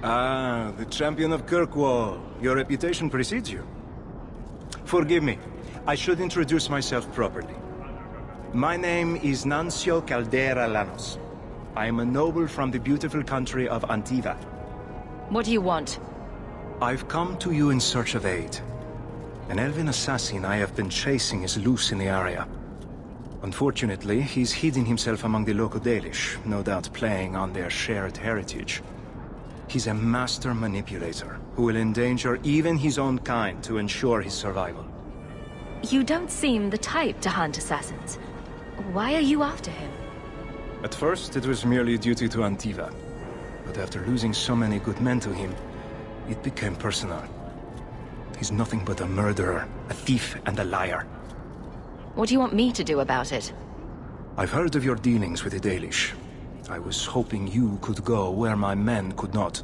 Ah, the champion of Kirkwall. Your reputation precedes you. Forgive me. I should introduce myself properly. My name is Nancio Caldera Lanos. I am a noble from the beautiful country of Antiva. What do you want? I've come to you in search of aid. An elven assassin I have been chasing is loose in the area. Unfortunately, he's hidden himself among the local Dalish, no doubt playing on their shared heritage. He's a master manipulator, who will endanger even his own kind to ensure his survival. You don't seem the type to hunt assassins. Why are you after him? At first, it was merely a duty to Antiva. But after losing so many good men to him, it became personal. He's nothing but a murderer, a thief, and a liar. What do you want me to do about it? I've heard of your dealings with the Dalish. I was hoping you could go where my men could not.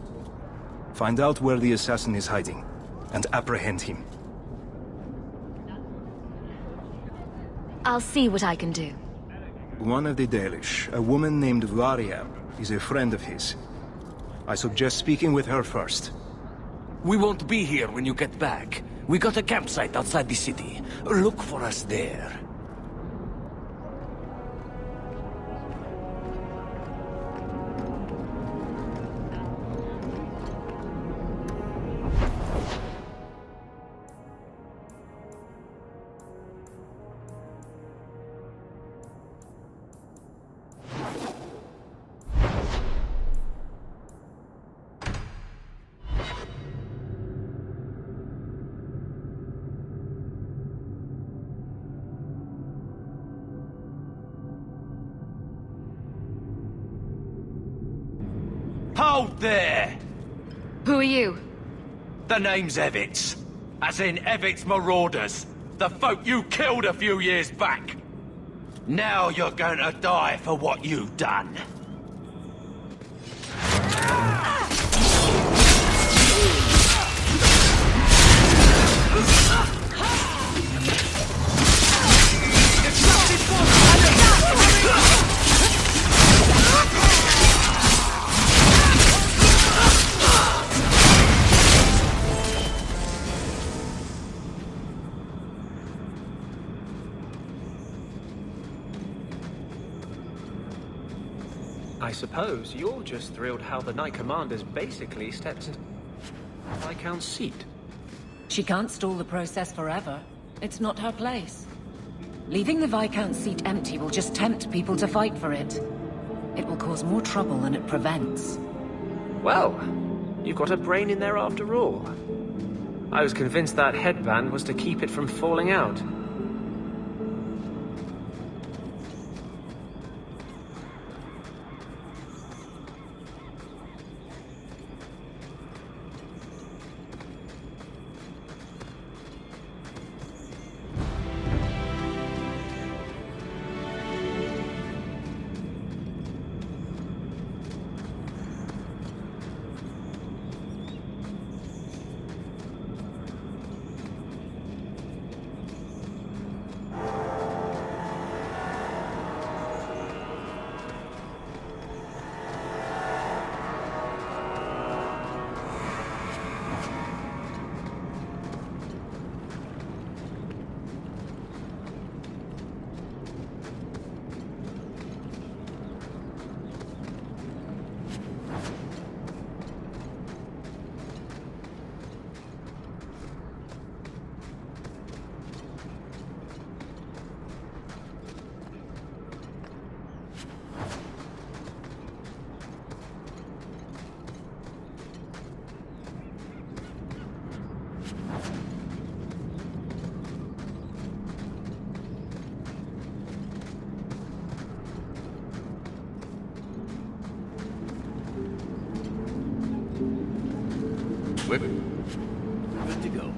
Find out where the assassin is hiding, and apprehend him. I'll see what I can do. One of the Dalish, a woman named Varia, is a friend of his. I suggest speaking with her first. We won't be here when you get back. We got a campsite outside the city. Look for us there. Hold there! Who are you? The name's Evitz. As in Evitz Marauders. The folk you killed a few years back. Now you're going to die for what you've done. I suppose you're just thrilled how the Knight Commander's basically stepped into Viscount's seat. She can't stall the process forever. It's not her place. Leaving the Viscount's seat empty will just tempt people to fight for it. It will cause more trouble than it prevents. Well, you've got a brain in there after all. I was convinced that headband was to keep it from falling out. Good to go.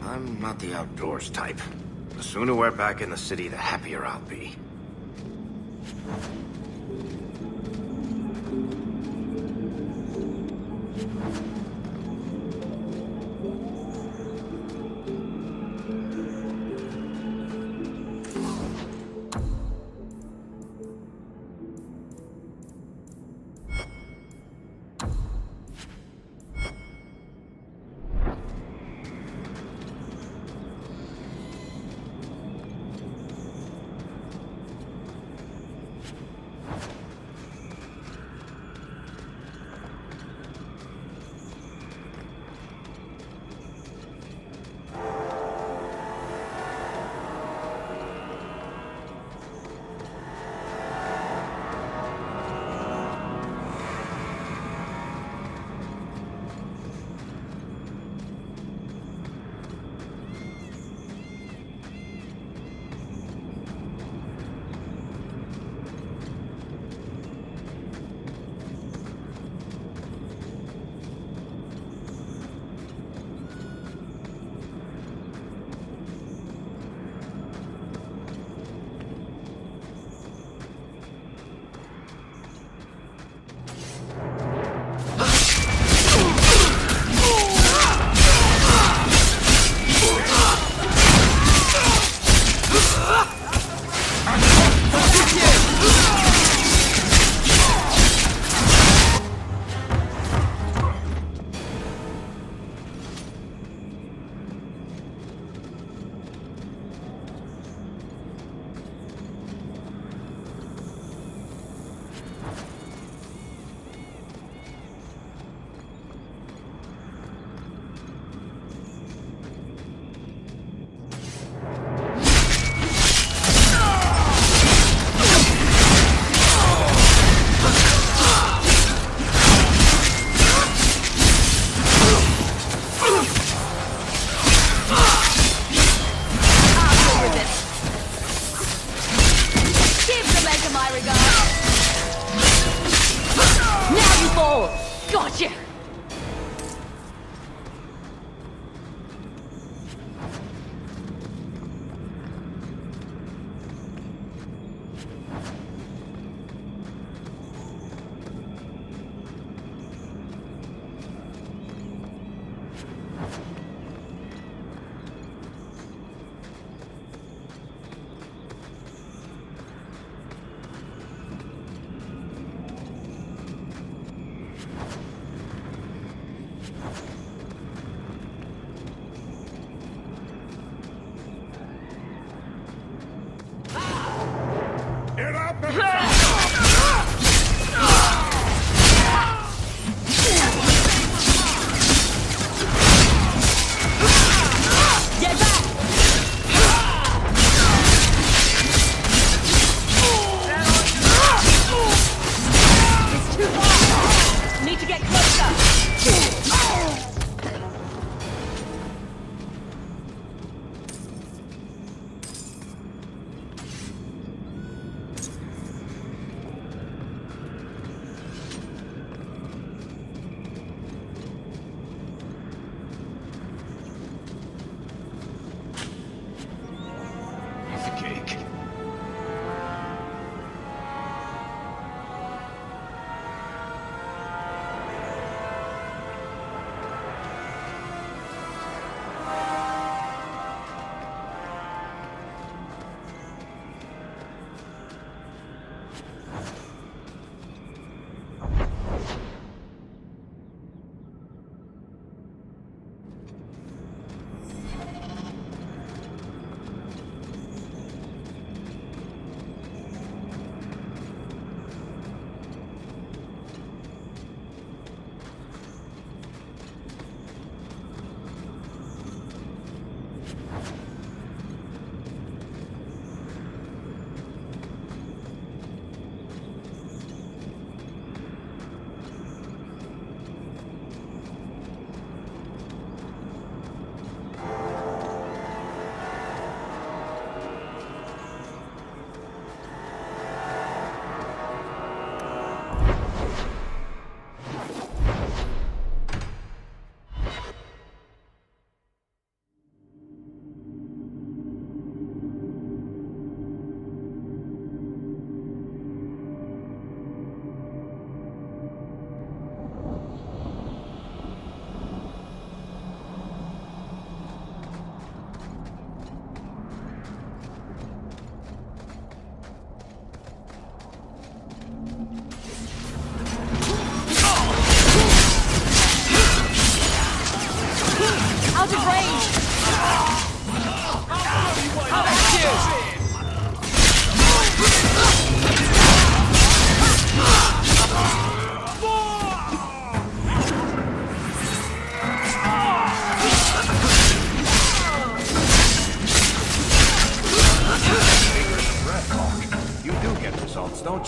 I'm not the outdoors type. The sooner we're back in the city, the happier I'll be. Gotcha!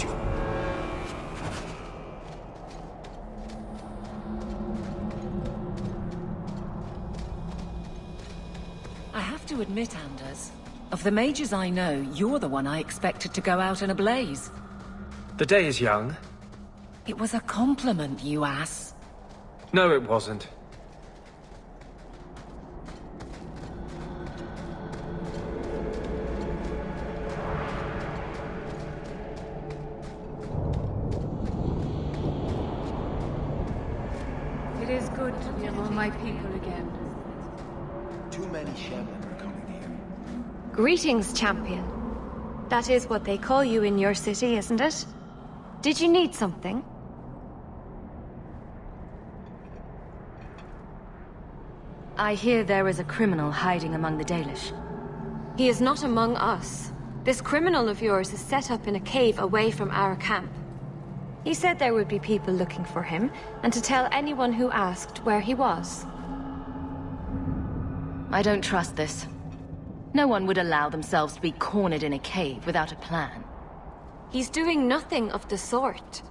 hurt you. I have to admit, Anders, of the mages I know, you're the one I expected to go out in a blaze. The day is young. It was a compliment, you ass. No, it wasn't. It is good to be among my people again. Too many shaman are coming here. Greetings, champion. That is what they call you in your city, isn't it? Did you need something? I hear there is a criminal hiding among the Dalish. He is not among us. This criminal of yours is set up in a cave away from our camp. He said there would be people looking for him, and to tell anyone who asked where he was. I don't trust this. No one would allow themselves to be cornered in a cave without a plan. He's doing nothing of the sort.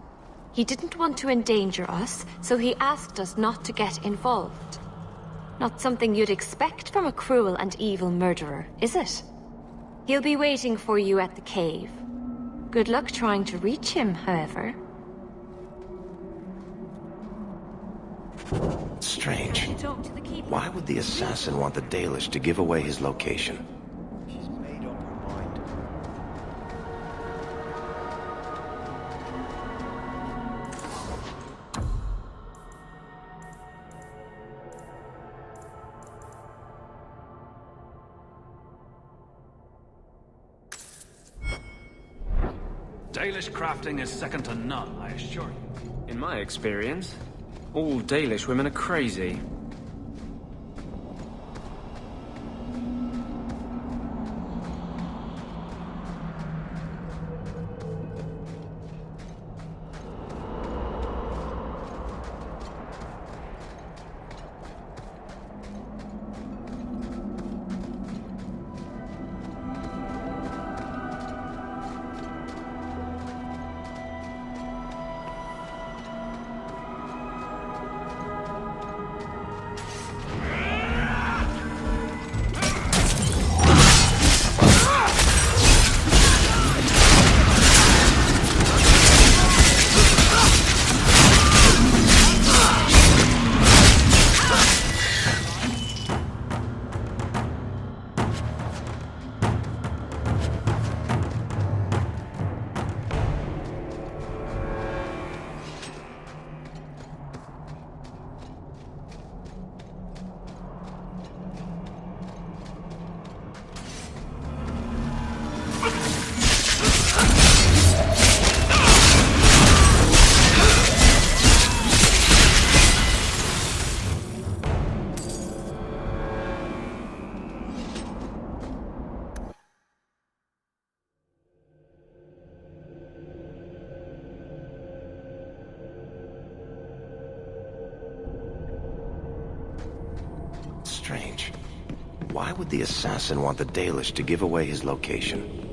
He didn't want to endanger us, so he asked us not to get involved. Not something you'd expect from a cruel and evil murderer, is it? He'll be waiting for you at the cave. Good luck trying to reach him, however. Strange. Talk to the keeper. Why would the assassin want the Dalish to give away his location? She's made up her mind. Dalish crafting is second to none, I assure you. In my experience, all Dalish women are crazy. Strange. Why would the assassin want the Dalish to give away his location?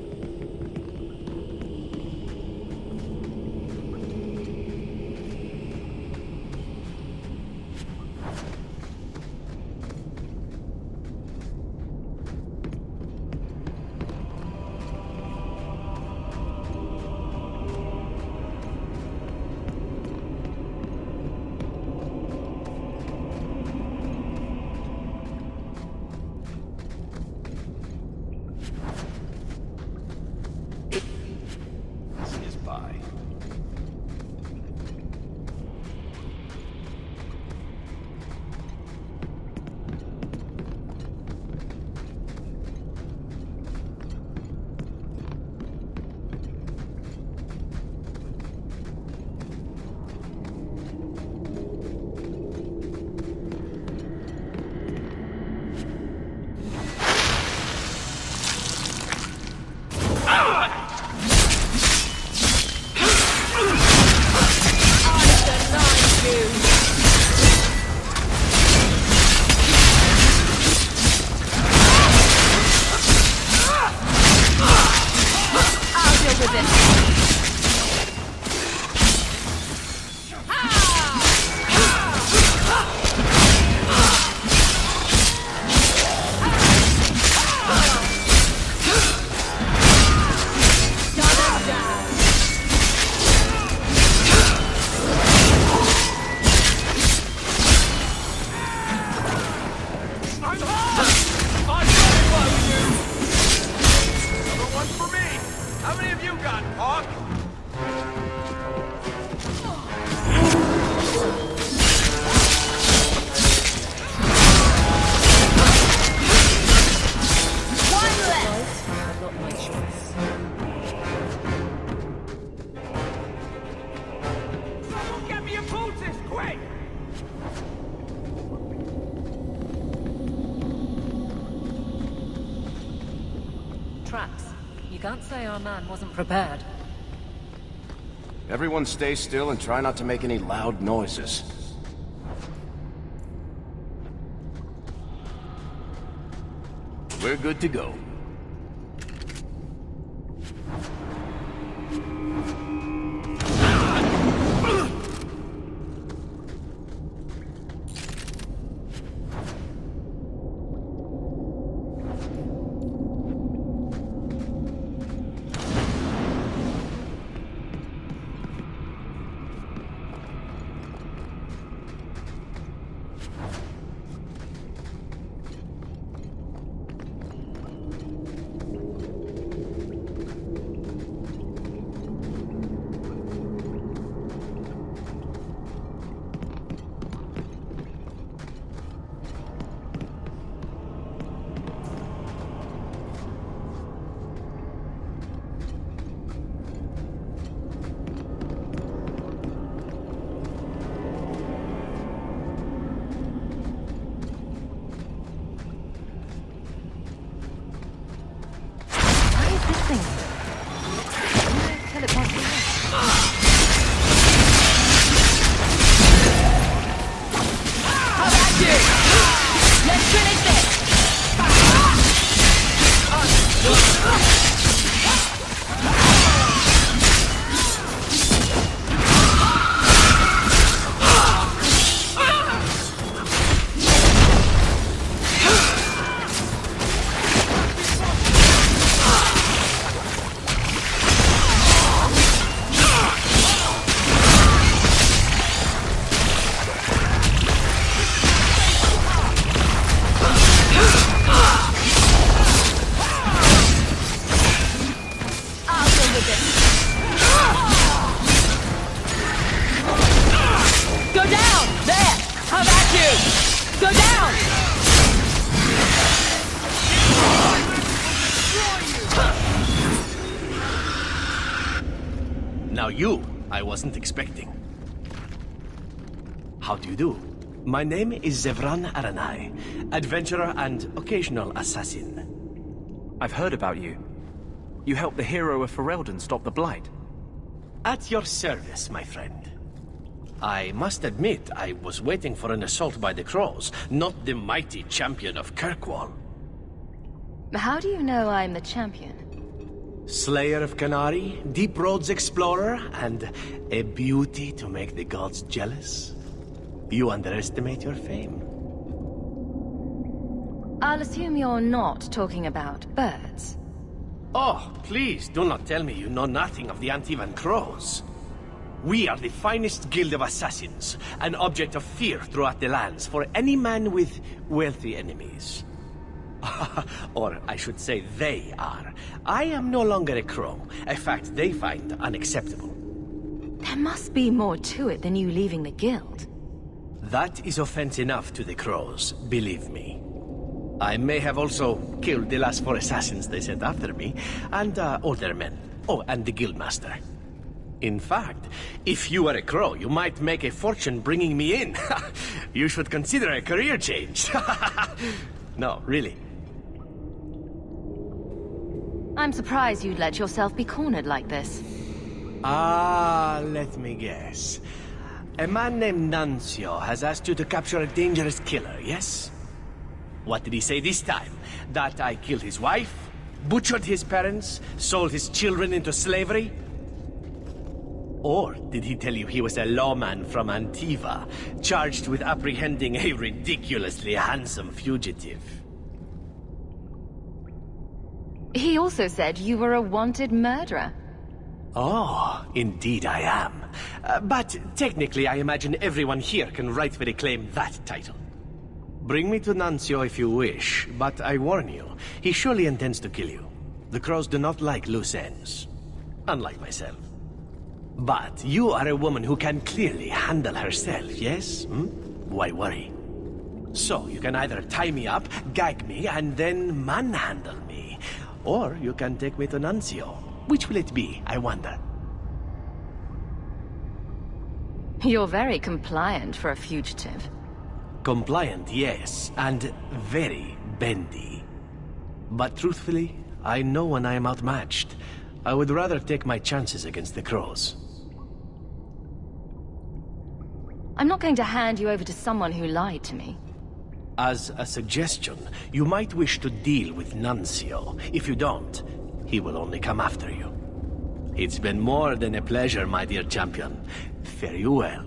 Tracks. You can't say our man wasn't prepared. Everyone stay still and try not to make any loud noises. We're good to go. Now you, I wasn't expecting. How do you do? My name is Zevran Aranai, adventurer and occasional assassin. I've heard about you. You helped the hero of Ferelden stop the Blight. At your service, my friend. I must admit, I was waiting for an assault by the Crows, not the mighty champion of Kirkwall. How do you know I'm the champion? Slayer of Canary, Deep Roads explorer, and a beauty to make the gods jealous. You underestimate your fame. I'll assume you're not talking about birds. Oh, please, do not tell me you know nothing of the Antivan Crows. We are the finest guild of assassins, an object of fear throughout the lands for any man with wealthy enemies. Or I should say they are. I am no longer a crow, a fact they find unacceptable. There must be more to it than you leaving the guild. That is offense enough to the crows, believe me. I may have also killed the last 4 assassins they sent after me, and older men. Oh, and the guildmaster. In fact, if you were a crow, you might make a fortune bringing me in. You should consider a career change. No, really. I'm surprised you'd let yourself be cornered like this. Let me guess. A man named Nuncio has asked you to capture a dangerous killer, yes? What did he say this time? That I killed his wife? Butchered his parents? Sold his children into slavery? Or did he tell you he was a lawman from Antiva, charged with apprehending a ridiculously handsome fugitive? He also said you were a wanted murderer. Oh, indeed I am. But technically I imagine everyone here can rightfully claim that title. Bring me to Nuncio if you wish, but I warn you, he surely intends to kill you. The crows do not like loose ends. Unlike myself. But you are a woman who can clearly handle herself, yes? Why worry? So, you can either tie me up, gag me, and then manhandle me. Or you can take me to Nuncio. Which will it be, I wonder? You're very compliant for a fugitive. Compliant, yes, and very bendy. But truthfully, I know when I am outmatched. I would rather take my chances against the crows. I'm not going to hand you over to someone who lied to me. As a suggestion, you might wish to deal with Nuncio. If you don't, he will only come after you. It's been more than a pleasure, my dear champion. Fare you well.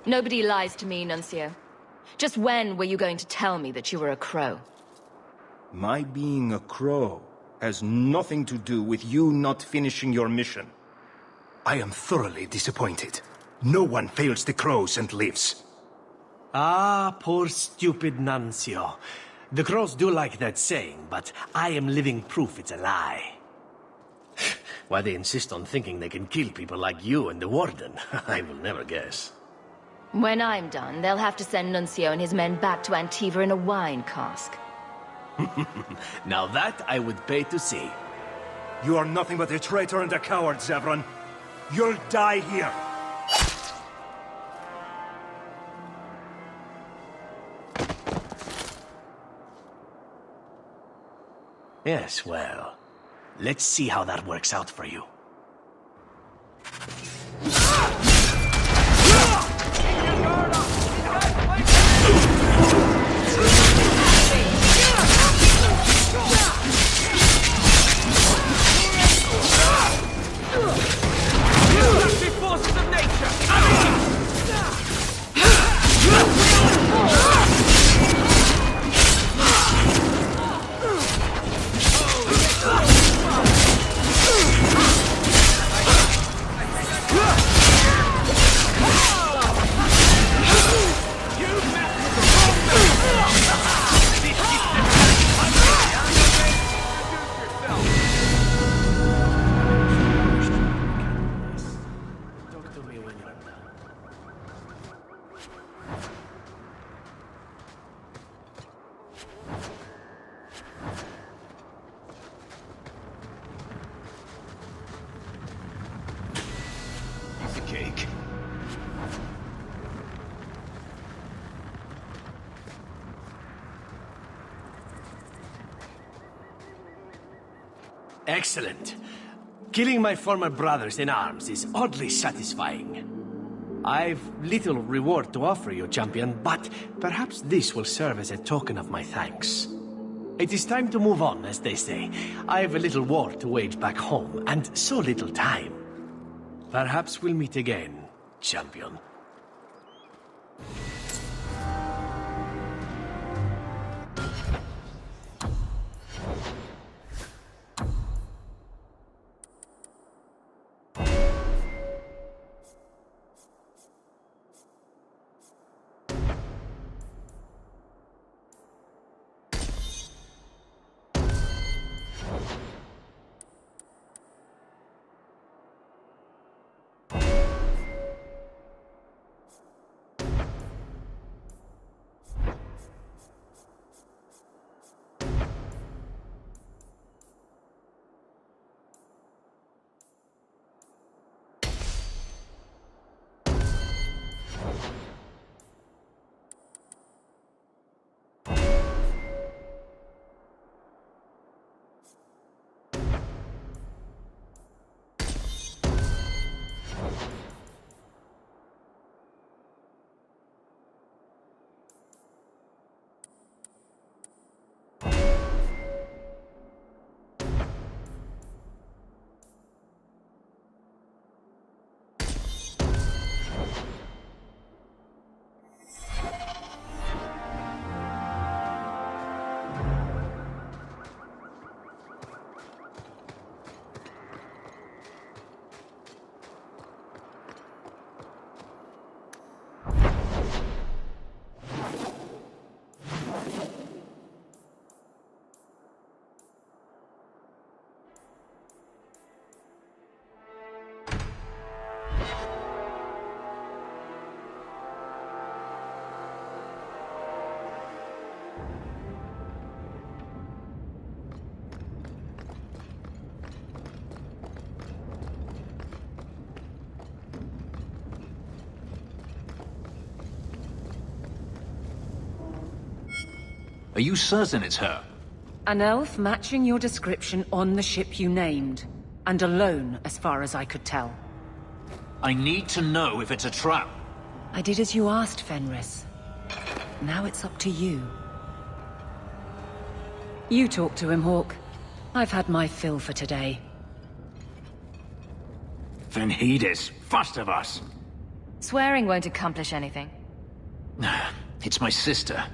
Nobody lies to me, Nuncio. Just when were you going to tell me that you were a crow? My being a crow has nothing to do with you not finishing your mission. I am thoroughly disappointed. No one fails the crows and lives. Ah, poor stupid Nuncio. The crows do like that saying, but I am living proof it's a lie. Why they insist on thinking they can kill people like you and the Warden, I will never guess. When I'm done, they'll have to send Nuncio and his men back to Antiva in a wine cask. Now that I would pay to see. You are nothing but a traitor and a coward, Zevran. You'll die here. Yes, well, let's see how that works out for you. Forces of nature! Cake. Excellent. Killing my former brothers in arms is oddly satisfying. I've little reward to offer you, champion, but perhaps this will serve as a token of my thanks. It is time to move on, as they say. I have a little war to wage back home, and so little time. Perhaps we'll meet again, champion. Are you certain it's her? An elf matching your description on the ship you named. And alone, as far as I could tell. I need to know if it's a trap. I did as you asked, Fenris. Now it's up to you. You talk to him, Hawk. I've had my fill for today. Then heed us, first of us. Swearing won't accomplish anything. It's my sister.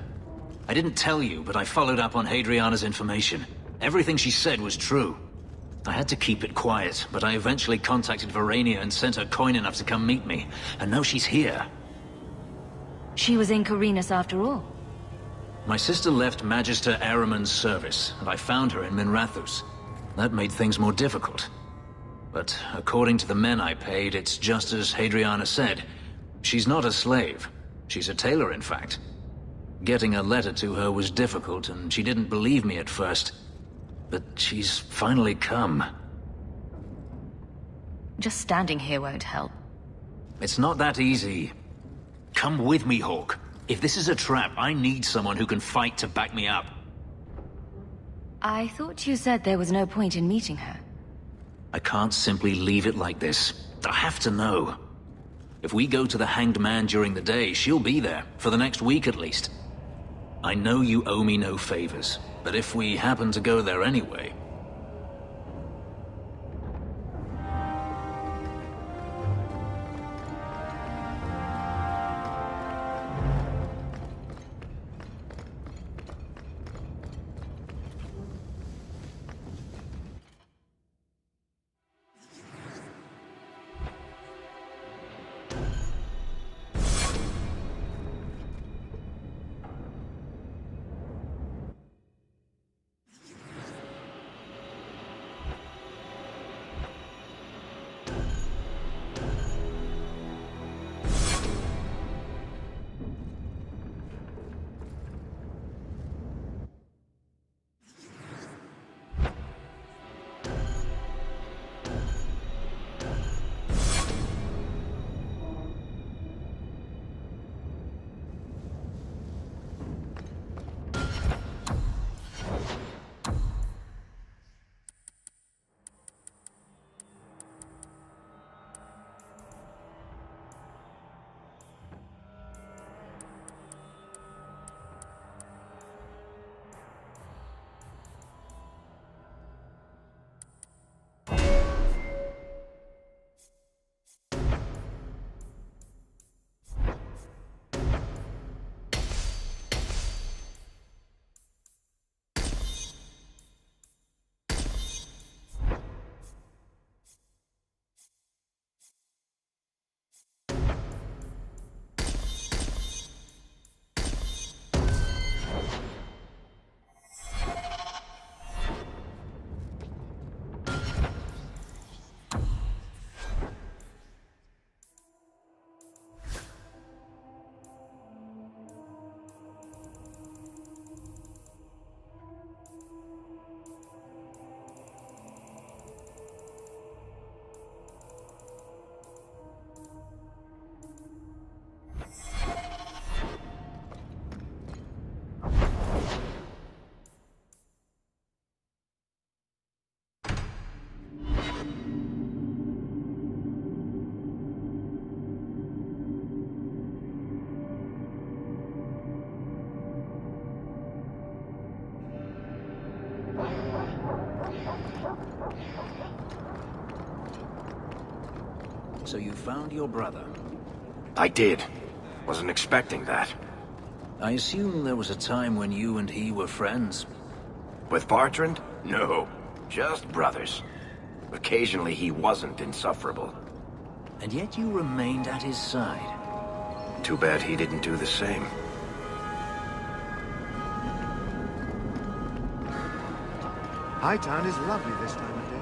I didn't tell you, but I followed up on Hadriana's information. Everything she said was true. I had to keep it quiet, but I eventually contacted Verania and sent her coin enough to come meet me. And now she's here. She was in Corinus after all. My sister left Magister Ahriman's service, and I found her in Minrathous. That made things more difficult. But according to the men I paid, it's just as Hadriana said. She's not a slave. She's a tailor, in fact. Getting a letter to her was difficult, and she didn't believe me at first. But she's finally come. Just standing here won't help. It's not that easy. Come with me, Hawk. If this is a trap, I need someone who can fight to back me up. I thought you said there was no point in meeting her. I can't simply leave it like this. I have to know. If we go to the Hanged Man during the day, she'll be there, for the next week at least. I know you owe me no favors, but if we happen to go there anyway... So you found your brother? I did. Wasn't expecting that. I assume there was a time when you and he were friends? With Bartrand? No. Just brothers. Occasionally he wasn't insufferable. And yet you remained at his side. Too bad he didn't do the same. Hightown is lovely this time of day.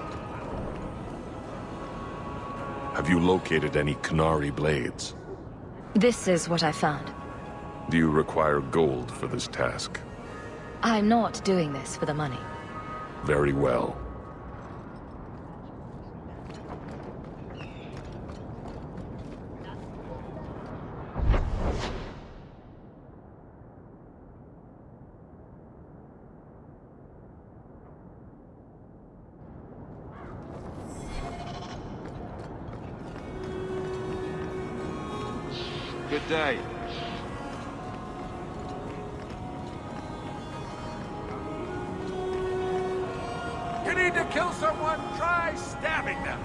Have you located any Qunari blades? This is what I found. Do you require gold for this task? I'm not doing this for the money. Very well. Good day. You need to kill someone, try stabbing them.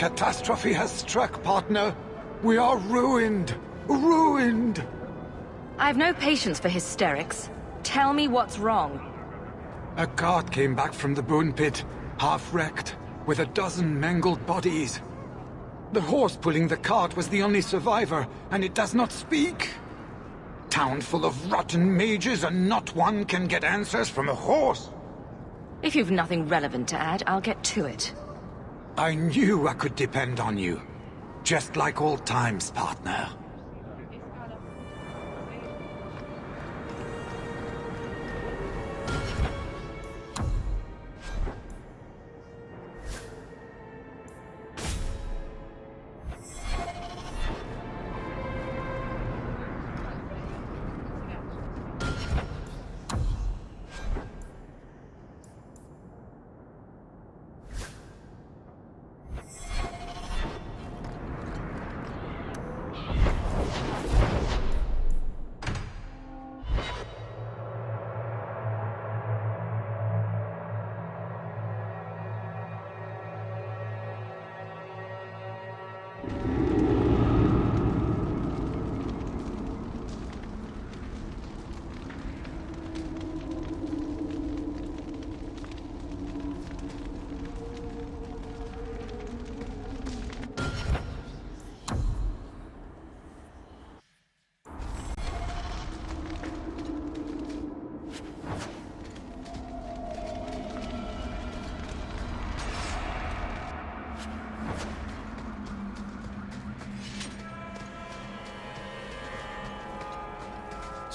Catastrophe has struck, partner. We are ruined. Ruined! I've no patience for hysterics. Tell me what's wrong. A cart came back from the bone pit, half-wrecked, with a dozen mangled bodies. The horse pulling the cart was the only survivor, and it does not speak. Town full of rotten mages, and not one can get answers from a horse. If you've nothing relevant to add, I'll get to it. I knew I could depend on you. Just like old times, partner.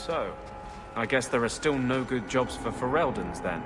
So, I guess there are still no good jobs for Fereldans then.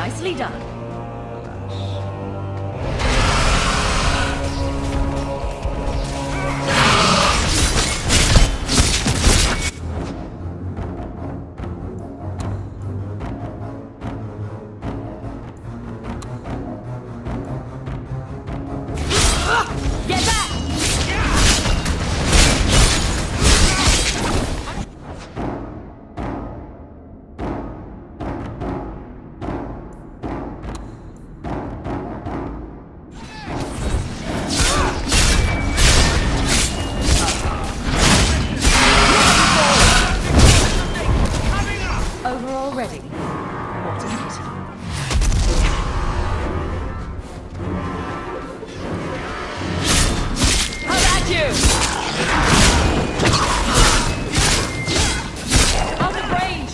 Nicely done. Get back! Over already? What is it? Come at you! Out of range!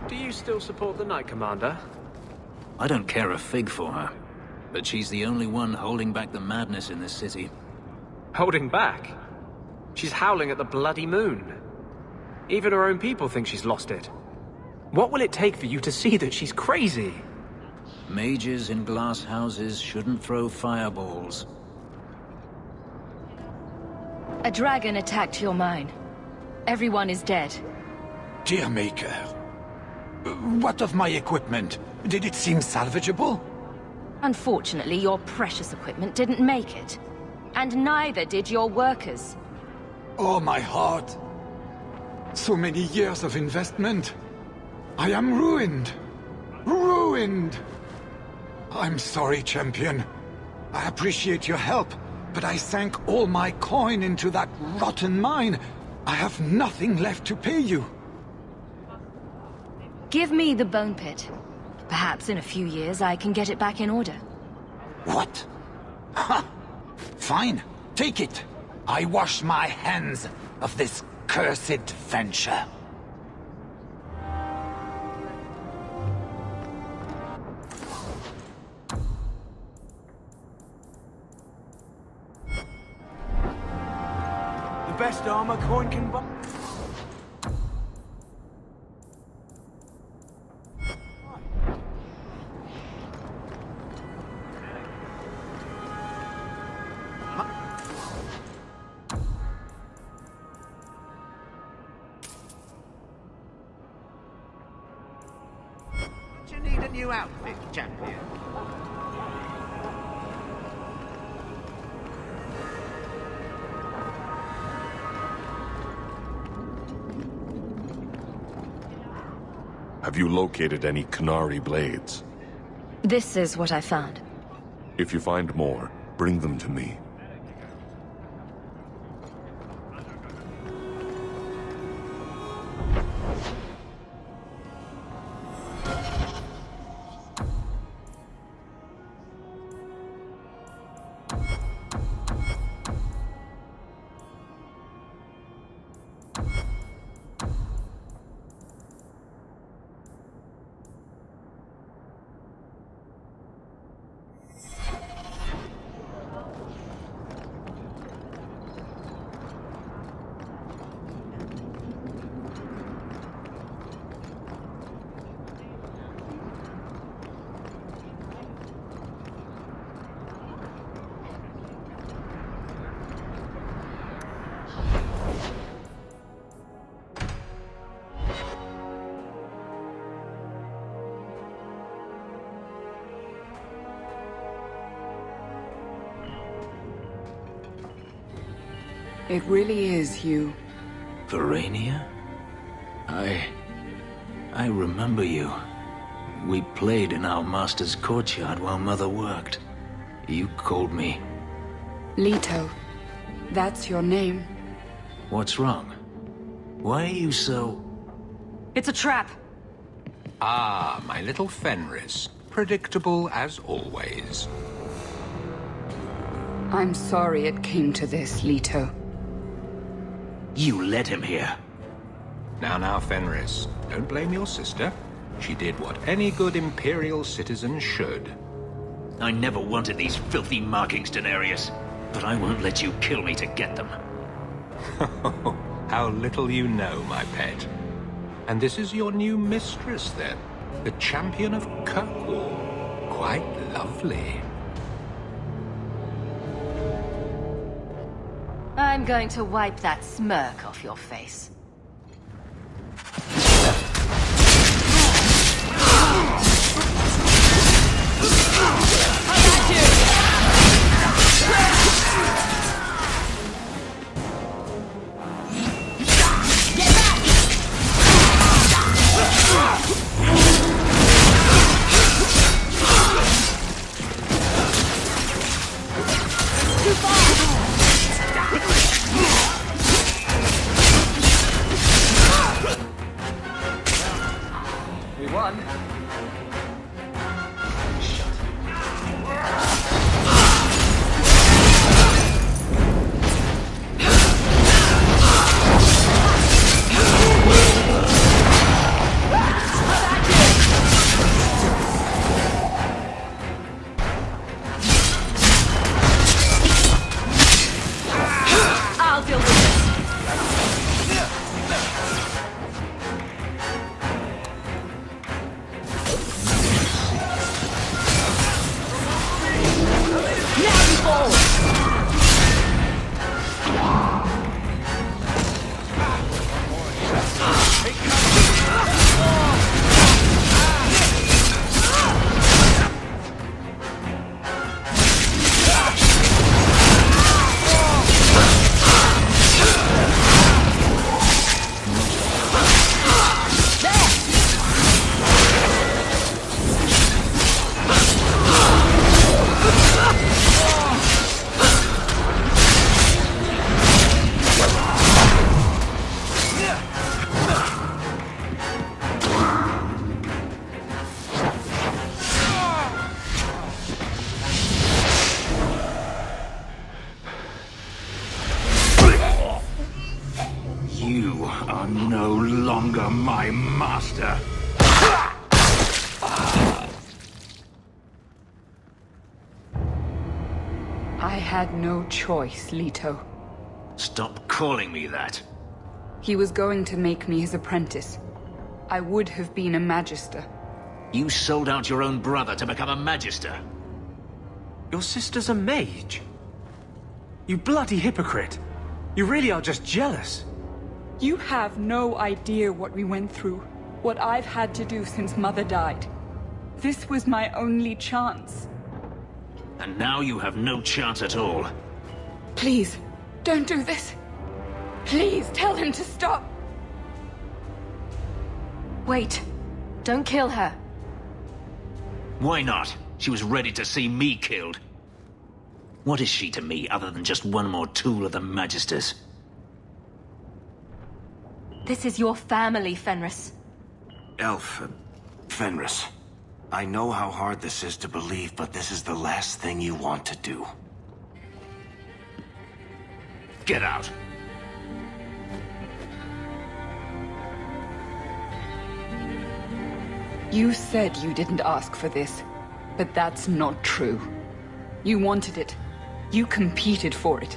Do you still support the Knight Commander? I don't care a fig for her, but she's the only one holding back the madness in this city. Holding back? She's howling at the bloody moon. Even her own people think she's lost it. What will it take for you to see that she's crazy? Mages in glass houses shouldn't throw fireballs. A dragon attacked your mine. Everyone is dead. Dear Maker, what of my equipment? Did it seem salvageable? Unfortunately, your precious equipment didn't make it. And neither did your workers. Oh, my heart. So many years of investment. I am ruined. Ruined. I'm sorry, champion. I appreciate your help, but I sank all my coin into that rotten mine. I have nothing left to pay you. Give me the bone pit. Perhaps in a few years I can get it back in order. What? Ha! Fine, take it. I wash my hands of this cursed venture. The best armor coin can buy. You need a new outfit, champion. Have you located any Qunari blades? This is what I found. If you find more, bring them to me. It really is you. Verania? I remember you. We played in our master's courtyard while Mother worked. You called me. Leto. That's your name. What's wrong? Why are you so... It's a trap. Ah, my little Fenris. Predictable as always. I'm sorry it came to this, Leto. You led him here. Now, Fenris. Don't blame your sister. She did what any good Imperial citizen should. I never wanted these filthy markings, Daenerys. But I won't let you kill me to get them. How little you know, my pet. And this is your new mistress, then? The champion of Kirkwall. Quite lovely. I'm going to wipe that smirk off your face. are no longer my master. I had no choice, Leto. Stop calling me that. He was going to make me his apprentice. I would have been a Magister. You sold out your own brother to become a Magister. Your sister's a mage? You bloody hypocrite. You really are just jealous. You have no idea what we went through. What I've had to do since Mother died. This was my only chance. And now you have no chance at all. Please, don't do this. Please, tell him to stop. Wait. Don't kill her. Why not? She was ready to see me killed. What is she to me other than just one more tool of the Magisters? This is your family, Fenris. Elf, Fenris. I know how hard this is to believe, but this is the last thing you want to do. Get out. You said you didn't ask for this, but that's not true. You wanted it. You competed for it.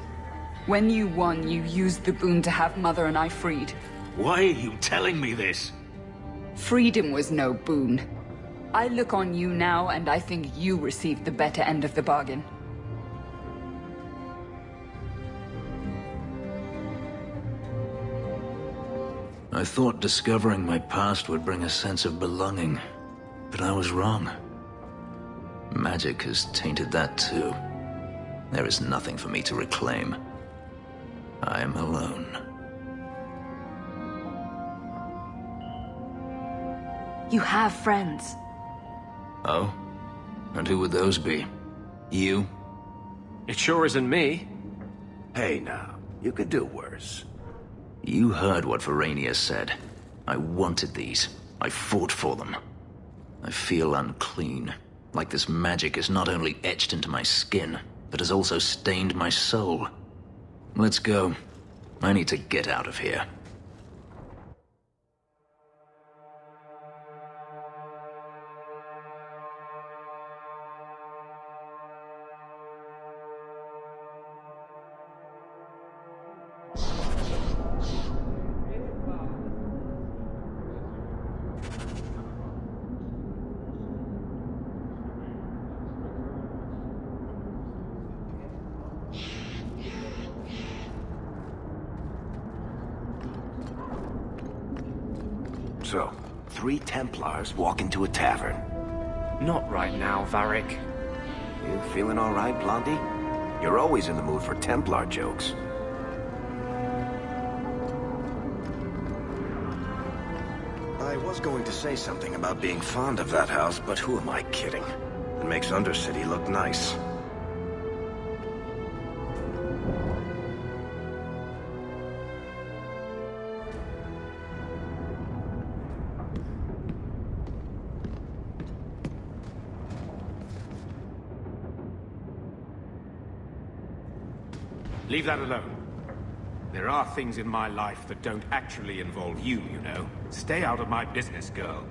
When you won, you used the boon to have Mother and I freed. Why are you telling me this? Freedom was no boon. I look on you now, and I think you received the better end of the bargain. I thought discovering my past would bring a sense of belonging, but I was wrong. Magic has tainted that too. There is nothing for me to reclaim. I am alone. You have friends. Oh? And who would those be? You? It sure isn't me. Hey now, you could do worse. You heard what Verania said. I wanted these. I fought for them. I feel unclean. Like this magic is not only etched into my skin, but has also stained my soul. Let's go. I need to get out of here. So, 3 Templars walk into a tavern. Not right now, Varric. You feeling all right, Blondie? You're always in the mood for Templar jokes. I was going to say something about being fond of that house, but who am I kidding? It makes Undercity look nice. Leave that alone. There are things in my life that don't actually involve you, you know. Stay out of my business, girl.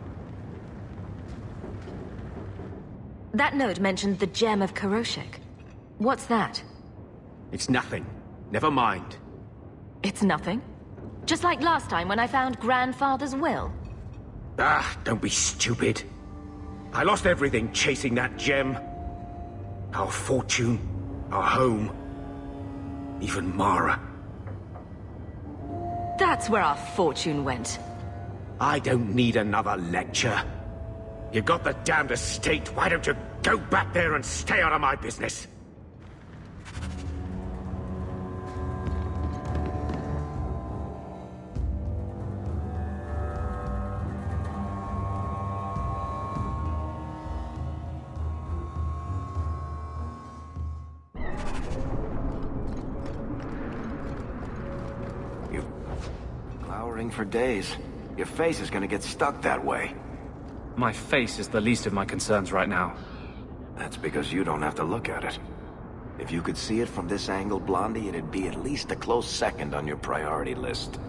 That note mentioned the Gem of Karoshek. What's that? It's nothing. Never mind. It's nothing? Just like last time when I found Grandfather's will? Ah, don't be stupid. I lost everything chasing that gem. Our fortune, our home, even Mara. That's where our fortune went. I don't need another lecture. You got the damned estate, why don't you go back there and stay out of my business? For days. Your face is gonna get stuck that way. My face is the least of my concerns right now. That's because you don't have to look at it. If you could see it from this angle, Blondie, it'd be at least a close second on your priority list.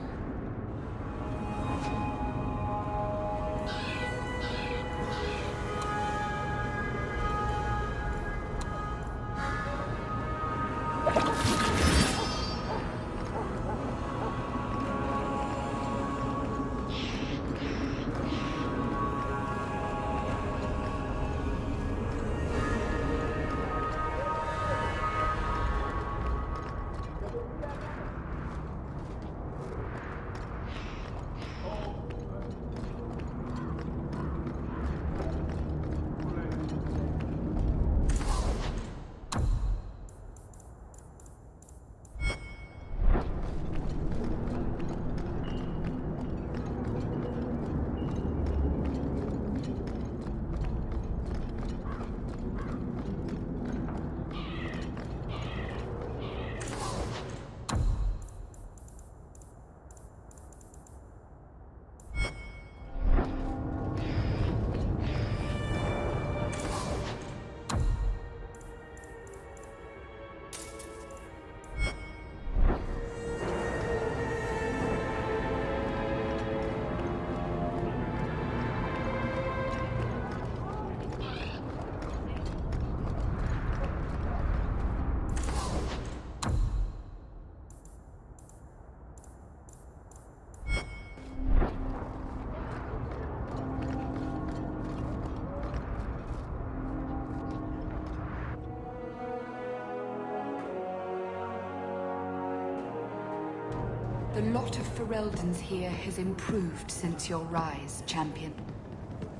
The lot of Fereldans here has improved since your rise, champion.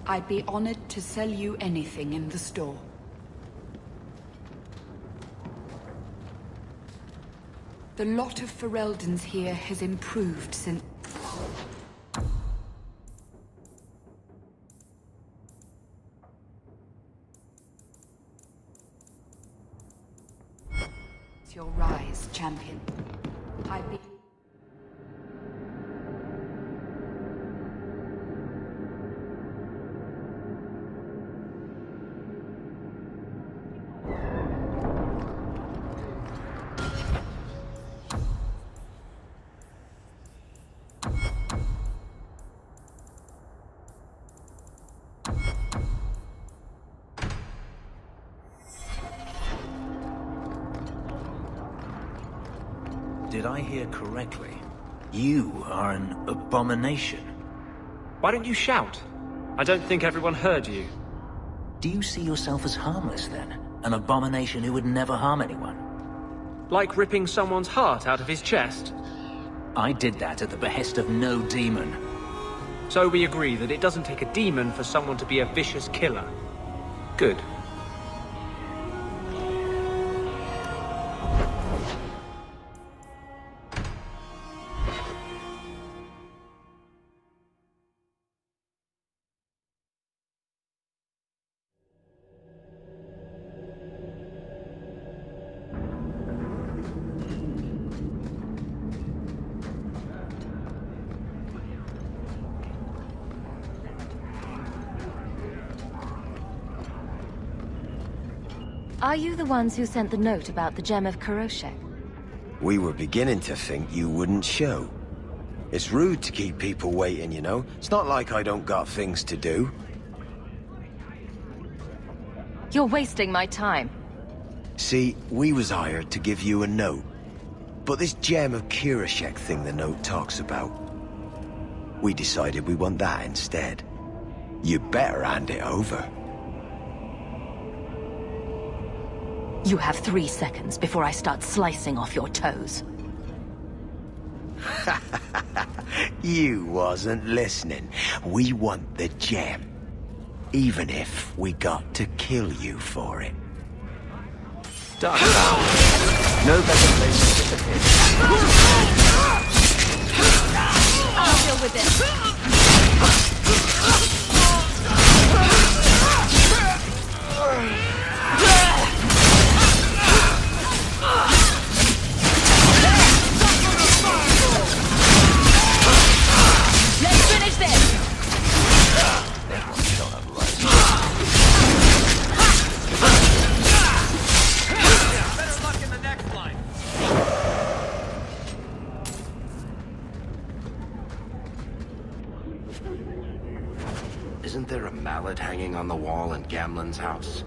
I'd be honored to sell you anything in the store. The lot of Fereldans here has improved since... your rise, champion. I'd be... Did I hear correctly? You are an abomination. Why don't you shout? I don't think everyone heard you. Do you see yourself as harmless, then? An abomination who would never harm anyone? Like ripping someone's heart out of his chest? I did that at the behest of no demon. So we agree that it doesn't take a demon for someone to be a vicious killer. Good. Are you the ones who sent the note about the gem of Kuroshek? We were beginning to think you wouldn't show. It's rude to keep people waiting, you know? It's not like I don't got things to do. You're wasting my time. See, we was hired to give you a note. But this gem of Kuroshek thing the note talks about, we decided we want that instead. You better hand it over. You have 3 seconds before I start slicing off your toes. You wasn't listening. We want the gem. Even if we got to kill you for it. Dark power. No better place to disappear. I'll deal with this. Let's finish this! Everyone shall have life. Better luck in the next line. Isn't there a mallet hanging on the wall in Gamlen's house?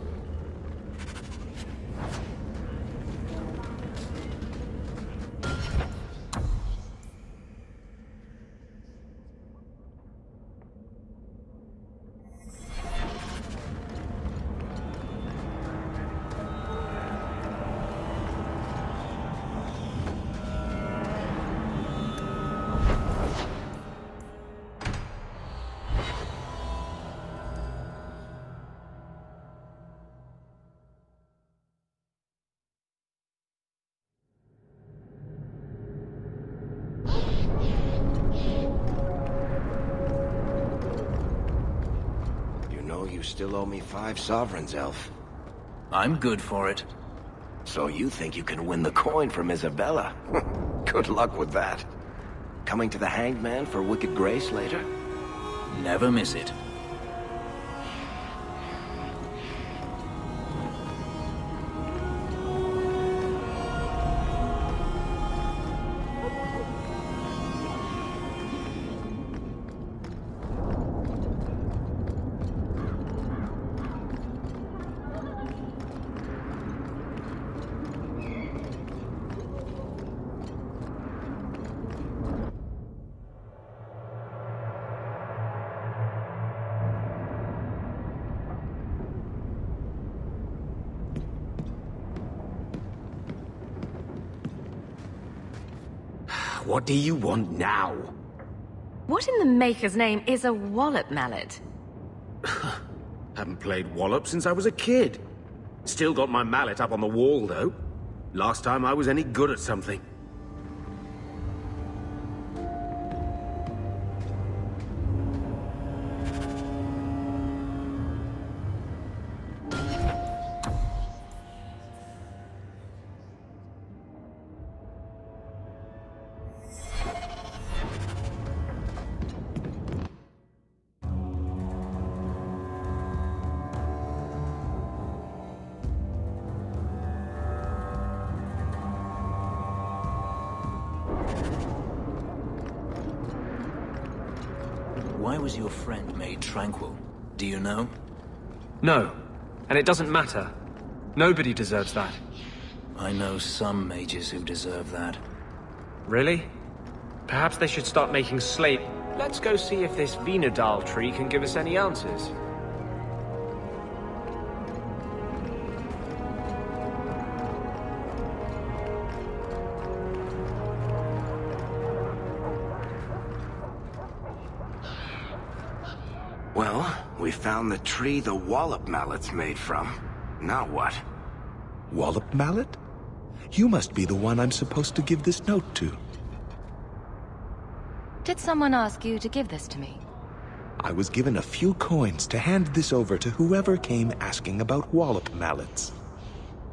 You still owe me 5 sovereigns, Elf. I'm good for it. So you think you can win the coin from Isabella? Good luck with that. Coming to the Hanged Man for Wicked Grace later? Never miss it. What do you want now? What in the maker's name is a wallop mallet? Haven't played wallop since I was a kid. Still got my mallet up on the wall, though. Last time I was any good at something. Why was your friend made tranquil? Do you know? No. And it doesn't matter. Nobody deserves that. I know some mages who deserve that. Really? Perhaps they should start making slate. Let's go see if this Venadal tree can give us any answers. Well, we found the tree the wallop mallet's made from. Now what? Wallop mallet? You must be the one I'm supposed to give this note to. Did someone ask you to give this to me? I was given a few coins to hand this over to whoever came asking about wallop mallets.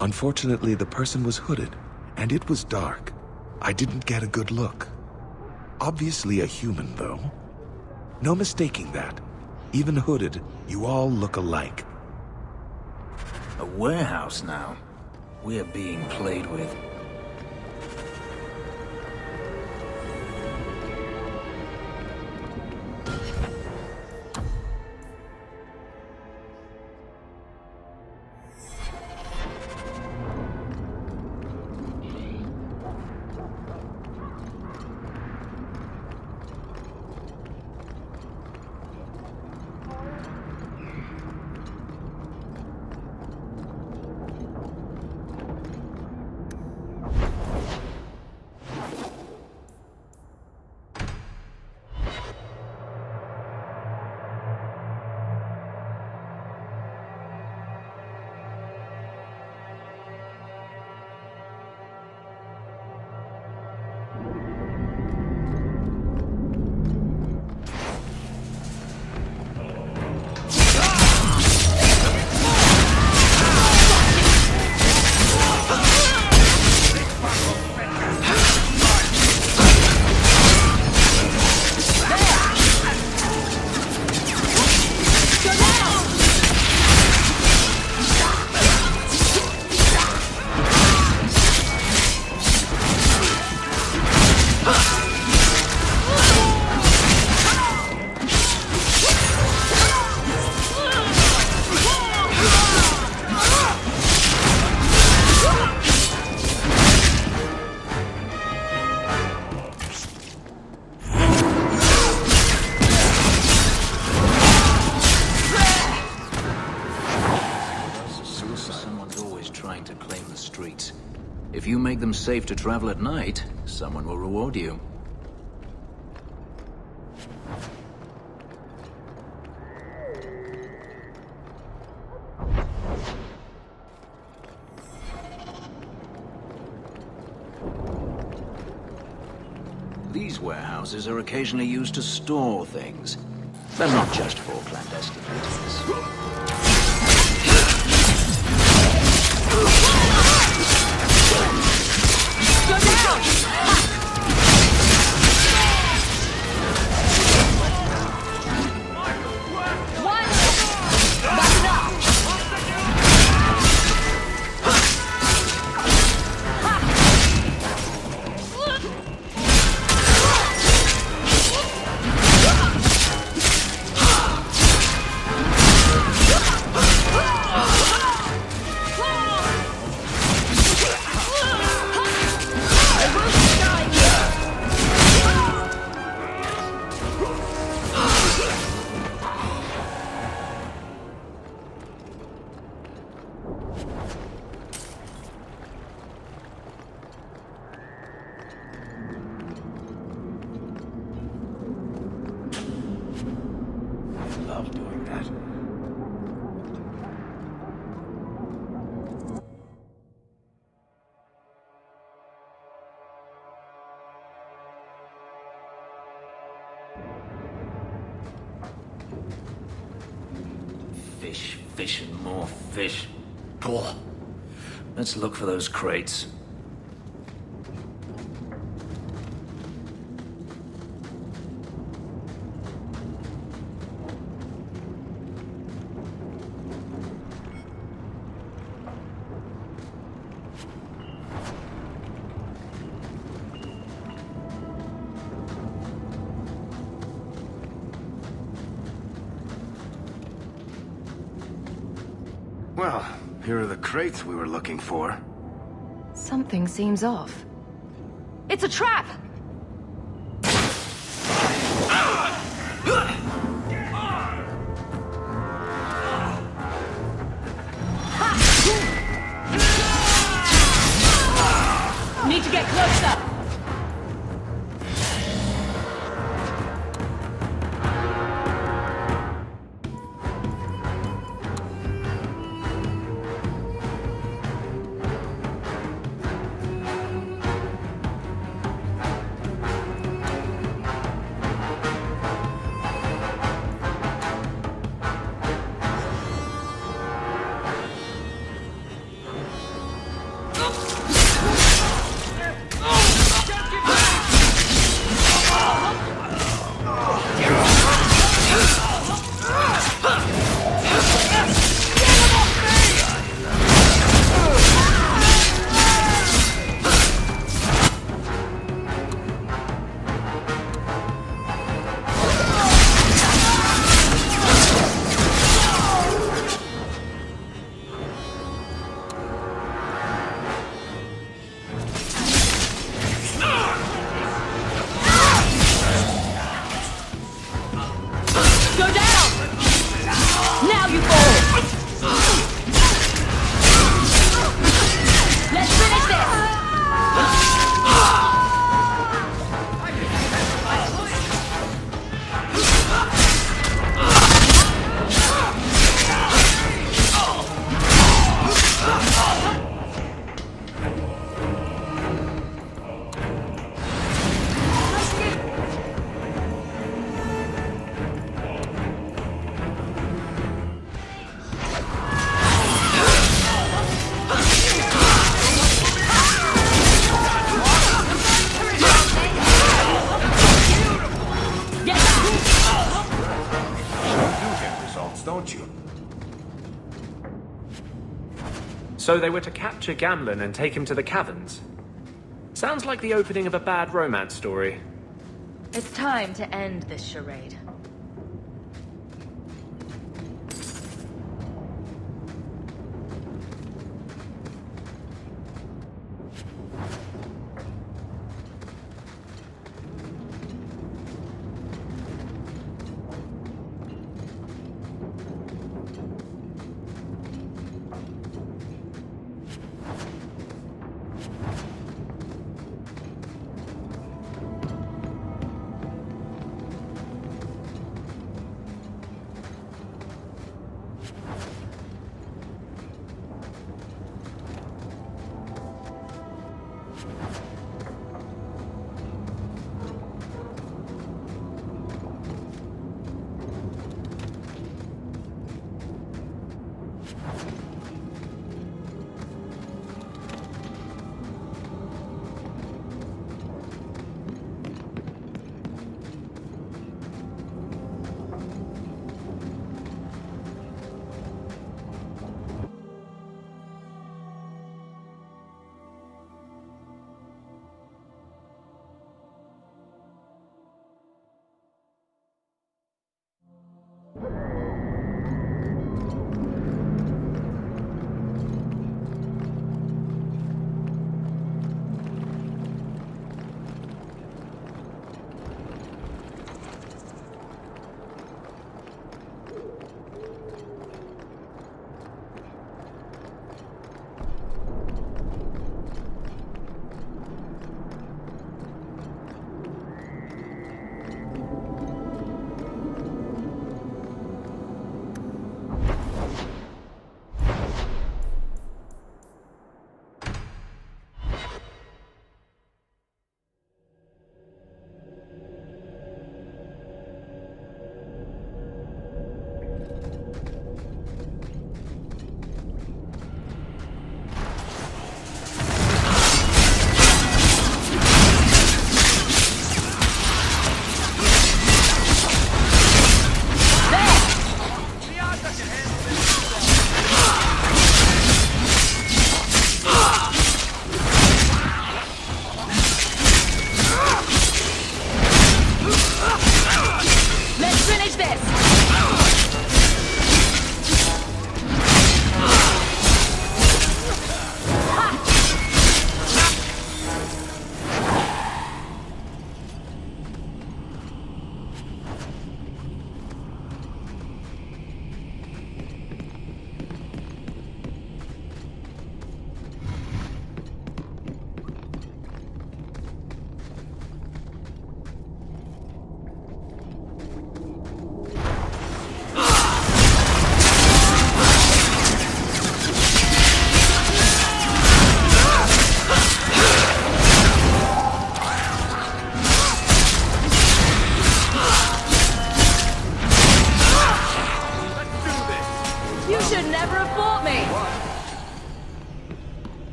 Unfortunately, the person was hooded, and it was dark. I didn't get a good look. Obviously a human, though. No mistaking that. Even hooded, you all look alike. A warehouse now. We're being played with. If you make them safe to travel at night, someone will reward you. These warehouses are occasionally used to store things. They're not just for clandestine business. Go down! love doing that. Fish and more fish. Poor. Let's look for those crates. Well, here are the crates we were looking for. Something seems off. It's a trap! Need to get closer! So they were to capture Gamlen and take him to the caverns. Sounds like the opening of a bad romance story. It's time to end this charade.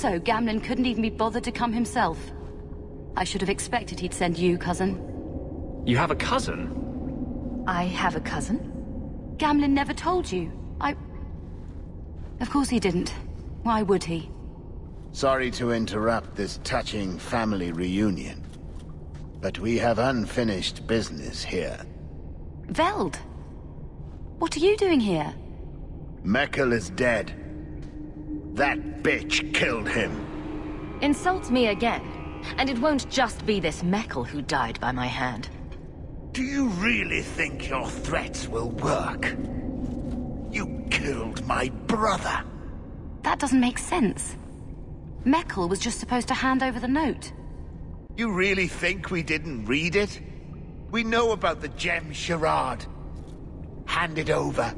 Also, Gamlen couldn't even be bothered to come himself. I should have expected he'd send you, cousin. You have a cousin? I have a cousin? Gamlen never told you. Of course he didn't. Why would he? Sorry to interrupt this touching family reunion, but we have unfinished business here. Veld! What are you doing here? Meckel is dead. That bitch killed him. Insult me again, and it won't just be this Meckel who died by my hand. Do you really think your threats will work? You killed my brother. That doesn't make sense. Meckel was just supposed to hand over the note. You really think we didn't read it? We know about the gem charade. Hand it over.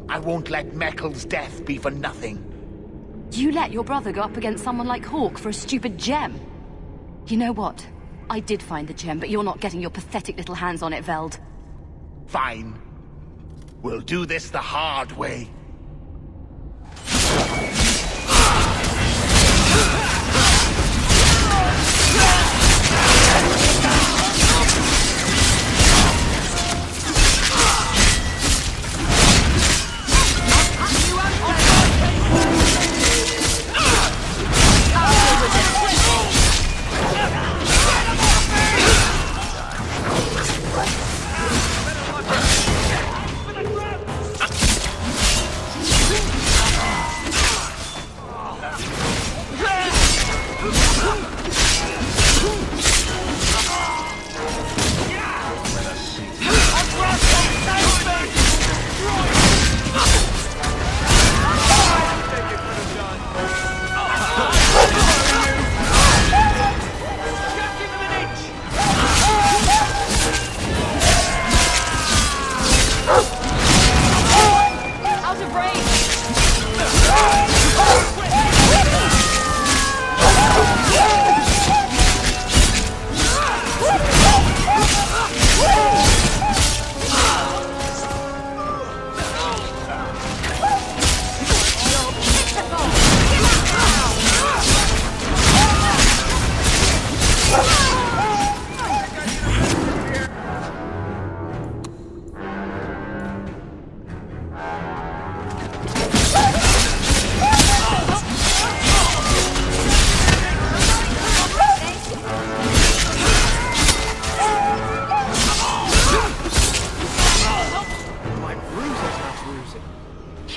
I won't let Meckel's death be for nothing. You let your brother go up against someone like Hawke for a stupid gem? You know what? I did find the gem, but you're not getting your pathetic little hands on it, Veld. Fine. We'll do this the hard way.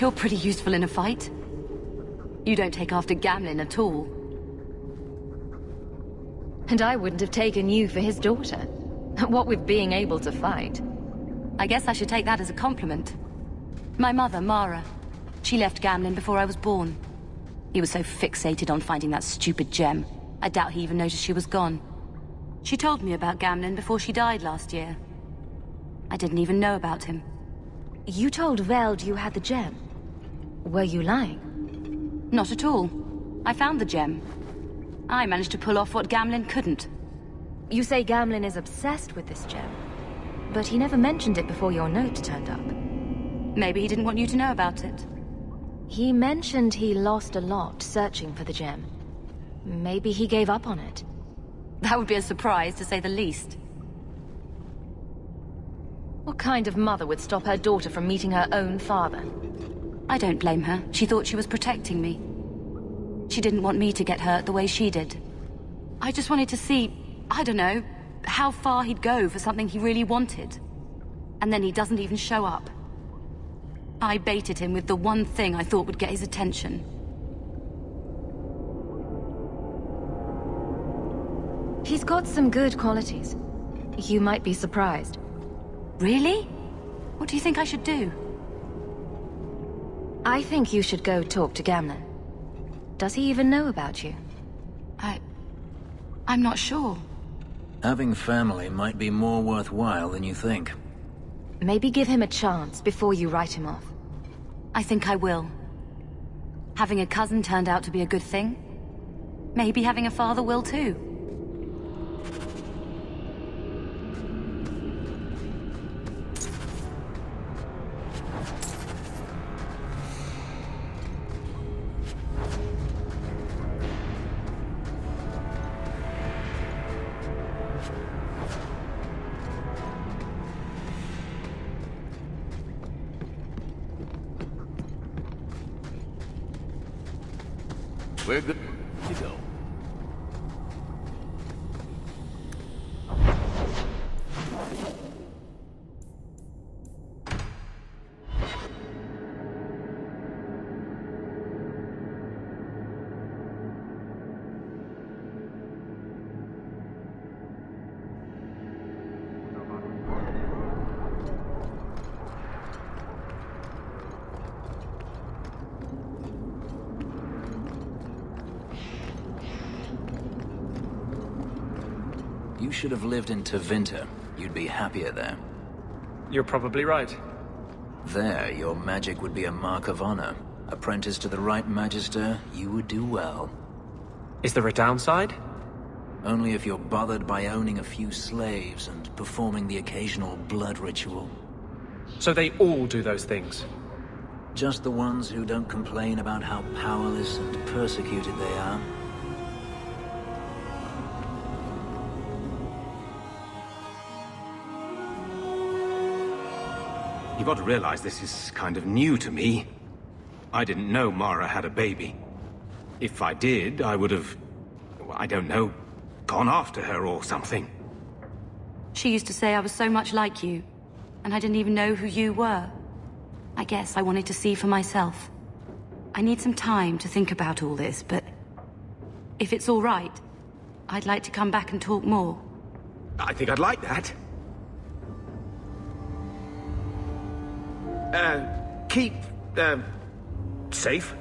You're pretty useful in a fight. You don't take after Gamlen at all. And I wouldn't have taken you for his daughter. What with being able to fight. I guess I should take that as a compliment. My mother, Mara, she left Gamlen before I was born. He was so fixated on finding that stupid gem, I doubt he even noticed she was gone. She told me about Gamlen before she died last year. I didn't even know about him. You told Veld you had the gem. Were you lying? Not at all. I found the gem. I managed to pull off what Gamlen couldn't. You say Gamlen is obsessed with this gem, but he never mentioned it before your note turned up. Maybe he didn't want you to know about it. He mentioned he lost a lot searching for the gem. Maybe he gave up on it. That would be a surprise, to say the least. What kind of mother would stop her daughter from meeting her own father? I don't blame her. She thought she was protecting me. She didn't want me to get hurt the way she did. I just wanted to see, I don't know, how far he'd go for something he really wanted. And then he doesn't even show up. I baited him with the one thing I thought would get his attention. He's got some good qualities. You might be surprised. Really? What do you think I should do? I think you should go talk to Gamlen. Does he even know about you? I'm not sure. Having family might be more worthwhile than you think. Maybe give him a chance before you write him off. I think I will. Having a cousin turned out to be a good thing. Maybe having a father will too. We're good to go. You should have lived in Tevinter. You'd be happier there. You're probably right. There, your magic would be a mark of honor. Apprentice to the right Magister, you would do well. Is there a downside? Only if you're bothered by owning a few slaves and performing the occasional blood ritual. So they all do those things? Just the ones who don't complain about how powerless and persecuted they are. You've got to realize this is kind of new to me. I didn't know Mara had a baby. If I did, I would have, well, I don't know, gone after her or something. She used to say I was so much like you, and I didn't even know who you were. I guess I wanted to see for myself. I need some time to think about all this, but if it's all right, I'd like to come back and talk more. I think I'd like that. Keep, safe.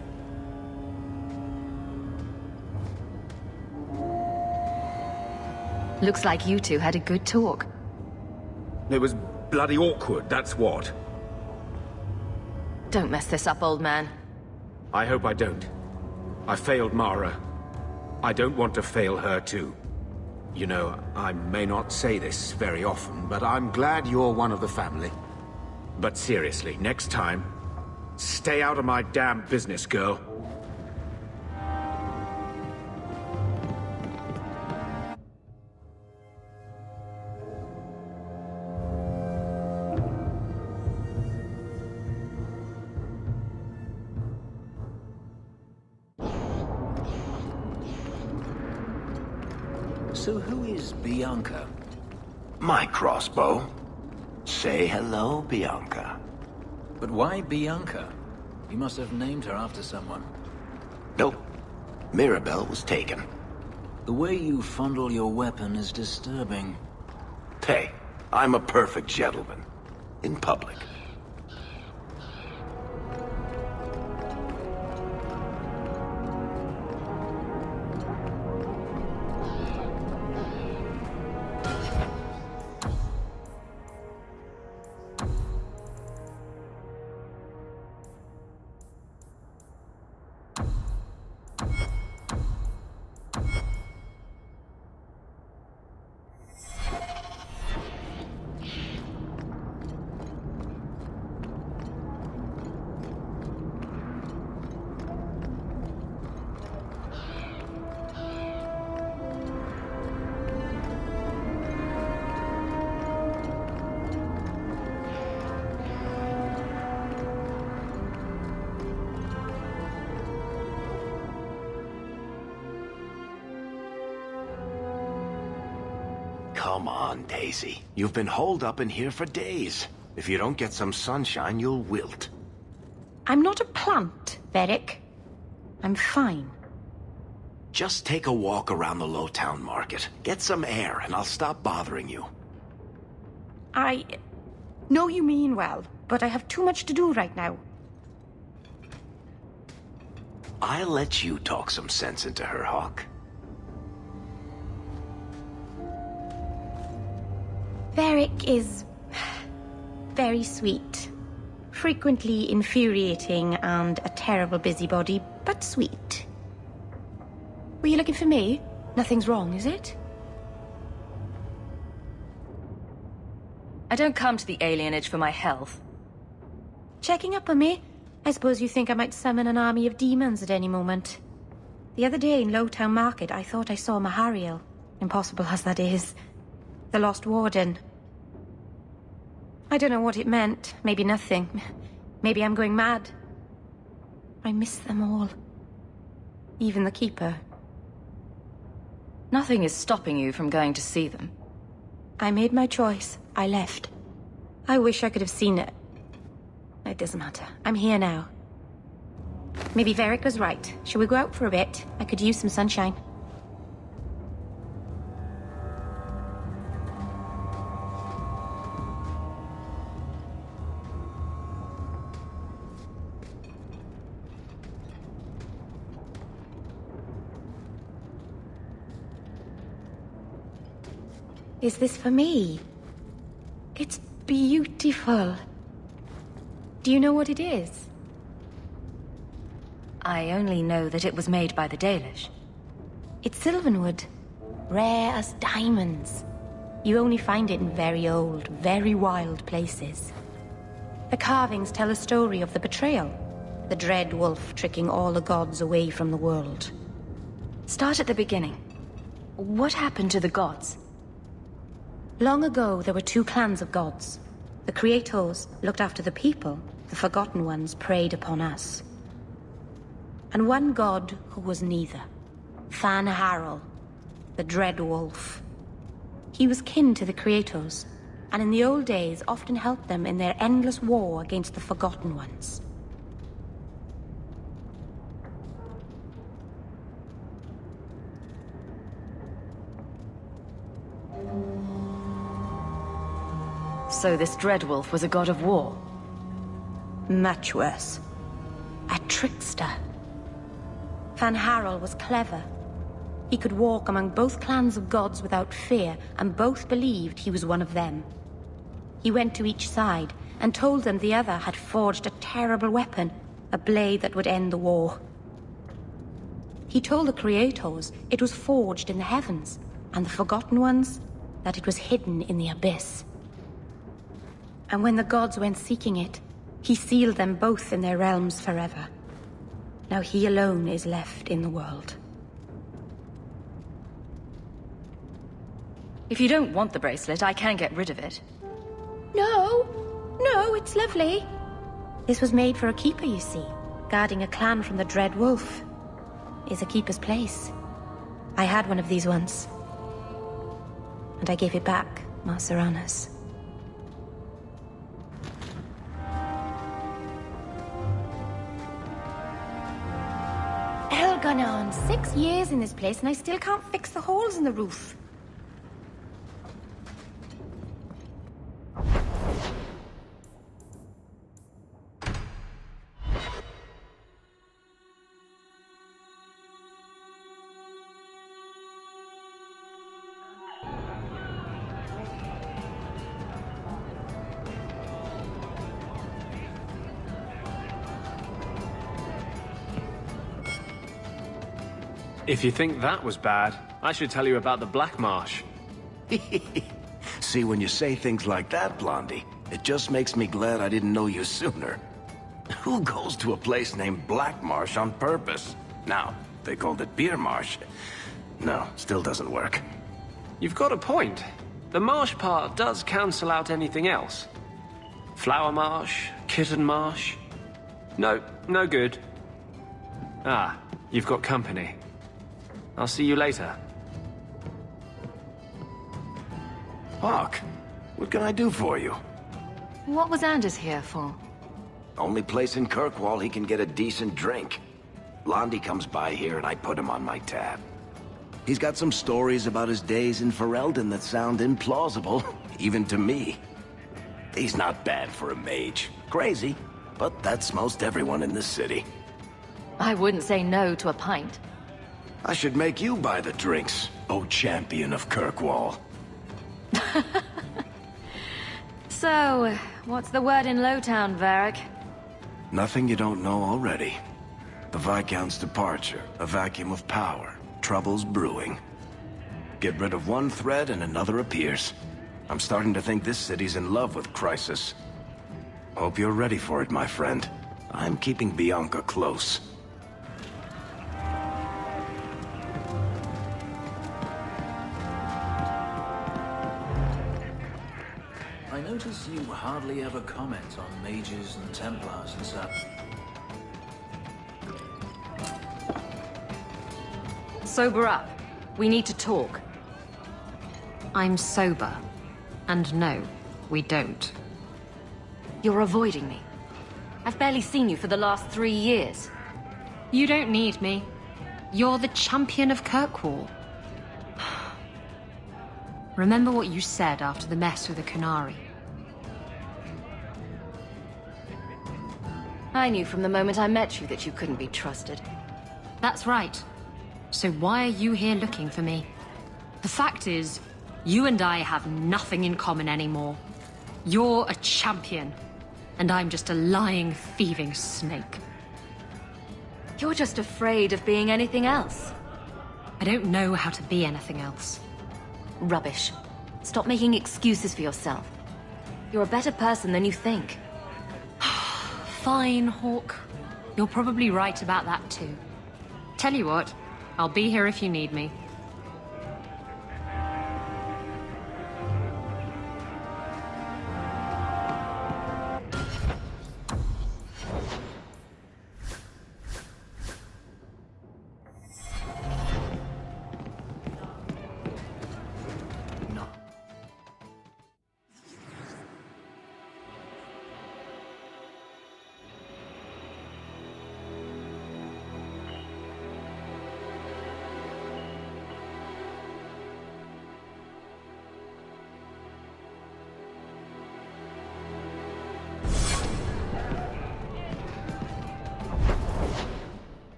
Looks like you two had a good talk. It was bloody awkward, that's what. Don't mess this up, old man. I hope I don't. I failed Mara. I don't want to fail her too. You know, I may not say this very often, but I'm glad you're one of the family. But seriously, next time, stay out of my damn business, girl. So who is Bianca? My crossbow. Say hello, Bianca. But why Bianca? You must have named her after someone. Nope. Mirabelle was taken. The way you fondle your weapon is disturbing. Hey, I'm a perfect gentleman. In public. Come on, Daisy. You've been holed up in here for days. If you don't get some sunshine, you'll wilt. I'm not a plant, Beric. I'm fine. Just take a walk around the Lowtown Market. Get some air, and I'll stop bothering you. I know you mean well, but I have too much to do right now. I'll let you talk some sense into her, Hawk. Beric is very sweet. Frequently infuriating and a terrible busybody, but sweet. Were you looking for me? Nothing's wrong, is it? I don't come to the alienage for my health. Checking up on me? I suppose you think I might summon an army of demons at any moment. The other day in Lowtown Market, I thought I saw Mahariel. Impossible as that is. The Lost Warden. I don't know what it meant. Maybe nothing. Maybe I'm going mad. I miss them all. even the Keeper. Nothing is stopping you from going to see them. I made my choice. I left. I wish I could have seen it. It doesn't matter. I'm here now. Maybe Varric was right. Shall we go out for a bit? I could use some sunshine. Is this for me? It's beautiful. Do you know what it is? I only know that it was made by the Dalish. It's sylvanwood. Rare as diamonds. You only find it in very old, very wild places. The carvings tell a story of the betrayal. The dread wolf tricking all the gods away from the world. Start at the beginning. What happened to the gods? Long ago, there were two clans of gods. The Creators looked after the people. The Forgotten Ones preyed upon us. And one god who was neither. Fan Harel, the Dread Wolf. He was kin to the Creators, and in the old days often helped them in their endless war against the Forgotten Ones. So this Dreadwolf was a god of war? Much worse. A trickster. Fan Harel was clever. He could walk among both clans of gods without fear, and both believed he was one of them. He went to each side and told them the other had forged a terrible weapon, a blade that would end the war. He told the Creators it was forged in the heavens, and the Forgotten Ones that it was hidden in the abyss. And when the gods went seeking it, he sealed them both in their realms forever. Now he alone is left in the world. If you don't want the bracelet, I can get rid of it. No! No, it's lovely. This was made for a keeper, you see. Guarding a clan from the Dread Wolf. Is a keeper's place. I had one of these once. And I gave it back, Mar Serranas. Elganon, 6 years in this place and I still can't fix the holes in the roof. If you think that was bad, I should tell you about the Black Marsh. See, when you say things like that, Blondie, it just makes me glad I didn't know you sooner. Who goes to a place named Black Marsh on purpose? Now, they called it Beer Marsh. No, still doesn't work. You've got a point. The marsh part does cancel out anything else. Flower Marsh, Kitten Marsh. No, no good. Ah, you've got company. I'll see you later. Hawk, what can I do for you? What was Anders here for? Only place in Kirkwall he can get a decent drink. Blondie comes by here and I put him on my tab. He's got some stories about his days in Ferelden that sound implausible, even to me. He's not bad for a mage. Crazy, but that's most everyone in this city. I wouldn't say no to a pint. I should make you buy the drinks, oh champion of Kirkwall. So, what's the word in Lowtown, Varric? Nothing you don't know already. The Viscount's departure, a vacuum of power, troubles brewing. Get rid of one thread and another appears. I'm starting to think this city's in love with Crisis. Hope you're ready for it, my friend. I'm keeping Bianca close. I notice you hardly ever comment on mages and Templars and such. Sober up. We need to talk. I'm sober. And no, we don't. You're avoiding me. I've barely seen you for the last 3 years. You don't need me. You're the champion of Kirkwall. Remember what you said after the mess with the Canary. I knew from the moment I met you that you couldn't be trusted. That's right. So why are you here looking for me? The fact is, you and I have nothing in common anymore. You're a champion, and I'm just a lying, thieving snake. You're just afraid of being anything else. I don't know how to be anything else. Rubbish. Stop making excuses for yourself. You're a better person than you think. Fine, Hawk. You're probably right about that too. Tell you what, I'll be here if you need me.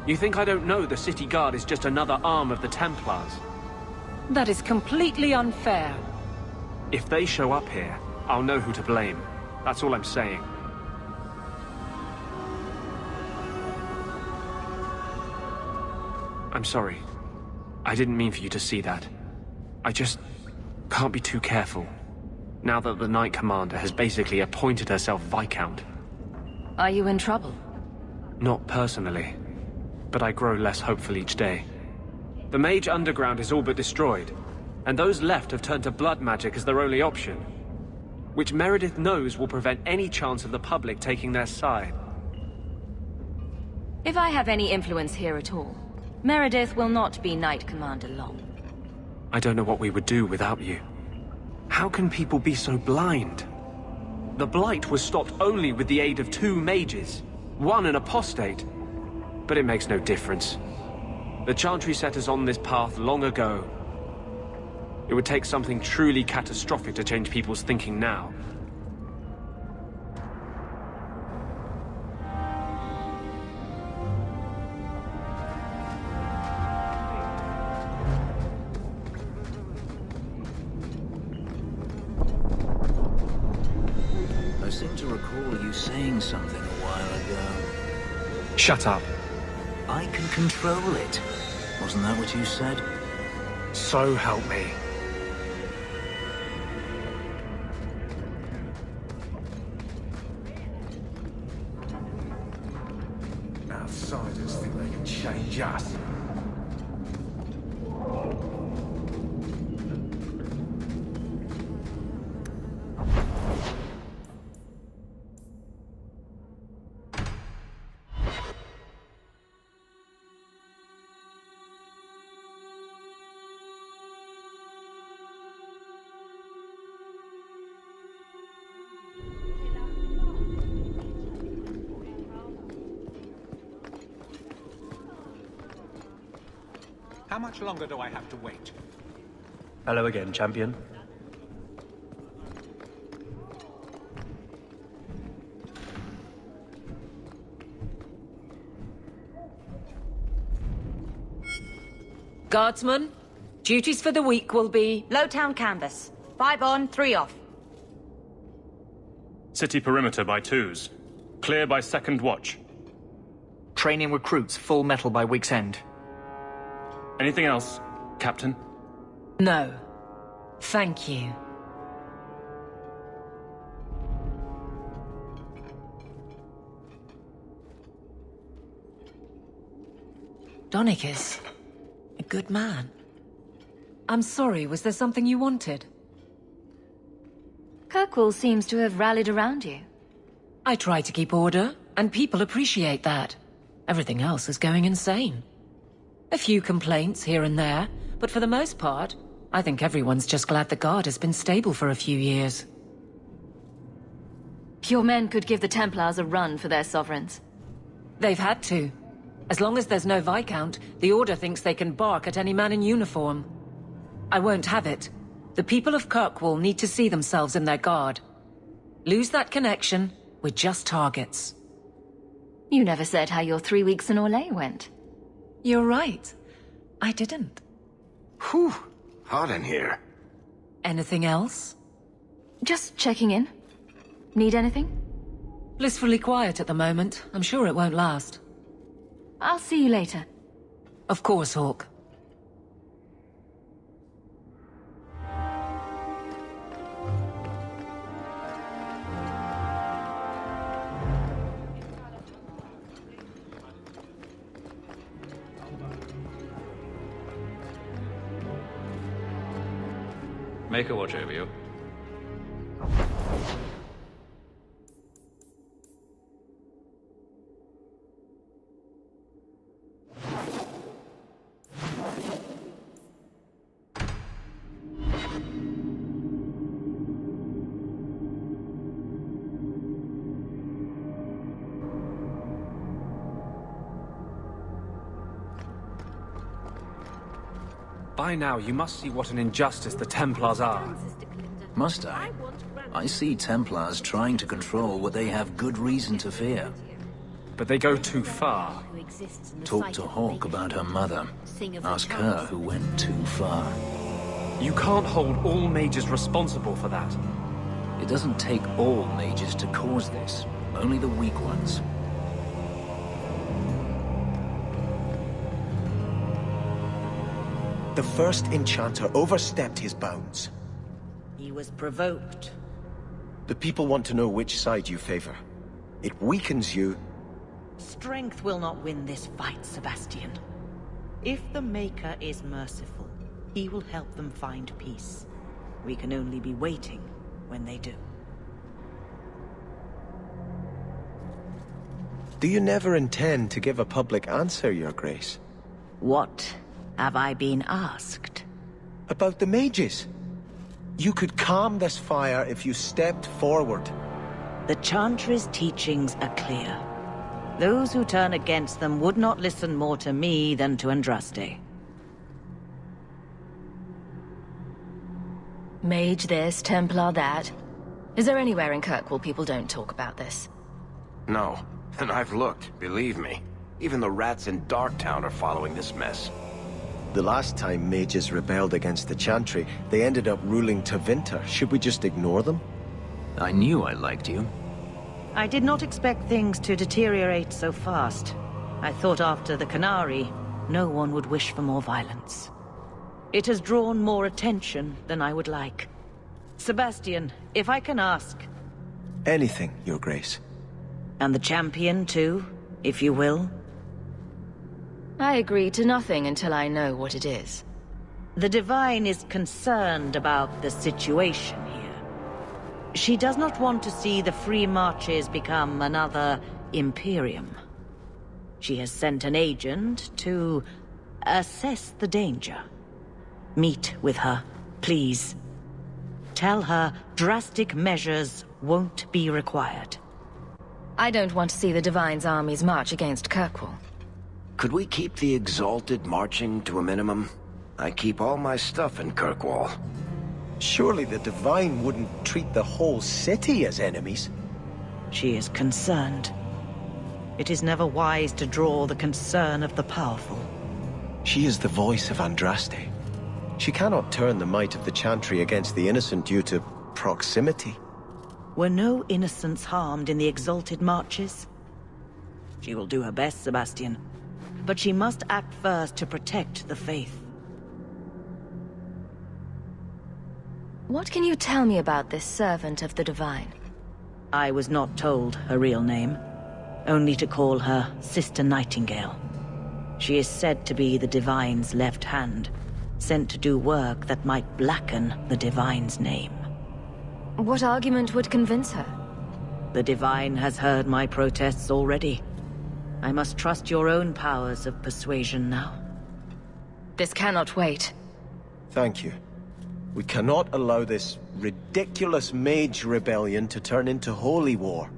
You think I don't know the City Guard is just another arm of the Templars? That is completely unfair. If they show up here, I'll know who to blame. That's all I'm saying. I'm sorry. I didn't mean for you to see that. I just can't be too careful, now that the Knight Commander has basically appointed herself Viscount. Are you in trouble? Not personally, but I grow less hopeful each day. The Mage Underground is all but destroyed, and those left have turned to blood magic as their only option, which Meredith knows will prevent any chance of the public taking their side. If I have any influence here at all, Meredith will not be Knight Commander long. I don't know what we would do without you. How can people be so blind? The Blight was stopped only with the aid of 2 mages, one an apostate. But it makes no difference. The Chantry set us on this path long ago. It would take something truly catastrophic to change people's thinking now. I seem to recall you saying something a while ago. Shut up. I can control it. Wasn't that what you said? So help me. Outsiders think they can change us. How much longer do I have to wait? Hello again, champion. Guardsmen, duties for the week will be Lowtown canvas. 5 on, 3 off. City perimeter by 2s. Clear by 2nd watch. Training recruits full metal by week's end. Anything else, Captain? No. Thank you. Donnick is a good man. I'm sorry, was there something you wanted? Kirkwall seems to have rallied around you. I try to keep order, and people appreciate that. Everything else is going insane. A few complaints here and there, but for the most part, I think everyone's just glad the Guard has been stable for a few years. Your men could give the Templars a run for their sovereigns. They've had to. As long as there's no Viscount, the Order thinks they can bark at any man in uniform. I won't have it. The people of Kirkwall need to see themselves in their Guard. Lose that connection, we're just targets. You never said how your 3 weeks in Orlais went. You're right. I didn't. Whew. Hot in here. Anything else? Just checking in. Need anything? Blissfully quiet at the moment. I'm sure it won't last. I'll see you later. Of course, Hawk. Make a watch over you. By now, you must see what an injustice the Templars are. Must I? I see Templars trying to control what they have good reason to fear. But they go too far. Talk to Hawk about her mother. Ask her who went too far. You can't hold all mages responsible for that. It doesn't take all mages to cause this, only the weak ones. The first enchanter overstepped his bounds. He was provoked. The people want to know which side you favor. It weakens you. Strength will not win this fight, Sebastian. If the Maker is merciful, he will help them find peace. We can only be waiting when they do. Do you never intend to give a public answer, Your Grace? What have I been asked? About the mages. You could calm this fire if you stepped forward. The Chantry's teachings are clear. Those who turn against them would not listen more to me than to Andraste. Mage this, Templar that. Is there anywhere in Kirkwall people don't talk about this? No, and I've looked, believe me. Even the rats in Darktown are following this mess. The last time mages rebelled against the Chantry, they ended up ruling Tevinter. Should we just ignore them? I knew I liked you. I did not expect things to deteriorate so fast. I thought after the Canary, no one would wish for more violence. It has drawn more attention than I would like. Sebastian, if I can ask... Anything, Your Grace. And the champion, too, if you will? I agree to nothing until I know what it is. The Divine is concerned about the situation here. She does not want to see the Free Marches become another Imperium. She has sent an agent to assess the danger. Meet with her, please. Tell her drastic measures won't be required. I don't want to see the Divine's armies march against Kirkwall. Could we keep the Exalted marching to a minimum? I keep all my stuff in Kirkwall. Surely the Divine wouldn't treat the whole city as enemies. She is concerned. It is never wise to draw the concern of the powerful. She is the voice of Andraste. She cannot turn the might of the Chantry against the innocent due to proximity. Were no innocents harmed in the Exalted marches? She will do her best, Sebastian. But she must act first to protect the faith. What can you tell me about this servant of the Divine? I was not told her real name, only to call her Sister Nightingale. She is said to be the Divine's left hand, sent to do work that might blacken the Divine's name. What argument would convince her? The Divine has heard my protests already. I must trust your own powers of persuasion now. This cannot wait. Thank you. We cannot allow this ridiculous mage rebellion to turn into holy war.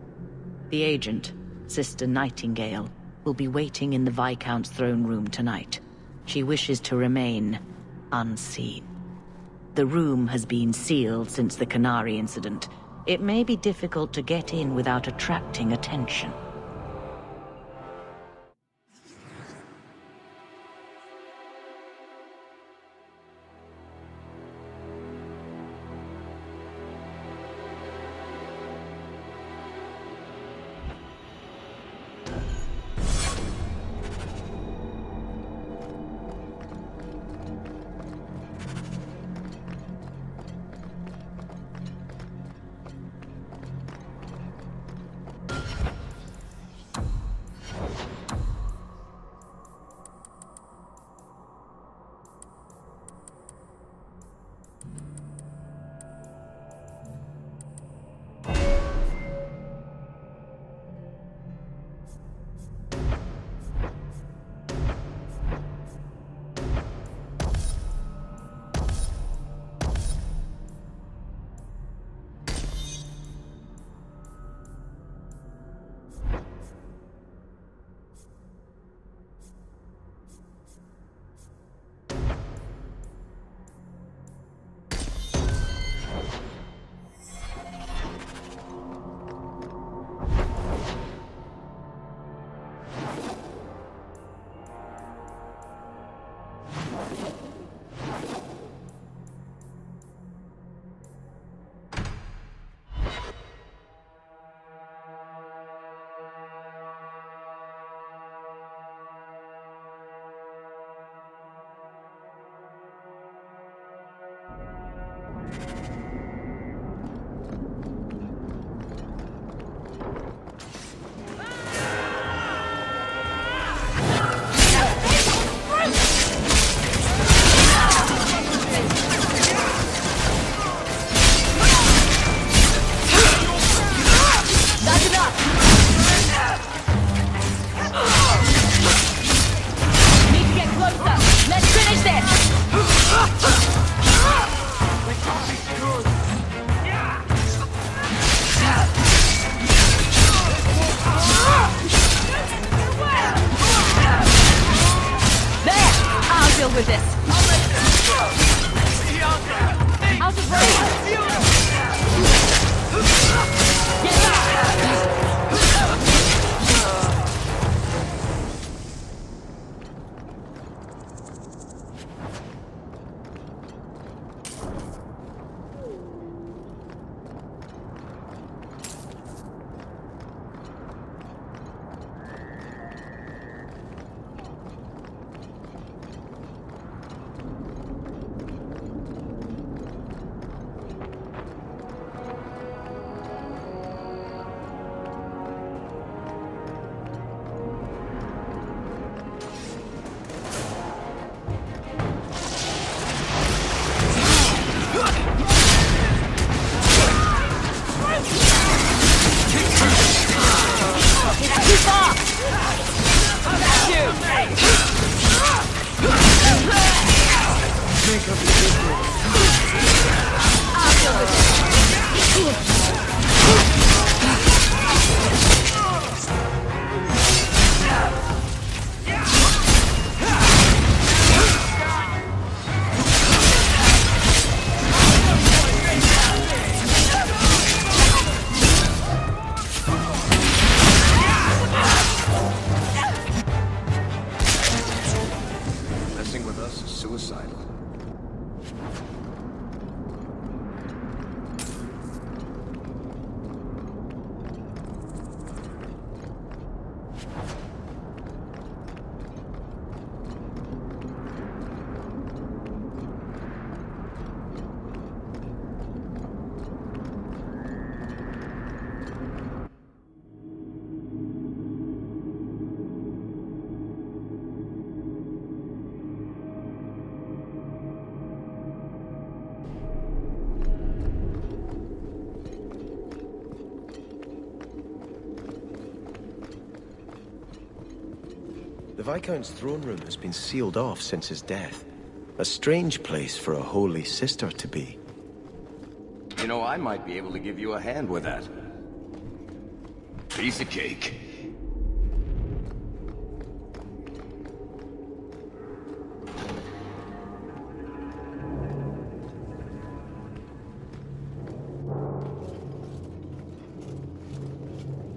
The agent, Sister Nightingale, will be waiting in the Viscount's throne room tonight. She wishes to remain unseen. The room has been sealed since the Canary incident. It may be difficult to get in without attracting attention. The Viscount's throne room has been sealed off since his death. A strange place for a holy sister to be. You know, I might be able to give you a hand with that. Piece of cake.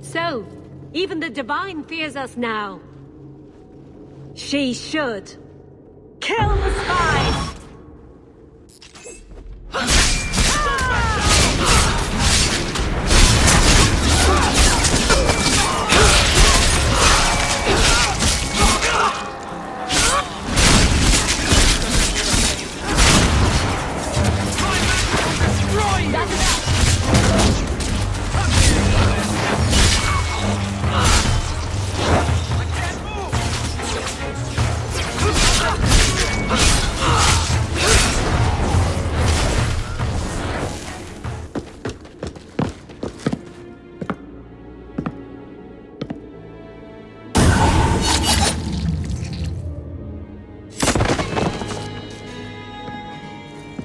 So, even the Divine fears us now. She should. Kill the spies!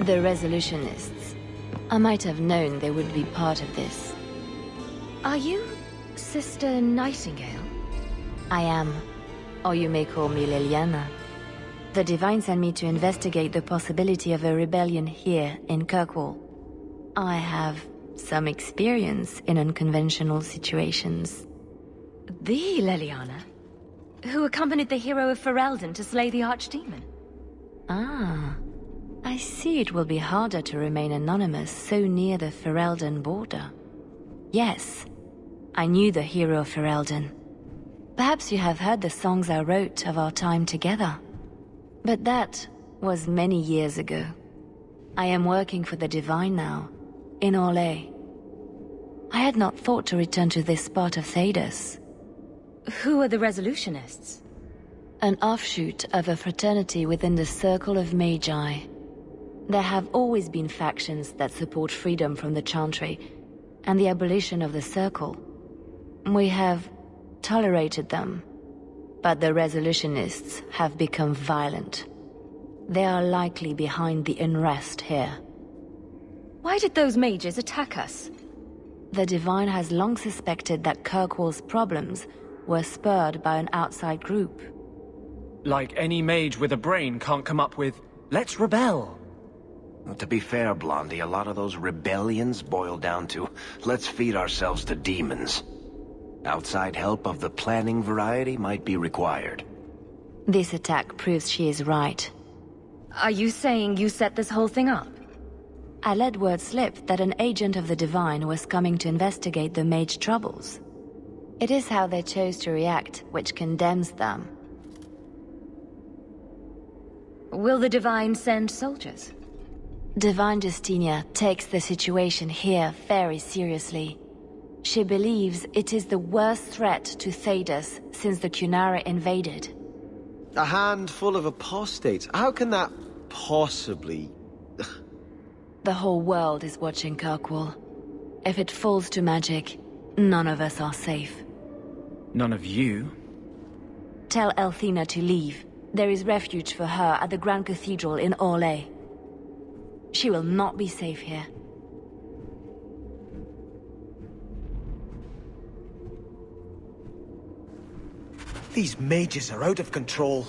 The Resolutionists. I might have known they would be part of this. Are you Sister Nightingale? I am. Or you may call me Liliana. The Divine sent me to investigate the possibility of a rebellion here in Kirkwall. I have some experience in unconventional situations. The Liliana? Who accompanied the hero of Ferelden to slay the Archdemon? Ah. I see it will be harder to remain anonymous so near the Ferelden border. Yes, I knew the hero of Ferelden. Perhaps you have heard the songs I wrote of our time together. But that was many years ago. I am working for the Divine now, in Orlais. I had not thought to return to this part of Thedas. Who are the Resolutionists? An offshoot of a fraternity within the Circle of Magi. There have always been factions that support freedom from the Chantry and the abolition of the Circle. We have tolerated them, but the Resolutionists have become violent. They are likely behind the unrest here. Why did those mages attack us? The Divine has long suspected that Kirkwall's problems were spurred by an outside group. Like any mage with a brain can't come up with, let's rebel. Well, to be fair, Blondie, a lot of those rebellions boil down to, let's feed ourselves to demons. Outside help of the planning variety might be required. This attack proves she is right. Are you saying you set this whole thing up? I let word slip that an agent of the Divine was coming to investigate the mage troubles. It is how they chose to react which condemns them. Will the Divine send soldiers? Divine Justinia takes the situation here very seriously. She believes it is the worst threat to Thedas since the Cunara invaded. A handful of apostates? How can that possibly... The whole world is watching Kirkwall. If it falls to magic, none of us are safe. None of you? Tell Elthina to leave. There is refuge for her at the Grand Cathedral in Orlais. She will not be safe here. These mages are out of control.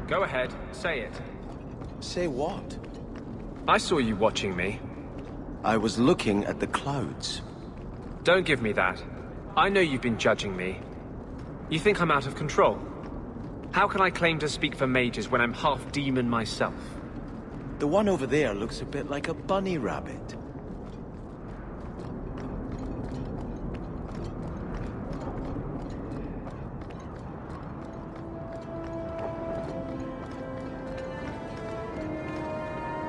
Go ahead, say it. Say what? I saw you watching me. I was looking at the clouds. Don't give me that. I know you've been judging me. You think I'm out of control? How can I claim to speak for mages when I'm half demon myself? The one over there looks a bit like a bunny rabbit.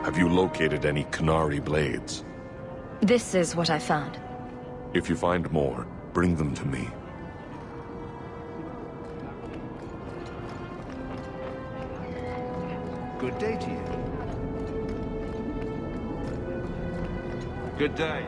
Have you located any Canary blades? This is what I found. If you find more, bring them to me. Good day to you. Good day.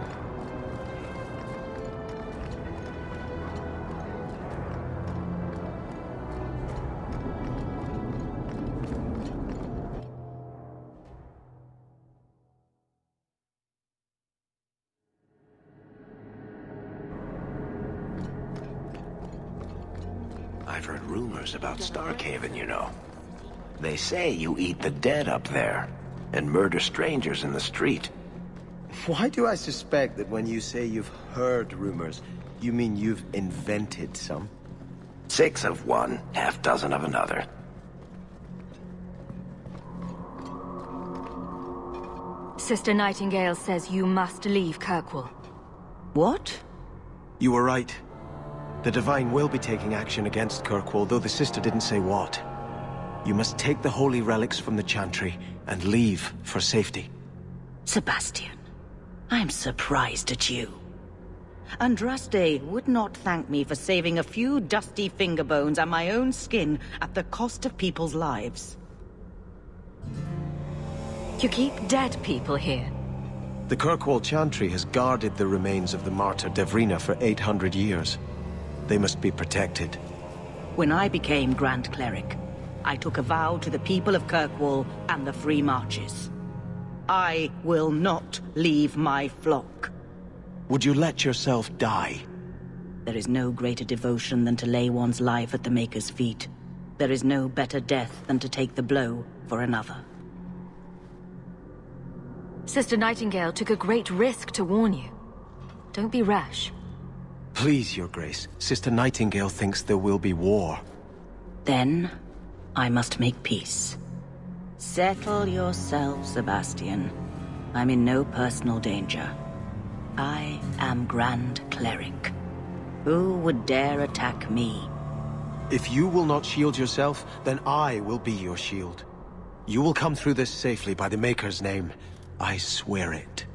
I've heard rumors about Starkhaven, you know. They say you eat the dead up there, and murder strangers in the street. Why do I suspect that when you say you've heard rumors, you mean you've invented some? 6 of one, half-dozen of another. Sister Nightingale says you must leave Kirkwall. What? You were right. The Divine will be taking action against Kirkwall, though the sister didn't say what. You must take the holy relics from the Chantry and leave for safety. Sebastian, I'm surprised at you. Andraste would not thank me for saving a few dusty finger bones and my own skin at the cost of people's lives. You keep dead people here. The Kirkwall Chantry has guarded the remains of the martyr Devrina for 800 years. They must be protected. When I became Grand Cleric, I took a vow to the people of Kirkwall and the Free Marches. I will not leave my flock. Would you let yourself die? There is no greater devotion than to lay one's life at the Maker's feet. There is no better death than to take the blow for another. Sister Nightingale took a great risk to warn you. Don't be rash. Please, Your Grace. Sister Nightingale thinks there will be war. Then, I must make peace. Settle yourself, Sebastian. I'm in no personal danger. I am Grand Cleric. Who would dare attack me? If you will not shield yourself, then I will be your shield. You will come through this safely by the Maker's name. I swear it.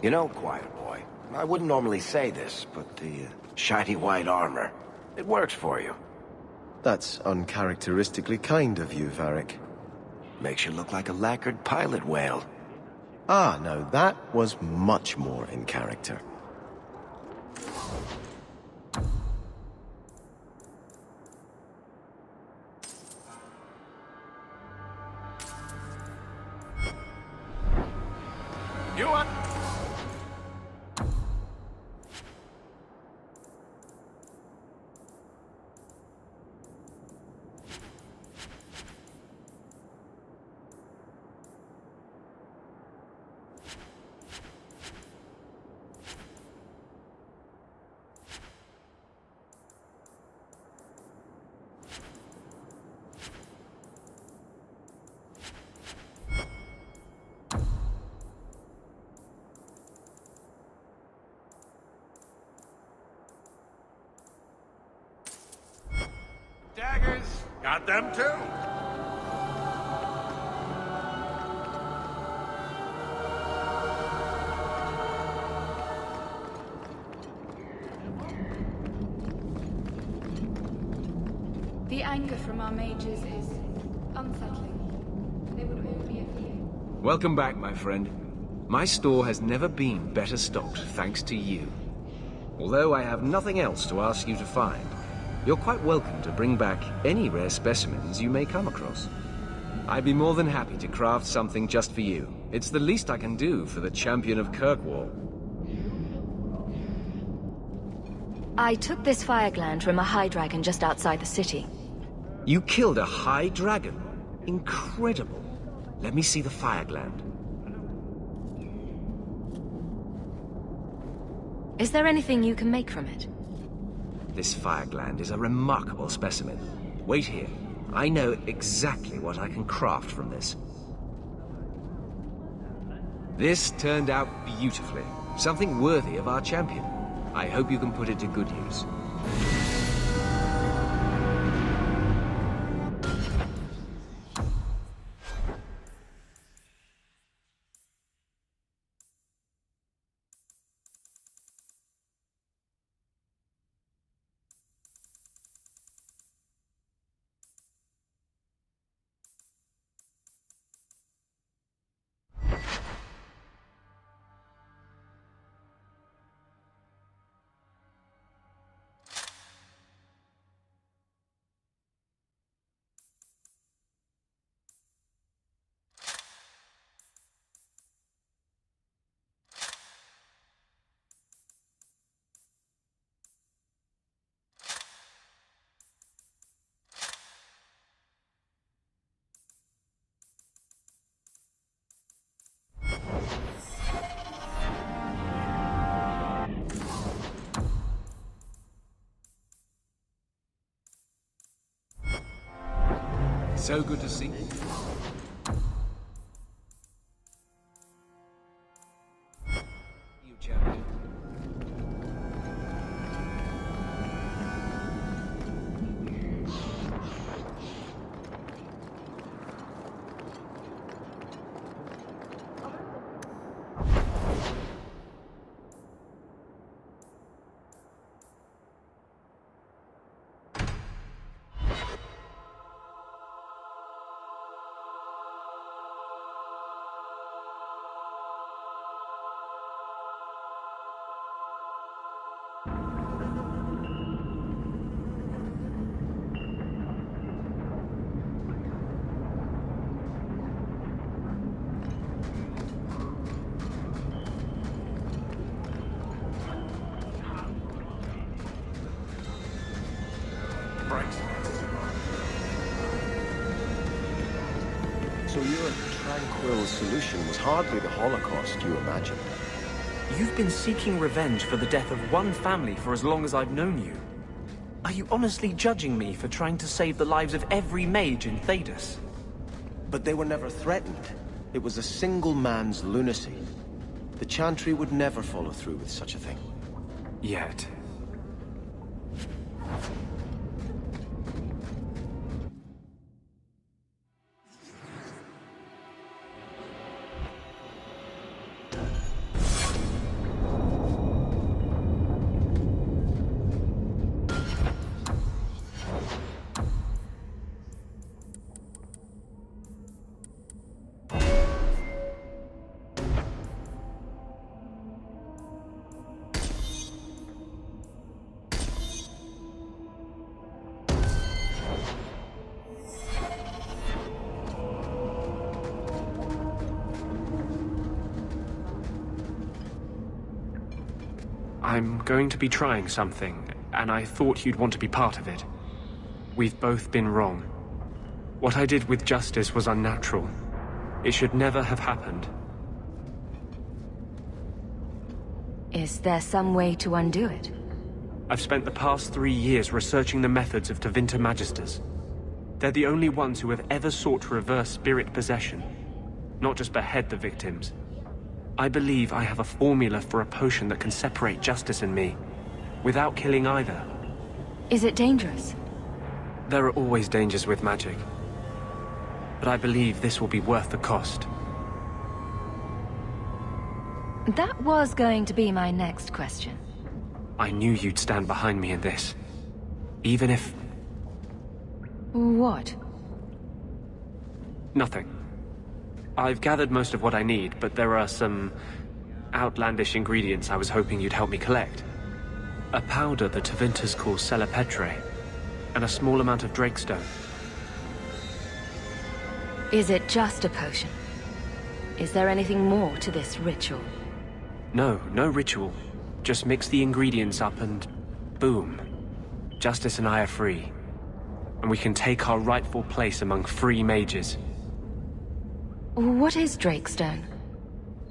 You know, Quiet Boy, I wouldn't normally say this, but the shiny white armor, it works for you. That's uncharacteristically kind of you, Varric. Makes you look like a lacquered pilot whale. Ah, now that was much more in character. You are... Got them too. The anger from our mages is unsettling. They would all be at fear. Welcome back, my friend. My store has never been better stocked, thanks to you. Although I have nothing else to ask you to find, you're quite welcome to bring back any rare specimens you may come across. I'd be more than happy to craft something just for you. It's the least I can do for the champion of Kirkwall. I took this fire gland from a high dragon just outside the city. You killed a high dragon? Incredible. Let me see the fire gland. Is there anything you can make from it? This fire gland is a remarkable specimen. Wait here. I know exactly what I can craft from this. This turned out beautifully. Something worthy of our champion. I hope you can put it to good use. So good to see you. You champion. So your tranquil solution was hardly the Holocaust you imagined. You've been seeking revenge for the death of one family for as long as I've known you. Are you honestly judging me for trying to save the lives of every mage in Thedas? But they were never threatened. It was a single man's lunacy. The Chantry would never follow through with such a thing. Yet. I'm going to be trying something, and I thought you'd want to be part of it. We've both been wrong. What I did with Justice was unnatural. It should never have happened. Is there some way to undo it? I've spent the past 3 years researching the methods of Tevinter Magisters. They're the only ones who have ever sought to reverse spirit possession, not just behead the victims. I believe I have a formula for a potion that can separate Justice and me, without killing either. Is it dangerous? There are always dangers with magic. But I believe this will be worth the cost. That was going to be my next question. I knew you'd stand behind me in this. Even if... What? Nothing. I've gathered most of what I need, but there are some outlandish ingredients I was hoping you'd help me collect. A powder the Tevinters call Celepetre, and a small amount of Drakestone. Is it just a potion? Is there anything more to this ritual? No, no ritual. Just mix the ingredients up and... boom. Justice and I are free. And we can take our rightful place among free mages. What is Drakestone?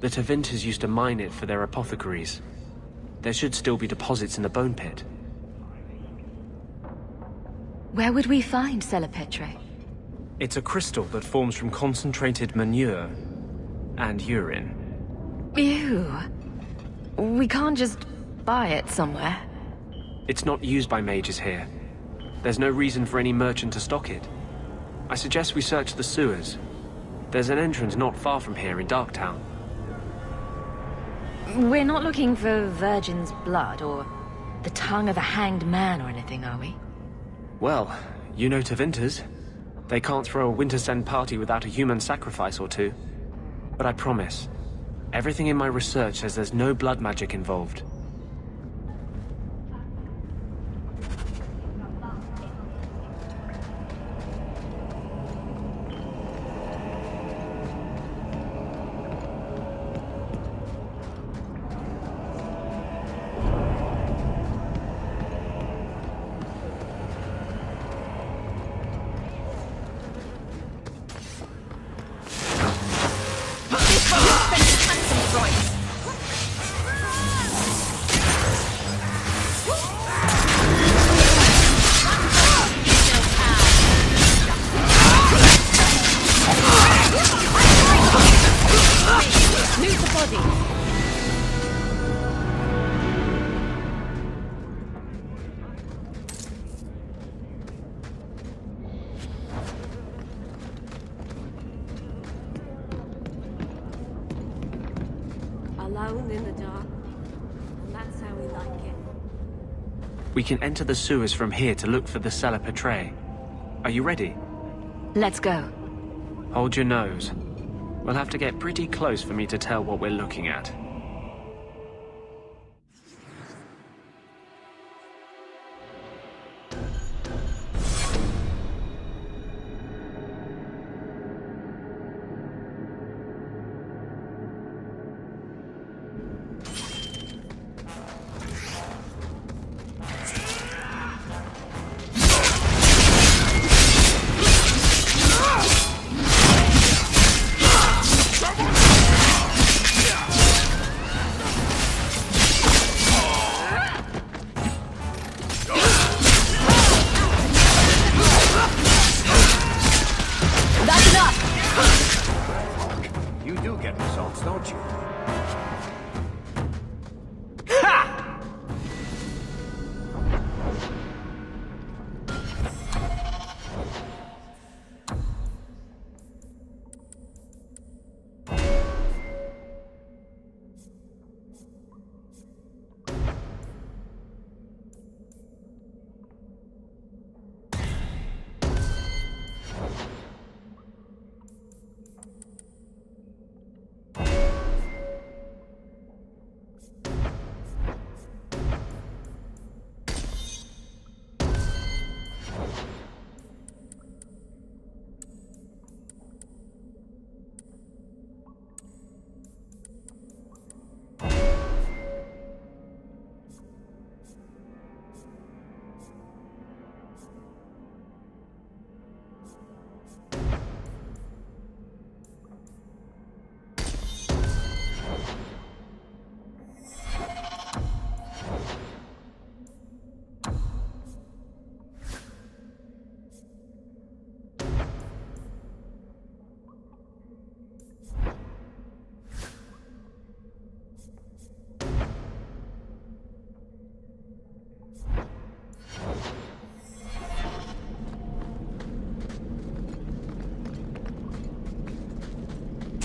The Tevinters used to mine it for their apothecaries. There should still be deposits in the bone pit. Where would we find Celepetre? It's a crystal that forms from concentrated manure and urine. Ew. We can't just buy it somewhere. It's not used by mages here. There's no reason for any merchant to stock it. I suggest we search the sewers. There's an entrance not far from here in Darktown. We're not looking for virgin's blood or the tongue of a hanged man or anything, are we? Well, you know Tevinters. They can't throw a Wintersend party without a human sacrifice or two. But I promise, everything in my research says there's no blood magic involved. Alone in the dark. And that's how we like it. We can enter the sewers from here to look for the Celepetre. Are you ready? Let's go. Hold your nose. We'll have to get pretty close for me to tell what we're looking at.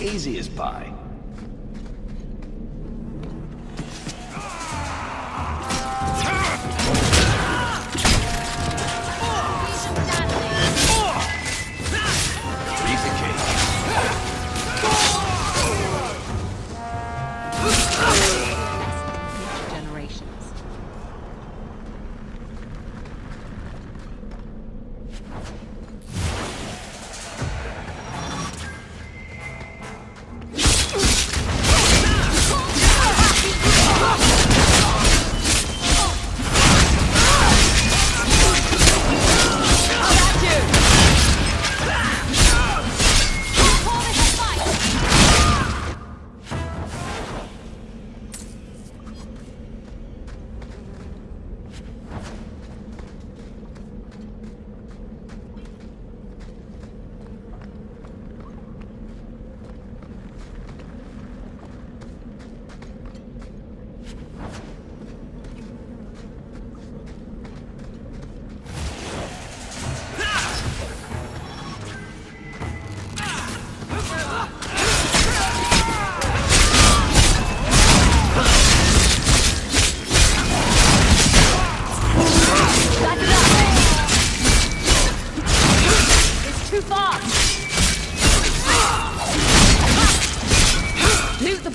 Easy as pie.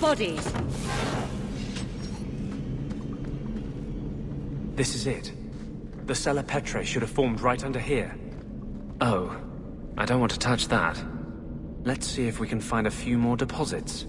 Bodies. This is it. The Cella Petrae should have formed right under here. Oh, I don't want to touch that. Let's see if we can find a few more deposits.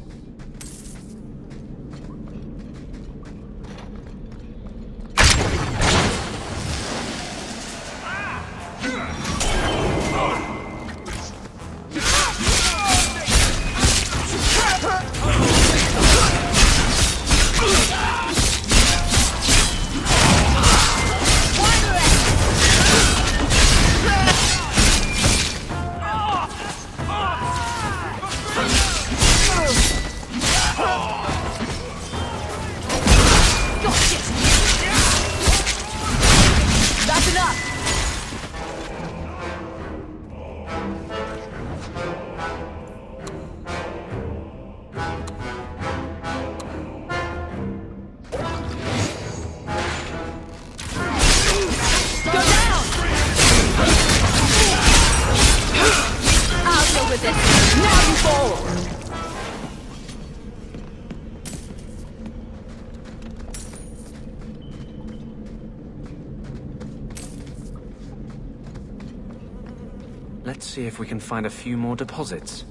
Let's see if we can find a few more deposits.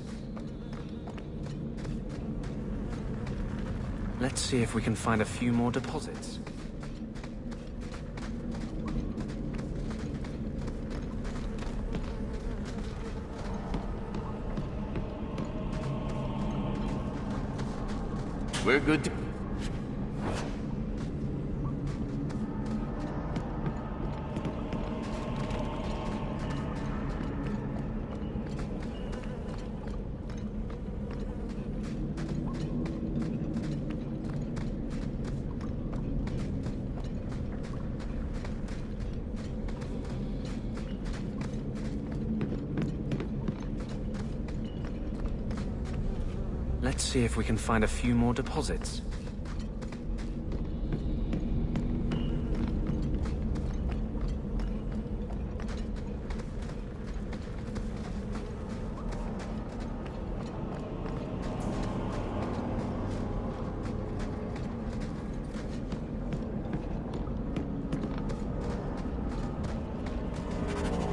Let's see if we can find a few more deposits. We're good to... Let's see if we can find a few more deposits.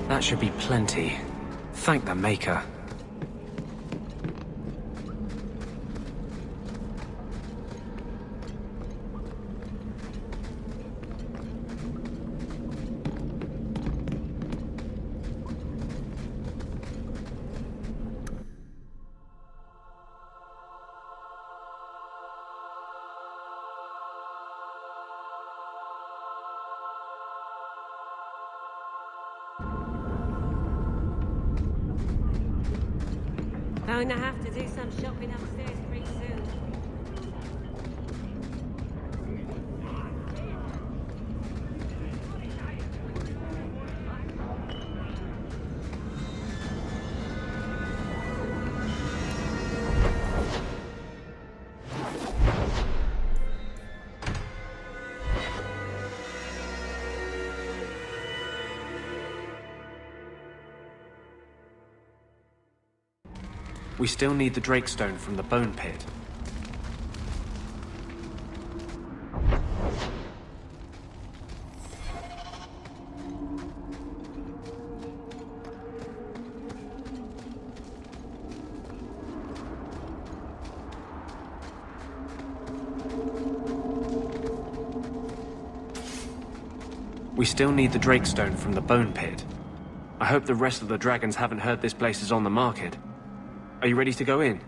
That should be plenty. Thank the Maker. Going to have to do some shopping upstairs pretty soon. We still need the Drakestone from the Bone Pit. We still need the Drakestone from the Bone Pit. I hope the rest of the dragons haven't heard this place is on the market. Are you ready to go in?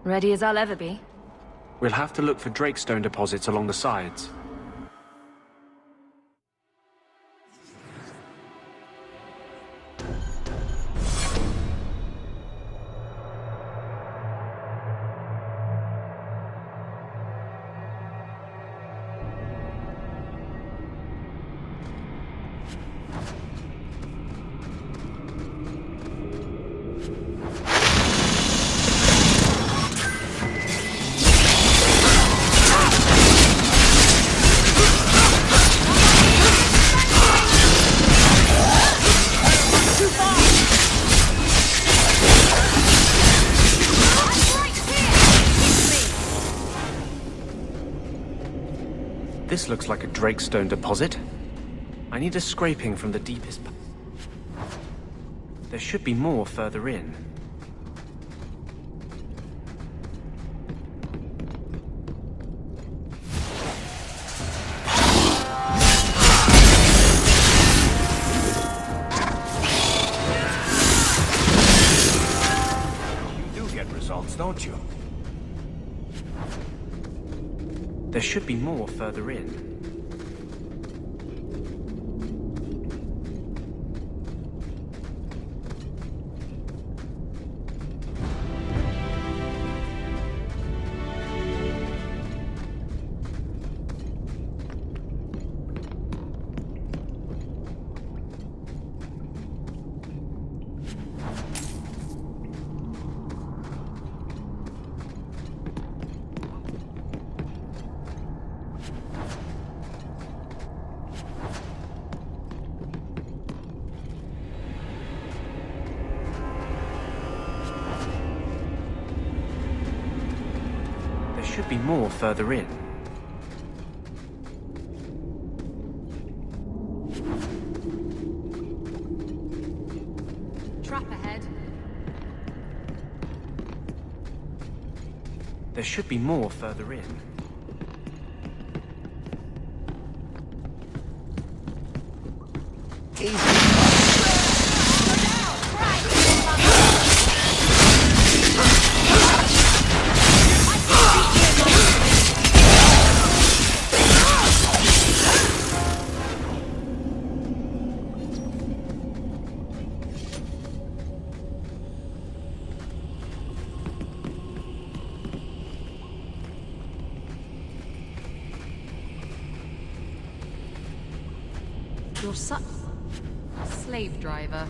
Ready as I'll ever be. We'll have to look for Drakestone deposits along the sides. This looks like a Drakestone deposit. I need a scraping from the deepest. There should be more further in. You do get results, don't you? There should be more further in. Should be more further in. Trap ahead. There should be more further in. You're such a slave driver.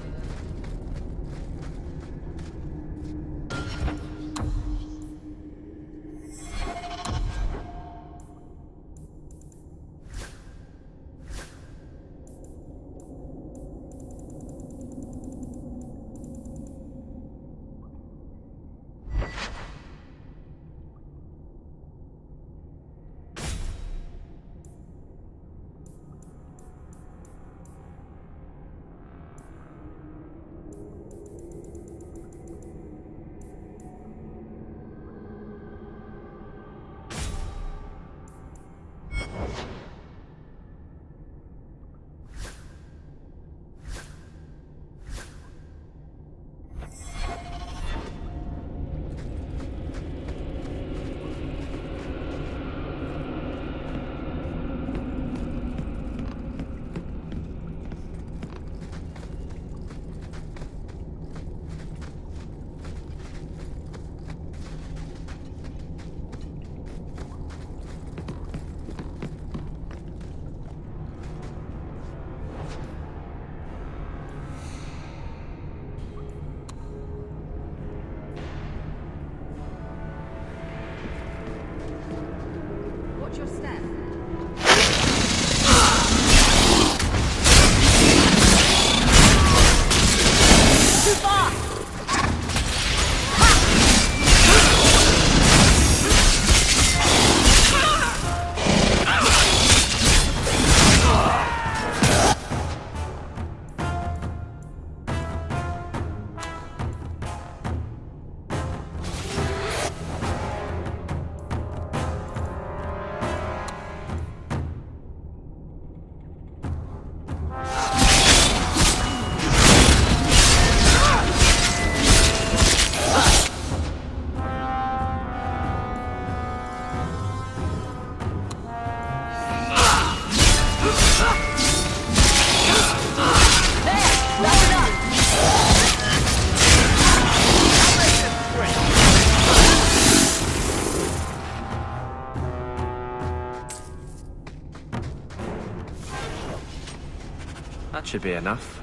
That should be enough.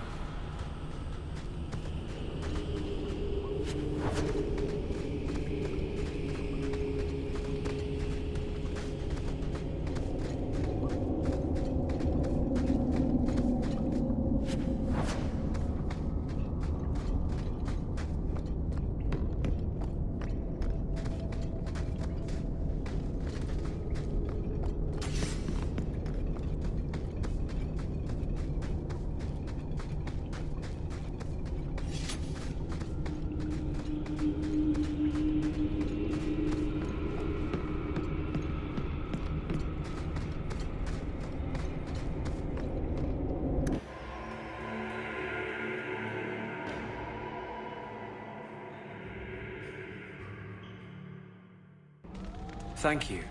Thank you.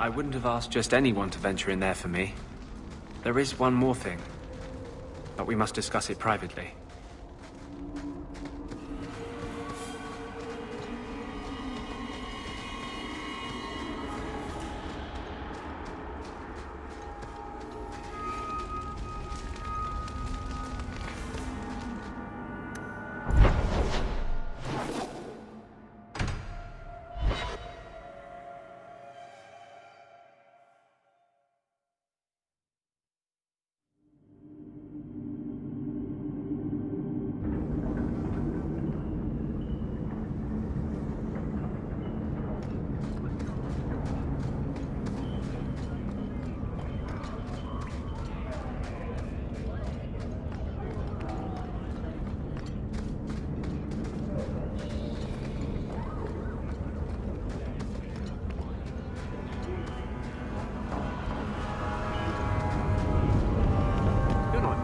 I wouldn't have asked just anyone to venture in there for me. There is one more thing, but we must discuss it privately.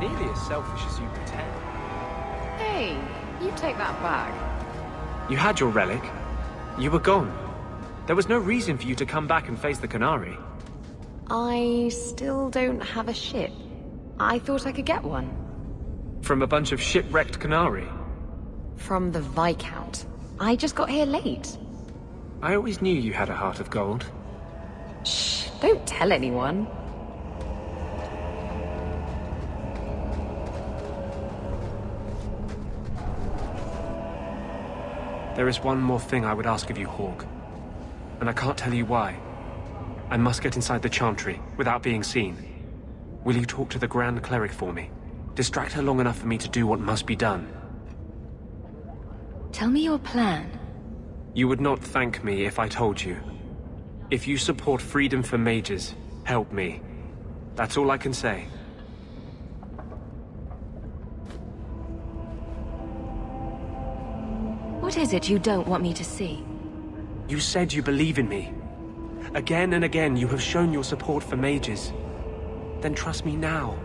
Nearly as selfish as you pretend. Hey, you take that back. You had your relic. You were gone. There was no reason for you to come back and face the Canary. I still don't have a ship. I thought I could get one. From a bunch of shipwrecked Canary? From the Viscount. I just got here late. I always knew you had a heart of gold. Shh, don't tell anyone. There is one more thing I would ask of you, Hawk. And I can't tell you why. I must get inside the Chantry, without being seen. Will you talk to the Grand Cleric for me? Distract her long enough for me to do what must be done. Tell me your plan. You would not thank me if I told you. If you support freedom for mages, help me. That's all I can say. What is it you don't want me to see? You said you believe in me. Again and again you have shown your support for mages. Then trust me now.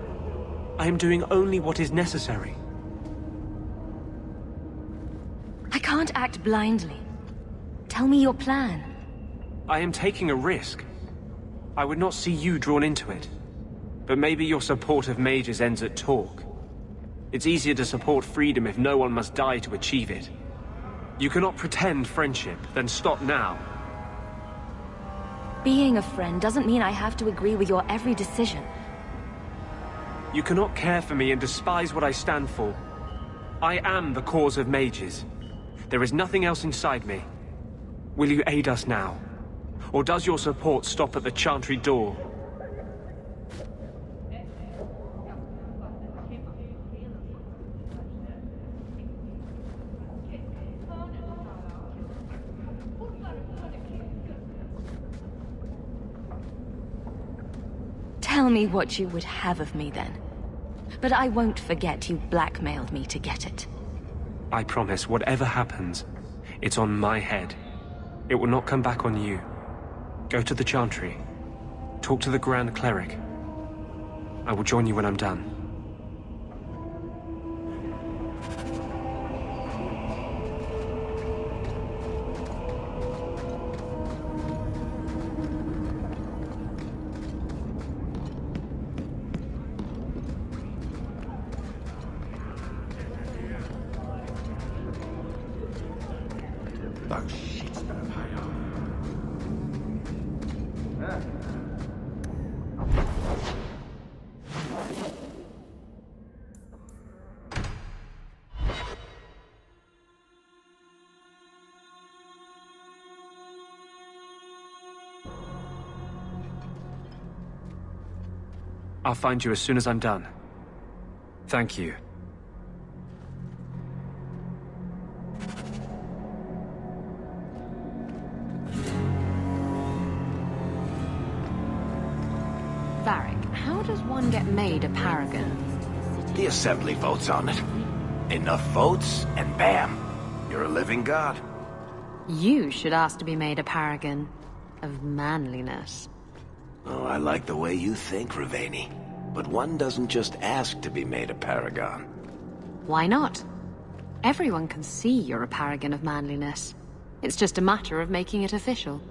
I am doing only what is necessary. I can't act blindly. Tell me your plan. I am taking a risk. I would not see you drawn into it. But maybe your support of mages ends at talk. It's easier to support freedom if no one must die to achieve it. You cannot pretend friendship, then stop now. Being a friend doesn't mean I have to agree with your every decision. You cannot care for me and despise what I stand for. I am the cause of mages. There is nothing else inside me. Will you aid us now? Or does your support stop at the Chantry door? Tell me what you would have of me then. But I won't forget you blackmailed me to get it. I promise, whatever happens, it's on my head. It will not come back on you. Go to the Chantry. Talk to the Grand Cleric. I will join you when I'm done. I'll find you as soon as I'm done. Thank you. Varric, how does one get made a paragon? The Assembly votes on it. Enough votes, and bam! You're a living god. You should ask to be made a paragon of manliness. Oh, I like the way you think, Ravani. But one doesn't just ask to be made a paragon. Why not? Everyone can see you're a paragon of manliness. It's just a matter of making it official.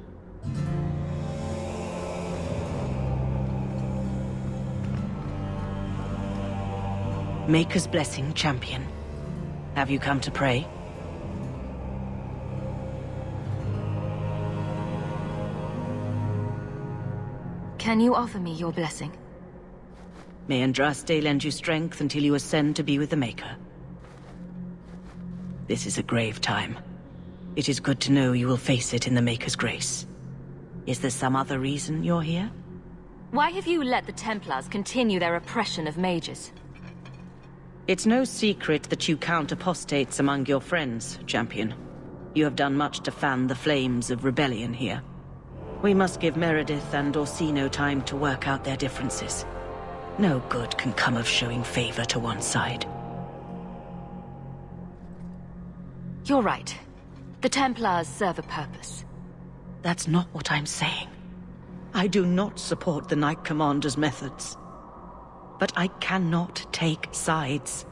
Maker's blessing, champion. Have you come to pray? Can you offer me your blessing? May Andraste lend you strength until you ascend to be with the Maker. This is a grave time. It is good to know you will face it in the Maker's grace. Is there some other reason you're here? Why have you let the Templars continue their oppression of mages? It's no secret that you count apostates among your friends, champion. You have done much to fan the flames of rebellion here. We must give Meredith and Orsino time to work out their differences. No good can come of showing favor to one side. You're right. The Templars serve a purpose. That's not what I'm saying. I do not support the Knight Commander's methods. But I cannot take sides.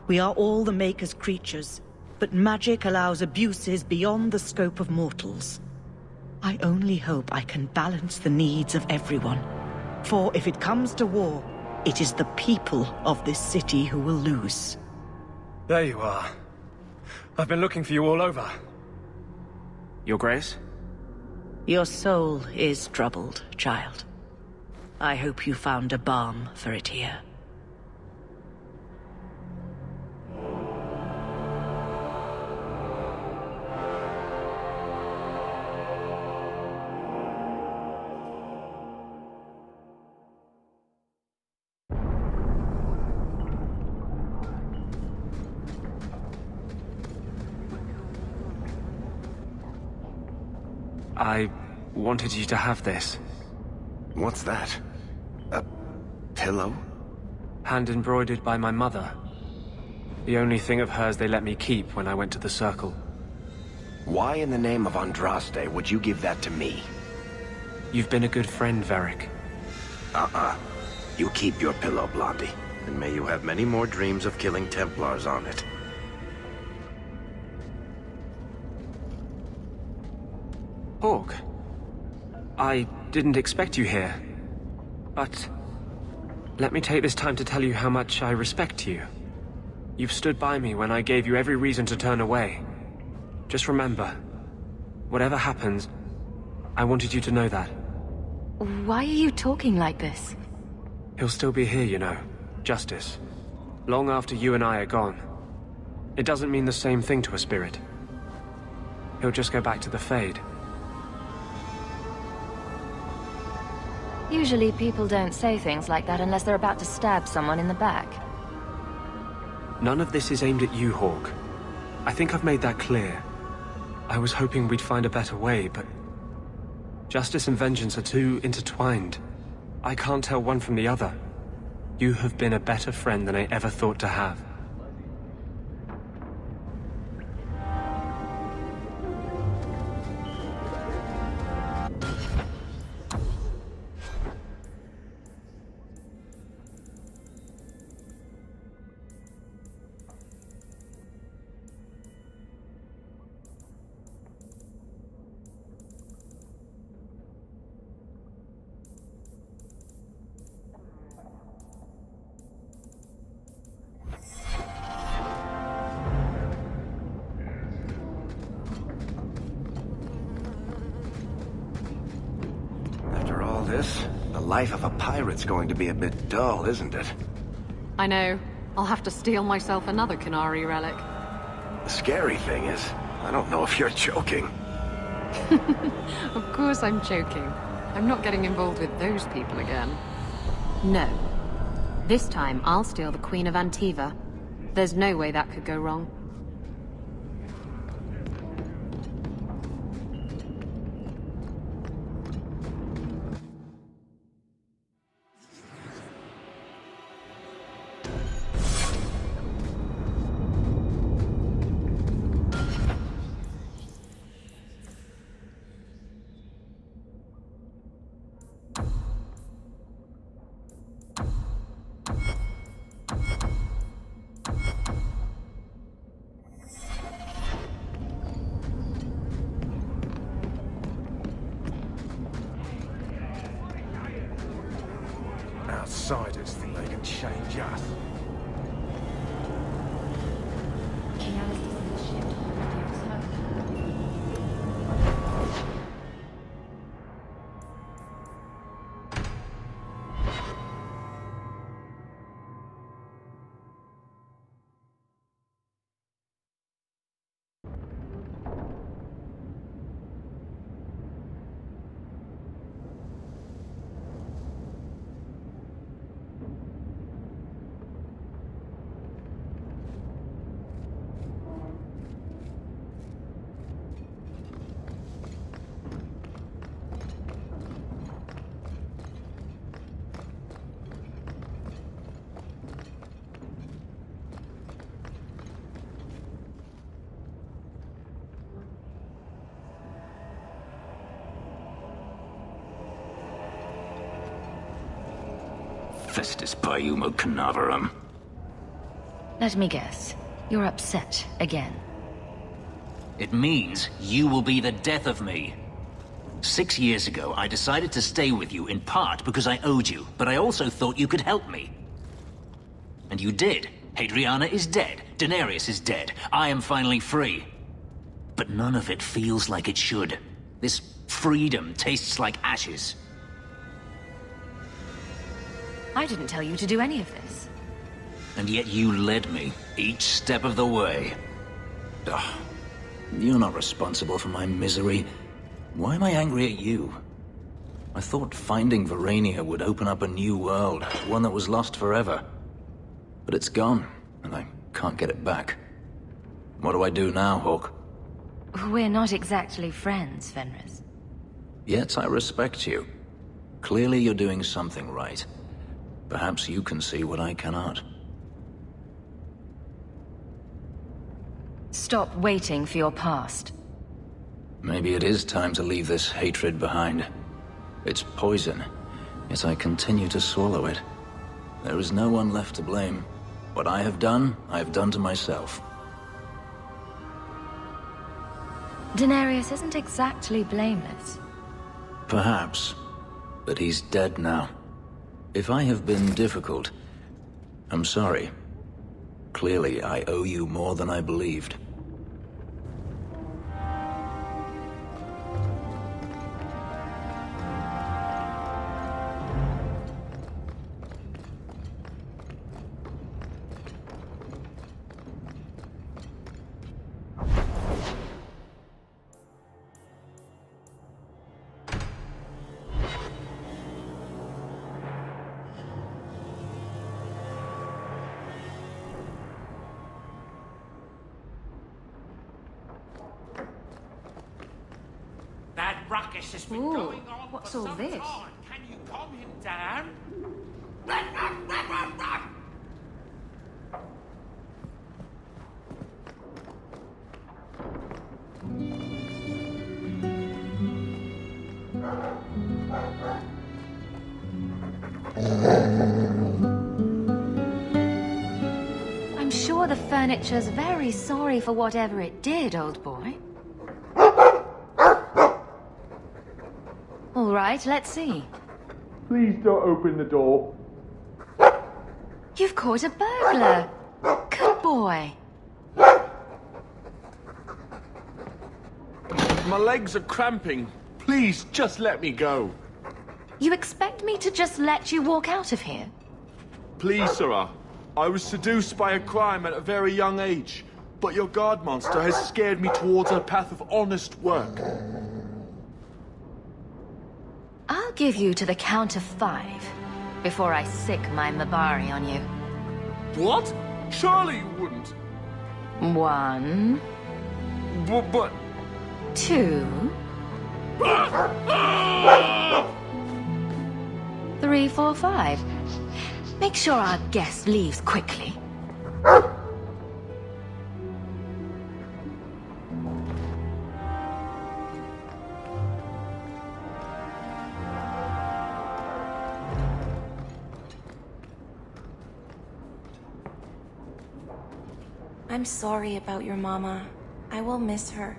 We are all the Maker's creatures, but magic allows abuses beyond the scope of mortals. I only hope I can balance the needs of everyone. For if it comes to war, it is the people of this city who will lose. There you are. I've been looking for you all over. Your Grace? Your soul is troubled, child. I hope you found a balm for it here. I wanted you to have this. What's that? A pillow? Hand embroidered by my mother. The only thing of hers they let me keep when I went to the Circle. Why in the name of Andraste would you give that to me? You've been a good friend, Varric. You keep your pillow, Blondie. And may you have many more dreams of killing Templars on it. Hawk, I didn't expect you here. But let me take this time to tell you how much I respect you. You've stood by me when I gave you every reason to turn away. Just remember, whatever happens, I wanted you to know that. Why are you talking like this? He'll still be here, you know. Justice. Long after you and I are gone. It doesn't mean the same thing to a spirit. He'll just go back to the Fade. Usually people don't say things like that unless they're about to stab someone in the back. None of this is aimed at you, Hawk. I think I've made that clear. I was hoping we'd find a better way, but... justice and vengeance are too intertwined. I can't tell one from the other. You have been a better friend than I ever thought to have. this. The life of a pirate's going to be a bit dull, isn't it? I know. I'll have to steal myself another Canary relic. The scary thing is, I don't know if you're joking. Of course I'm joking. I'm not getting involved with those people again. No. This time I'll steal the Queen of Antiva. There's no way that could go wrong. Outsiders think they can change us. Festus Paiumo Canaverum. Let me guess. You're upset again. It means you will be the death of me. 6 years ago, I decided to stay with you in part because I owed you, but I also thought you could help me. And you did. Hadriana is dead. Daenerys is dead. I am finally free. But none of it feels like it should. This freedom tastes like ashes. I didn't tell you to do any of this. And yet you led me, each step of the way. Ugh. You're not responsible for my misery. Why am I angry at you? I thought finding Verania would open up a new world, one that was lost forever. But it's gone, and I can't get it back. What do I do now, Hawk? We're not exactly friends, Fenris. Yet I respect you. Clearly you're doing something right. Perhaps you can see what I cannot. Stop waiting for your past. Maybe it is time to leave this hatred behind. It's poison, yet I continue to swallow it. There is no one left to blame. What I have done to myself. Daenerys isn't exactly blameless. Perhaps, but he's dead now. If I have been difficult, I'm sorry. Clearly, I owe you more than I believed. Ruckus has been going on what's for all some this? time. Can you calm him down? I'm sure the furniture's very sorry for whatever it did, old boy. All right, let's see. Please don't open the door. You've caught a burglar. Good boy. My legs are cramping. Please, just let me go. You expect me to just let you walk out of here? Please, sirrah. I was seduced by a crime at a very young age, but your guard monster has scared me towards a path of honest work. I'll give you to the count of 5 before I sick my Mabari on you. What? Surely you wouldn't. 1. But... 2. 3, 4, 5. Make sure our guest leaves quickly. I'm sorry about your mama. I will miss her.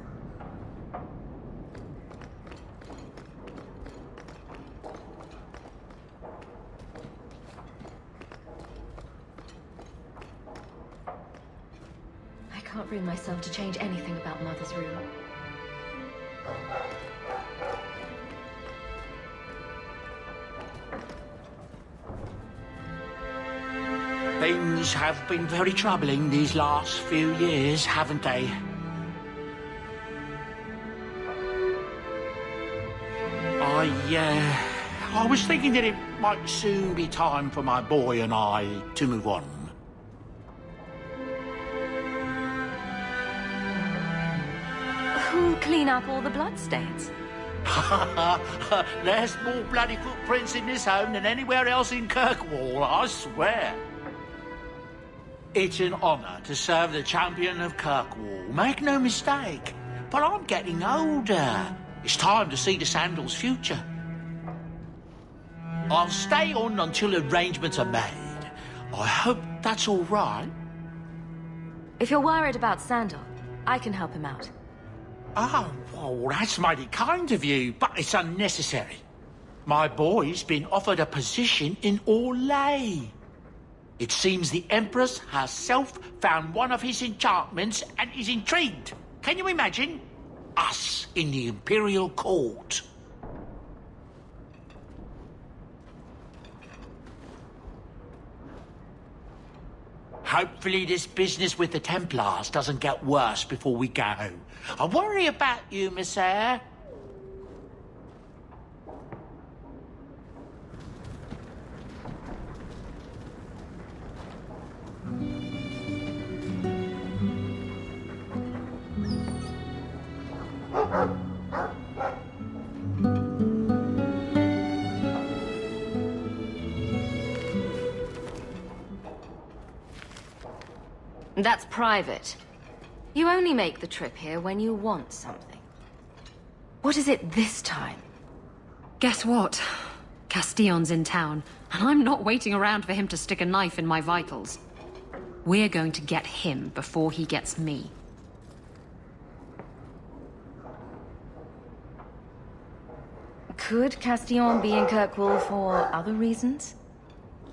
I can't bring myself to change anything about Mother's room. Things have been very troubling these last few years, haven't they? I was thinking that it might soon be time for my boy and I to move on. Who'll clean up all the bloodstains? There's more bloody footprints in this home than anywhere else in Kirkwall, I swear. It's an honour to serve the champion of Kirkwall, make no mistake. But I'm getting older. It's time to see the Sandal's future. I'll stay on until arrangements are made. I hope that's all right. If you're worried about Sandal, I can help him out. Oh, well, that's mighty kind of you, but it's unnecessary. My boy's been offered a position in Orlais. It seems the Empress herself found one of his enchantments and is intrigued. Can you imagine? Us in the Imperial Court. Hopefully this business with the Templars doesn't get worse before we go. I worry about you, Miss Eyre. That's private. You only make the trip here when you want something. What is it this time? Guess what? Castillon's in town, and I'm not waiting around for him to stick a knife in my vitals. We're going to get him before he gets me. Could Castillon be in Kirkwall for other reasons?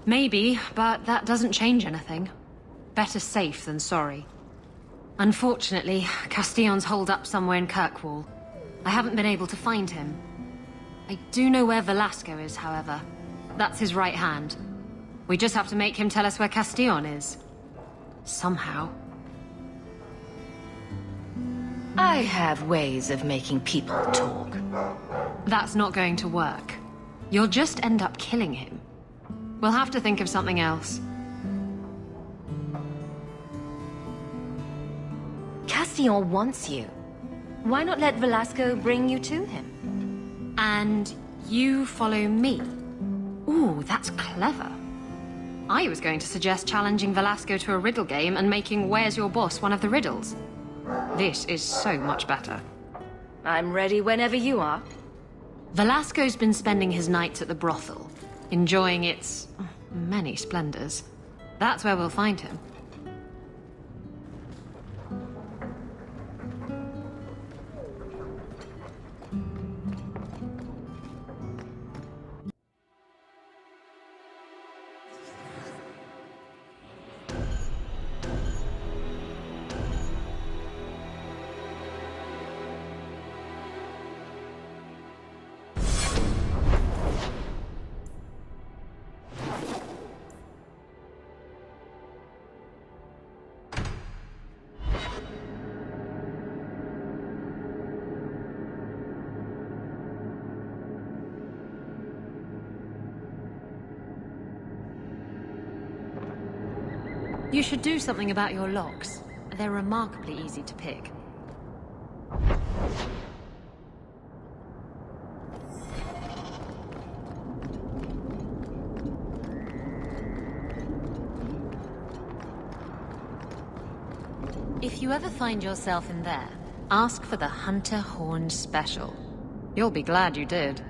Maybe, but that doesn't change anything. Better safe than sorry. Unfortunately, Castillon's holed up somewhere in Kirkwall. I haven't been able to find him. I do know where Velasco is, however. That's his right hand. We just have to make him tell us where Castillon is. Somehow. I have ways of making people talk. That's not going to work. You'll just end up killing him. We'll have to think of something else. Castillon wants you. Why not let Velasco bring you to him? And you follow me. Ooh, that's clever. I was going to suggest challenging Velasco to a riddle game and making Where's Your Boss one of the riddles. This is so much better. I'm ready whenever you are. Velasco's been spending his nights at the brothel, enjoying its many splendors. That's where we'll find him. You should do something about your locks. They're remarkably easy to pick. If you ever find yourself in there, ask for the Hunter Horn Special. You'll be glad you did.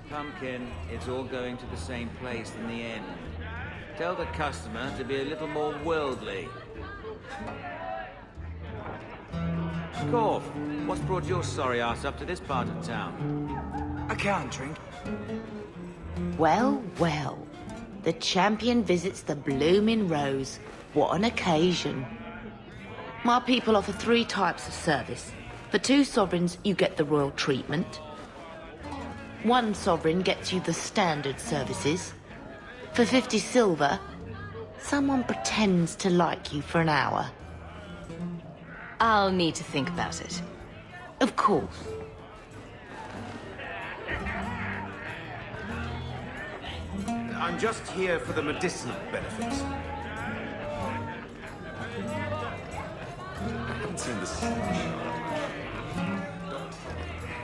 Pumpkin, it's all going to the same place in the end. Tell the customer to be a little more worldly. Corf, what's brought your sorry ass up to this part of town? I can't drink. Well, well. The champion visits the blooming rose. What an occasion. My people offer 3 types of service. For 2 sovereigns, you get the royal treatment. 1 sovereign gets you the standard services. For 50 silver, someone pretends to like you for an hour. I'll need to think about it. Of course. I'm just here for the medicinal benefits. I haven't seen this.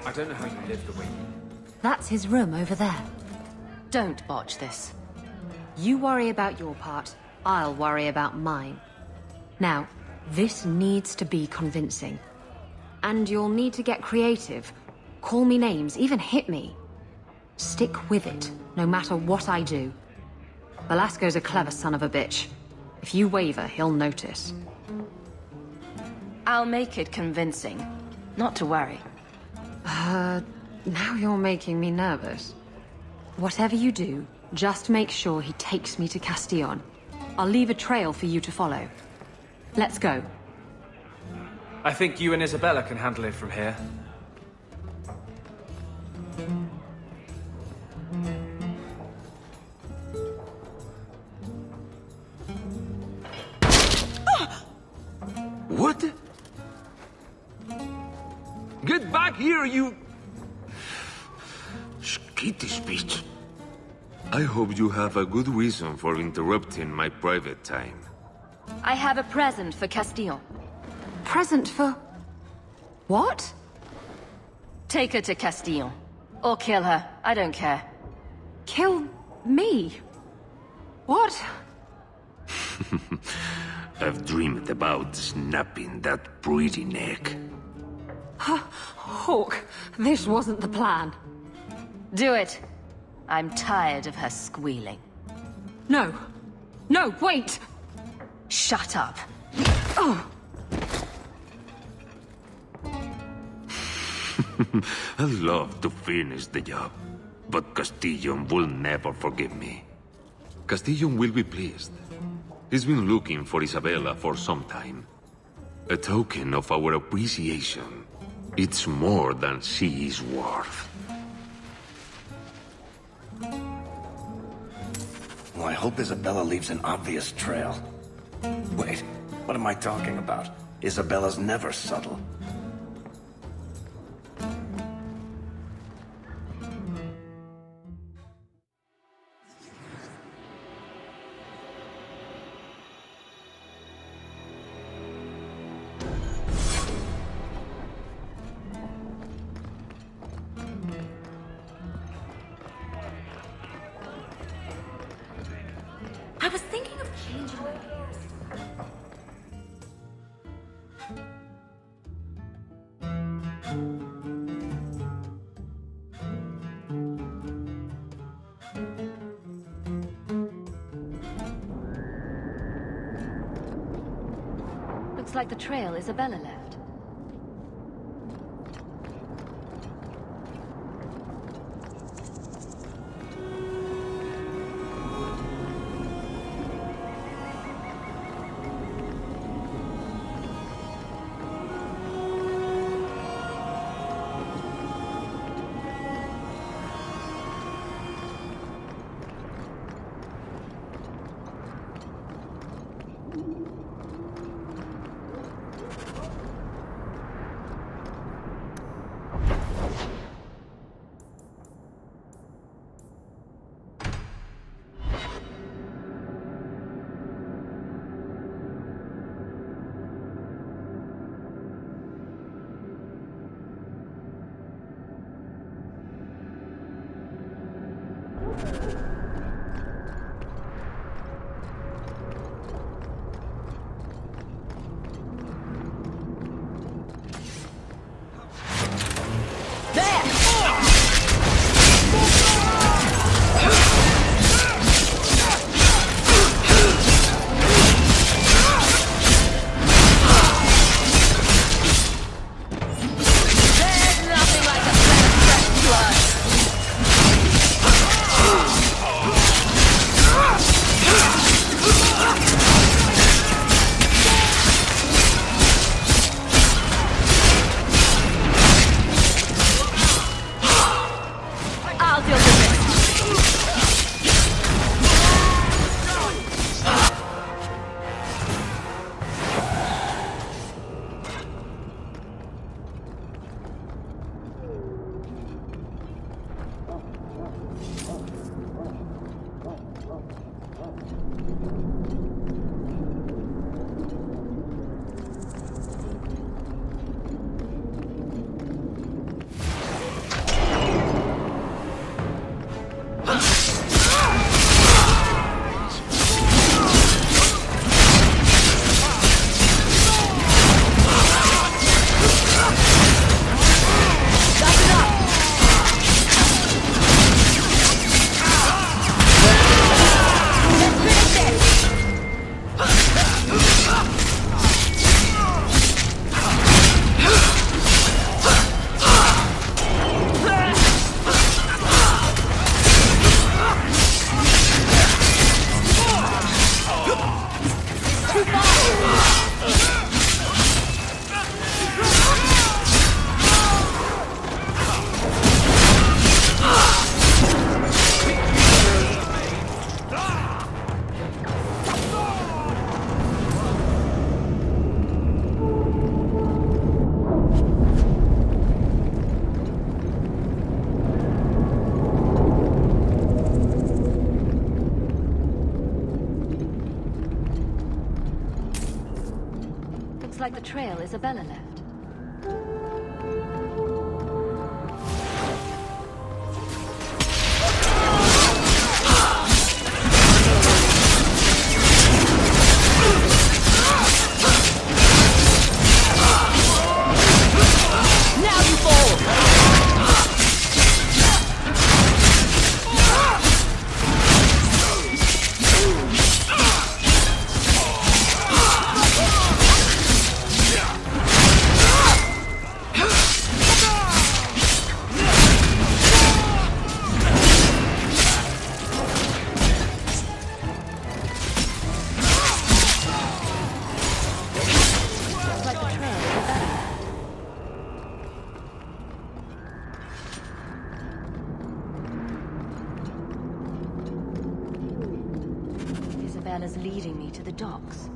I don't know how you live the way you... That's his room over there. Don't botch this. You worry about your part, I'll worry about mine. Now, this needs to be convincing. And you'll need to get creative. Call me names, even hit me. Stick with it, no matter what I do. Velasco's a clever son of a bitch. If you waver, he'll notice. I'll make it convincing. Not to worry. Now you're making me nervous. Whatever you do, just make sure he takes me to Castillon. I'll leave a trail for you to follow. Let's go. I think you and Isabella can handle it from here. What? Get back here, you... Skittish bitch. I hope you have a good reason for interrupting my private time. I have a present for Castillon. Present for... what? Take her to Castillon. Or kill her. I don't care. Kill me? What? I've dreamed about snapping that pretty neck. Hawk, this wasn't the plan. Do it. I'm tired of her squealing. No. No, wait! Shut up. Oh. I'd love to finish the job, but Castillon will never forgive me. Castillon will be pleased. He's been looking for Isabella for some time. A token of our appreciation. It's more than she is worth. Well, I hope Isabella leaves an obvious trail. Wait, what am I talking about? Isabella's never subtle. I was thinking of changing my Looks like the trail Isabella left. Like the trail Isabella left. Isabella's leading me to the docks.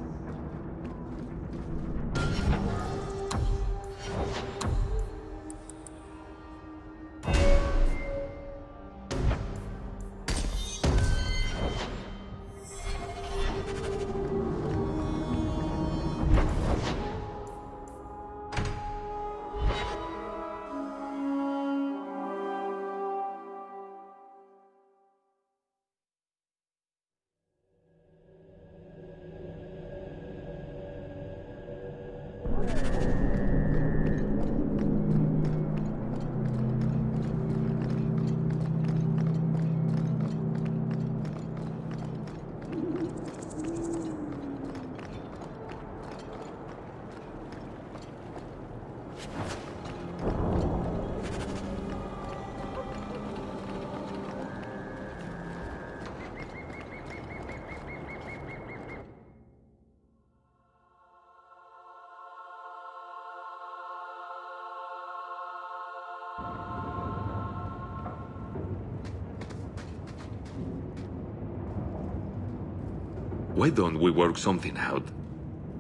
Why don't we work something out?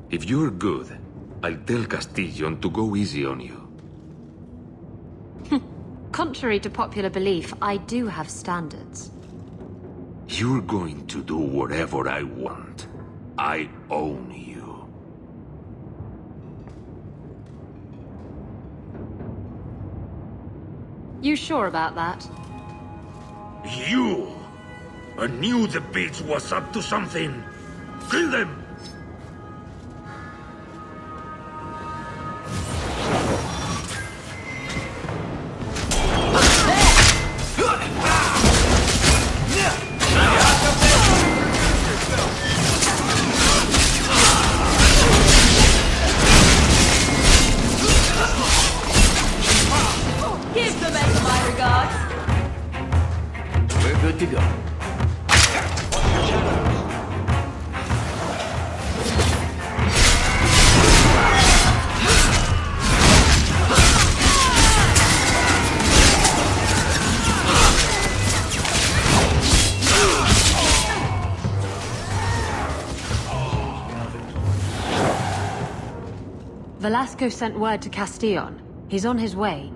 If you're good, I'll tell Castillon to go easy on you. Contrary to popular belief, I do have standards. You're going to do whatever I want. I own you. You sure about that? You I knew the bitch was up to something. Kill them! Give the men my regards. We're good to go. Velasco sent word to Castillon. He's on his way.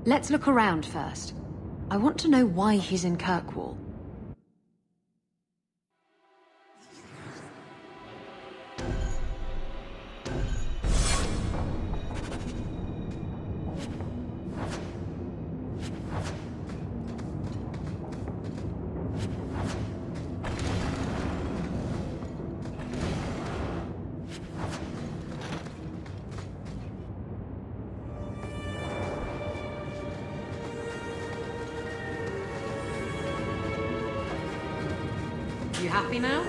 Let's look around first. I want to know why he's in Kirkwall. You happy now?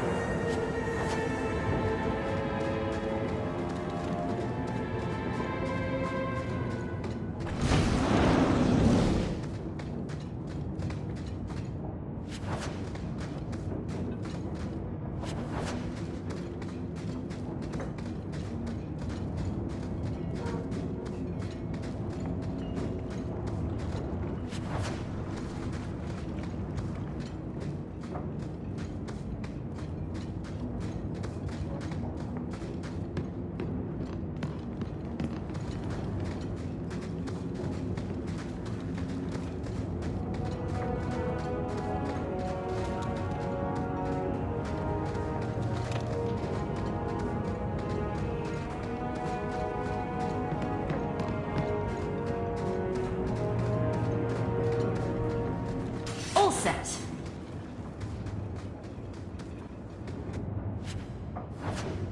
All set.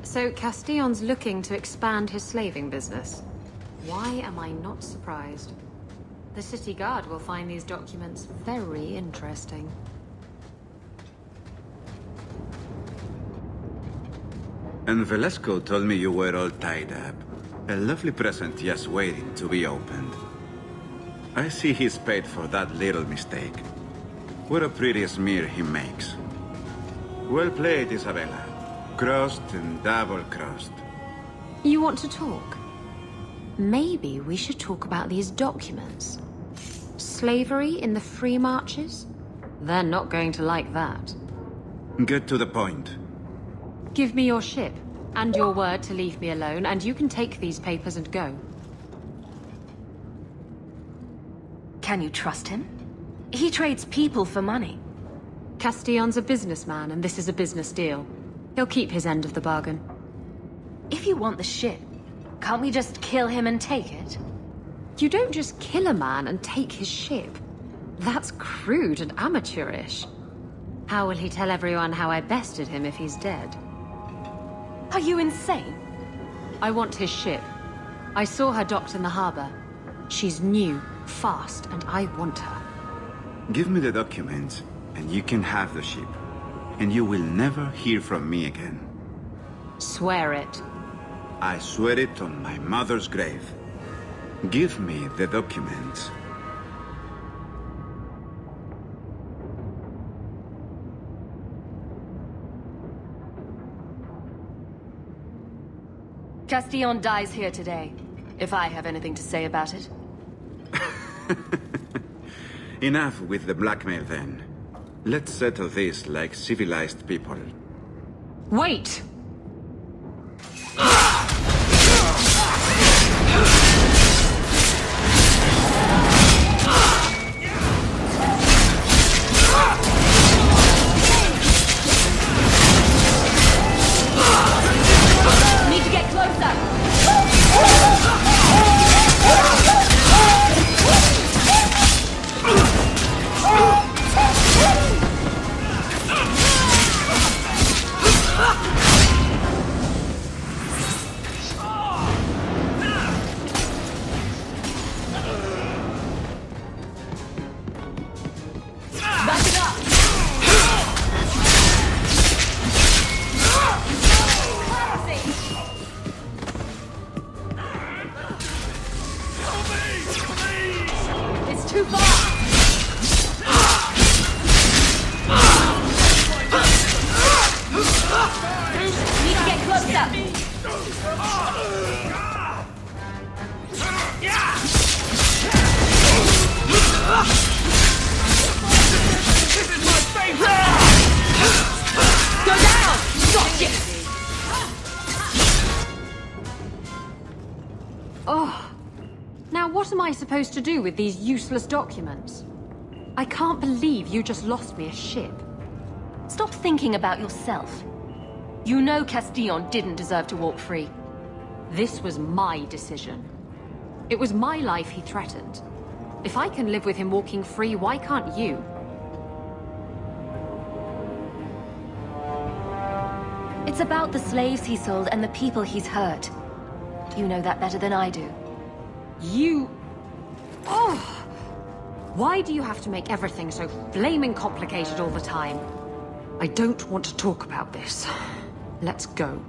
So Castillon's looking to expand his slaving business. Why am I not surprised? The city guard will find these documents very interesting. And Velasco told me you were all tied up. A lovely present just waiting to be opened. I see he's paid for that little mistake. What a pretty smear he makes. Well played, Isabella. Crossed and double-crossed. You want to talk? Maybe we should talk about these documents. Slavery in the free marches? They're not going to like that. Get to the point. Give me your ship, and your word to leave me alone, and you can take these papers and go. Can you trust him? He trades people for money. Castillon's a businessman, and this is a business deal. He'll keep his end of the bargain. If you want the ship, can't we just kill him and take it? You don't just kill a man and take his ship. That's crude and amateurish. How will he tell everyone how I bested him if he's dead? Are you insane? I want his ship. I saw her docked in the harbor. She's new, fast, and I want her. Give me the documents, and you can have the ship. And you will never hear from me again. Swear it. I swear it on my mother's grave. Give me the documents. Castillon dies here today, if I have anything to say about it. Enough with the blackmail then. Let's settle this like civilized people. Wait! Need to get closer! Need to get closer! This is my favorite! Go down! Gotcha! Oh. Now what am I supposed to do with these useless documents? I can't believe you just lost me a ship. Stop thinking about yourself. You know Castillon didn't deserve to walk free. This was my decision. It was my life he threatened. If I can live with him walking free, why can't you? It's about the slaves he sold and the people he's hurt. You know that better than I do. You... Oh! Why do you have to make everything so flaming complicated all the time? I don't want to talk about this. Let's go.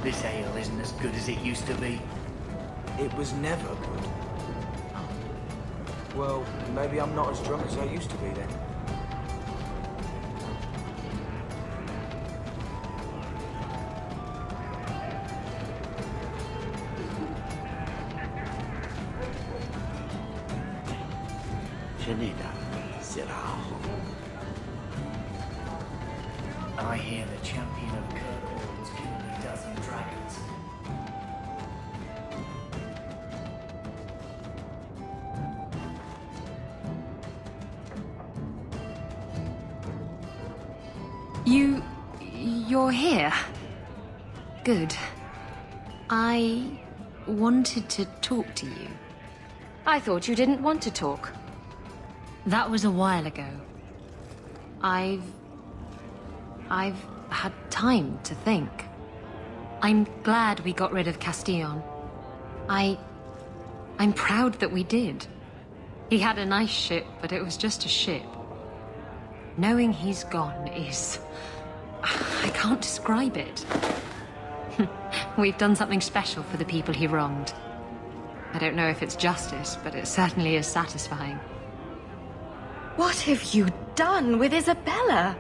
This ale isn't as good as it used to be. It was never good. Well, maybe I'm not as drunk as I used to be then. I hear the champion of Kirkwall's killed a dozen dragons. You're here? Good. I wanted to talk to you. I thought you didn't want to talk. That was a while ago. I've had time to think. I'm glad we got rid of Castillon. I'm proud that we did. He had a nice ship, but it was just a ship. Knowing he's gone is... I can't describe it. We've done something special for the people he wronged. I don't know if it's justice, but it certainly is satisfying. What have you done with Isabella?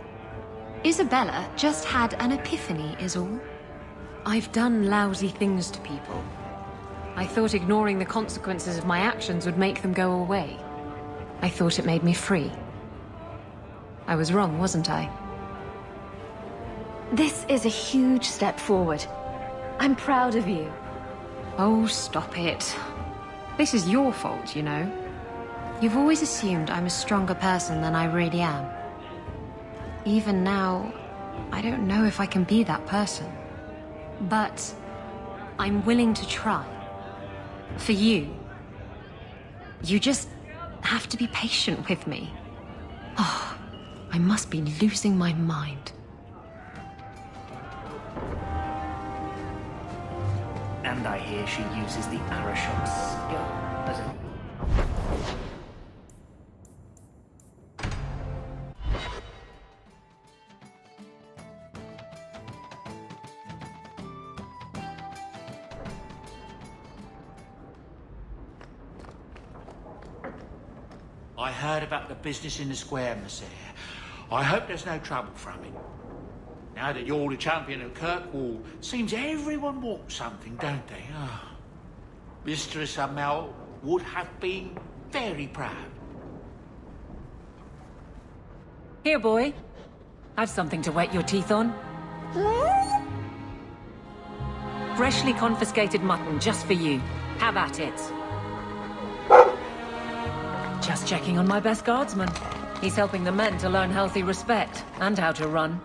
Isabella just had an epiphany, is all. I've done lousy things to people. I thought ignoring the consequences of my actions would make them go away. I thought it made me free. I was wrong, wasn't I? This is a huge step forward. I'm proud of you. Oh, stop it. This is your fault, you know. You've always assumed I'm a stronger person than I really am. Even now, I don't know if I can be that person. But I'm willing to try. For you. You just have to be patient with me. Oh, I must be losing my mind. And I hear she uses the Arashok's skull as a... I heard about the business in the square, Monsieur. I hope there's no trouble from it. Now that you're the champion of Kirkwall, seems everyone wants something, don't they? Oh. Mistress Amel would have been very proud. Here, boy. I've something to wet your teeth on. Freshly confiscated mutton just for you. Have at it. Just checking on my best guardsman. He's helping the men to learn healthy respect and how to run.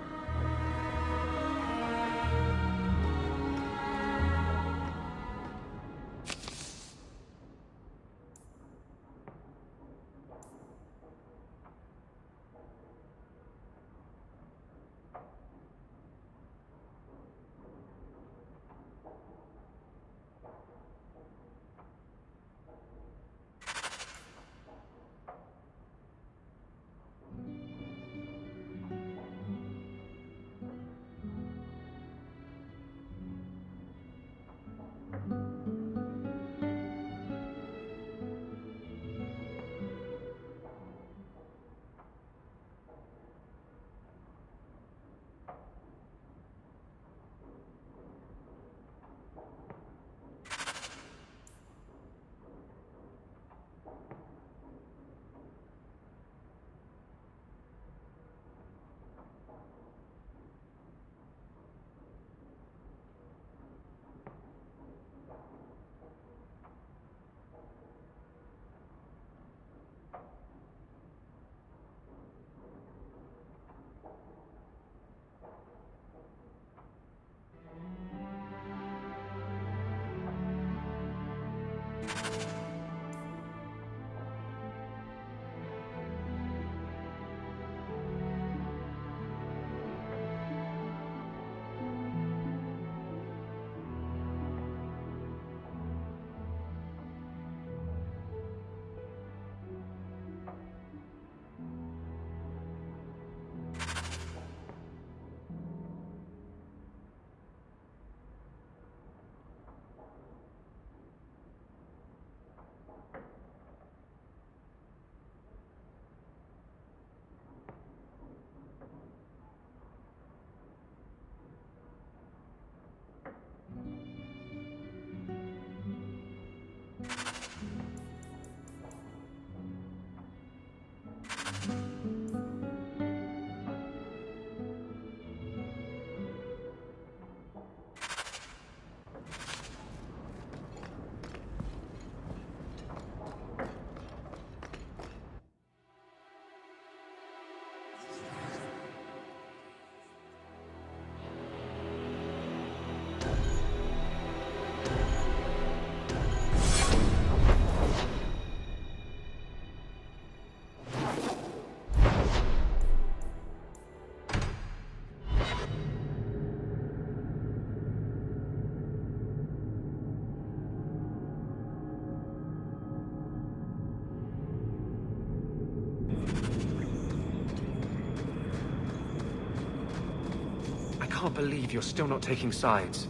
I can't believe you're still not taking sides.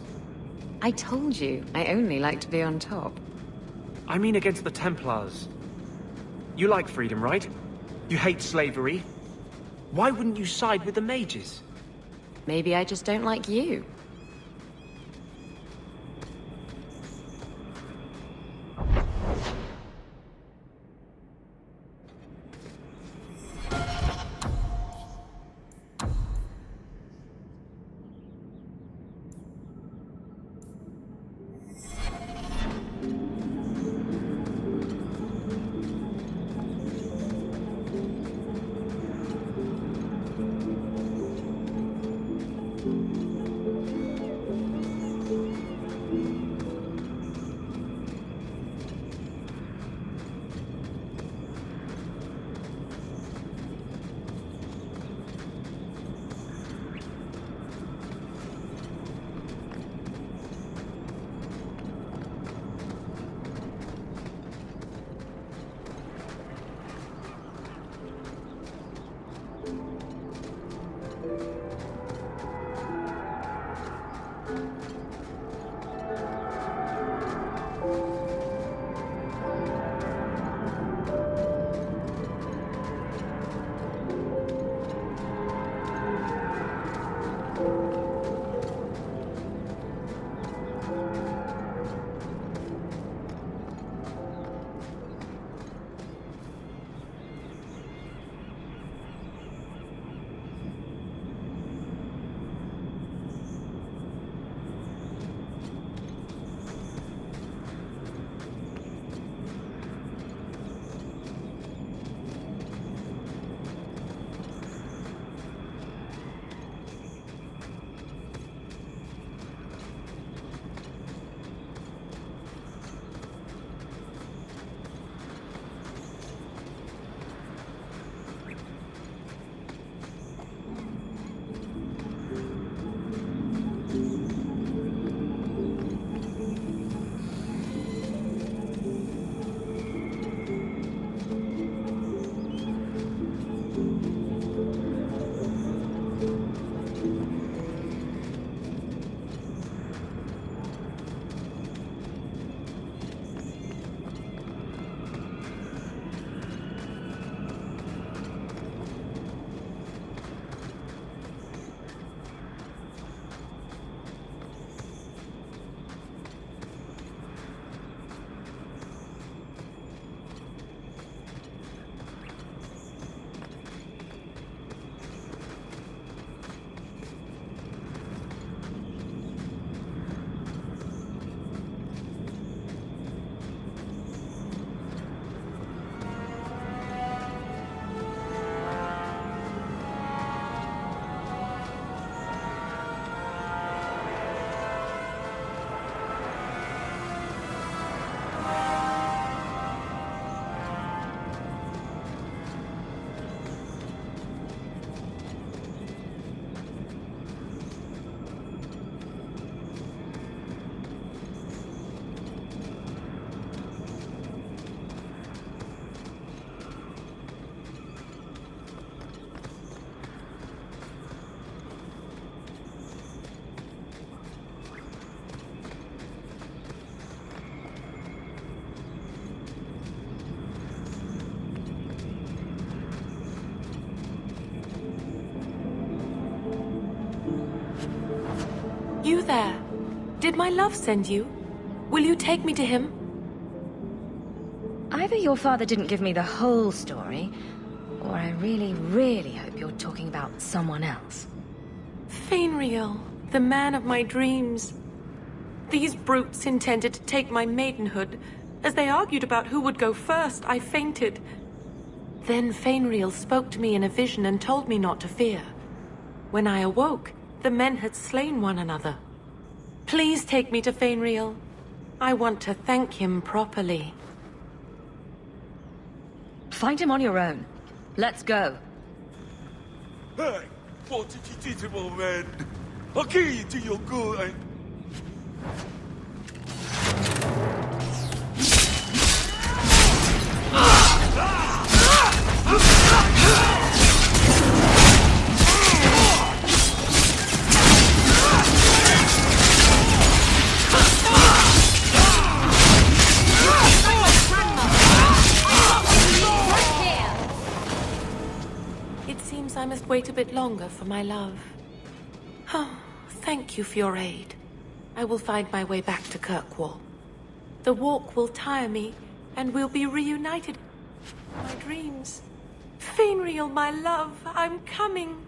I told you, I only like to be on top. I mean against the Templars. You like freedom, right? You hate slavery. Why wouldn't you side with the mages? Maybe I just don't like you. You there. Did my love send you? Will you take me to him? Either your father didn't give me the whole story, or I really, really hope you're talking about someone else. Fainriel, the man of my dreams. These brutes intended to take my maidenhood. As they argued about who would go first, I fainted. Then Fainriel spoke to me in a vision and told me not to fear. When I awoke, the men had slain one another. Please take me to Fainriel. I want to thank him properly. Find him on your own. Let's go. Hey, what did you do to my man? I'll kill you till you're good. It seems I must wait a bit longer for my love. Oh, thank you for your aid. I will find my way back to Kirkwall. The walk will tire me, and we'll be reunited. My dreams. Fainriel, my love, I'm coming.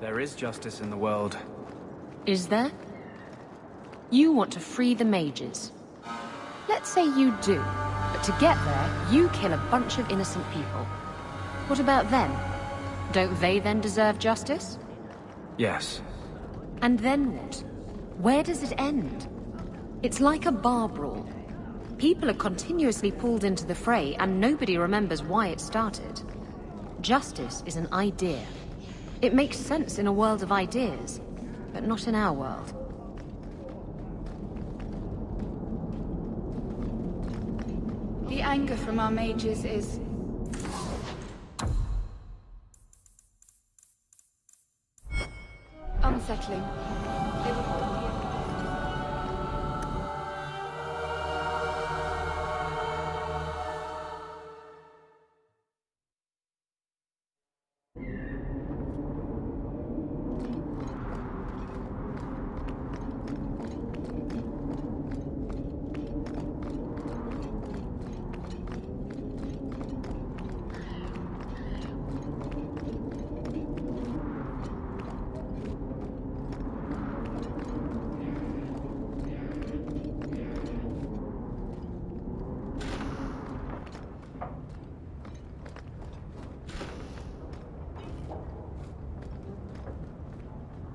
There is justice in the world. Is there? You want to free the mages. Let's say you do, but to get there, you kill a bunch of innocent people. What about them? Don't they then deserve justice? Yes. And then what? Where does it end? It's like a bar brawl. People are continuously pulled into the fray, and nobody remembers why it started. Justice is an idea. It makes sense in a world of ideas, but not in our world. The anger from our mages is... unsettling. They will hold the...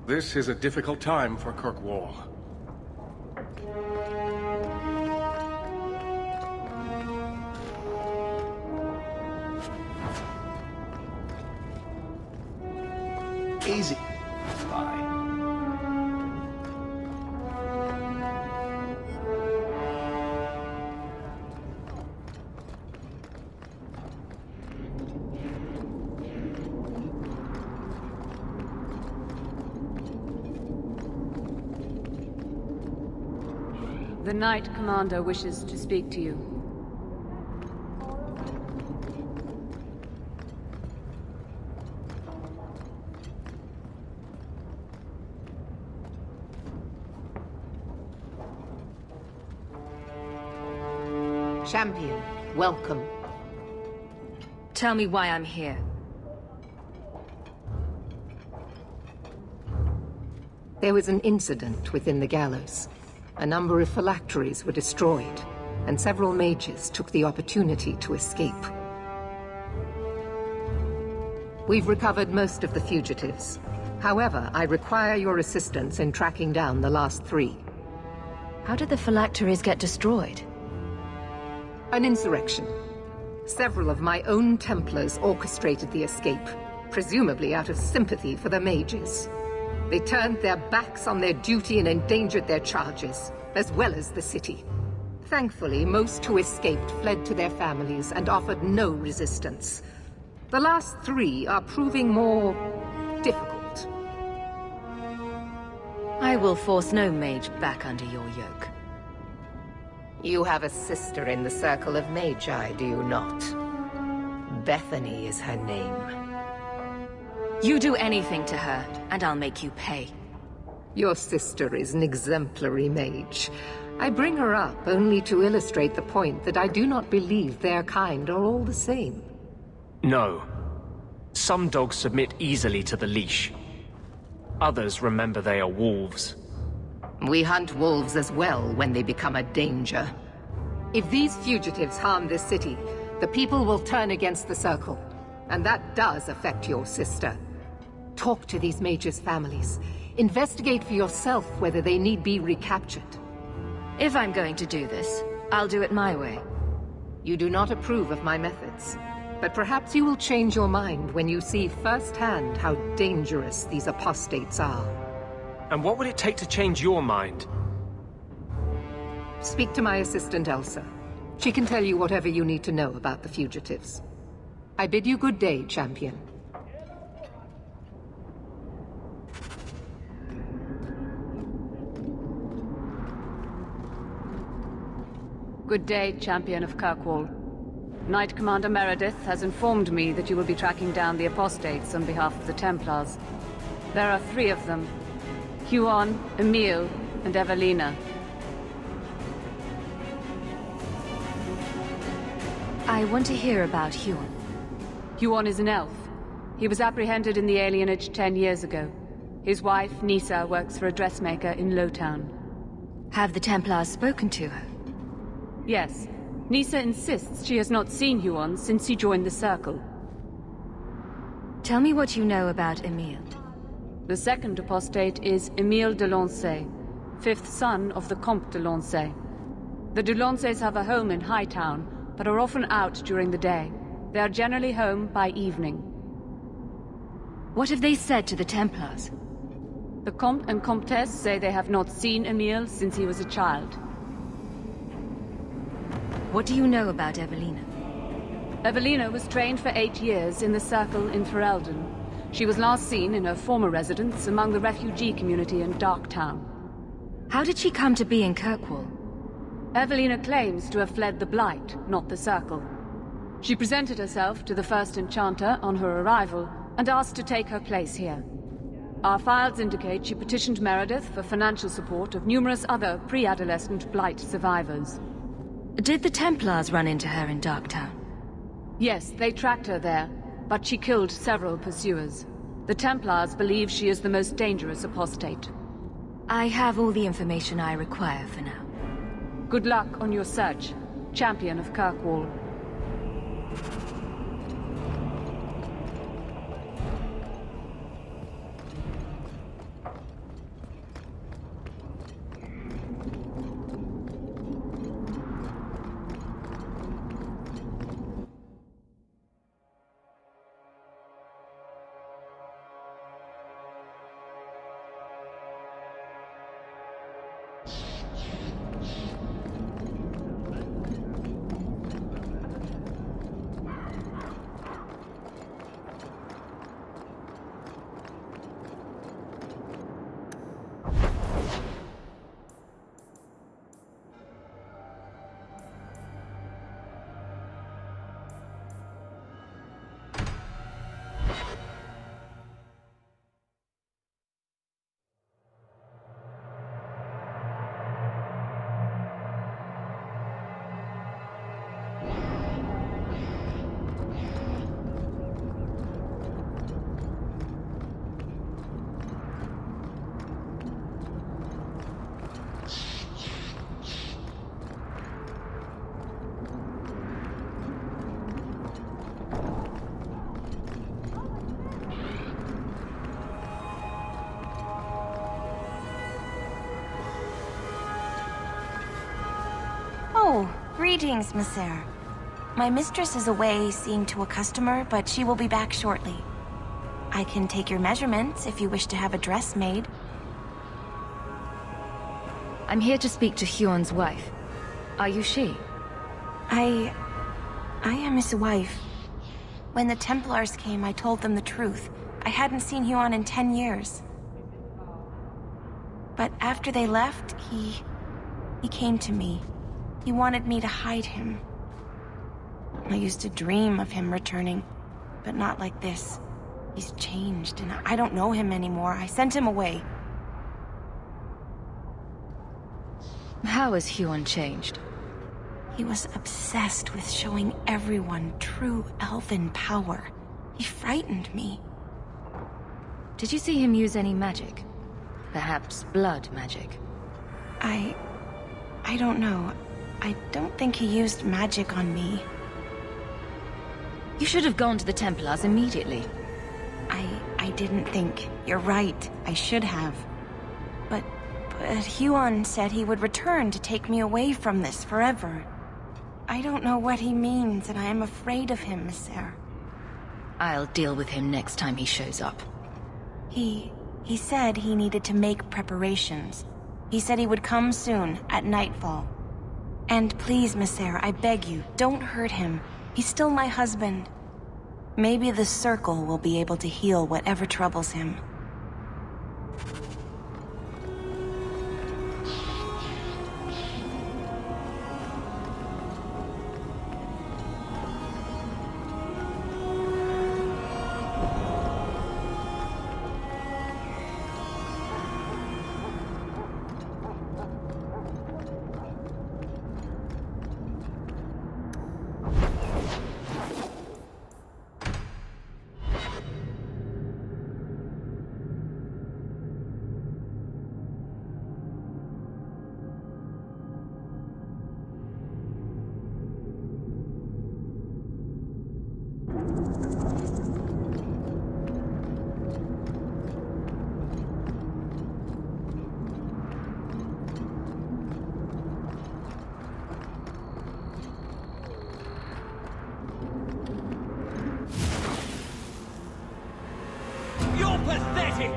This is a difficult time for Kirkwall. Easy. Bye. The Knight Commander wishes to speak to you. Champion, welcome. Tell me why I'm here. There was an incident within the gallows. A number of phylacteries were destroyed, and several mages took the opportunity to escape. We've recovered most of the fugitives. However, I require your assistance in tracking down the last 3. How did the phylacteries get destroyed? An insurrection. Several of my own Templars orchestrated the escape, presumably out of sympathy for the mages. They turned their backs on their duty and endangered their charges, as well as the city. Thankfully, most who escaped fled to their families and offered no resistance. The last 3 are proving more difficult. I will force no mage back under your yoke. You have a sister in the Circle of Magi, do you not? Bethany is her name. You do anything to her, and I'll make you pay. Your sister is an exemplary mage. I bring her up only to illustrate the point that I do not believe their kind are all the same. No. Some dogs submit easily to the leash. Others remember they are wolves. We hunt wolves as well when they become a danger. If these fugitives harm this city, the people will turn against the Circle. And that does affect your sister. Talk to these mages' families. Investigate for yourself whether they need be recaptured. If I'm going to do this, I'll do it my way. You do not approve of my methods. But perhaps you will change your mind when you see firsthand how dangerous these apostates are. And what would it take to change your mind? Speak to my assistant, Elsa. She can tell you whatever you need to know about the fugitives. I bid you good day, champion. Good day, Champion of Kirkwall. Knight Commander Meredith has informed me that you will be tracking down the apostates on behalf of the Templars. There are 3 of them. Huon, Emile, and Evelina. I want to hear about Huon. Huon is an elf. He was apprehended in the alienage 10 years ago. His wife, Nisa, works for a dressmaker in Lowtown. Have the Templars spoken to her? Yes. Nisa insists she has not seen Huon since he joined the Circle. Tell me what you know about Emile. The second apostate is Emile de Lancey, 5th son of the Comte de Lancey. The de Lanceys have a home in Hightown, but are often out during the day. They are generally home by evening. What have they said to the Templars? The Comte and Comtesse say they have not seen Emile since he was a child. What do you know about Evelina? Evelina was trained for 8 years in the Circle in Ferelden. She was last seen in her former residence among the refugee community in Darktown. How did she come to be in Kirkwall? Evelina claims to have fled the Blight, not the Circle. She presented herself to the First Enchanter on her arrival and asked to take her place here. Our files indicate she petitioned Meredith for financial support of numerous other pre-adolescent Blight survivors. Did the Templars run into her in Darktown? Yes, they tracked her there, but she killed several pursuers. The Templars believe she is the most dangerous apostate. I have all the information I require for now. Good luck on your search, Champion of Kirkwall. Greetings, Messer. My mistress is away seeing to a customer, but she will be back shortly. I can take your measurements if you wish to have a dress made. I'm here to speak to Huon's wife. Are you she? I am his wife. When the Templars came, I told them the truth. I hadn't seen Huon in 10 years. But after they left, he came to me. He wanted me to hide him. I used to dream of him returning, but not like this. He's changed, and I don't know him anymore. I sent him away. How has Huon changed? He was obsessed with showing everyone true elven power. He frightened me. Did you see him use any magic? Perhaps blood magic? I don't know. I don't think he used magic on me. You should have gone to the Templars immediately. I didn't think. You're right. I should have. But Huon said he would return to take me away from this forever. I don't know what he means, and I am afraid of him, Messer. I'll deal with him next time he shows up. He said he needed to make preparations. He said he would come soon, at nightfall. And please, Messer, I beg you, don't hurt him. He's still my husband. Maybe the Circle will be able to heal whatever troubles him. You're pathetic!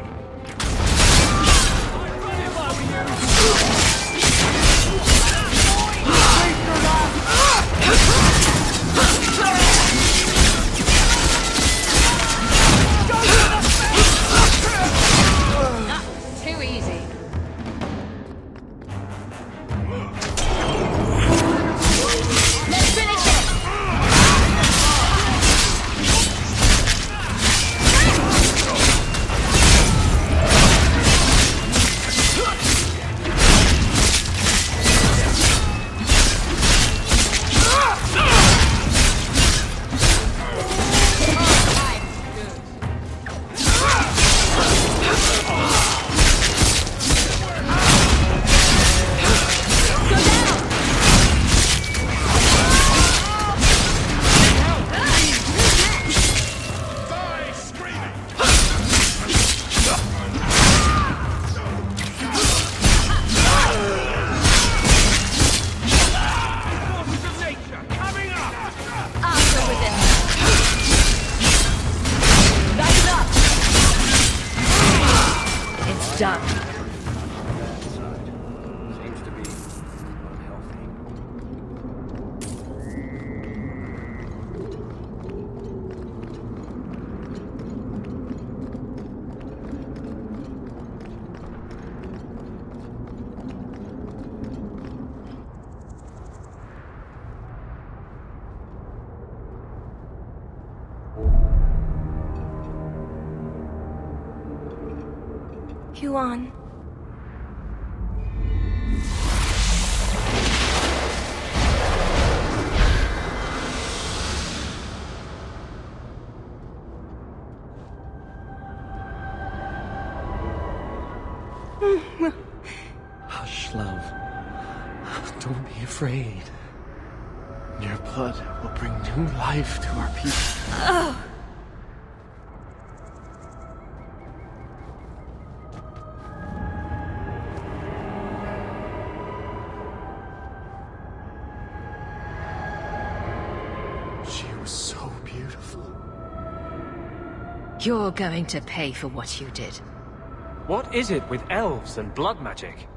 Too easy. Let's finish it! Done. Seems to be unhealthy. Huon. Hush, love. Don't be afraid. Your blood will bring new life to our people. Oh. You're going to pay for what you did. What is it with elves and blood magic?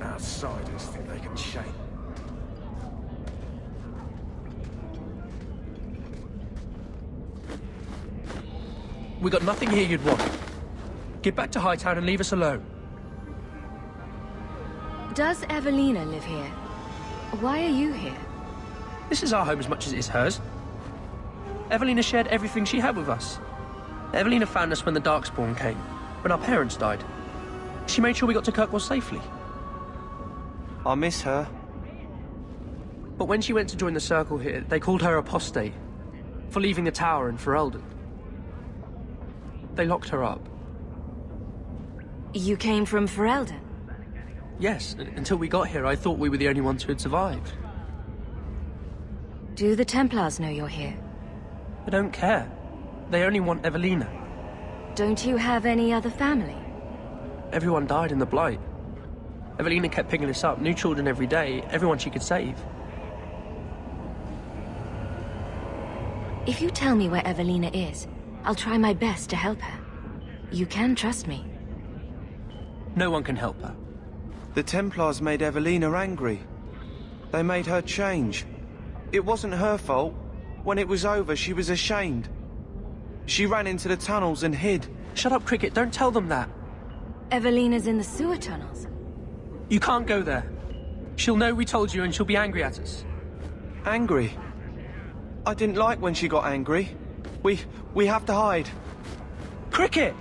Outsiders think they can shake. We got nothing here you'd want. Get back to Hightown and leave us alone. Does Evelina live here? Why are you here? This is our home as much as it is hers. Evelina shared everything she had with us. Evelina found us when the Darkspawn came, when our parents died. She made sure we got to Kirkwall safely. I miss her. But when she went to join the Circle here, they called her apostate for leaving the tower in Ferelden. They locked her up. You came from Ferelden? Yes, until we got here, I thought we were the only ones who had survived. Do the Templars know you're here? I don't care. They only want Evelina. Don't you have any other family? Everyone died in the Blight. Evelina kept picking us up, new children every day, everyone she could save. If you tell me where Evelina is, I'll try my best to help her. You can trust me. No one can help her. The Templars made Evelina angry. They made her change. It wasn't her fault. When it was over, she was ashamed. She ran into the tunnels and hid. Shut up, Cricket. Don't tell them that. Evelina's in the sewer tunnels. You can't go there. She'll know we told you and she'll be angry at us. Angry? I didn't like when she got angry. We have to hide. Cricket!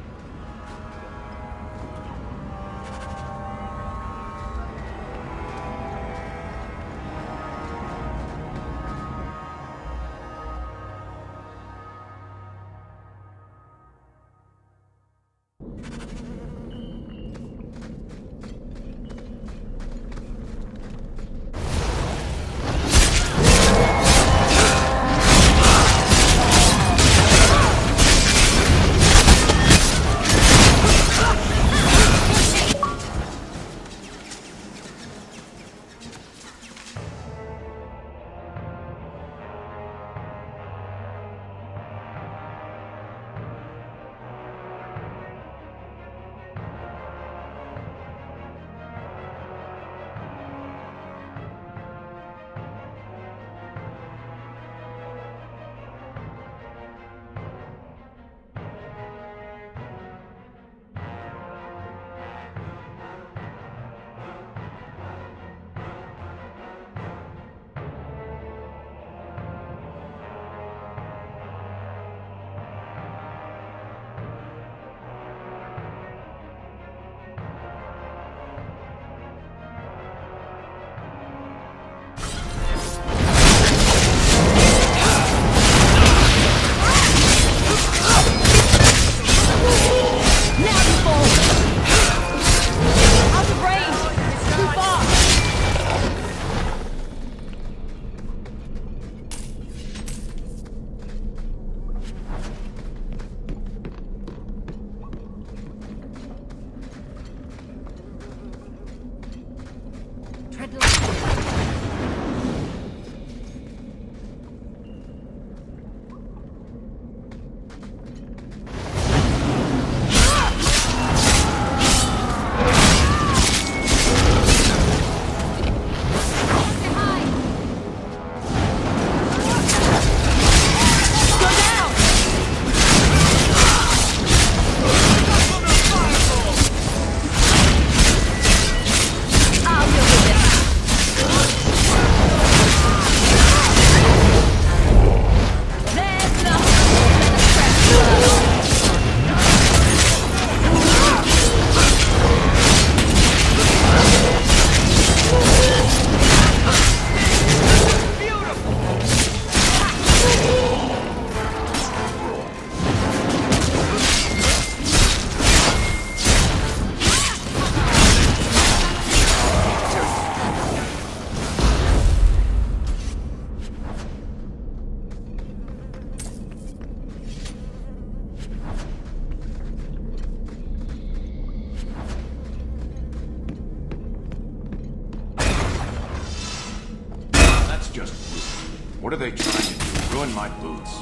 What are they trying to do? Ruin my boots?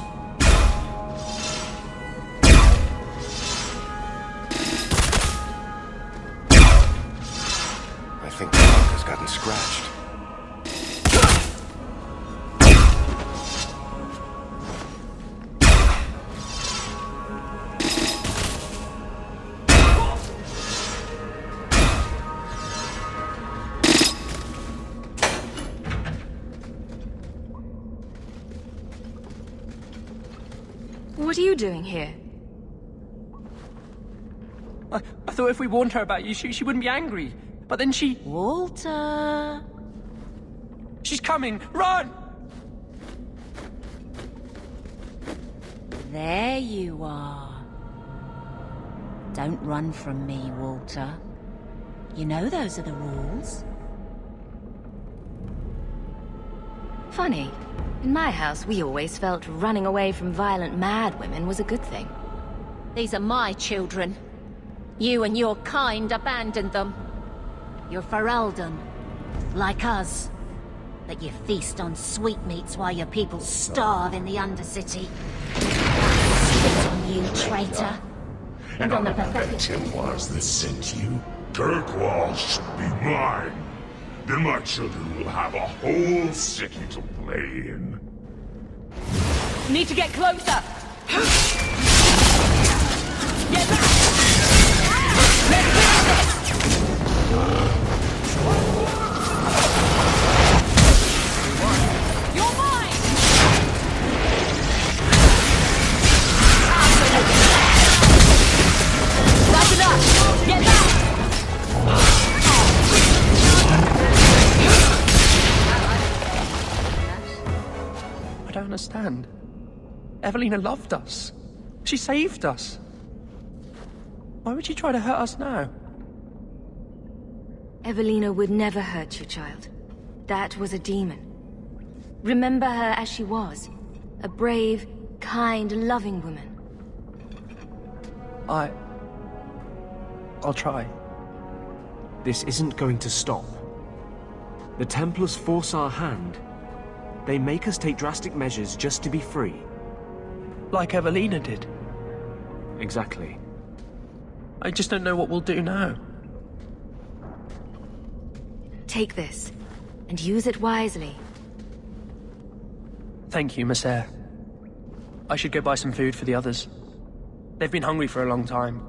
I think the lock has gotten scratched. What are you doing here? I thought if we warned her about you, she wouldn't be angry. But then she... Walter! She's coming! Run! There you are. Don't run from me, Walter. You know those are the rules. Funny. In my house, we always felt running away from violent mad women was a good thing. These are my children. You and your kind abandoned them. You're Ferelden, like us. That you feast on sweetmeats while your people starve in the Undercity. Spit on you, traitor. And on the pathetic Templars that sent you, Kirkwall should be mine. Then my children will have a whole city to play in. Need to get closer! Get back! Let's finish this! You're mine! That's enough! Get back! I don't understand. Evelina loved us. She saved us. Why would she try to hurt us now? Evelina would never hurt you, child. That was a demon. Remember her as she was. A brave, kind, loving woman. I'll try. This isn't going to stop. The Templars force our hand. They make us take drastic measures just to be free. Like Evelina did. Exactly. I just don't know what we'll do now. Take this, and use it wisely. Thank you, Messer. I should go buy some food for the others. They've been hungry for a long time.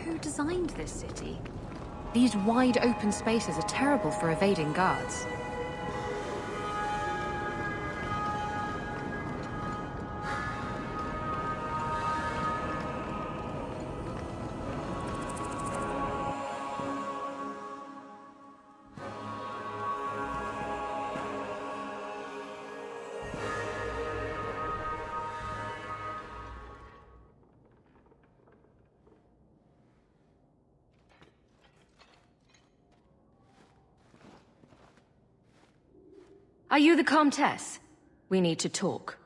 Who designed this city? These wide open spaces are terrible for evading guards. Are you the Comtesse? We need to talk.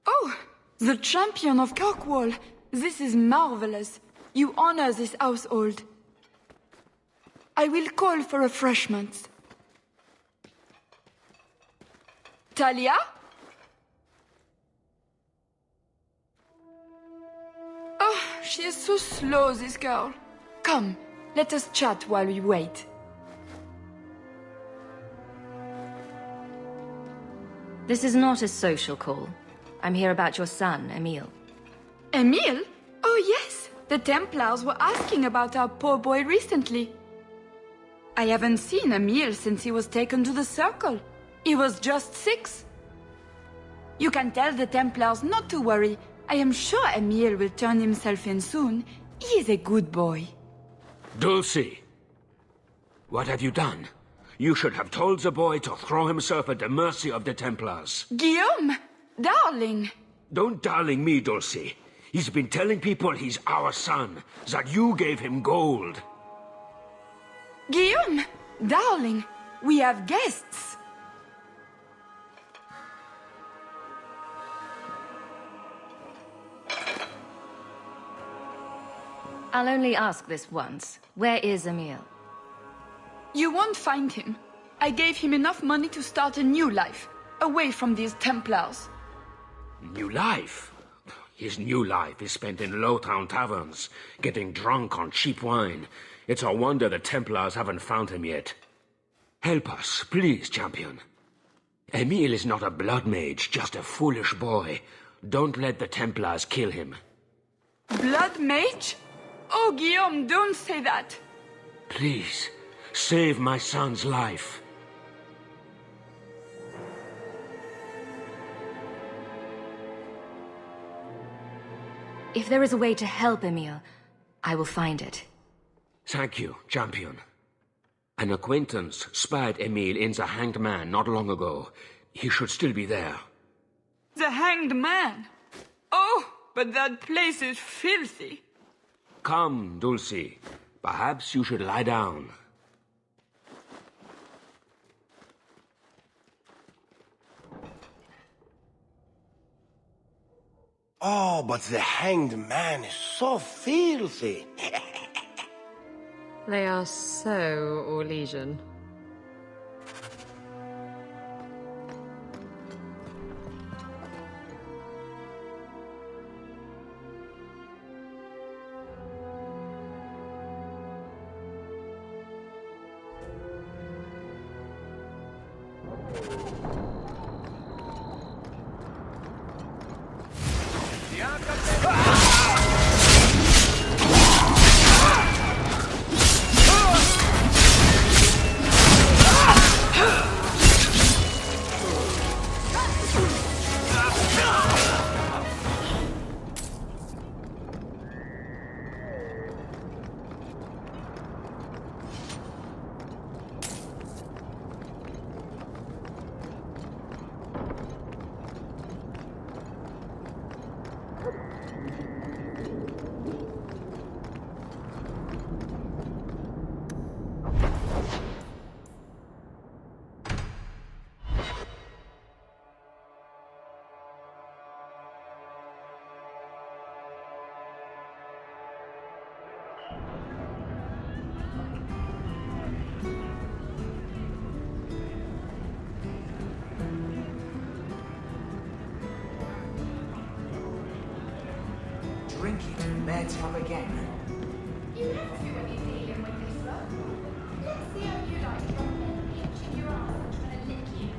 Oh, the champion of Kirkwall. This is marvelous. You honor this household. I will call for refreshments. Talia? Oh, she is so slow, this girl. Come, let us chat while we wait. This is not a social call. I'm here about your son, Emile. Emile? Oh yes, the Templars were asking about our poor boy recently. I haven't seen Emile since he was taken to the Circle. He was just 6. You can tell the Templars not to worry. I am sure Emile will turn himself in soon. He is a good boy. Dulcie! What have you done? You should have told the boy to throw himself at the mercy of the Templars. Guillaume! Darling! Don't darling me, Dulcie. He's been telling people he's our son, that you gave him gold. Guillaume! Darling! We have guests! I'll only ask this once. Where is Emile? You won't find him. I gave him enough money to start a new life, away from these Templars. New life? His new life is spent in low-town taverns, getting drunk on cheap wine. It's a wonder the Templars haven't found him yet. Help us, please, champion. Emile is not a blood mage, just a foolish boy. Don't let the Templars kill him. Blood mage? Oh, Guillaume, don't say that. Please, save my son's life. If there is a way to help Emile, I will find it. Thank you, champion. An acquaintance spied Emile in the Hanged Man not long ago. He should still be there. The Hanged Man? Oh, but that place is filthy. Come, Dulcie. Perhaps you should lie down. Oh, but the Hanged Man is so filthy. They are so Orlesian. Drinking, bad time again. You never do any dealing with this lot. Let's see how you like dropping an inch in your arm and trying to lick you.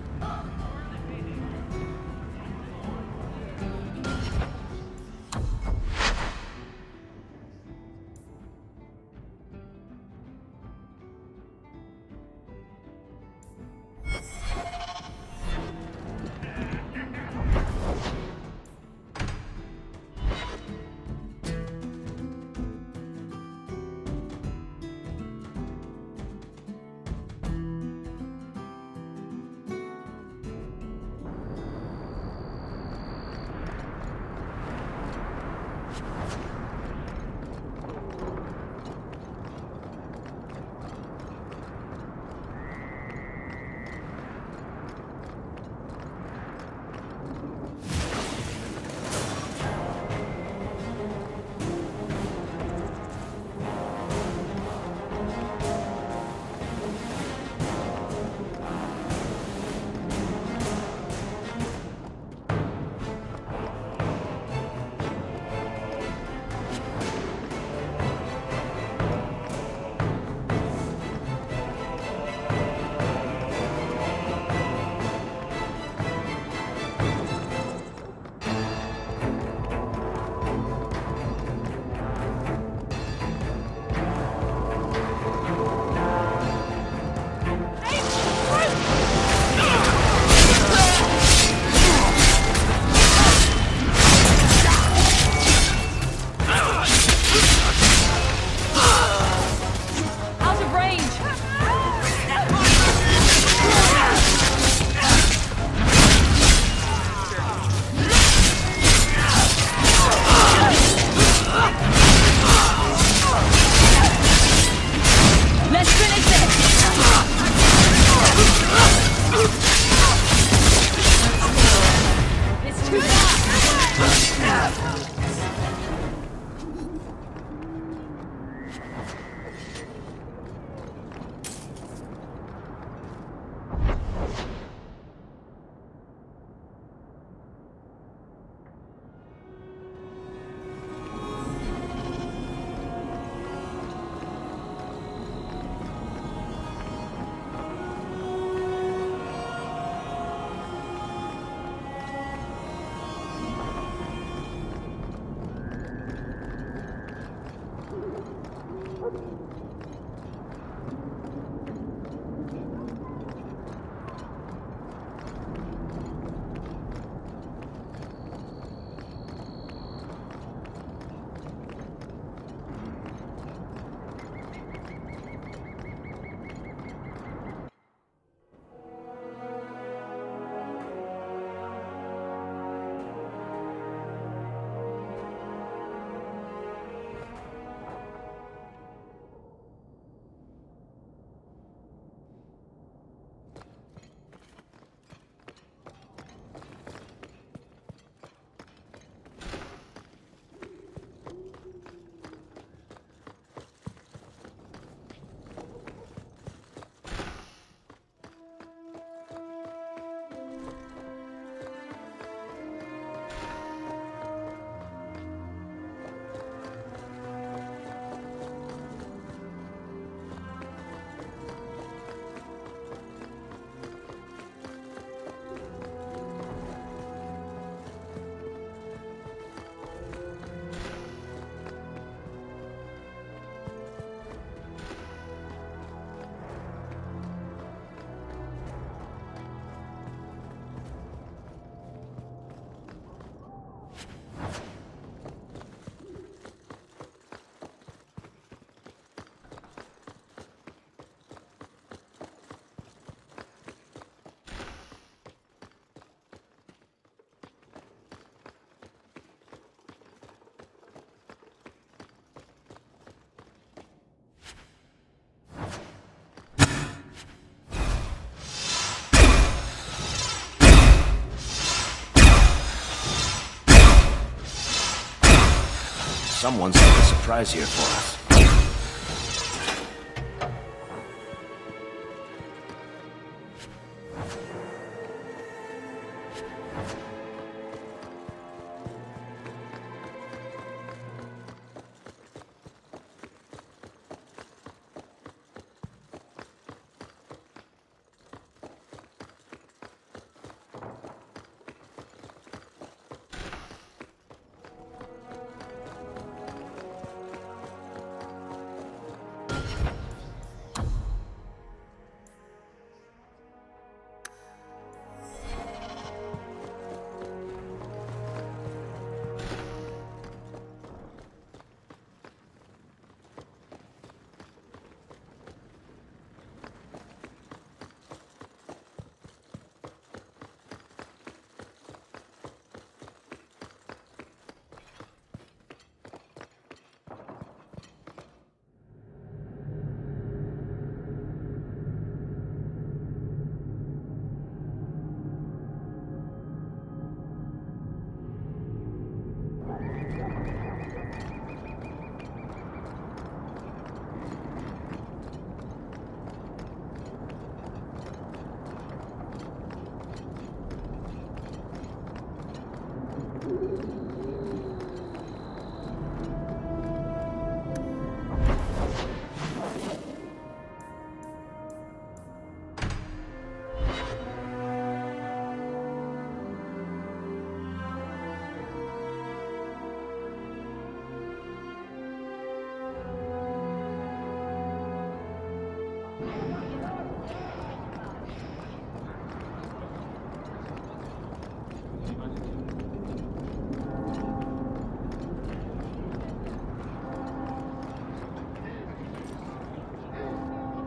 Someone's got a surprise here for us.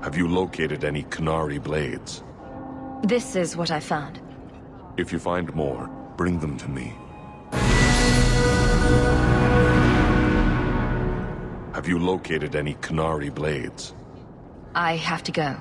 Have you located any Canary blades? This is what I found. If you find more, bring them to me. Have you located any Canary blades? I have to go.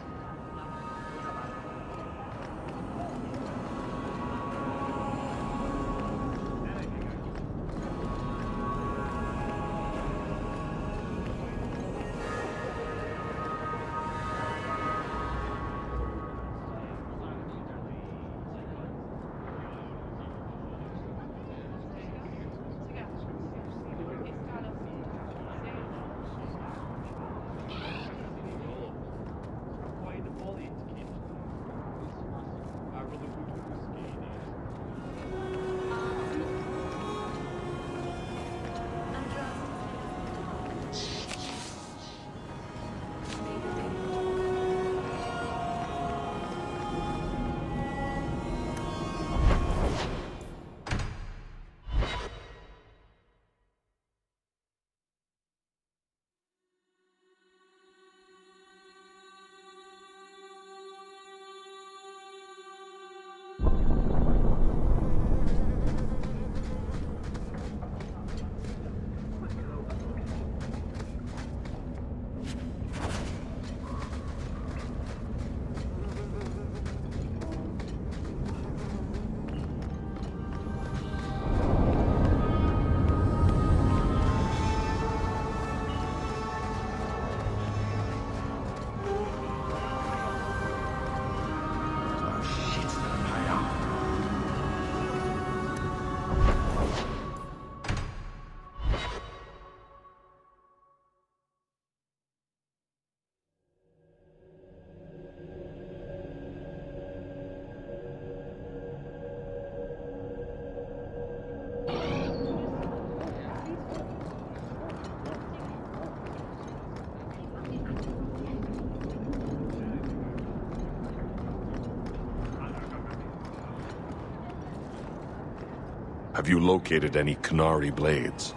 Have you located any Qunari blades?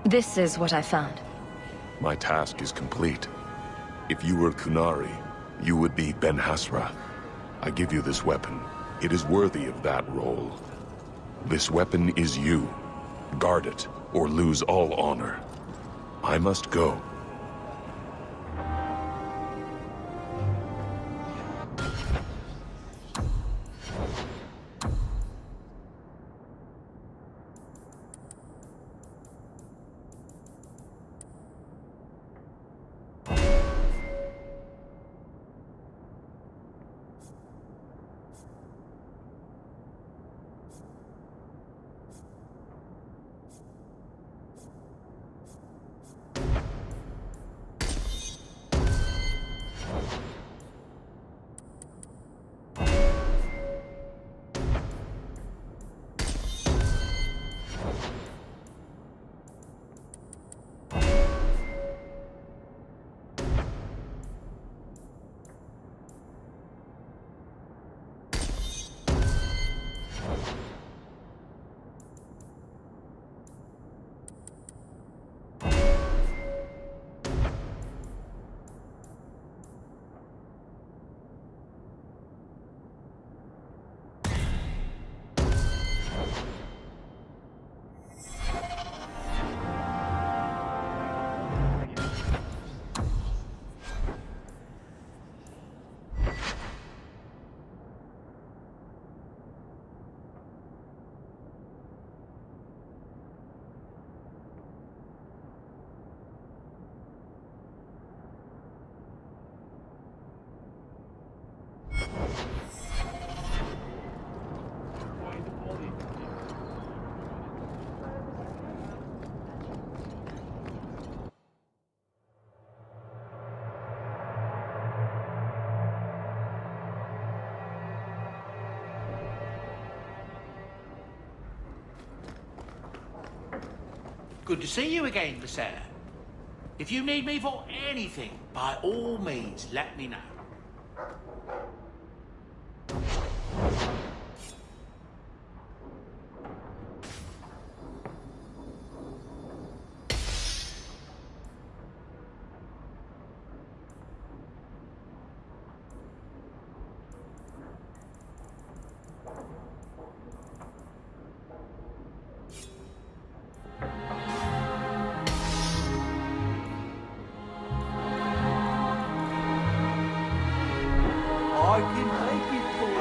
This is what I found. My task is complete. If you were Qunari, you would be Ben Hasra. I give you this weapon. It is worthy of that role. This weapon is you. Guard it, or lose all honor. I must go. Good to see you again, Miss. If you need me for anything, by all means, let me know. I can make it for you.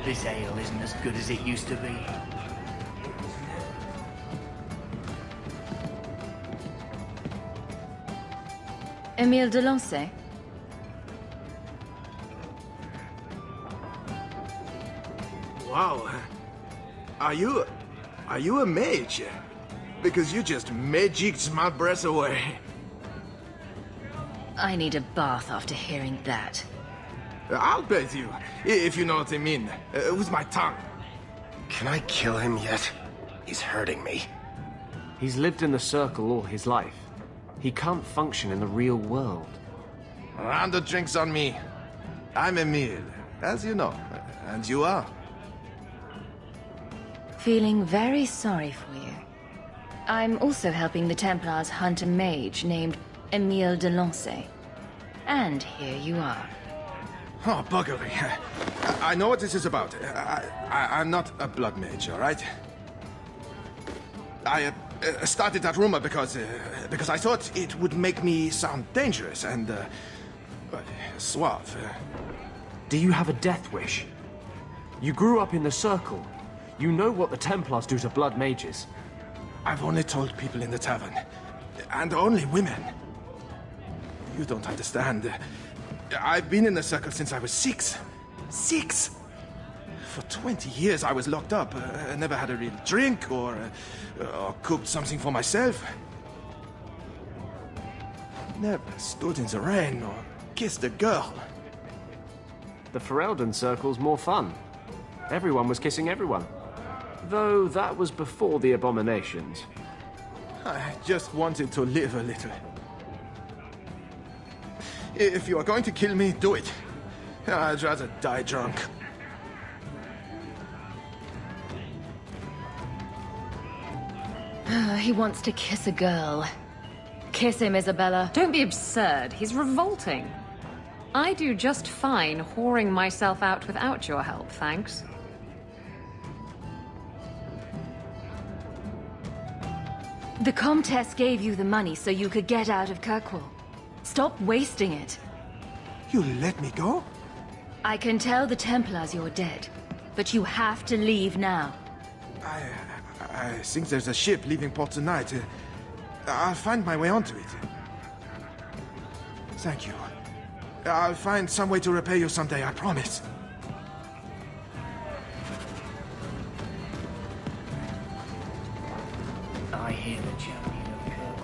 This ale isn't as good as it used to be. Emile de Lancey? Wow. Are you a mage? Because you just magicked my breath away. I need a bath after hearing that. I'll bathe you, if you know what I mean. With my tongue. Can I kill him yet? He's hurting me. He's lived in the circle all his life. He can't function in the real world. Round of drinks on me. I'm Emile, as you know. And you are? Feeling very sorry for you. I'm also helping the Templars hunt a mage named Emile de Lancey. And here you are. Oh, buggery. I know what this is about. I'm not a blood mage, all right? I started that rumor because I thought it would make me sound dangerous and suave. Do you have a death wish? You grew up in the Circle. You know what the Templars do to blood mages. I've only told people in the tavern. And only women. You don't understand. I've been in the Circle since I was 6. 6! For 20 years I was locked up. Never had a real drink or cooked something for myself. Never stood in the rain or kissed a girl. The Ferelden circle's more fun. Everyone was kissing everyone. Though that was before the abominations. I just wanted to live a little. If you are going to kill me, do it. I'd rather die drunk. He wants to kiss a girl. Kiss him, Isabella. Don't be absurd. He's revolting. I do just fine whoring myself out without your help, thanks. The Comtesse gave you the money so you could get out of Kirkwall. Stop wasting it. You let me go? I can tell the Templars you're dead, but you have to leave now. I think there's a ship leaving port tonight. I'll find my way onto it. Thank you. I'll find some way to repay you someday, I promise. I hear the champion of Kirkwall.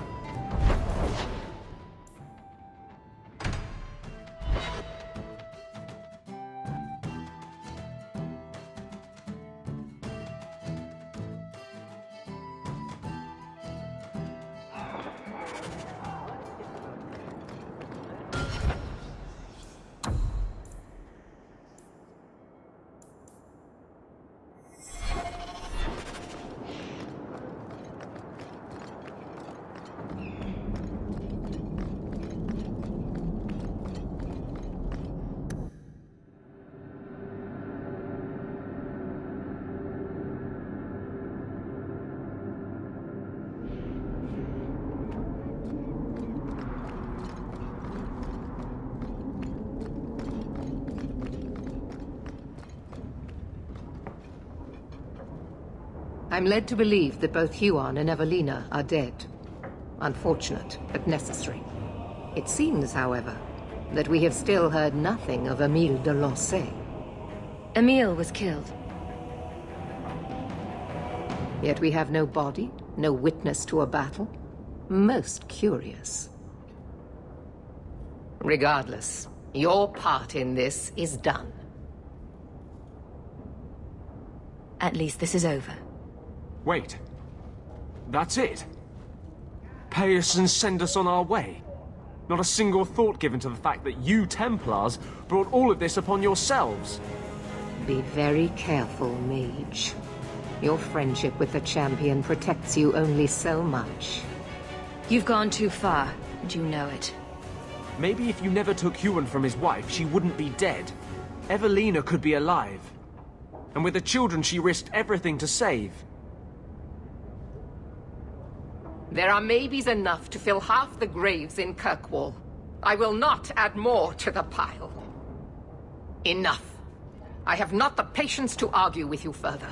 I'm led to believe that both Huon and Evelina are dead. Unfortunate, but necessary. It seems, however, that we have still heard nothing of Emile de Lancey. Emile was killed. Yet we have no body, no witness to a battle. Most curious. Regardless, your part in this is done. At least this is over. Wait. That's it? Pay us and send us on our way? Not a single thought given to the fact that you Templars brought all of this upon yourselves? Be very careful, mage. Your friendship with the champion protects you only so much. You've gone too far, and you know it. Maybe if you never took Huon from his wife, she wouldn't be dead. Evelina could be alive. And with the children she risked everything to save. There are maybes enough to fill half the graves in Kirkwall. I will not add more to the pile. Enough. I have not the patience to argue with you further.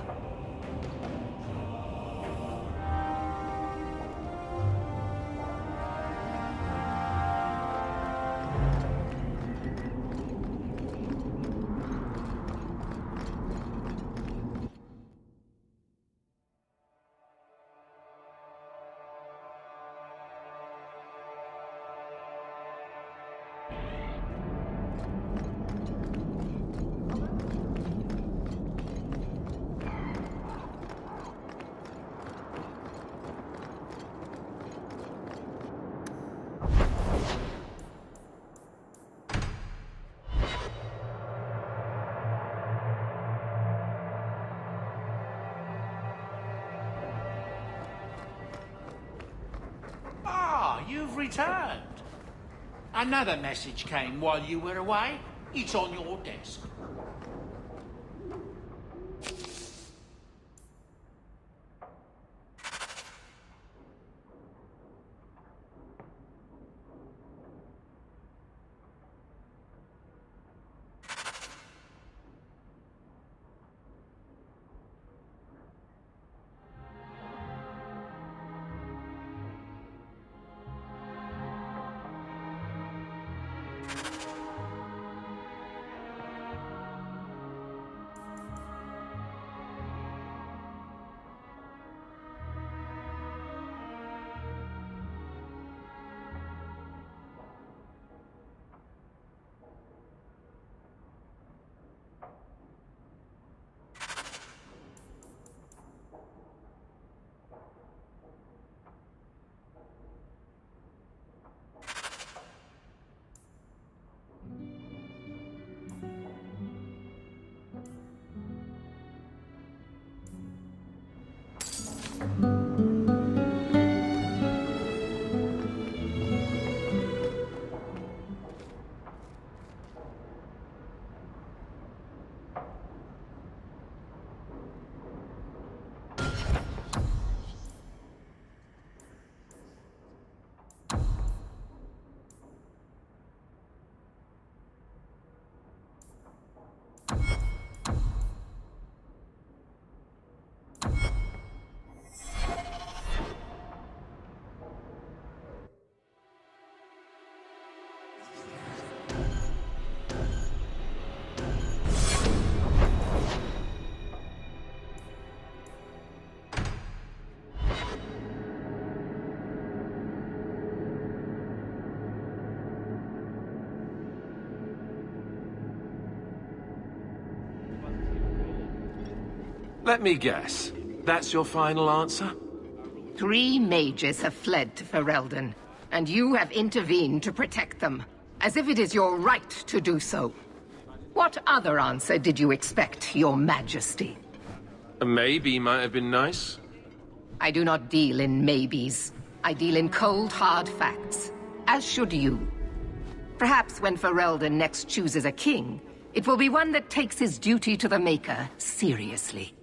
You've returned. Another message came while you were away. It's on your desk. Let me guess. That's your final answer? 3 mages have fled to Ferelden, and you have intervened to protect them, as if it is your right to do so. What other answer did you expect, your majesty? A maybe might have been nice. I do not deal in maybes. I deal in cold, hard facts. As should you. Perhaps when Ferelden next chooses a king, it will be one that takes his duty to the Maker seriously.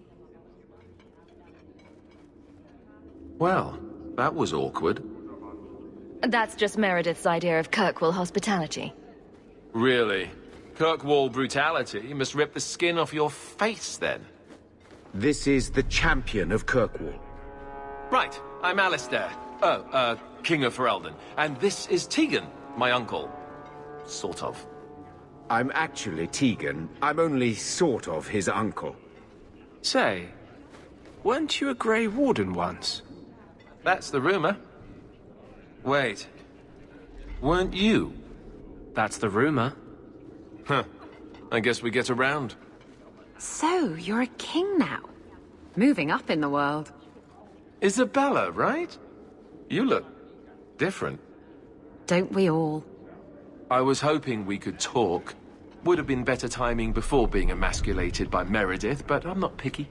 Well, that was awkward. That's just Meredith's idea of Kirkwall hospitality. Really? Kirkwall brutality? You must rip the skin off your face, then. This is the champion of Kirkwall. Right, I'm Alistair. King of Ferelden. And this is Tegan, my uncle. Sort of. I'm actually Tegan. I'm only sort of his uncle. Say, weren't you a Grey Warden once? That's the rumor. Wait. Weren't you? That's the rumor. Huh. I guess we get around. So, you're a king now. Moving up in the world. Isabella, right? You look different. Don't we all? I was hoping we could talk. Would have been better timing before being emasculated by Meredith, but I'm not picky.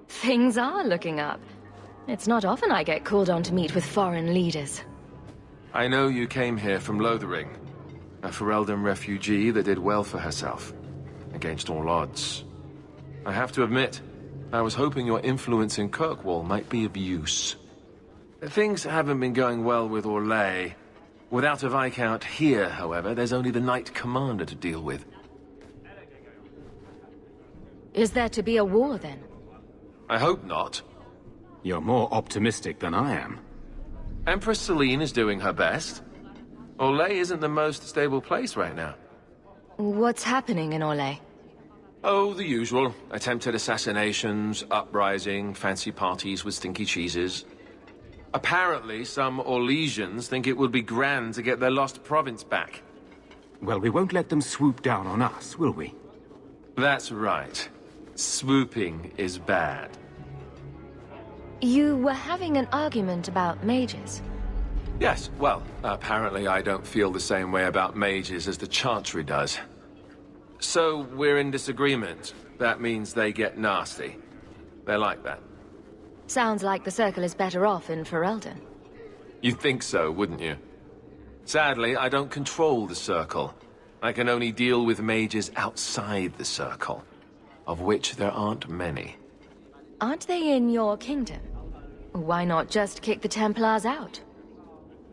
Things are looking up. It's not often I get called on to meet with foreign leaders. I know you came here from Lothering, a Ferelden refugee that did well for herself, against all odds. I have to admit, I was hoping your influence in Kirkwall might be of use. Things haven't been going well with Orlais. Without a Viscount here, however, there's only the Knight Commander to deal with. Is there to be a war, then? I hope not. You're more optimistic than I am. Empress Celine is doing her best. Orlais isn't the most stable place right now. What's happening in Orlais? Oh, the usual. Attempted assassinations, uprising, fancy parties with stinky cheeses. Apparently, some Orlesians think it would be grand to get their lost province back. Well, we won't let them swoop down on us, will we? That's right. Swooping is bad. You were having an argument about mages. Yes, well, apparently I don't feel the same way about mages as the Chantry does. So, we're in disagreement. That means they get nasty. They're like that. Sounds like the Circle is better off in Ferelden. You'd think so, wouldn't you? Sadly, I don't control the Circle. I can only deal with mages outside the Circle, of which there aren't many. Aren't they in your kingdom? Why not just kick the Templars out?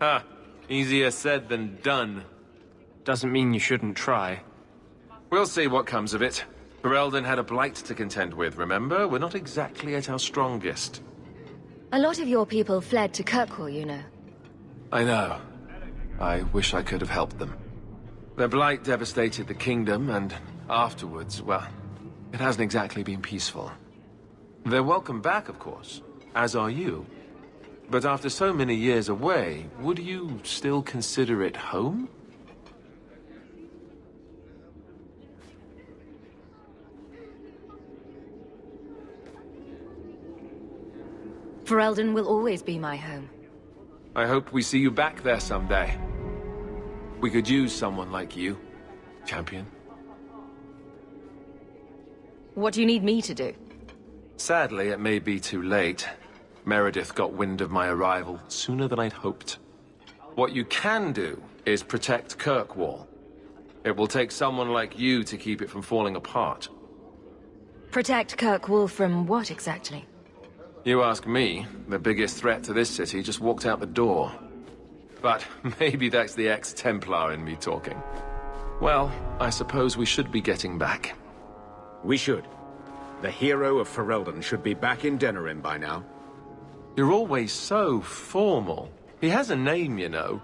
Ha! Easier said than done. Doesn't mean you shouldn't try. We'll see what comes of it. Ferelden had a blight to contend with, remember? We're not exactly at our strongest. A lot of your people fled to Kirkwall, you know. I know. I wish I could have helped them. Their blight devastated the kingdom, and afterwards, well, it hasn't exactly been peaceful. They're welcome back, of course, as are you. But after so many years away, would you still consider it home? Ferelden will always be my home. I hope we see you back there someday. We could use someone like you, champion. What do you need me to do? Sadly, it may be too late. Meredith got wind of my arrival sooner than I'd hoped. What you can do is protect Kirkwall. It will take someone like you to keep it from falling apart. Protect Kirkwall from what exactly? You ask me, the biggest threat to this city just walked out the door. But maybe that's the ex-Templar in me talking. Well, I suppose we should be getting back. We should. The hero of Ferelden should be back in Denerim by now. You're always so formal. He has a name, you know.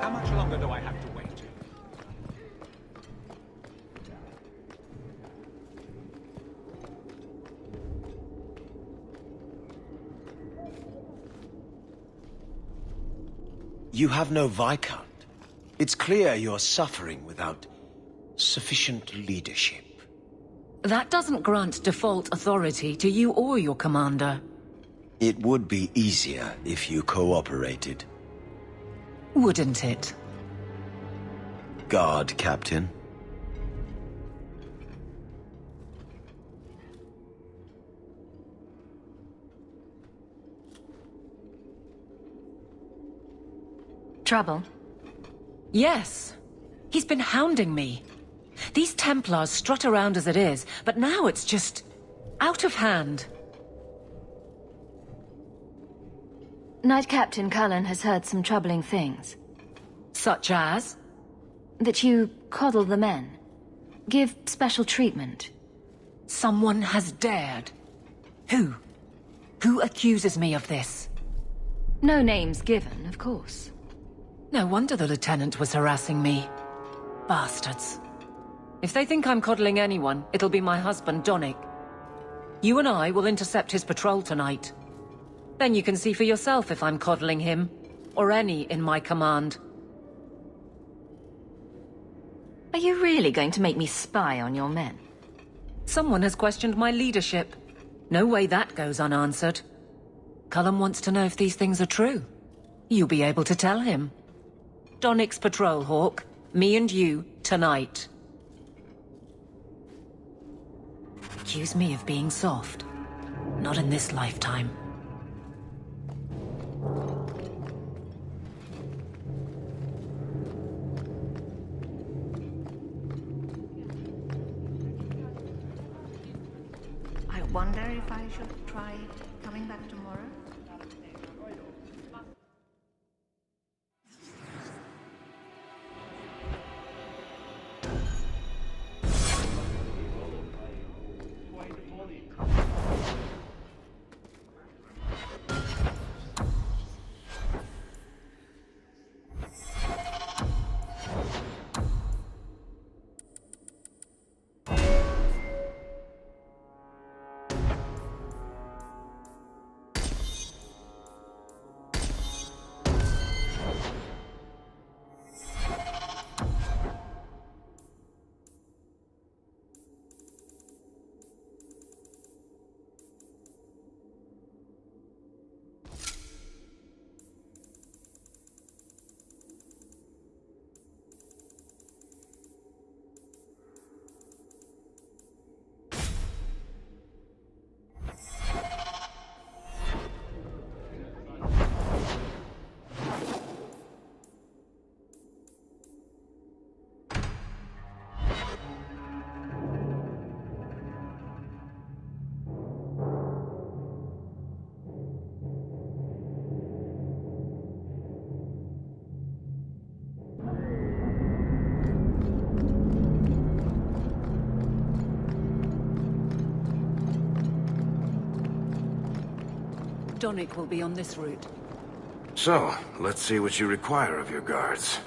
How much longer do I have to wait? You have no Viscount? It's clear you're suffering without sufficient leadership. That doesn't grant default authority to you or your commander. It would be easier if you cooperated. Wouldn't it? Guard, Captain. Trouble? Yes. He's been hounding me. These Templars strut around as it is, but now it's just out of hand. Knight Captain Cullen has heard some troubling things. Such as? That you coddle the men. Give special treatment. Someone has dared. Who? Who accuses me of this? No names given, of course. No wonder the Lieutenant was harassing me. Bastards. If they think I'm coddling anyone, it'll be my husband, Donnic. You and I will intercept his patrol tonight. Then you can see for yourself if I'm coddling him, or any in my command. Are you really going to make me spy on your men? Someone has questioned my leadership. No way that goes unanswered. Cullen wants to know if these things are true. You'll be able to tell him. Donnic's patrol, Hawk. Me and you, tonight. Accuse me of being soft. Not in this lifetime. I wonder if I should try coming back tomorrow. Donnic will be on this route. So, let's see what you require of your guards.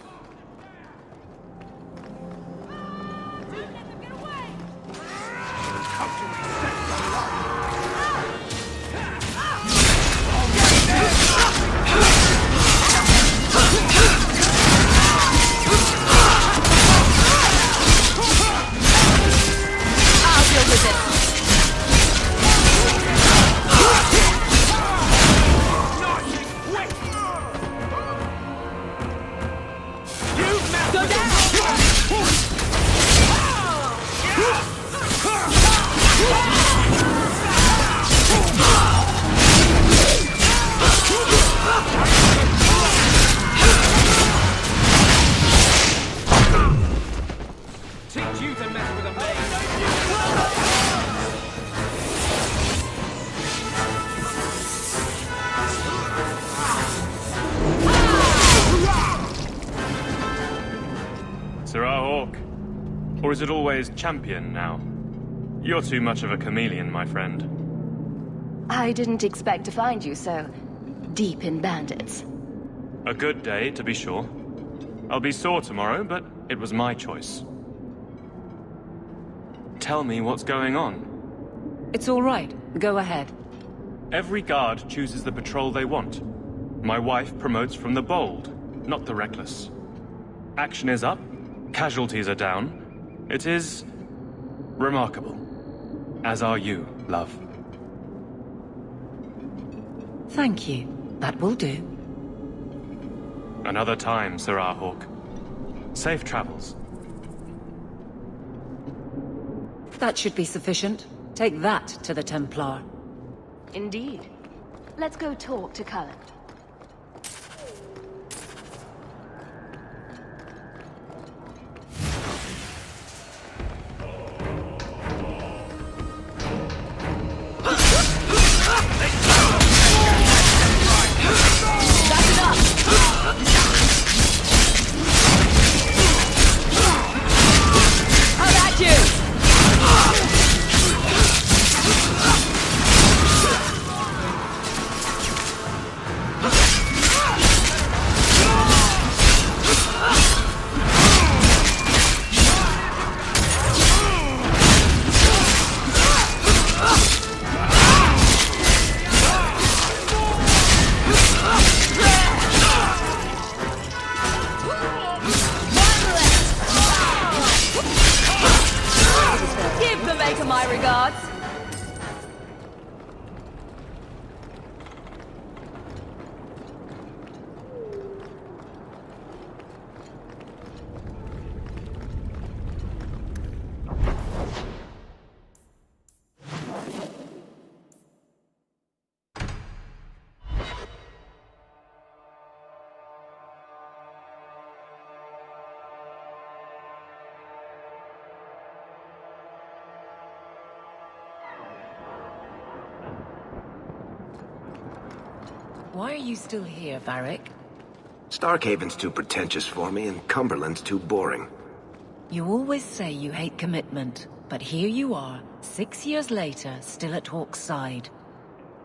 I'll deal with it. Or is it always champion now? You're too much of a chameleon, my friend. I didn't expect to find you so deep in bandits. A good day, to be sure. I'll be sore tomorrow, but it was my choice. Tell me what's going on. It's all right. Go ahead. Every guard chooses the patrol they want. My wife promotes from the bold, not the reckless. Action is up, casualties are down. It is remarkable. As are you, love. Thank you. That will do. Another time, Sir Hawk. Safe travels. That should be sufficient. Take that to the Templar. Indeed. Let's go talk to Cullen. Why are you still here, Varric? Starkhaven's too pretentious for me, and Cumberland's too boring. You always say you hate commitment, but here you are, 6 years later, still at Hawk's side.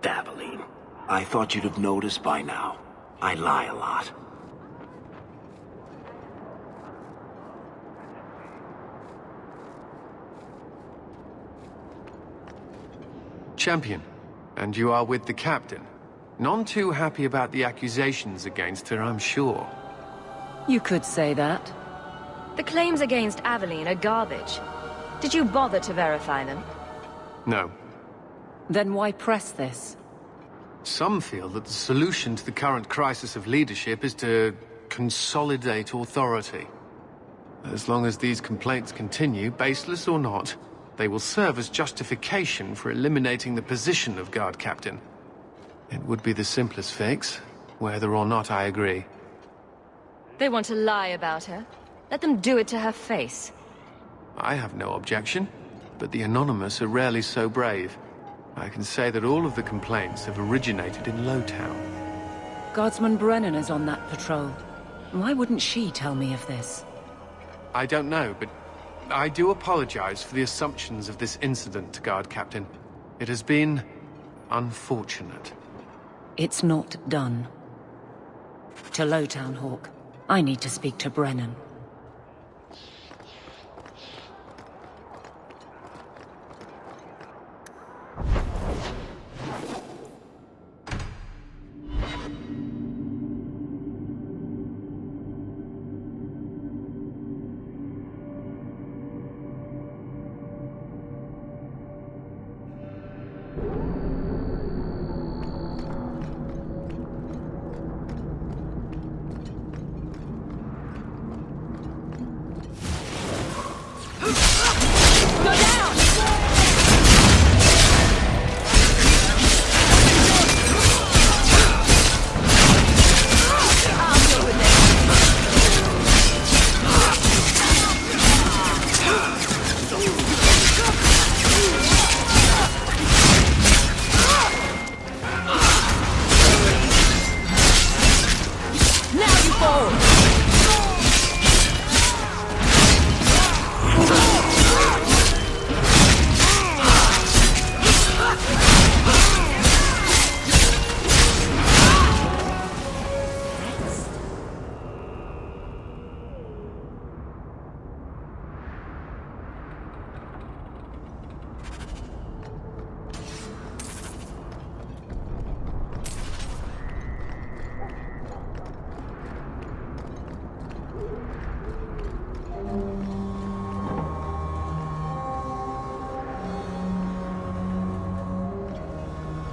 Dabbling. I thought you'd have noticed by now. I lie a lot. Champion, and you are with the captain. None too happy about the accusations against her, I'm sure. You could say that. The claims against Aveline are garbage. Did you bother to verify them? No. Then why press this? Some feel that the solution to the current crisis of leadership is to consolidate authority. As long as these complaints continue, baseless or not, they will serve as justification for eliminating the position of guard captain. It would be the simplest fix, whether or not I agree. They want to lie about her. Let them do it to her face. I have no objection, but the Anonymous are rarely so brave. I can say that all of the complaints have originated in Lowtown. Guardsman Brennan is on that patrol. Why wouldn't she tell me of this? I don't know, but I do apologize for the assumptions of this incident, Guard Captain. It has been unfortunate. It's not done. To Lowtown, Hawk. I need to speak to Brennan.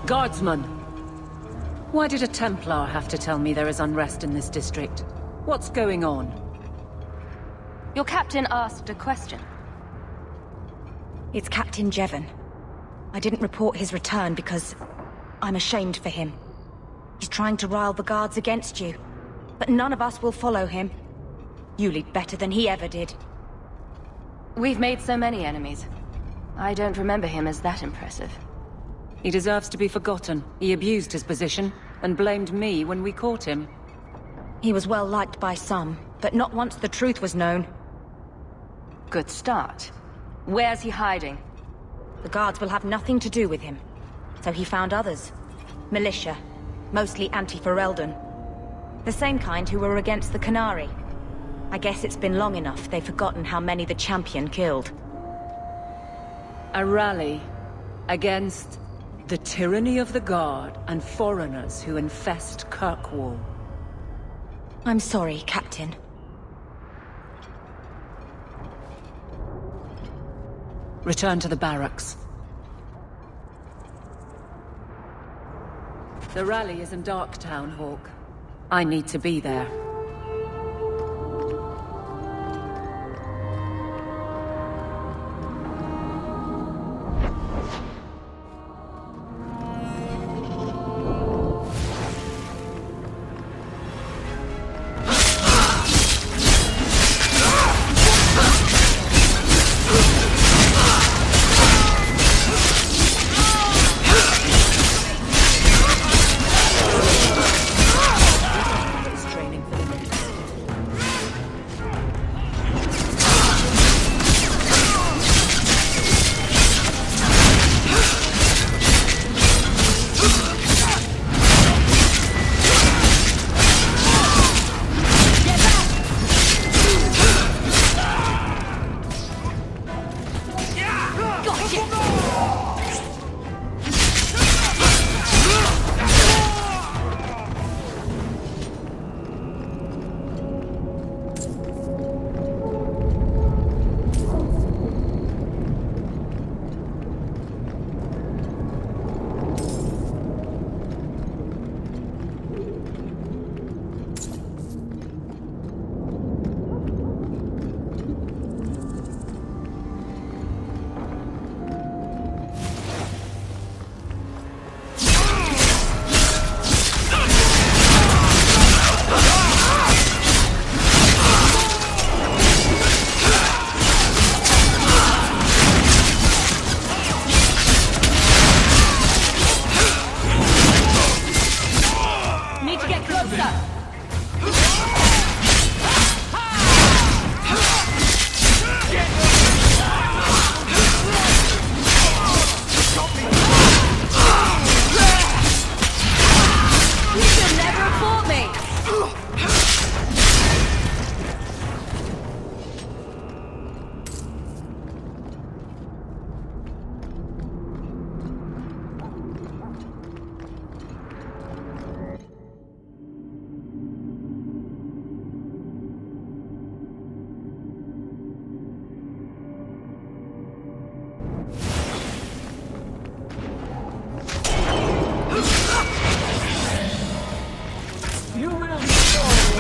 Guardsman! Why did a Templar have to tell me there is unrest in this district? What's going on? Your captain asked a question. It's Captain Jevon. I didn't report his return because I'm ashamed for him. He's trying to rile the guards against you, but none of us will follow him. You lead better than he ever did. We've made so many enemies. I don't remember him as that impressive. He deserves to be forgotten. He abused his position and blamed me when we caught him. He was well liked by some, but not once the truth was known. Good start. Where's he hiding? The guards will have nothing to do with him. So he found others. Militia. Mostly anti-Ferelden. The same kind who were against the Qunari. I guess it's been long enough they've forgotten how many the Champion killed. A rally against the tyranny of the Guard and foreigners who infest Kirkwall. I'm sorry, Captain. Return to the barracks. The rally is in Darktown, Hawk. I need to be there. You will be sorry.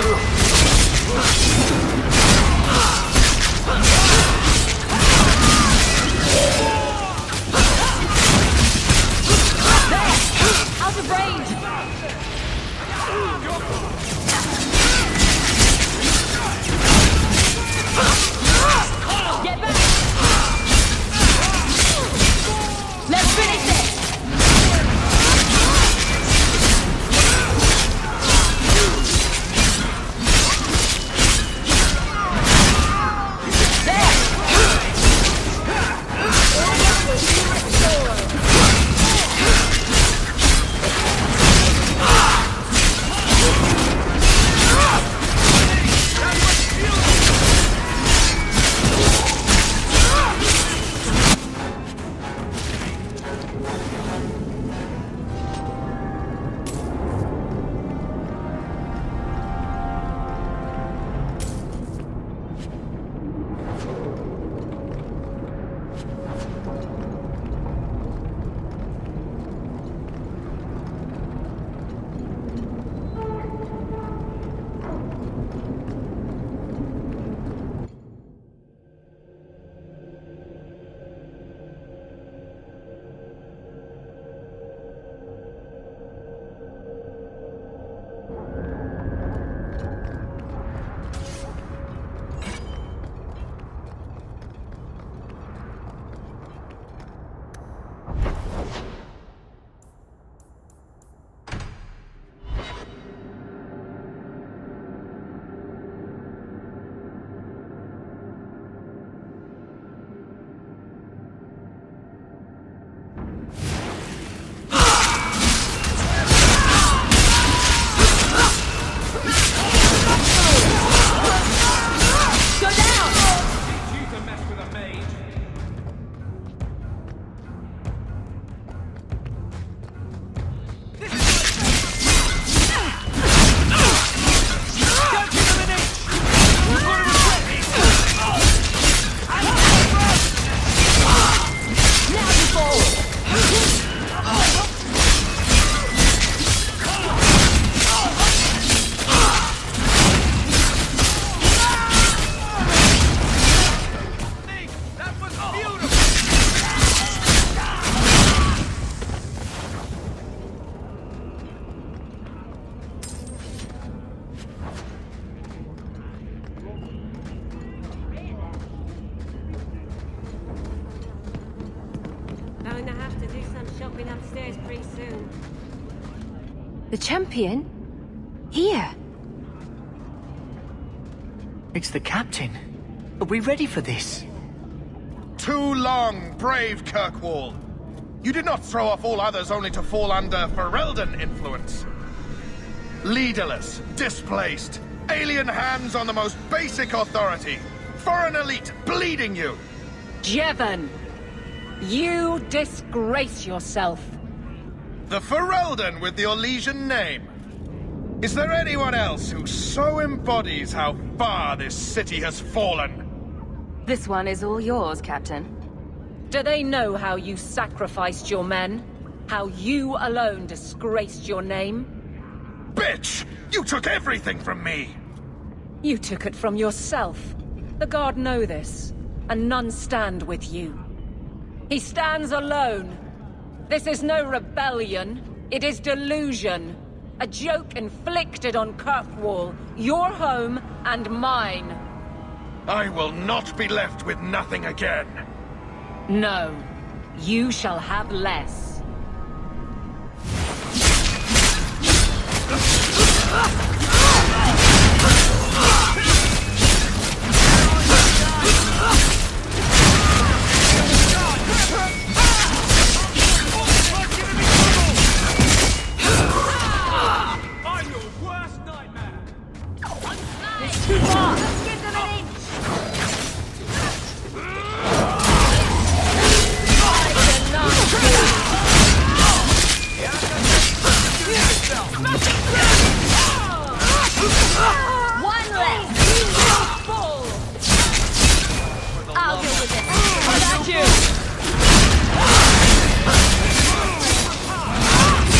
The champion? Here? It's the captain. Are we ready for this? Too long, brave Kirkwall. You did not throw off all others only to fall under Ferelden influence. Leaderless, displaced, alien hands on the most basic authority. Foreign elite bleeding you. Jevon! You disgrace yourself. The Ferelden with the Orlesian name. Is there anyone else who so embodies how far this city has fallen? This one is all yours, Captain. Do they know how you sacrificed your men? How you alone disgraced your name? Bitch! You took everything from me! You took it from yourself. The Guard know this, and none stand with you. He stands alone. This is no rebellion. It is delusion. A joke inflicted on Kirkwall, your home and mine. I will not be left with nothing again. No, you shall have less. I'm your worst nightmare! It's too far! Let's give them an inch! One left! I'll deal with this. I got you!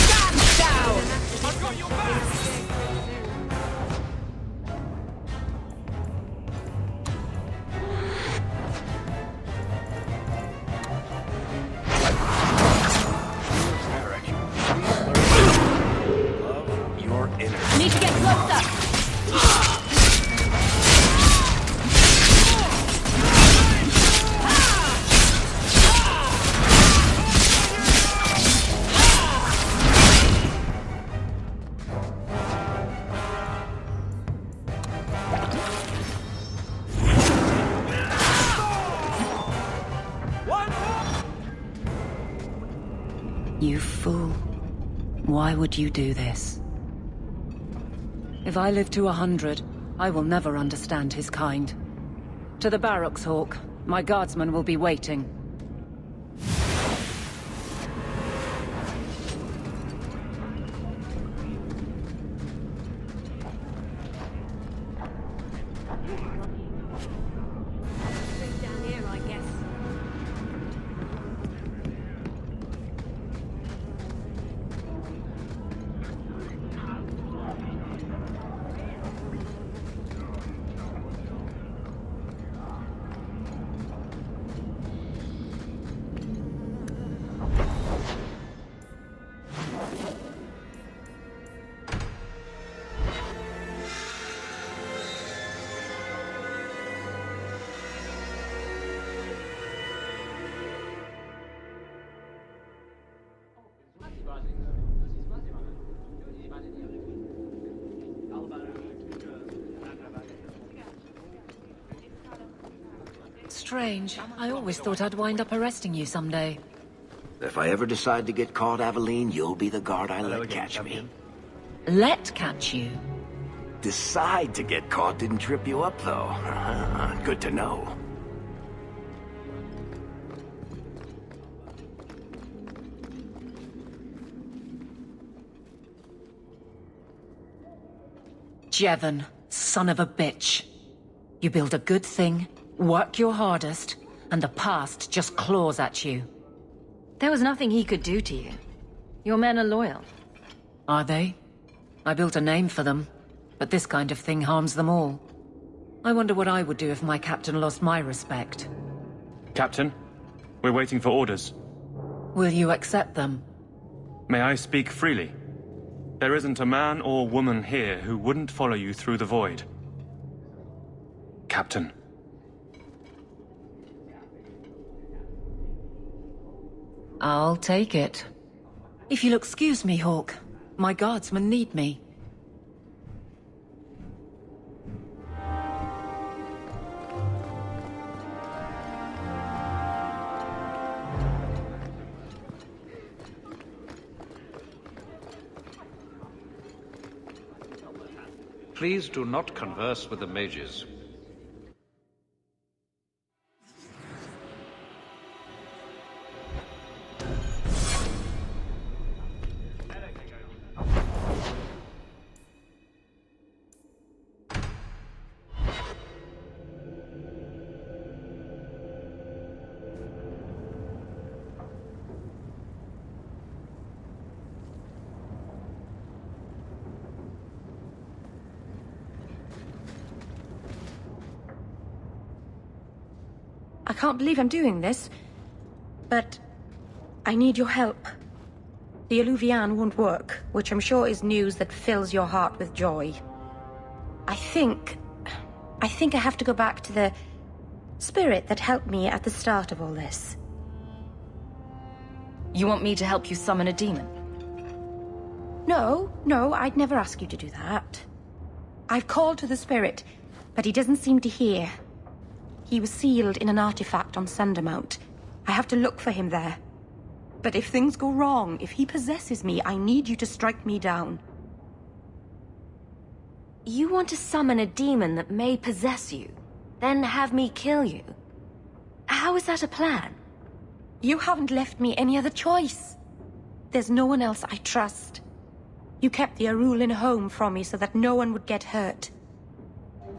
Stand down! I've got your back! Need to get closer! You fool. Why would you do this? If I live to 100, I will never understand his kind. To the barracks, Hawk. My guardsmen will be waiting. Down here, I guess. Strange. I always thought I'd wind up arresting you someday. If I ever decide to get caught, Aveline, you'll be the guard I let catch me. Let catch you? Decide to get caught didn't trip you up, though. Good to know. Jevon, son of a bitch. You build a good thing, work your hardest, and the past just claws at you. There was nothing he could do to you. Your men are loyal. Are they? I built a name for them, but this kind of thing harms them all. I wonder what I would do if my captain lost my respect. Captain, we're waiting for orders. Will you accept them? May I speak freely? There isn't a man or woman here who wouldn't follow you through the void. Captain. I'll take it. If you'll excuse me, Hawk, My guardsmen need me. Please do not converse with the mages. I can't believe I'm doing this, but I need your help. The Alluvian won't work, which I'm sure is news that fills your heart with joy. I think I have to go back to the spirit that helped me at the start of all this. You want me to help you summon a demon? No, I'd never ask you to do that. I've called to the spirit, but he doesn't seem to hear. He was sealed in an artifact on Sundown. I have to look for him there. But if things go wrong, if he possesses me, I need you to strike me down. You want to summon a demon that may possess you, then have me kill you? How is that a plan? You haven't left me any other choice. There's no one else I trust. You kept the Arulin home from me so that no one would get hurt.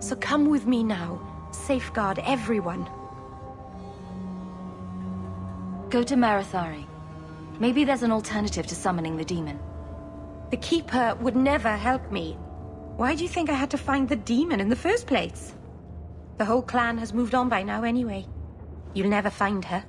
So come with me now. Safeguard everyone. Go to Marathari. Maybe there's an alternative to summoning the demon. The Keeper would never help me. Why do you think I had to find the demon in the first place? The whole clan has moved on by now anyway. You'll never find her.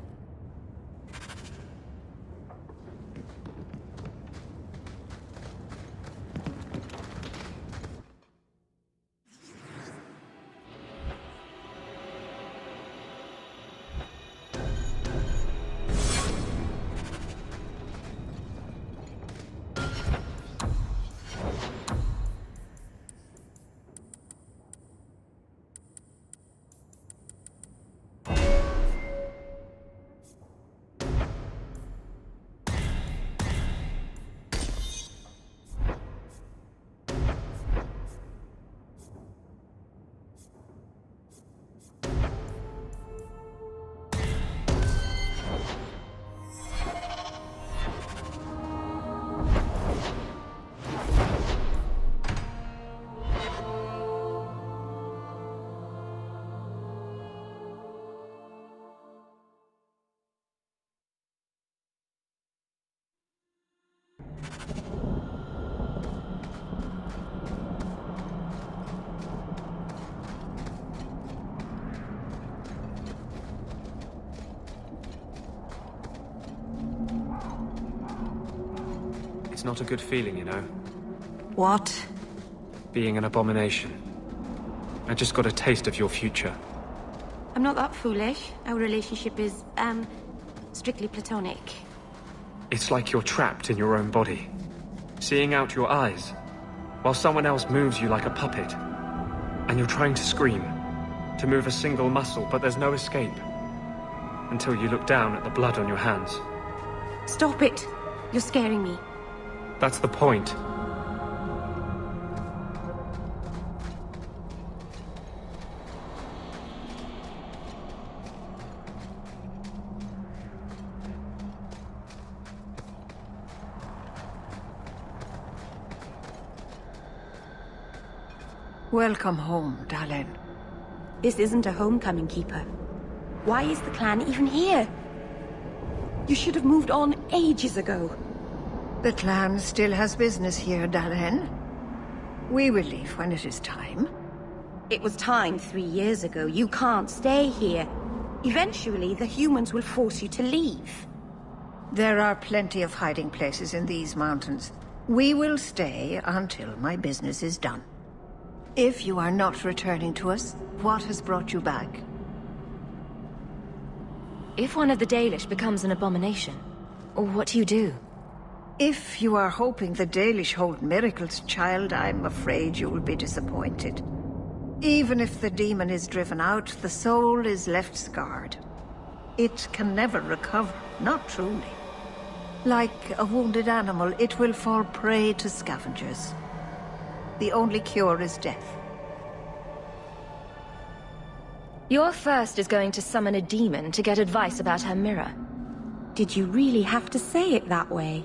It's not a good feeling, you know. What? Being an abomination. I just got a taste of your future. I'm not that foolish. Our relationship is, strictly platonic. It's like you're trapped in your own body, seeing out your eyes, while someone else moves you like a puppet. And you're trying to scream, to move a single muscle, but there's no escape. Until you look down at the blood on your hands. Stop it! You're scaring me. That's the point. Welcome home, Dalen. This isn't a homecoming, Keeper. Why is the clan even here? You should have moved on ages ago. The clan still has business here, Dalen. We will leave when it is time. It was time 3 years ago. You can't stay here. Eventually, the humans will force you to leave. There are plenty of hiding places in these mountains. We will stay until my business is done. If you are not returning to us, what has brought you back? If one of the Dalish becomes an abomination, what do you do? If you are hoping the Dalish hold miracles, child, I'm afraid you will be disappointed. Even if the demon is driven out, the soul is left scarred. It can never recover, not truly. Like a wounded animal, it will fall prey to scavengers. The only cure is death. Your first is going to summon a demon to get advice about her mirror. Did you really have to say it that way?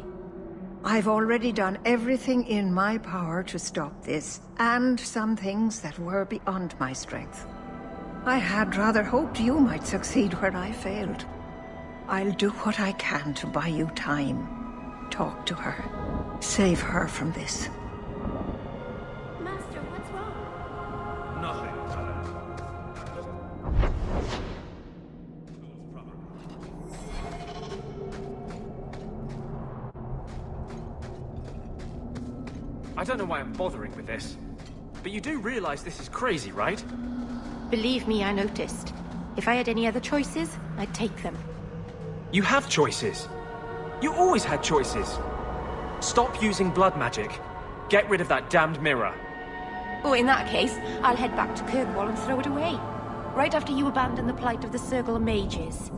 I've already done everything in my power to stop this, and some things that were beyond my strength. I had rather hoped you might succeed where I failed. I'll do what I can to buy you time. Talk to her. Save her from this. Master, what's wrong? Nothing. I don't know why I'm bothering with this, but you do realize this is crazy, right? Believe me, I noticed. If I had any other choices, I'd take them. You have choices. You always had choices. Stop using blood magic. Get rid of that damned mirror. Oh, in that case, I'll head back to Kirkwall and throw it away. Right after you abandon the plight of the Circle of Mages.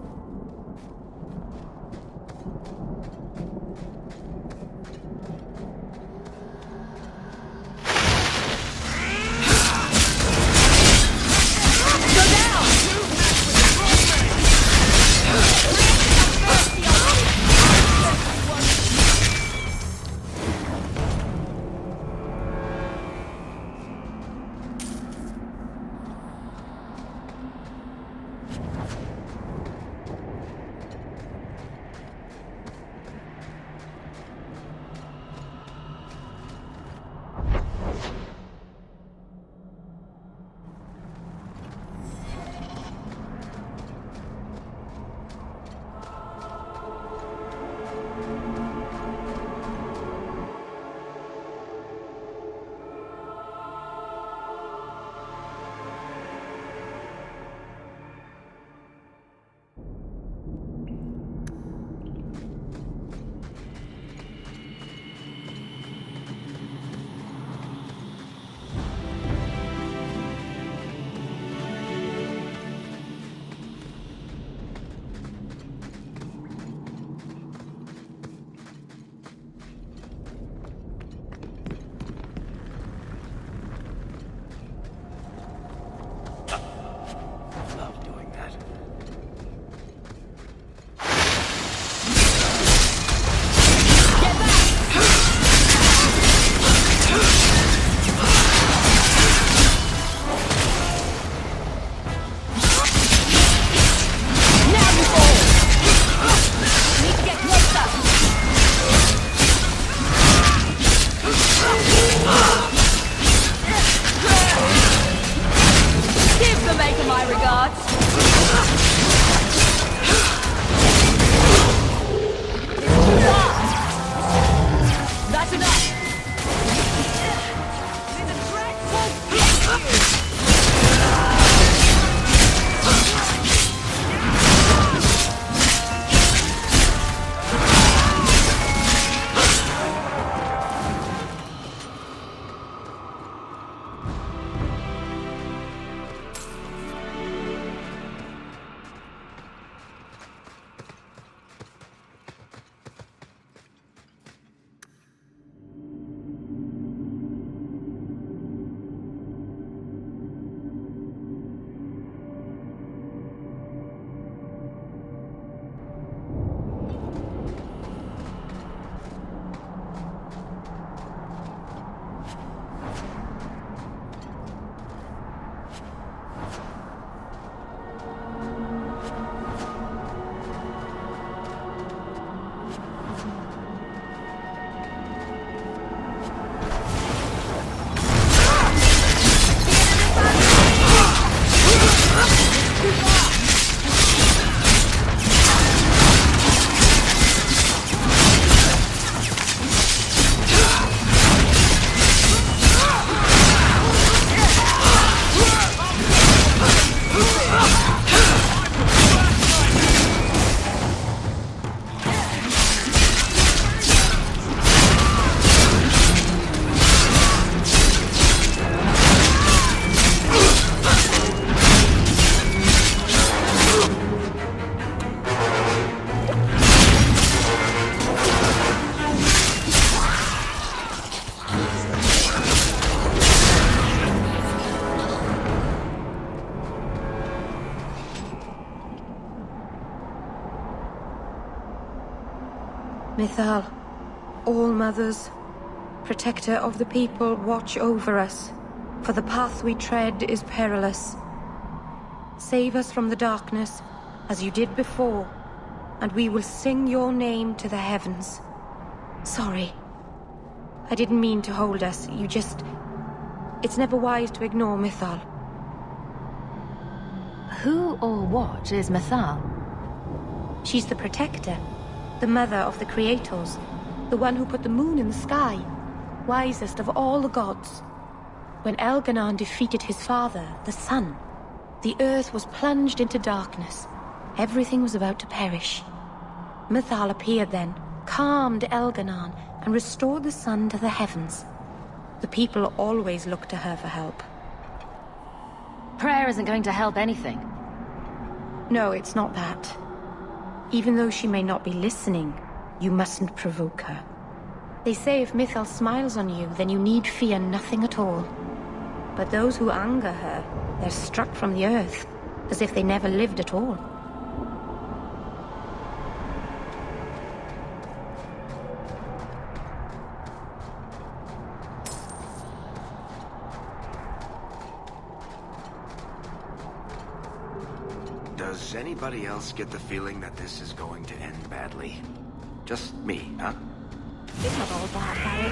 Mythal, all mothers, protector of the people, watch over us, for the path we tread is perilous. Save us from the darkness, as you did before, and we will sing your name to the heavens. Sorry. I didn't mean to hold us, you just... It's never wise to ignore Mythal. Who or what is Mythal? She's the protector, the mother of the creators, the one who put the moon in the sky, wisest of all the gods. When Elganon defeated his father, the sun, the earth was plunged into darkness. Everything was about to perish. Mythal appeared then, calmed Elganon, and restored the sun to the heavens. The people always looked to her for help. Prayer isn't going to help anything. No, it's not that. Even though she may not be listening, you mustn't provoke her. They say if Mythal smiles on you, then you need fear nothing at all. But those who anger her, they're struck from the earth, as if they never lived at all. Does anybody else get the feeling that this is going to end badly? Just me, huh? It's not all bad, Barry.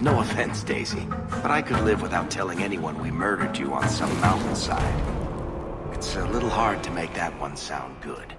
No offense, Daisy, but I could live without telling anyone we murdered you on some mountainside. It's a little hard to make that one sound good.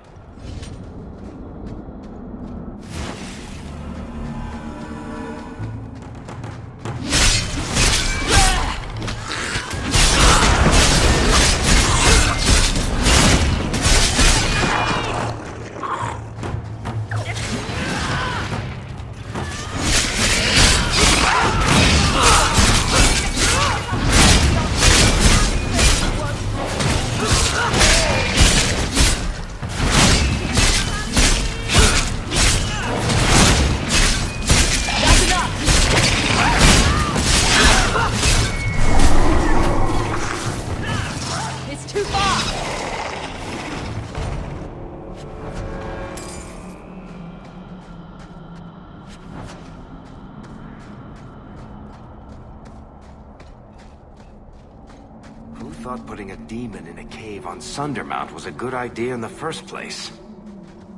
Putting a demon in a cave on Sundermount was a good idea in the first place.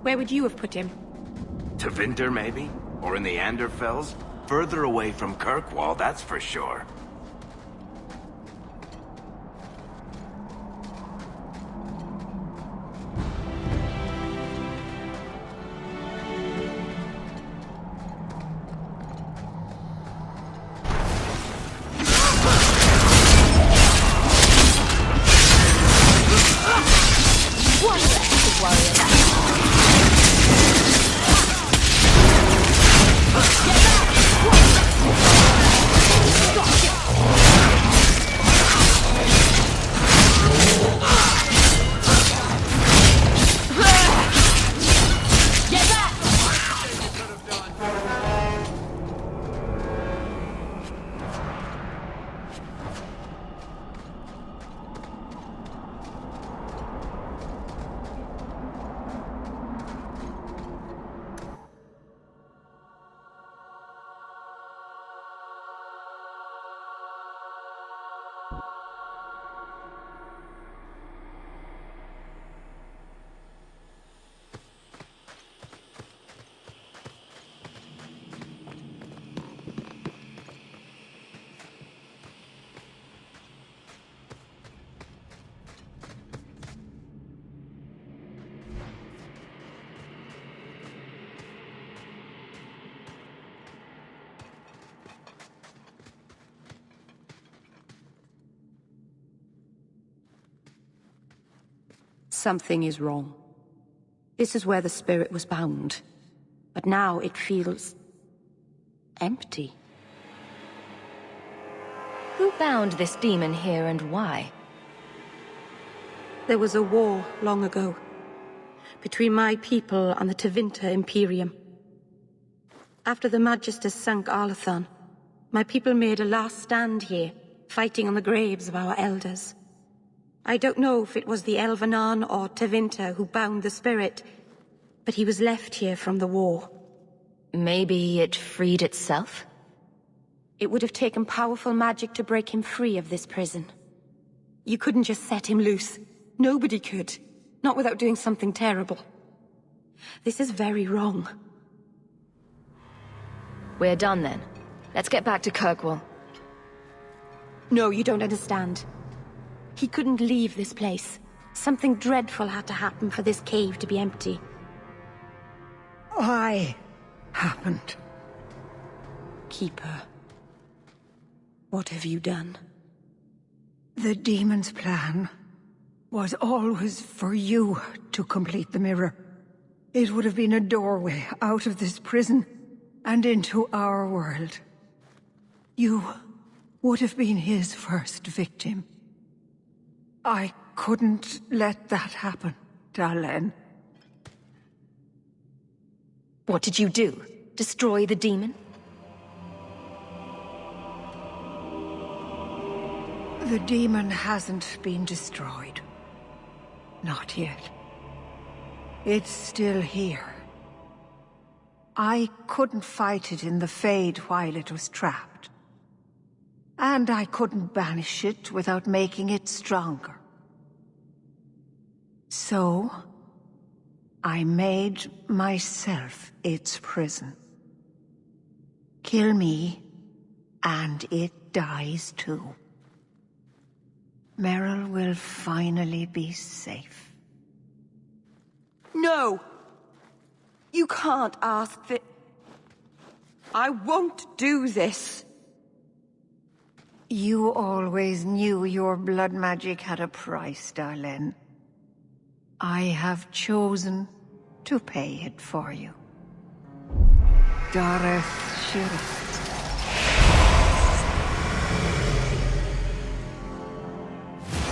Where would you have put him? To Winter, maybe? Or in the Anderfells? Further away from Kirkwall, that's for sure. Something is wrong. This is where the spirit was bound. But now it feels... empty. Who bound this demon here and why? There was a war long ago, between my people and the Tevinter Imperium. After the Magisters sunk Arlathon, my people made a last stand here, fighting on the graves of our elders. I don't know if it was the Elvenan or Tevinter who bound the spirit, but he was left here from the war. Maybe it freed itself? It would have taken powerful magic to break him free of this prison. You couldn't just set him loose. Nobody could. Not without doing something terrible. This is very wrong. We're done then. Let's get back to Kirkwall. No, you don't understand. He couldn't leave this place. Something dreadful had to happen for this cave to be empty. Why happened? Keeper. What have you done? The demon's plan was always for you to complete the mirror. It would have been a doorway out of this prison and into our world. You would have been his first victim. I couldn't let that happen, Dalen. What did you do? Destroy the demon? The demon hasn't been destroyed. Not yet. It's still here. I couldn't fight it in the Fade while it was trapped. And I couldn't banish it without making it stronger. So, I made myself its prison. Kill me, and it dies too. Meryl will finally be safe. No! You can't ask that. I won't do this. You always knew your blood magic had a price, Darlene. I have chosen to pay it for you. Dareth Shirith.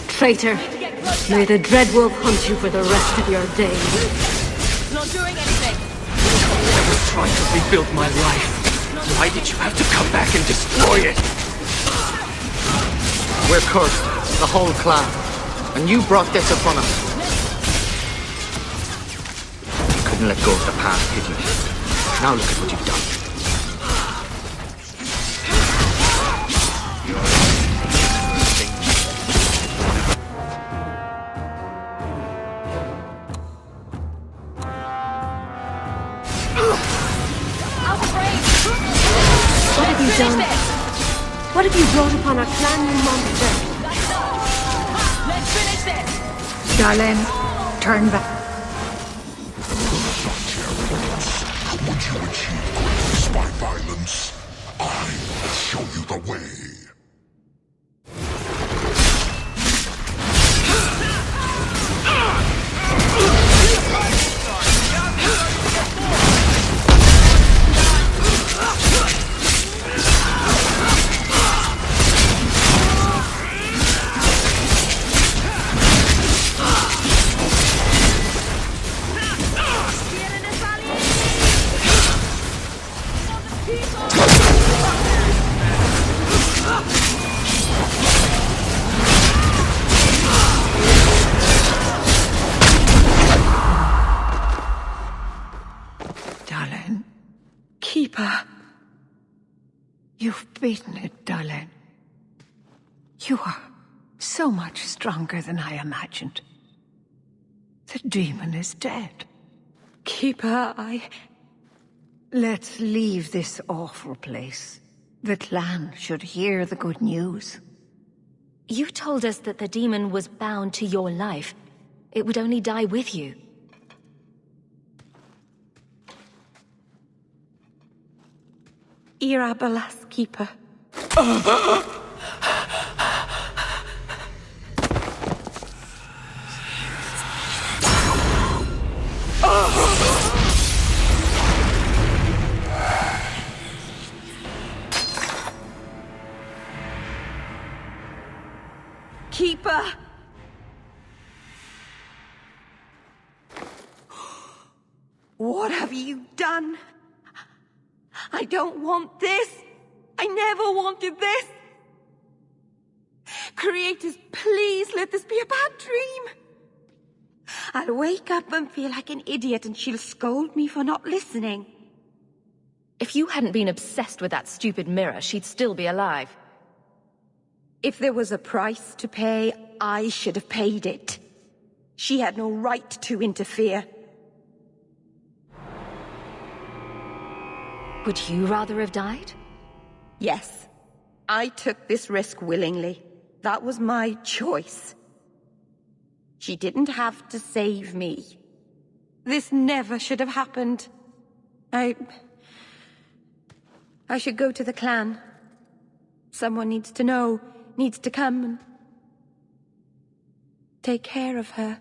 Traitor! May the Dreadwolf hunt you for the rest of your days. Not doing anything! I was trying to rebuild my life. Why did you have to come back and destroy it? We're cursed, the whole clan. And you brought this upon us. You couldn't let go of the past, did you? Now look at what you've done. What have you done? What have you brought upon our clan, you monster? Let's finish this! Darlene, turn back. Would you achieve greatness by violence? I will show you the way. Darlene, Keeper. you've beaten it, Darlene. You are so much stronger than I imagined. The demon is dead. Keeper, Let's leave this awful place. The clan should hear the good news. You told us that the demon was bound to your life. It would only die with you. Irabalas, Keeper. Keeper! What have you done? I don't want this! I never wanted this! Creators, please let this be a bad dream. I'll wake up and feel like an idiot and she'll scold me for not listening. If you hadn't been obsessed with that stupid mirror, she'd still be alive. If there was a price to pay, I should have paid it. She had no right to interfere. Would you rather have died? Yes. I took this risk willingly. That was my choice. She didn't have to save me. This never should have happened. I should go to the clan. Someone needs to know, needs to come and take care of her.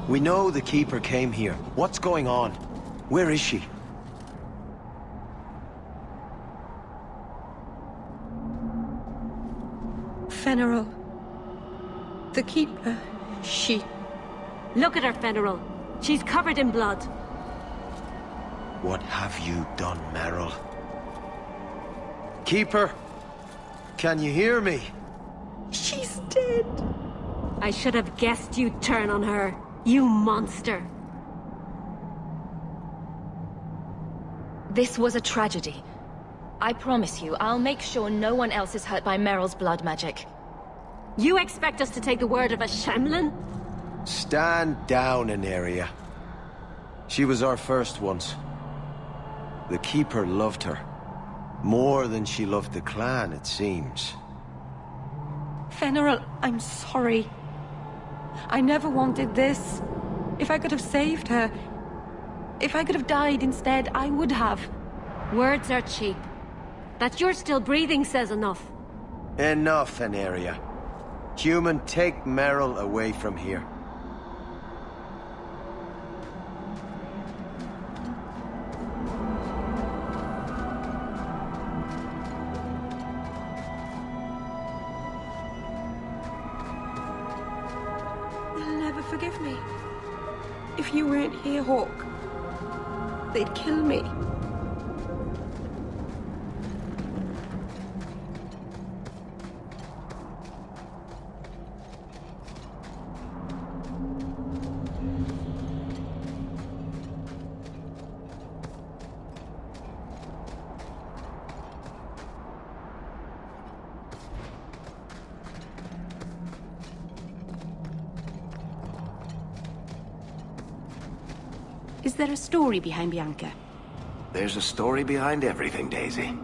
We know the Keeper came here. What's going on? Where is she? Fenneral. The Keeper. She... Look at her, Fenneral. She's covered in blood. What have you done, Merrill? Keeper? Can you hear me? She's dead. I should have guessed you'd turn on her. You monster! This was a tragedy. I promise you, I'll make sure no one else is hurt by Meryl's blood magic. You expect us to take the word of a Shemlin? Stand down, Aneria. She was our first once. The Keeper loved her. More than she loved the clan, it seems. Fenneral, I'm sorry. I never wanted this. If I could have saved her, if I could have died instead, I would have. Words are cheap. That you're still breathing says enough. Enough, Aneria. Human, take Merrill away from here. Forgive me. If you weren't here, Hawk, they'd kill me. Is there a story behind Bianca? There's a story behind everything, Daisy.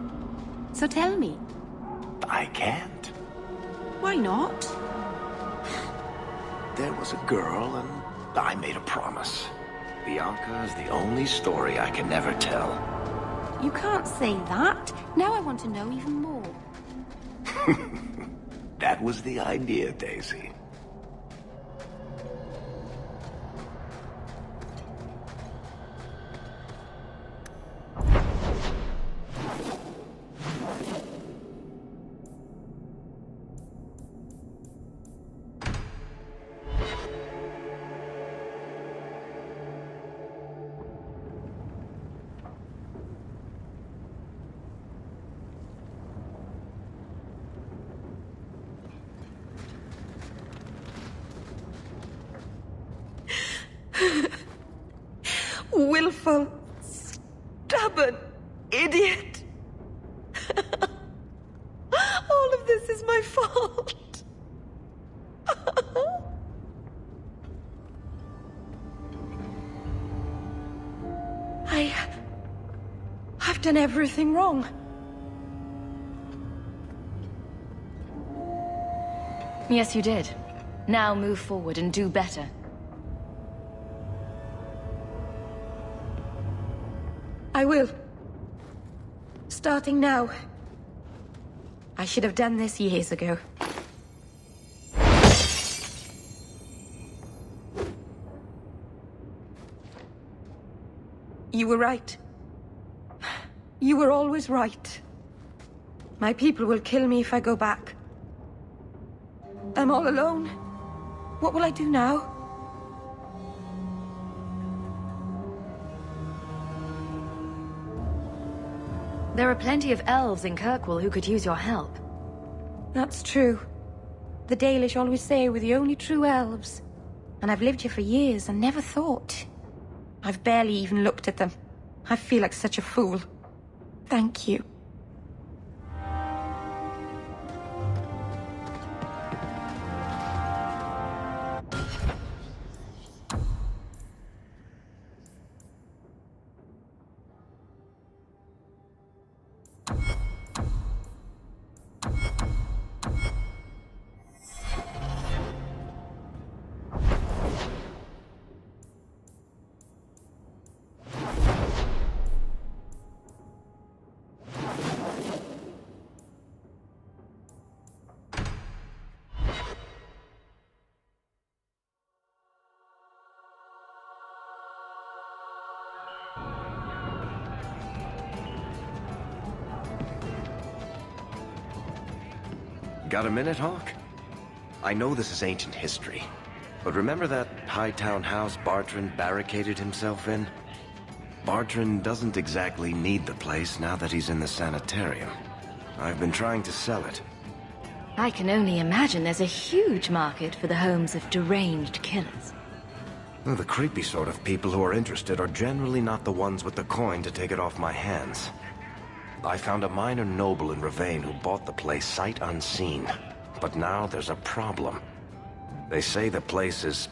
So tell me. I can't. Why not? There was a girl, and I made a promise. Bianca is the only story I can never tell. You can't say that. Now I want to know even more. That was the idea, Daisy. Willful, stubborn idiot. All of this is my fault. I've done everything wrong. Yes, you did. Now move forward and do better. I will. Starting now. I should have done this years ago. You were right. You were always right. My people will kill me if I go back. I'm all alone. What will I do now? There are plenty of elves in Kirkwall who could use your help. That's true. The Dalish always say we're the only true elves. And I've lived here for years and never thought. I've barely even looked at them. I feel like such a fool. Thank you. Got a minute, Hawk? I know this is ancient history, but remember that Hightown house Bartrand barricaded himself in? Bartrand doesn't exactly need the place now that he's in the sanitarium. I've been trying to sell it. I can only imagine there's a huge market for the homes of deranged killers. Well, the creepy sort of people who are interested are generally not the ones with the coin to take it off my hands. I found a minor noble in Ravane who bought the place sight unseen. But now there's a problem. They say the place is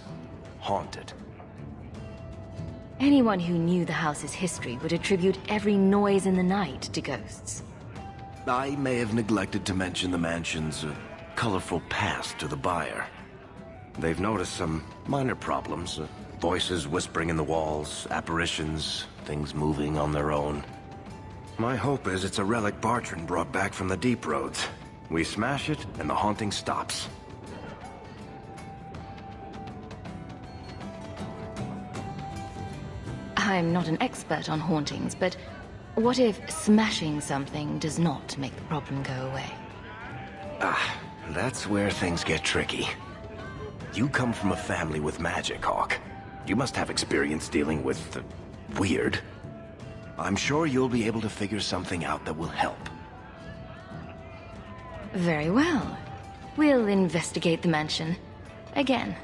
haunted. Anyone who knew the house's history would attribute every noise in the night to ghosts. I may have neglected to mention the mansion's colorful past to the buyer. They've noticed some minor problems. Voices whispering in the walls, apparitions, things moving on their own. My hope is it's a relic Bartrand brought back from the Deep Roads. We smash it, and the haunting stops. I'm not an expert on hauntings, but what if smashing something does not make the problem go away? Ah, that's where things get tricky. You come from a family with magic, Hawk. You must have experience dealing with weird. I'm sure you'll be able to figure something out that will help. Very well. We'll investigate the mansion. Again.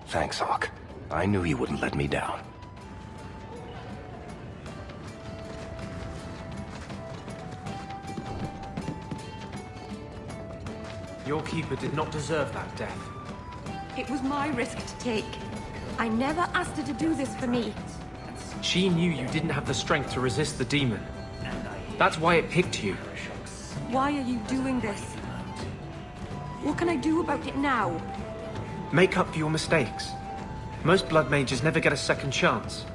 Thanks, Hawk. I knew you wouldn't let me down. Your keeper did not deserve that death. It was my risk to take. I never asked her to do this for me. She knew you didn't have the strength to resist the demon. That's why it picked you. Why are you doing this? What can I do about it now? Make up for your mistakes. Most blood mages never get a second chance.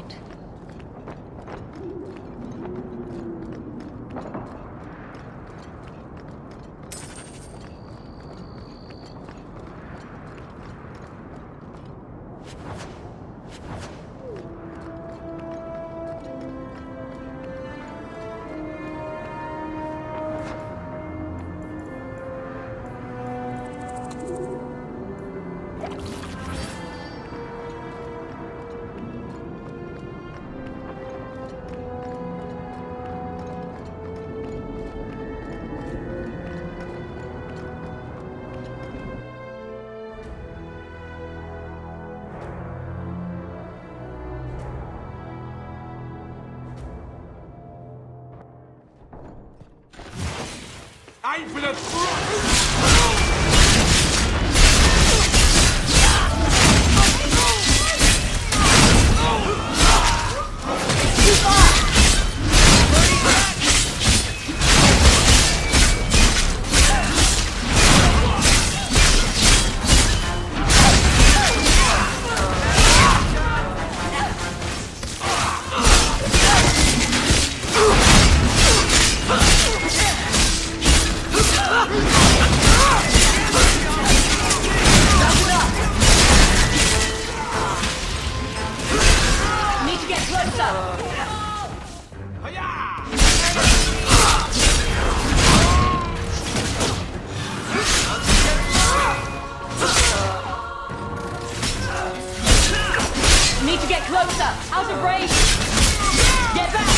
mind. Need to get closer! Out of range! Get back!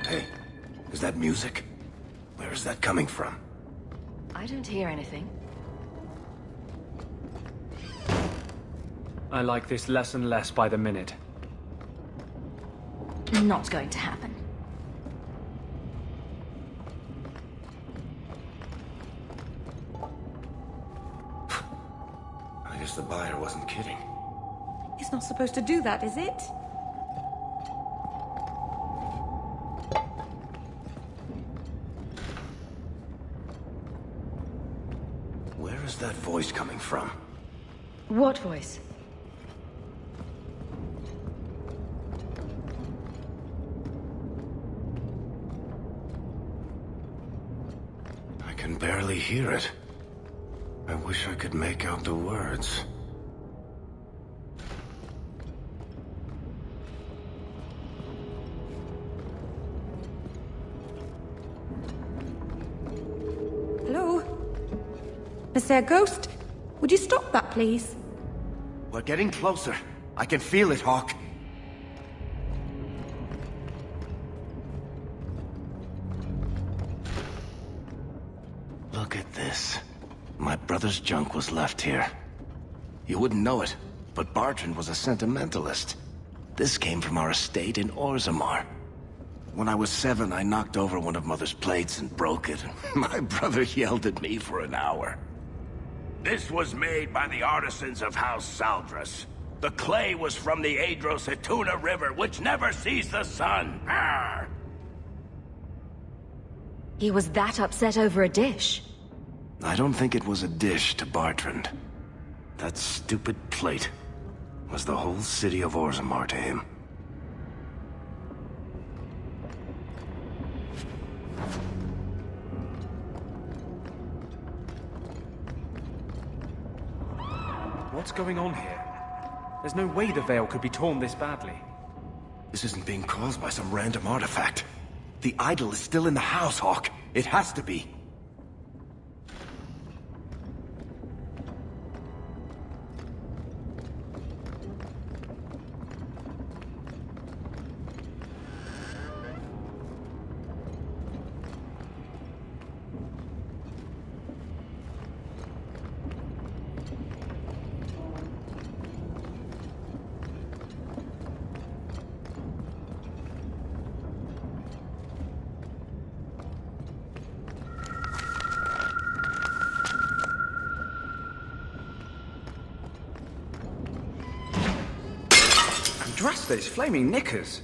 Hey, is that music? Where is that coming from? I don't hear anything. I like this less and less by the minute. Not going to happen. I guess the buyer wasn't kidding. It's not supposed to do that, is it? Where is that voice coming from? What voice? I can barely hear it. I wish I could make out the words. Hello? Monsieur Ghost, would you stop that, please? We're getting closer. I can feel it, Hawk. Look at this. My brother's junk was left here. You wouldn't know it, but Bartrand was a sentimentalist. This came from our estate in Orzammar. When I was 7, I knocked over one of Mother's plates and broke it. My brother yelled at me for an hour. This was made by the artisans of House Saldras. The clay was from the Adros-Etuna River, which never sees the sun. Arr! He was that upset over a dish. I don't think it was a dish to Bartrand. That stupid plate was the whole city of Orzammar to him. What's going on here? There's no way the veil could be torn this badly. This isn't being caused by some random artifact. The idol is still in the house, Hawk. It has to be. Drastes, flaming knickers.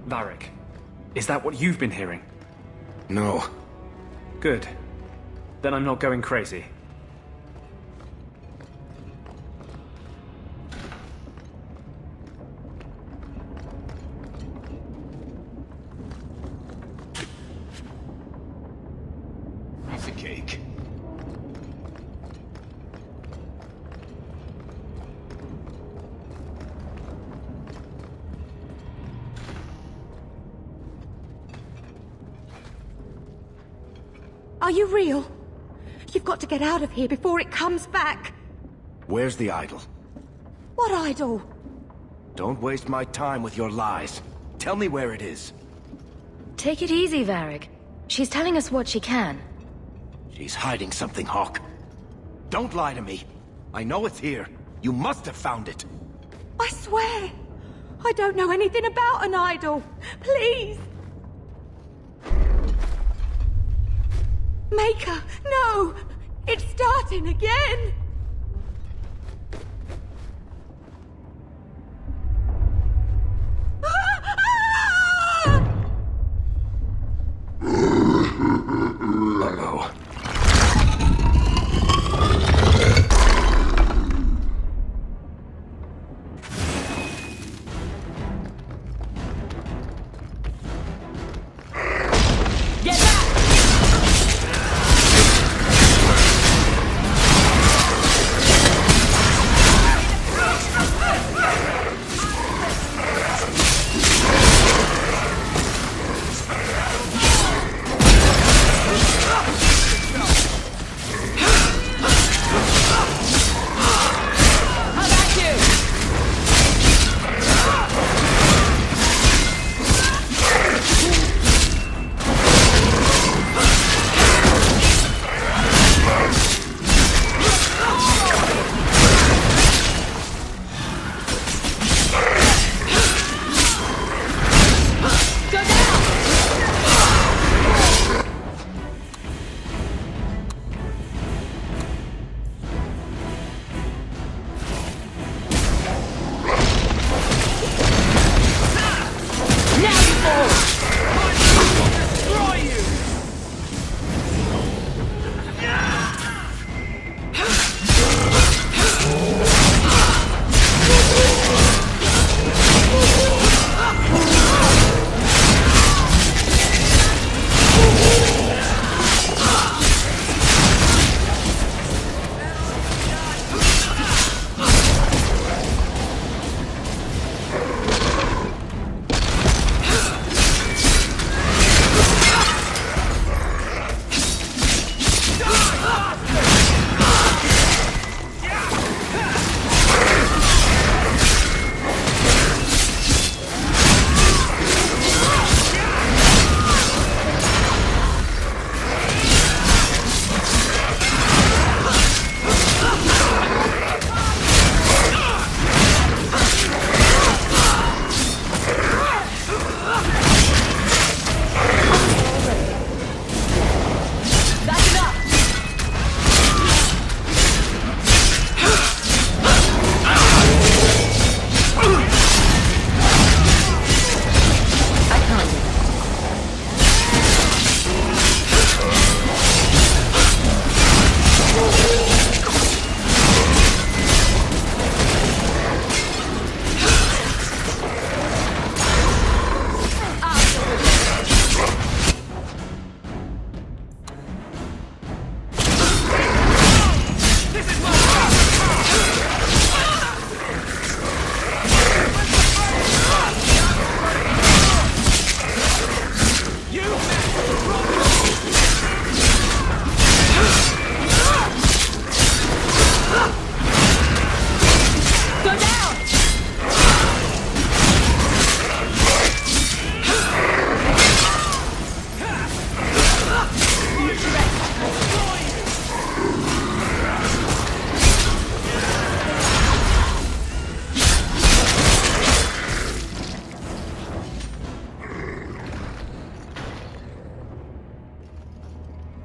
Varric, is that what you've been hearing? No. Good. Then I'm not going crazy. Are you real? You've got to get out of here before it comes back. Where's the idol? What idol? Don't waste my time with your lies. Tell me where it is. Take it easy, Varric. She's telling us what she can. She's hiding something, Hawk. Don't lie to me. I know it's here. You must have found it. I swear! I don't know anything about an idol. Please! Maker, no! It's starting again! Uh-oh. Get back!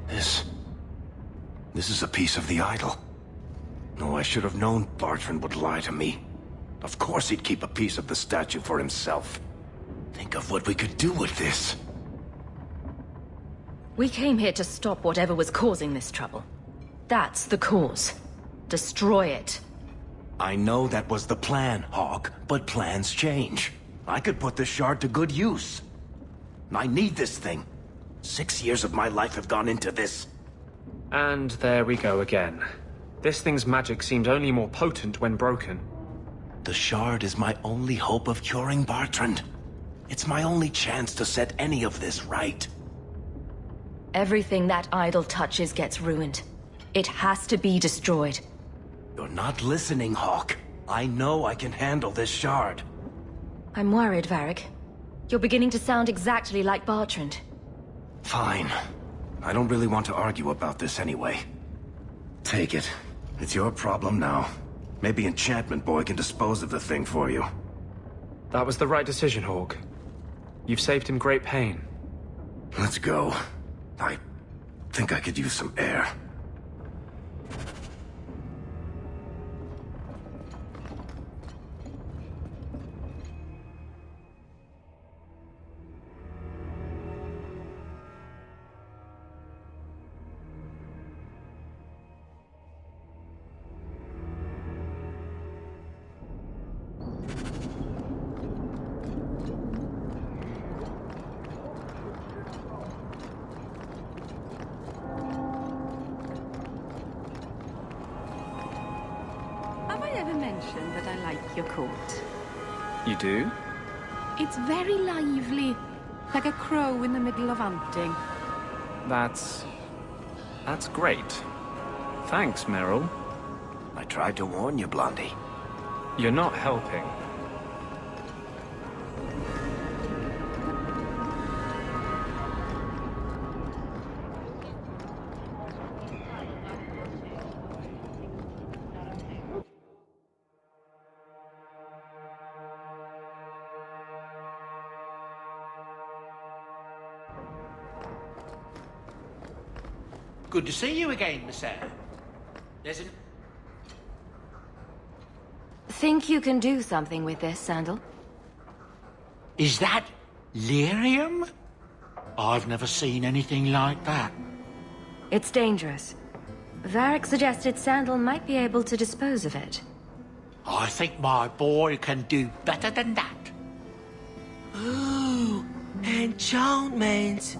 This is a piece of the idol. No, I should have known Bartrand would lie to me. Of course he'd keep a piece of the statue for himself. Think of what we could do with this. We came here to stop whatever was causing this trouble. That's the cause. Destroy it. I know that was the plan, Hawk, but plans change. I could put this shard to good use. I need this thing. 6 years of my life have gone into this. And there we go again. This thing's magic seemed only more potent when broken. The shard is my only hope of curing Bartrand. It's my only chance to set any of this right. Everything that idol touches gets ruined. It has to be destroyed. You're not listening, Hawk. I know I can handle this shard. I'm worried, Varric. You're beginning to sound exactly like Bartrand. Fine. I don't really want to argue about this anyway. Take it. It's your problem now. Maybe Enchantment Boy can dispose of the thing for you. That was the right decision, Hawk. You've saved him great pain. Let's go. I think I could use some air. That I like your coat. You do? It's very lively, like a crow in the middle of hunting. That's great. Thanks, Meryl. I tried to warn you, Blondie. You're not helping. Good to see you again, Miss Anne. There's an... Think you can do something with this, Sandal? Is that lyrium? I've never seen anything like that. It's dangerous. Varric suggested Sandal might be able to dispose of it. I think my boy can do better than that. Ooh, enchantment.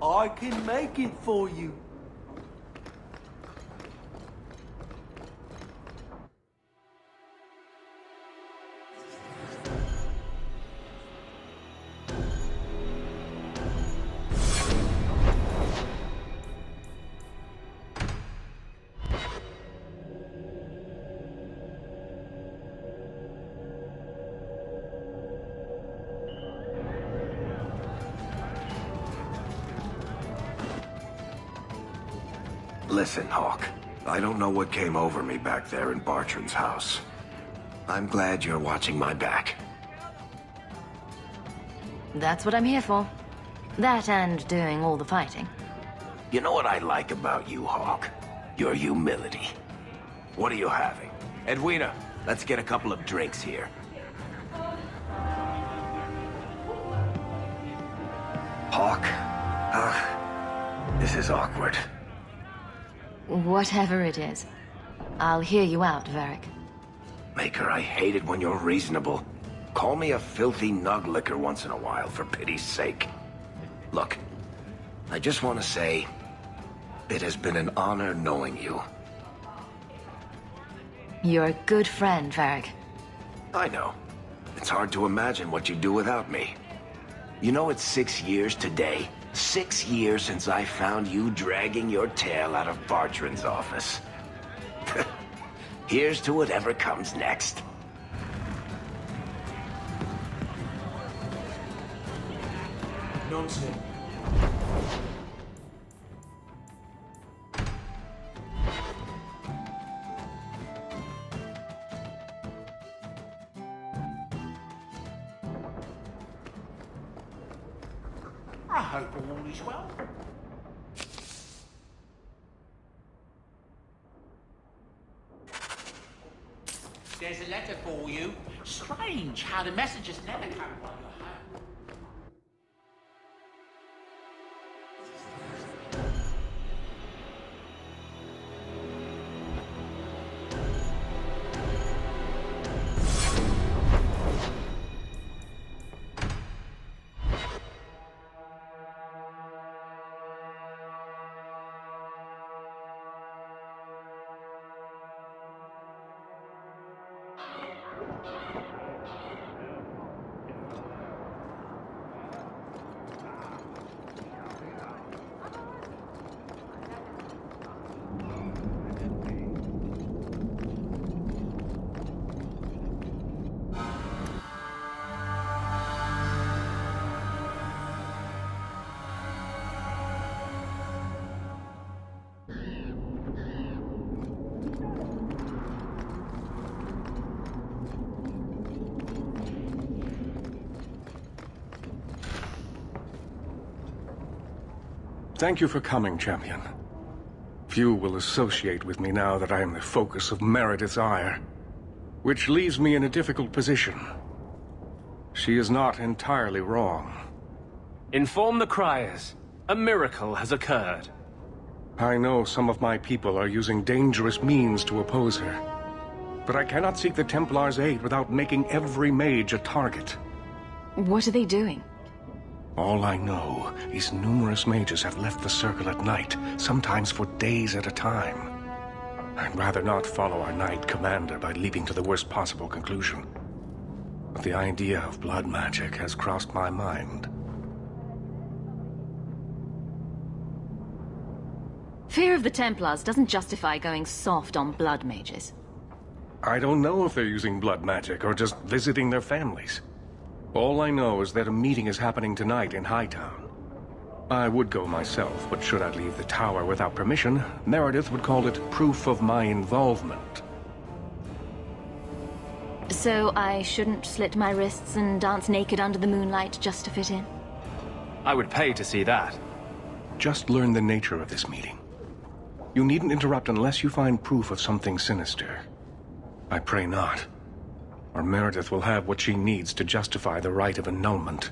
I can make it for you. Listen, Hawk. I don't know what came over me back there in Bartrand's house. I'm glad you're watching my back. That's what I'm here for. That and doing all the fighting. You know what I like about you, Hawk? Your humility. What are you having? Edwina, let's get a couple of drinks here. Hawk? This is awkward. Whatever it is. I'll hear you out, Varric. Maker, I hate it when you're reasonable. Call me a filthy nug licker once in a while, for pity's sake. Look, I just want to say, it has been an honor knowing you. You're a good friend, Varric. I know. It's hard to imagine what you'd do without me. You know, it's 6 years today. 6 years since I found you dragging your tail out of Bartran's office. Here's to whatever comes next. Nonsense. I hope all is well. There's a letter for you. Strange how the messages never come by your hand. Thank you for coming, champion. Few will associate with me now that I am the focus of Meredith's ire, which leaves me in a difficult position. She is not entirely wrong. Inform the criers. A miracle has occurred. I know some of my people are using dangerous means to oppose her, but I cannot seek the Templars' aid without making every mage a target. What are they doing? All I know is numerous mages have left the Circle at night, sometimes for days at a time. I'd rather not follow our Knight Commander by leaping to the worst possible conclusion. But the idea of blood magic has crossed my mind. Fear of the Templars doesn't justify going soft on blood mages. I don't know if they're using blood magic or just visiting their families. All I know is that a meeting is happening tonight in Hightown. I would go myself, but should I leave the tower without permission, Meredith would call it proof of my involvement. So I shouldn't slit my wrists and dance naked under the moonlight just to fit in? I would pay to see that. Just learn the nature of this meeting. You needn't interrupt unless you find proof of something sinister. I pray not. Or Meredith will have what she needs to justify the right of annulment.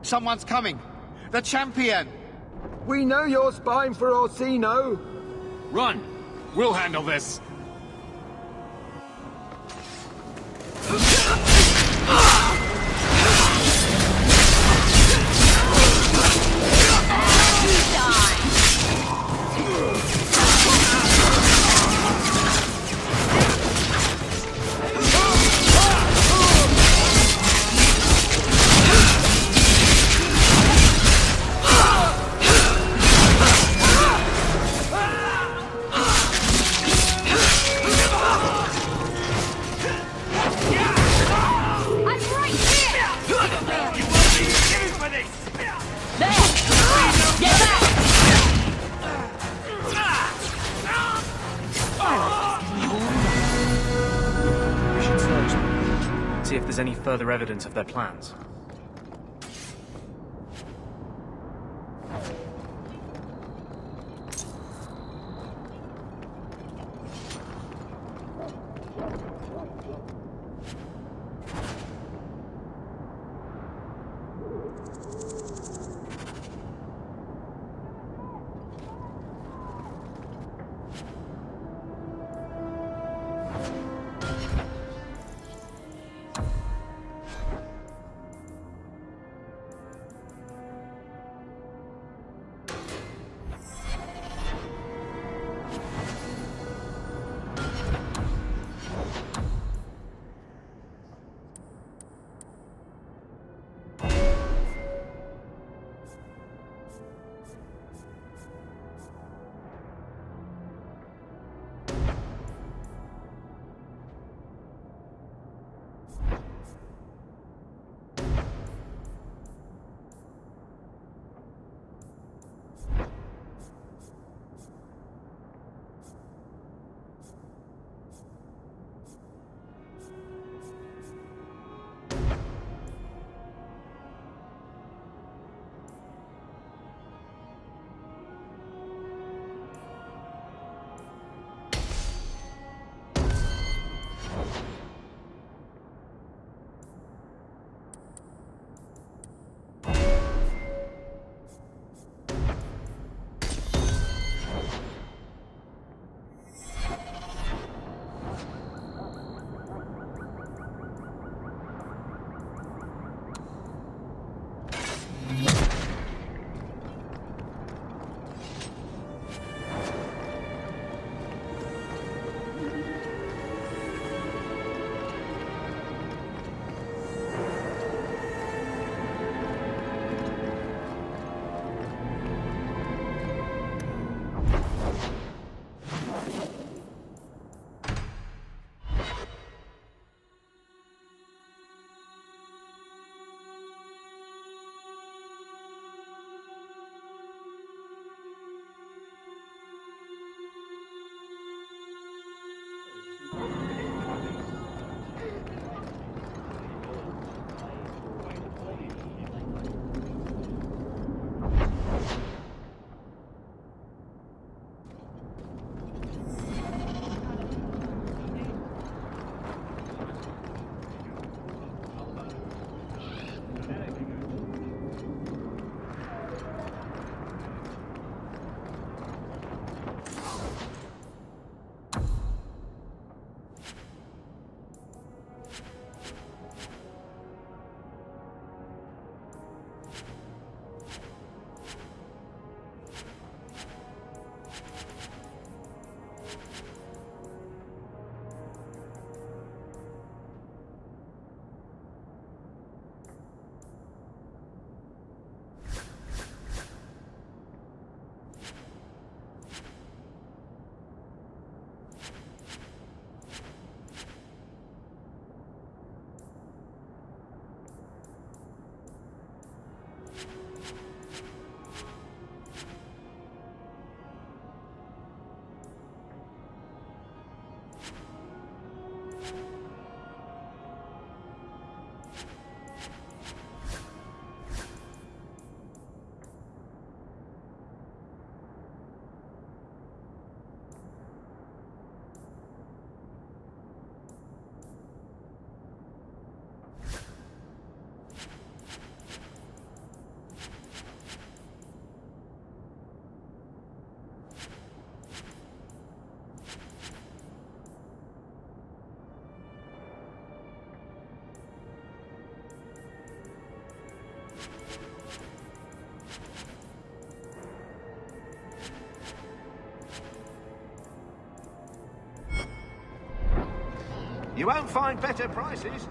Someone's coming! The champion! We know you're spying for Orsino! Run! We'll handle this! See if there's any further evidence of their plans. You won't find better prices.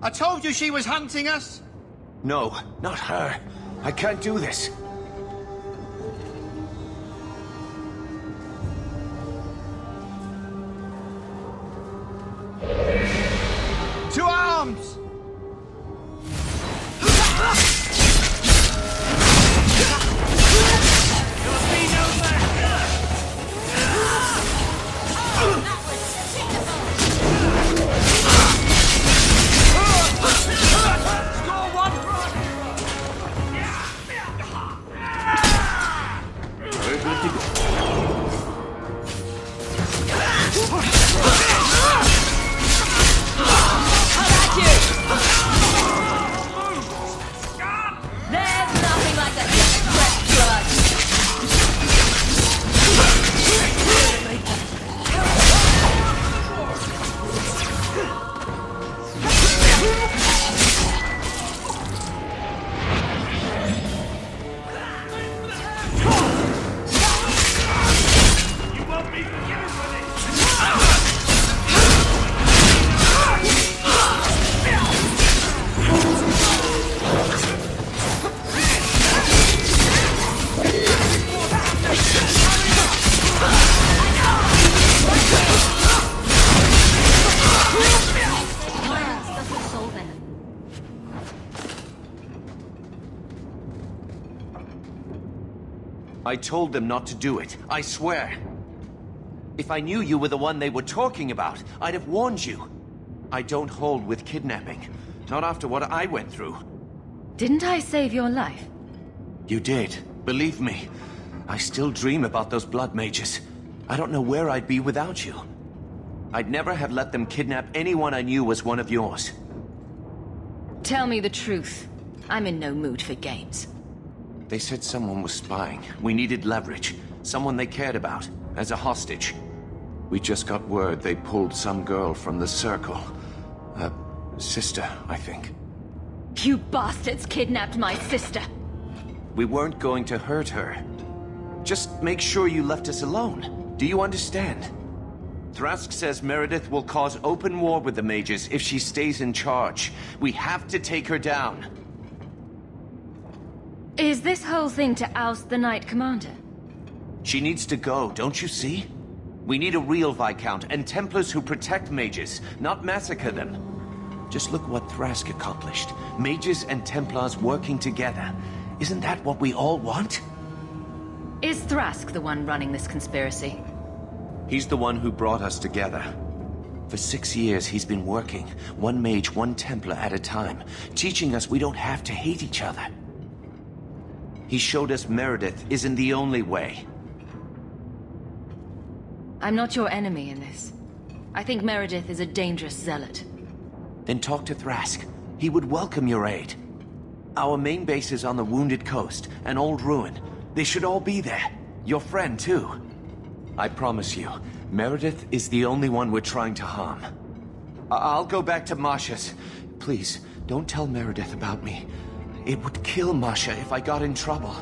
I told you she was hunting us! No, not her. I can't do this. To arms! We're good to go. There's nothing like a hit of fresh blood. I told them not to do it, I swear. If I knew you were the one they were talking about, I'd have warned you. I don't hold with kidnapping. Not after what I went through. Didn't I save your life? You did. Believe me. I still dream about those blood mages. I don't know where I'd be without you. I'd never have let them kidnap anyone I knew was one of yours. Tell me the truth. I'm in no mood for games. They said someone was spying. We needed leverage. Someone they cared about. As a hostage. We just got word they pulled some girl from the Circle. A sister, I think. You bastards kidnapped my sister! We weren't going to hurt her. Just make sure you left us alone. Do you understand? Thrask says Meredith will cause open war with the mages if she stays in charge. We have to take her down. Is this whole thing to oust the Knight Commander? She needs to go, don't you see? We need a real Viscount and Templars who protect mages, not massacre them. Just look what Thrask accomplished. Mages and Templars working together. Isn't that what we all want? Is Thrask the one running this conspiracy? He's the one who brought us together. For 6 years he's been working, one mage, one Templar at a time, teaching us we don't have to hate each other. He showed us Meredith isn't the only way. I'm not your enemy in this. I think Meredith is a dangerous zealot. Then talk to Thrask. He would welcome your aid. Our main base is on the Wounded Coast, an old ruin. They should all be there. Your friend, too. I promise you, Meredith is the only one we're trying to harm. I'll go back to Masha's. Please, don't tell Meredith about me. It would kill Masha if I got in trouble.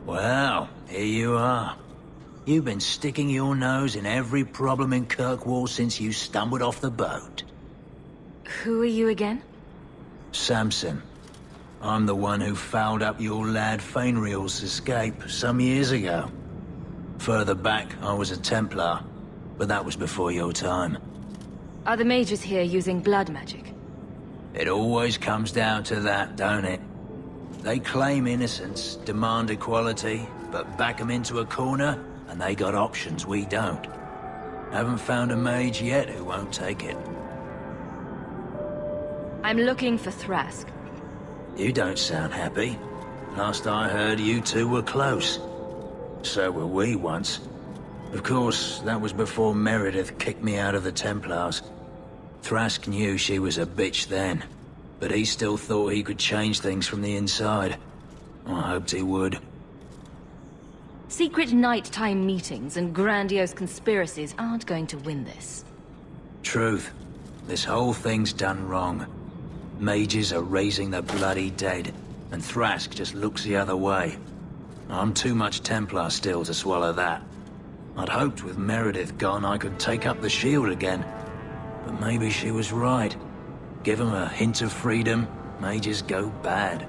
Well, here you are. You've been sticking your nose in every problem in Kirkwall since you stumbled off the boat. Who are you again? Samson. I'm the one who fouled up your lad Fainriel's escape some years ago. Further back, I was a Templar, but that was before your time. Are the mages here using blood magic? It always comes down to that, don't it? They claim innocence, demand equality, but back them into a corner, and they got options we don't. Haven't found a mage yet who won't take it. I'm looking for Thrask. You don't sound happy. Last I heard, you two were close. So were we once. Of course, that was before Meredith kicked me out of the Templars. Thrask knew she was a bitch then, but he still thought he could change things from the inside. I hoped he would. Secret nighttime meetings and grandiose conspiracies aren't going to win this. Truth. This whole thing's done wrong. Mages are raising the bloody dead, and Thrask just looks the other way. I'm too much Templar still to swallow that. I'd hoped with Meredith gone I could take up the shield again. But maybe she was right. Give them a hint of freedom, mages go bad.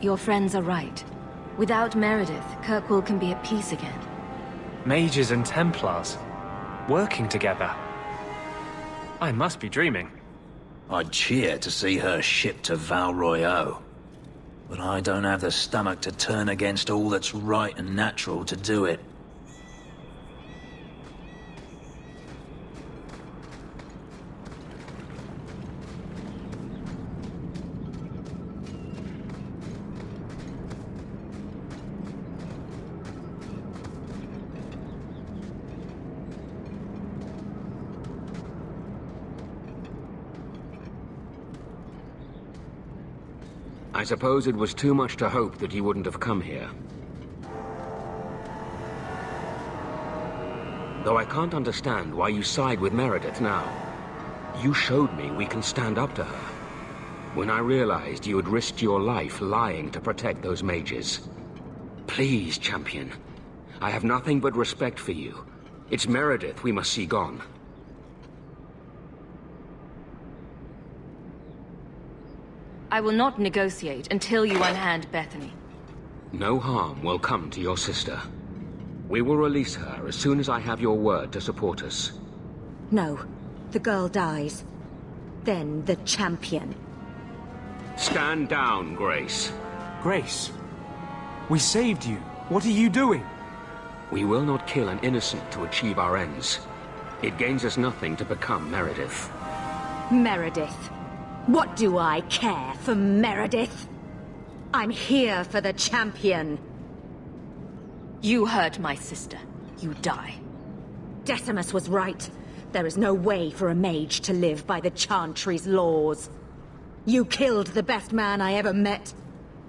Your friends are right. Without Meredith, Kirkwall can be at peace again. Mages and Templars. Working together. I must be dreaming. I'd cheer to see her shipped to Val Royeaux. But I don't have the stomach to turn against all that's right and natural to do it. I suppose it was too much to hope that you wouldn't have come here. Though I can't understand why you side with Meredith now. You showed me we can stand up to her. When I realized you had risked your life lying to protect those mages. Please, champion. I have nothing but respect for you. It's Meredith we must see gone. I will not negotiate until you unhand Bethany. No harm will come to your sister. We will release her as soon as I have your word to support us. No. The girl dies. Then the champion. Stand down, Grace. Grace? We saved you. What are you doing? We will not kill an innocent to achieve our ends. It gains us nothing to become Meredith. Meredith. What do I care for Meredith? I'm here for the champion. You hurt my sister. You die. Decimus was right. There is no way for a mage to live by the Chantry's laws. You killed the best man I ever met,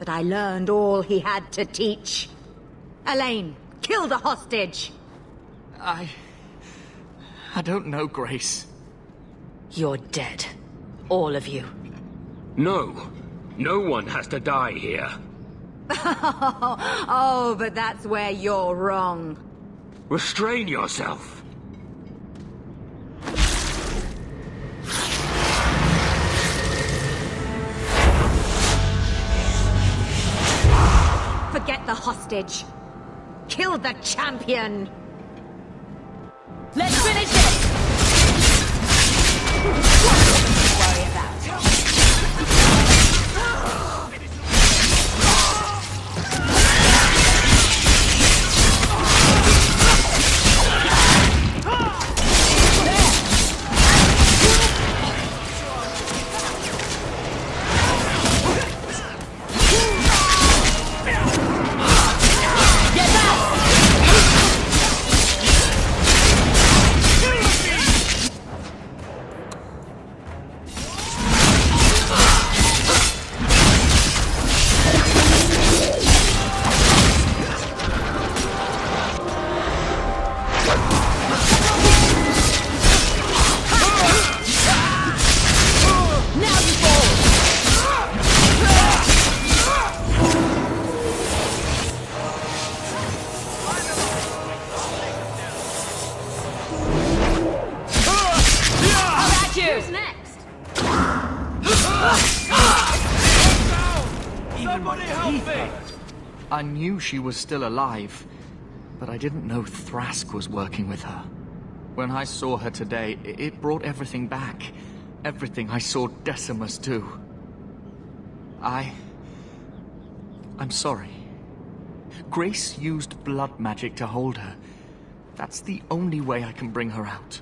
but I learned all he had to teach. Elaine, kill the hostage! I don't know, Grace. You're dead. All of you. No. No one has to die here. Oh, but that's where you're wrong. Restrain yourself. Forget the hostage. Kill the champion. Let's finish this! Worry about. my teeth hurt. I knew she was still alive, but I didn't know Thrask was working with her. When I saw her today, it brought everything back. Everything I saw Decimus do. I'm sorry. Grace used blood magic to hold her. That's the only way I can bring her out.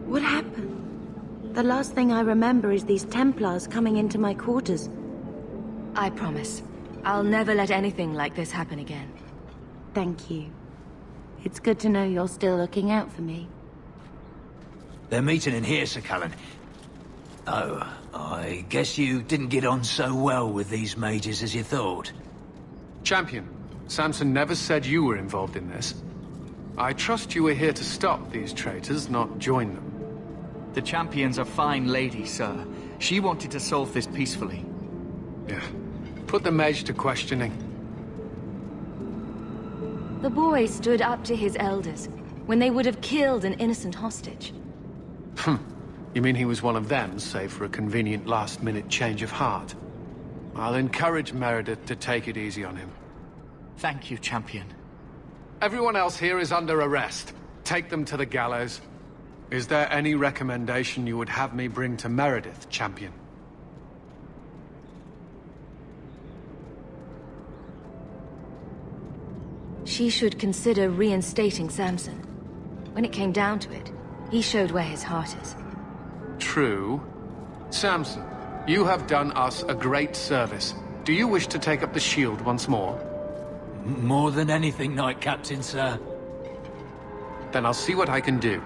What happened? The last thing I remember is these Templars coming into my quarters. I promise. I'll never let anything like this happen again. Thank you. It's good to know you're still looking out for me. They're meeting in here, Sir Cullen. Oh, I guess you didn't get on so well with these mages as you thought. Champion, Samson never said you were involved in this. I trust you were here to stop these traitors, not join them. The Champion's a fine lady, sir. She wanted to solve this peacefully. Yeah. Put the mage to questioning. The boy stood up to his elders when they would have killed an innocent hostage. You mean he was one of them, save for a convenient last-minute change of heart? I'll encourage Meredith to take it easy on him. Thank you, Champion. Everyone else here is under arrest. Take them to the gallows. Is there any recommendation you would have me bring to Meredith, Champion? She should consider reinstating Samson. When it came down to it, he showed where his heart is. True. Samson, you have done us a great service. Do you wish to take up the shield once more? More than anything, Knight Captain, sir. Then I'll see what I can do.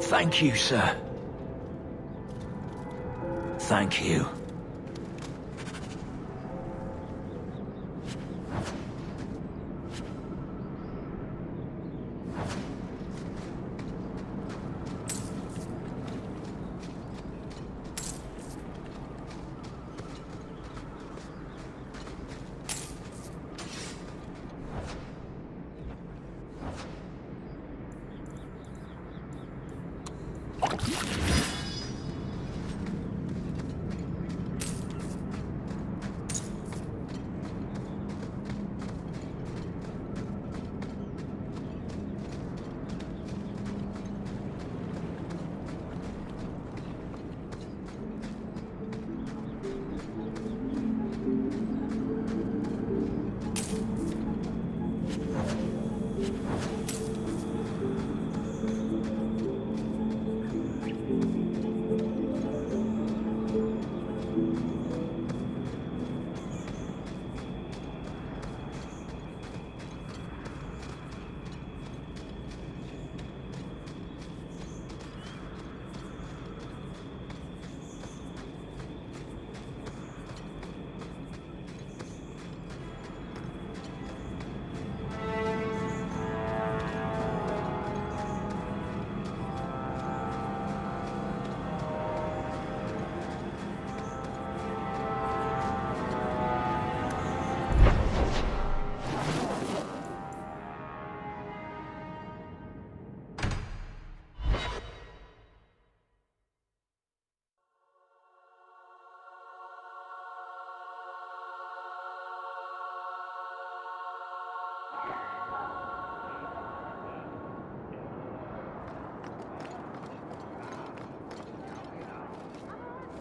Thank you, sir. Thank you.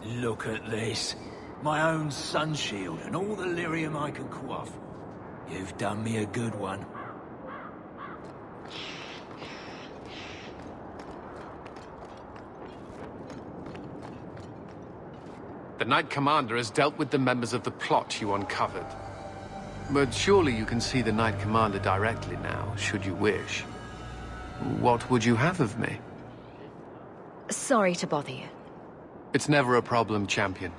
Look at this. My own sun shield and all the lyrium I can quaff. You've done me a good one. The Knight Commander has dealt with the members of the plot you uncovered. But surely you can see the Knight Commander directly now, should you wish. What would you have of me? Sorry to bother you. It's never a problem, Champion.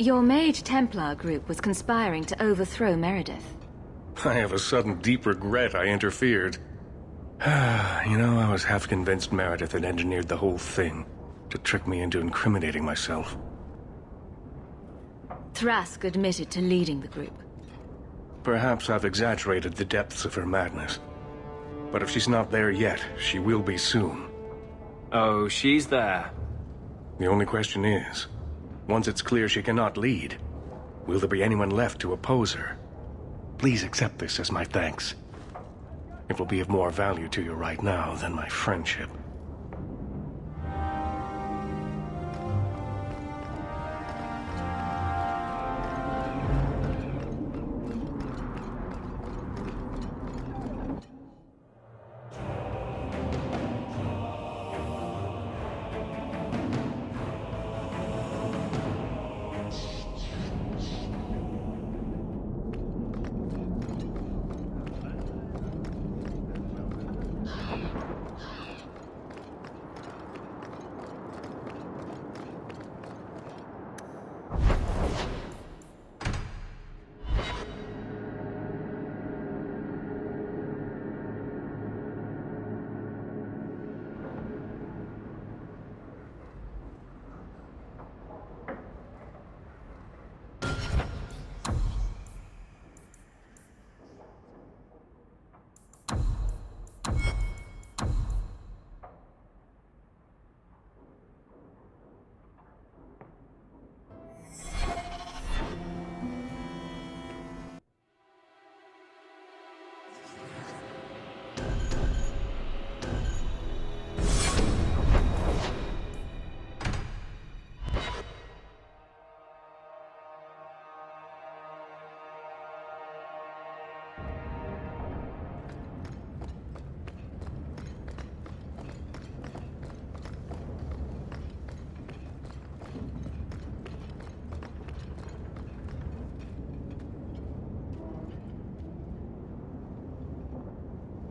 Your Mage Templar group was conspiring to overthrow Meredith. I have a sudden deep regret I interfered. You know, I was half convinced Meredith had engineered the whole thing to trick me into incriminating myself. Thrask admitted to leading the group. Perhaps I've exaggerated the depths of her madness. But if she's not there yet, she will be soon. Oh, she's there. The only question is, once it's clear she cannot lead, will there be anyone left to oppose her? Please accept this as my thanks. It will be of more value to you right now than my friendship.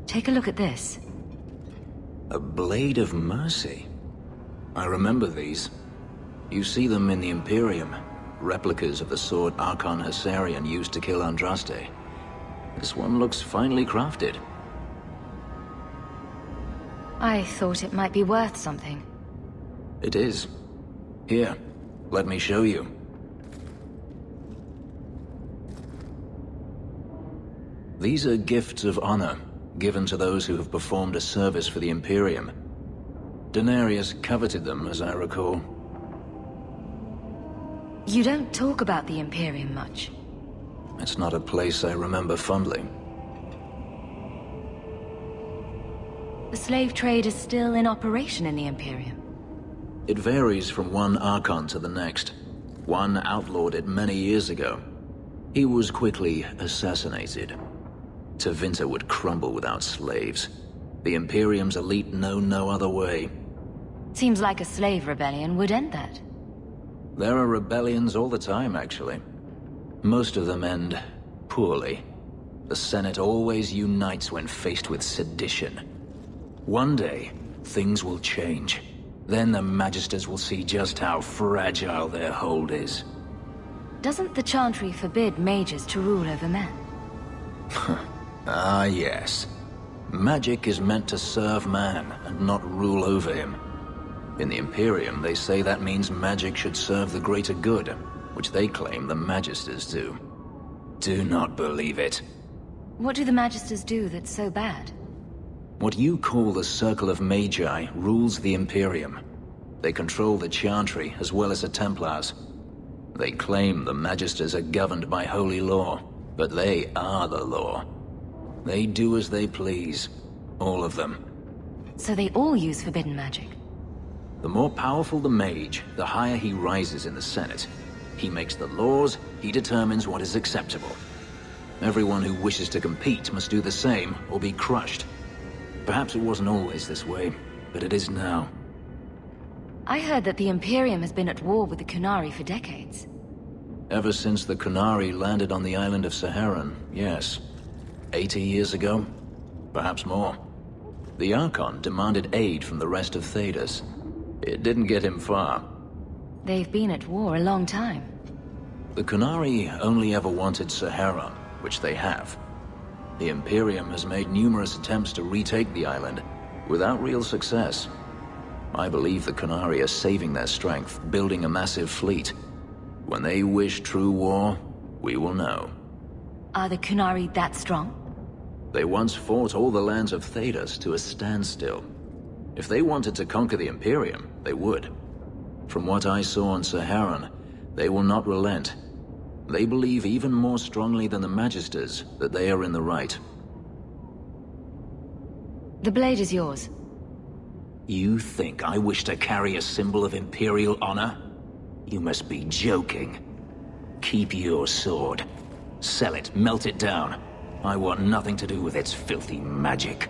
Take a look at this. A Blade of Mercy. I remember these. You see them in the Imperium. Replicas of the sword Archon Hessarian used to kill Andraste. This one looks finely crafted. I thought it might be worth something. It is. Here, let me show you. These are gifts of honor, given to those who have performed a service for the Imperium. Denarius coveted them, as I recall. You don't talk about the Imperium much. It's not a place I remember fondly. The slave trade is still in operation in the Imperium. It varies from one Archon to the next. One outlawed it many years ago. He was quickly assassinated. Tevinter would crumble without slaves. The Imperium's elite know no other way. Seems like a slave rebellion would end that. There are rebellions all the time, actually. Most of them end poorly. The Senate always unites when faced with sedition. One day, things will change. Then the Magisters will see just how fragile their hold is. Doesn't the Chantry forbid mages to rule over men? Ah, yes. Magic is meant to serve man and not rule over him. In the Imperium, they say that means magic should serve the greater good, which they claim the Magisters do. Do not believe it. What do the Magisters do that's so bad? What you call the Circle of Magi rules the Imperium. They control the Chantry as well as the Templars. They claim the Magisters are governed by holy law, but they are the law. They do as they please. All of them. So they all use forbidden magic? The more powerful the mage, the higher he rises in the Senate. He makes the laws, he determines what is acceptable. Everyone who wishes to compete must do the same, or be crushed. Perhaps it wasn't always this way, but it is now. I heard that the Imperium has been at war with the Qunari for decades. Ever since the Qunari landed on the island of Saharan, yes. 80 years ago? Perhaps more. The Archon demanded aid from the rest of Thedas. It didn't get him far. They've been at war a long time. The Qunari only ever wanted Saharan, which they have. The Imperium has made numerous attempts to retake the island, without real success. I believe the Qunari are saving their strength, building a massive fleet. When they wish true war, we will know. Are the Qunari that strong? They once fought all the lands of Thedas to a standstill. If they wanted to conquer the Imperium, they would. From what I saw on Saharan, they will not relent. They believe even more strongly than the Magisters that they are in the right. The blade is yours. You think I wish to carry a symbol of Imperial honor? You must be joking. Keep your sword. Sell it, melt it down. I want nothing to do with its filthy magic.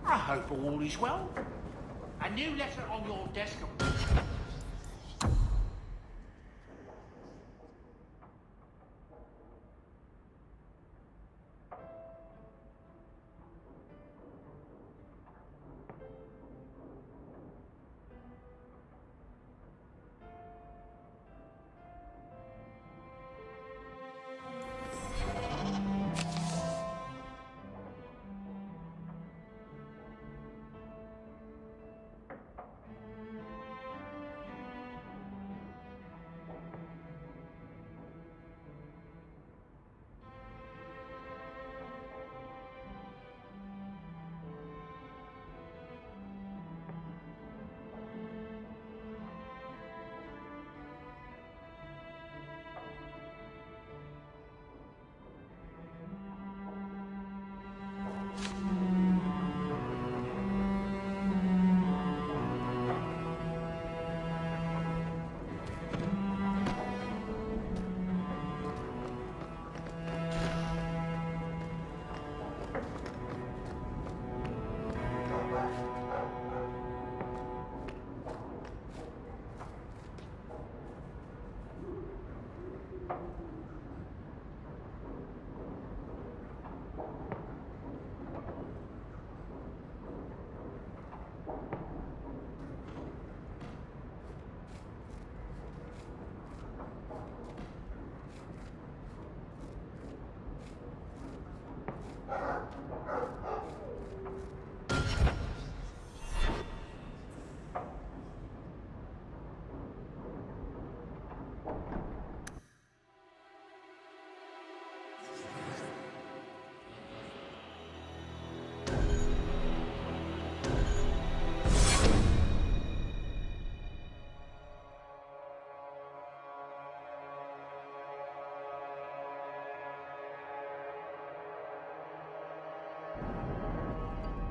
I hope all is well. A new letter on your desk.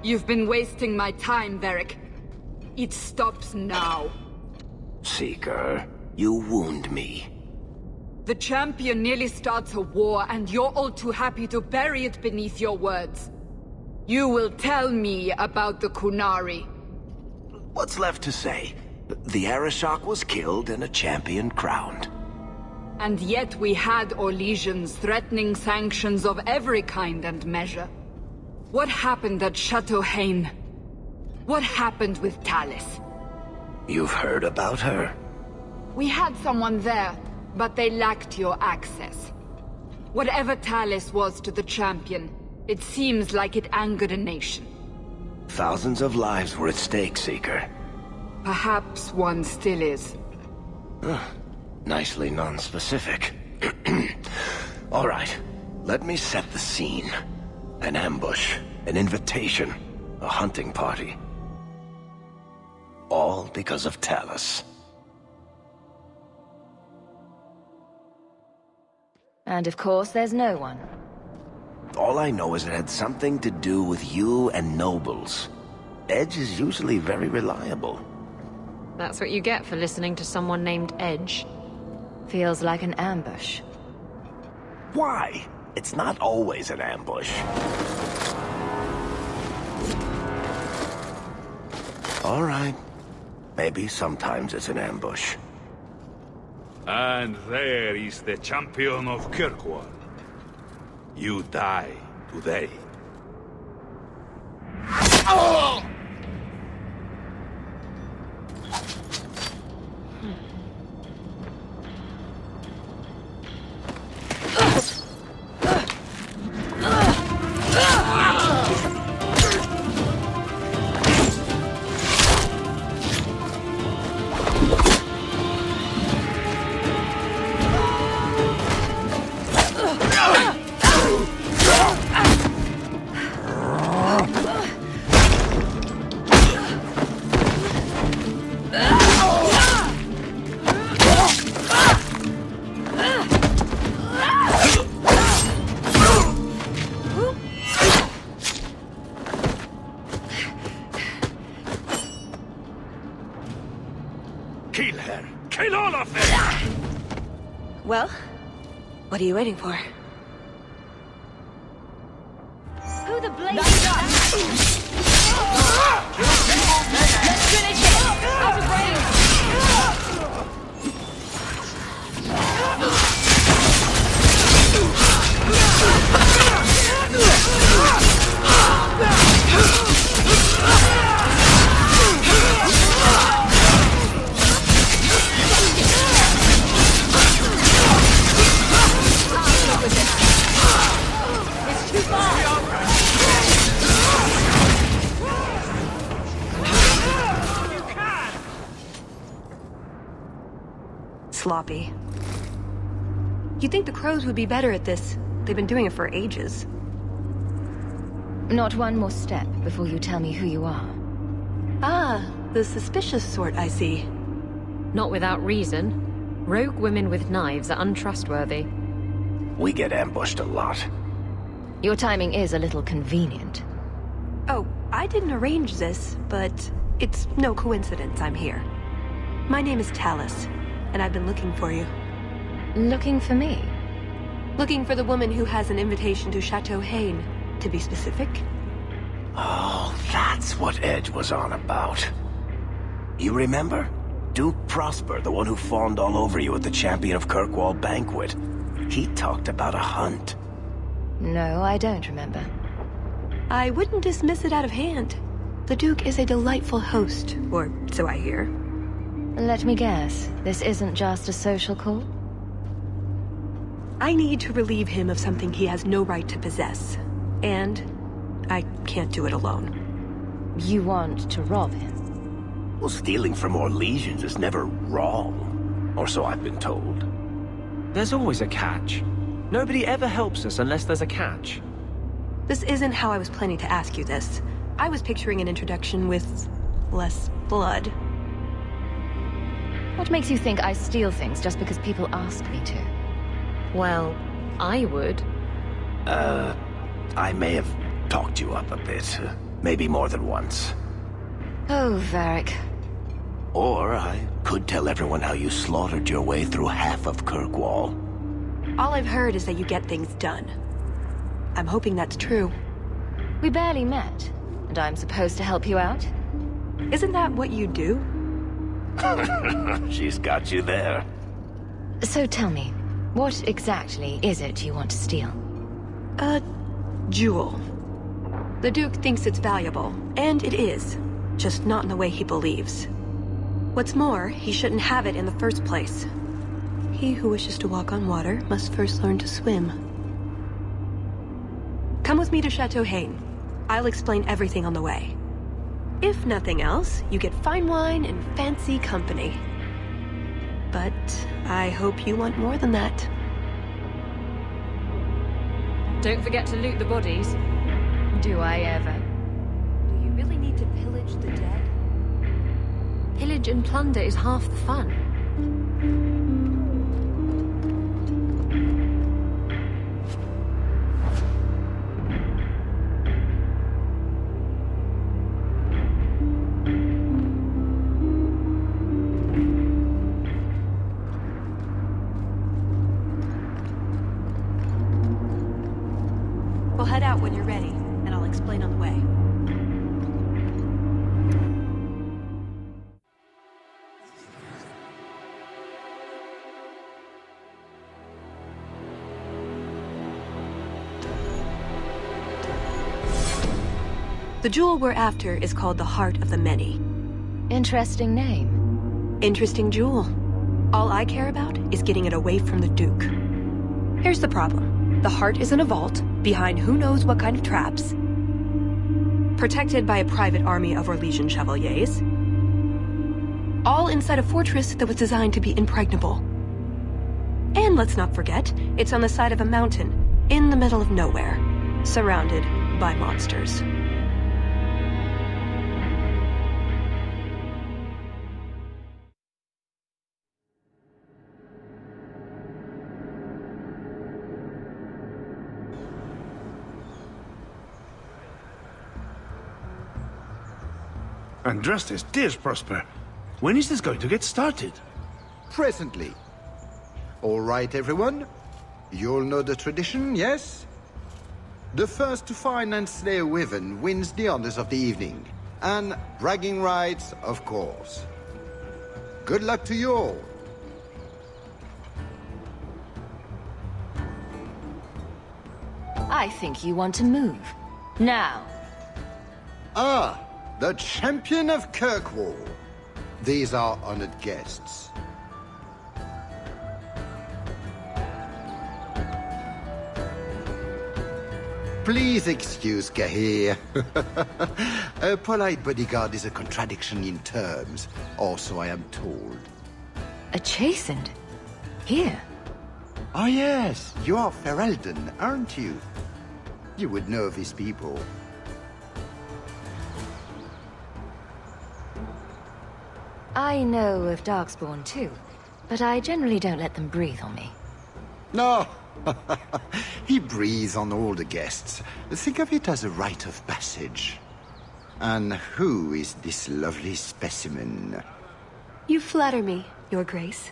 You've been wasting my time, Varric. It stops now. Seeker, you wound me. The champion nearly starts a war, and you're all too happy to bury it beneath your words. You will tell me about the Qunari. What's left to say? The Arishok was killed and a champion crowned. And yet we had Orlesians threatening sanctions of every kind and measure. What happened at Chateau Hain? What happened with Talis? You've heard about her? We had someone there, but they lacked your access. Whatever Talis was to the champion, it seems like it angered a nation. Thousands of lives were at stake, Seeker. Perhaps one still is. Nicely non-specific. All right, let me set the scene. An ambush, an invitation, a hunting party. All because of Talis. And of course, there's no one. All I know is it had something to do with you and nobles. Edge is usually very reliable. That's what you get for listening to someone named Edge. Feels like an ambush. Why? It's not always an ambush. All right. Maybe sometimes it's an ambush. And there is the champion of Kirkwall. You die today. Oh! Kill her! Kill all of them! Well, what are you waiting for? Who the blazes is that? Let's finish it! Out of range! It's too far! Sloppy. You'd think the crows would be better at this. They've been doing it for ages. Not one more step before you tell me who you are. Ah, the suspicious sort, I see. Not without reason. Rogue women with knives are untrustworthy. We get ambushed a lot. Your timing is a little convenient. Oh, I didn't arrange this, but it's no coincidence I'm here. My name is Talus, and I've been looking for you. Looking for me? Looking for the woman who has an invitation to Chateau Hain, to be specific. Oh, that's what Edge was on about. You remember? Duke Prosper, the one who fawned all over you at the Champion of Kirkwall banquet. He talked about a hunt. No, I don't remember. I wouldn't dismiss it out of hand. The Duke is a delightful host, or so I hear. Let me guess, this isn't just a social call? I need to relieve him of something he has no right to possess. And I can't do it alone. You want to rob him? Well, stealing from Orlesians is never wrong. Or so I've been told. There's always a catch. Nobody ever helps us unless there's a catch. This isn't how I was planning to ask you this. I was picturing an introduction with less blood. What makes you think I steal things just because people ask me to? Well, I would. I may have talked you up a bit. Maybe more than once. Oh, Varric. Or I could tell everyone how you slaughtered your way through half of Kirkwall. All I've heard is that you get things done. I'm hoping that's true. We barely met, and I'm supposed to help you out? Isn't that what you do? She's got you there. So tell me, what exactly is it you want to steal? A jewel. The Duke thinks it's valuable, and it is. Just not in the way he believes. What's more, he shouldn't have it in the first place. He who wishes to walk on water must first learn to swim. Come with me to Chateau Hain. I'll explain everything on the way. If nothing else, you get fine wine and fancy company. But I hope you want more than that. Don't forget to loot the bodies. Do I ever? Do you really need to pillage the dead? Pillage and plunder is half the fun. The jewel we're after is called the Heart of the Many. Interesting name. Interesting jewel. All I care about is getting it away from the Duke. Here's the problem. The heart is in a vault, behind who knows what kind of traps, protected by a private army of Orlesian chevaliers, all inside a fortress that was designed to be impregnable. And let's not forget, it's on the side of a mountain, in the middle of nowhere, surrounded by monsters. Andrastes, dears Prosper, when is this going to get started? Presently. All right, everyone. You'll know the tradition, yes? The first to find and slay a wyvern wins the honors of the evening. And bragging rights, of course. Good luck to you all. I think you want to move. Now. Ah, the champion of Kirkwall. These are honored guests. Please excuse Cahir. A polite bodyguard is a contradiction in terms, or so I am told. A chastened? Here? Oh yes, you are Ferelden, aren't you? You would know these people. I know of Darkspawn too, but I generally don't let them breathe on me. No! He breathes on all the guests. Think of it as a rite of passage. And who is this lovely specimen? You flatter me, Your Grace.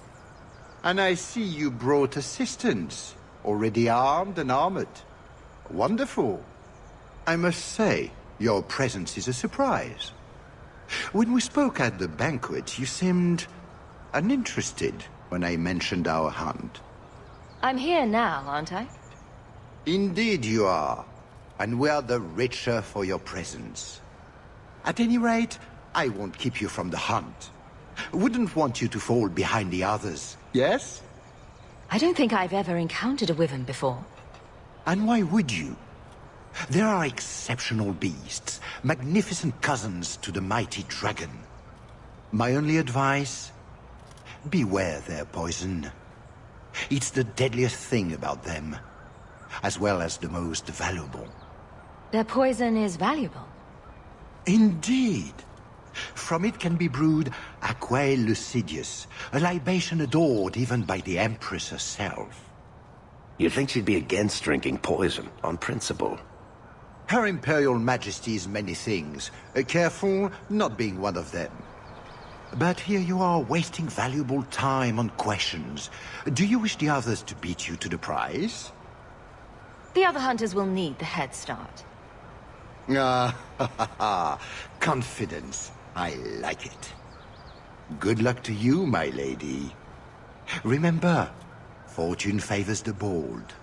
And I see you brought assistants, already armed and armored. Wonderful. I must say, your presence is a surprise. When we spoke at the banquet, you seemed uninterested when I mentioned our hunt. I'm here now, aren't I? Indeed you are, and we are the richer for your presence. At any rate, I won't keep you from the hunt. Wouldn't want you to fall behind the others, yes? I don't think I've ever encountered a wyvern before. And why would you? There are exceptional beasts, magnificent cousins to the mighty dragon. My only advice? Beware their poison. It's the deadliest thing about them, as well as the most valuable. Their poison is valuable. Indeed. From it can be brewed Aquae Lucidius, a libation adored even by the Empress herself. You'd think she'd be against drinking poison, on principle. Her Imperial Majesty's many things, careful not being one of them. But here you are wasting valuable time on questions. Do you wish the others to beat you to the prize? The other hunters will need the head start. Ah, confidence. I like it. Good luck to you, my lady. Remember, fortune favors the bold.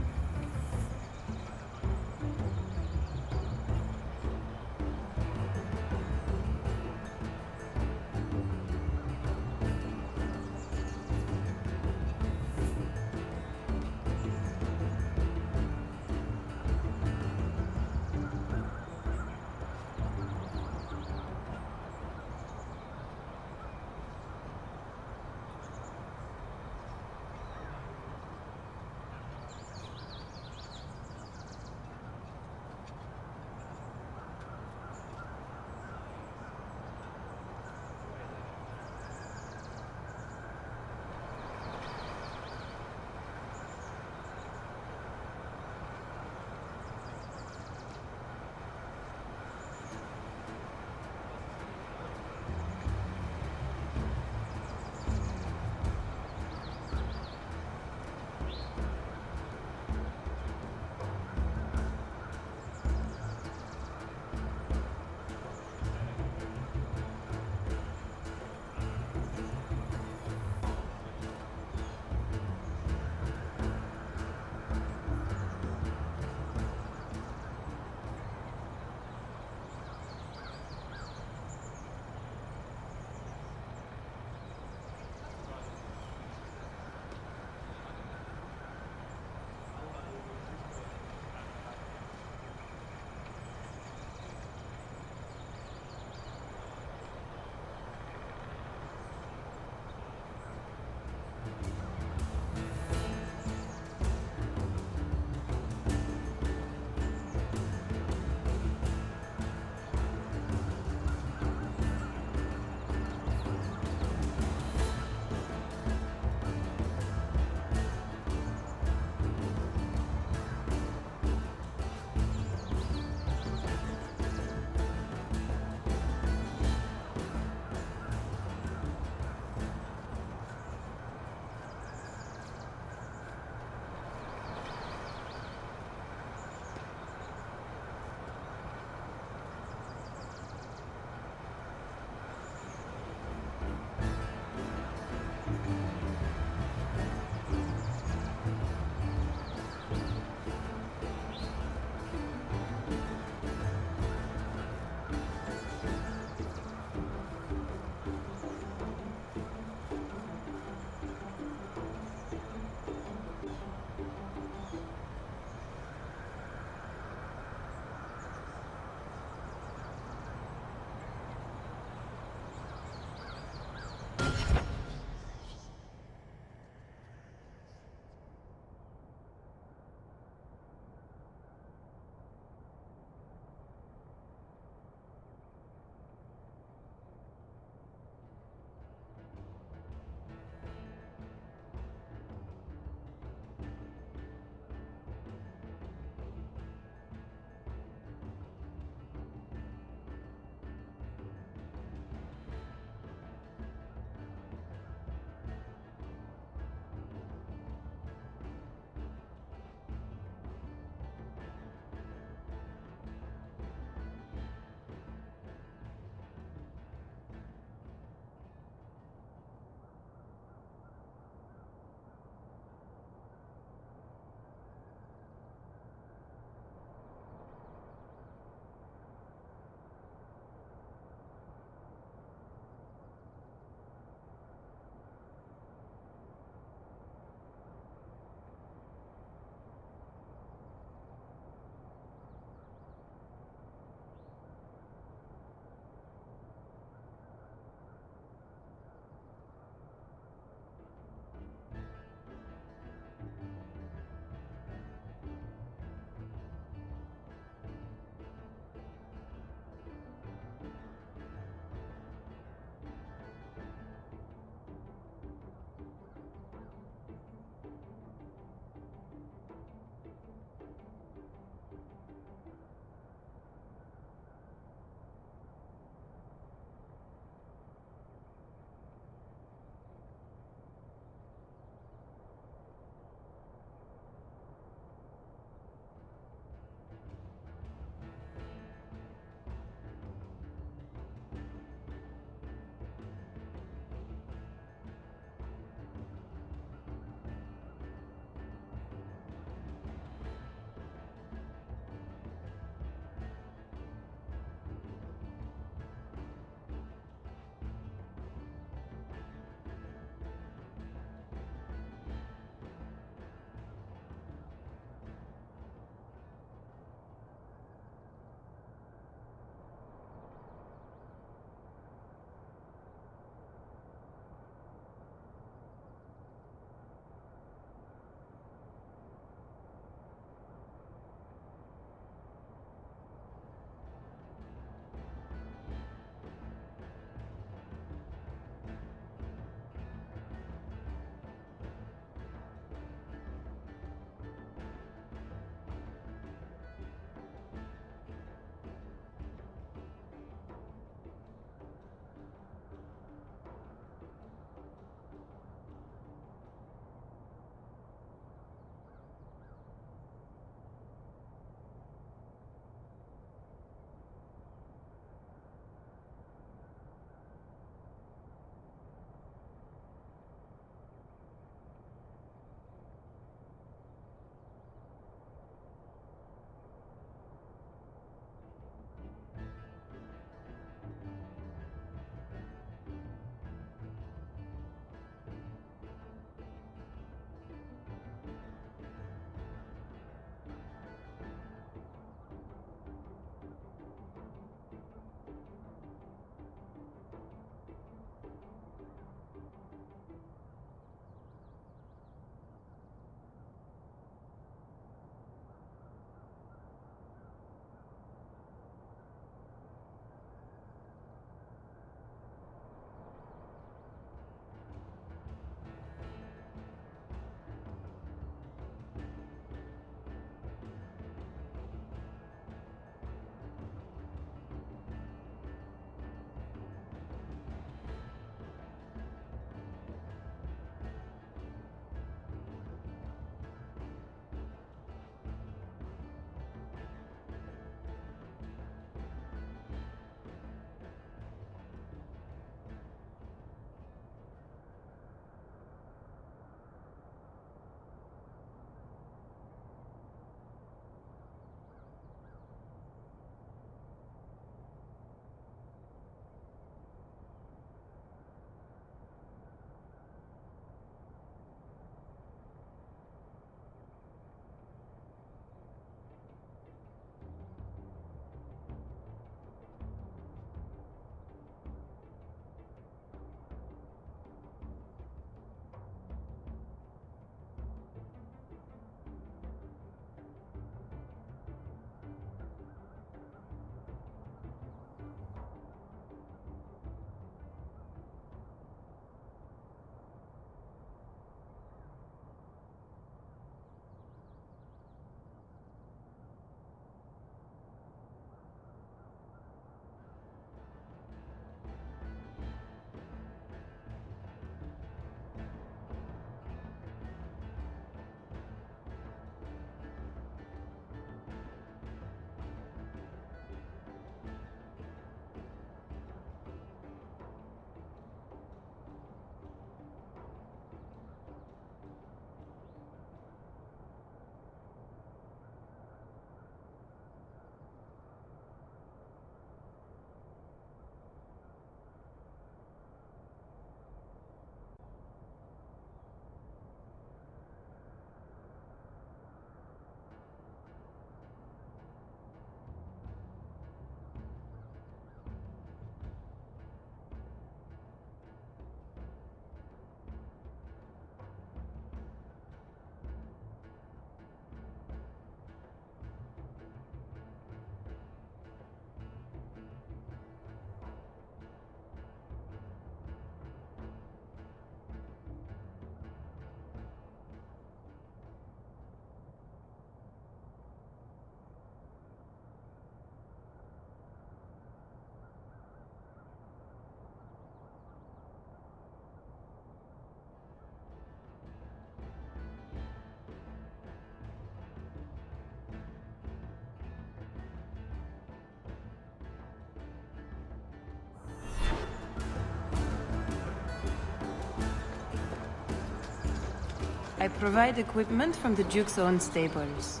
I provide equipment from the Duke's own stables.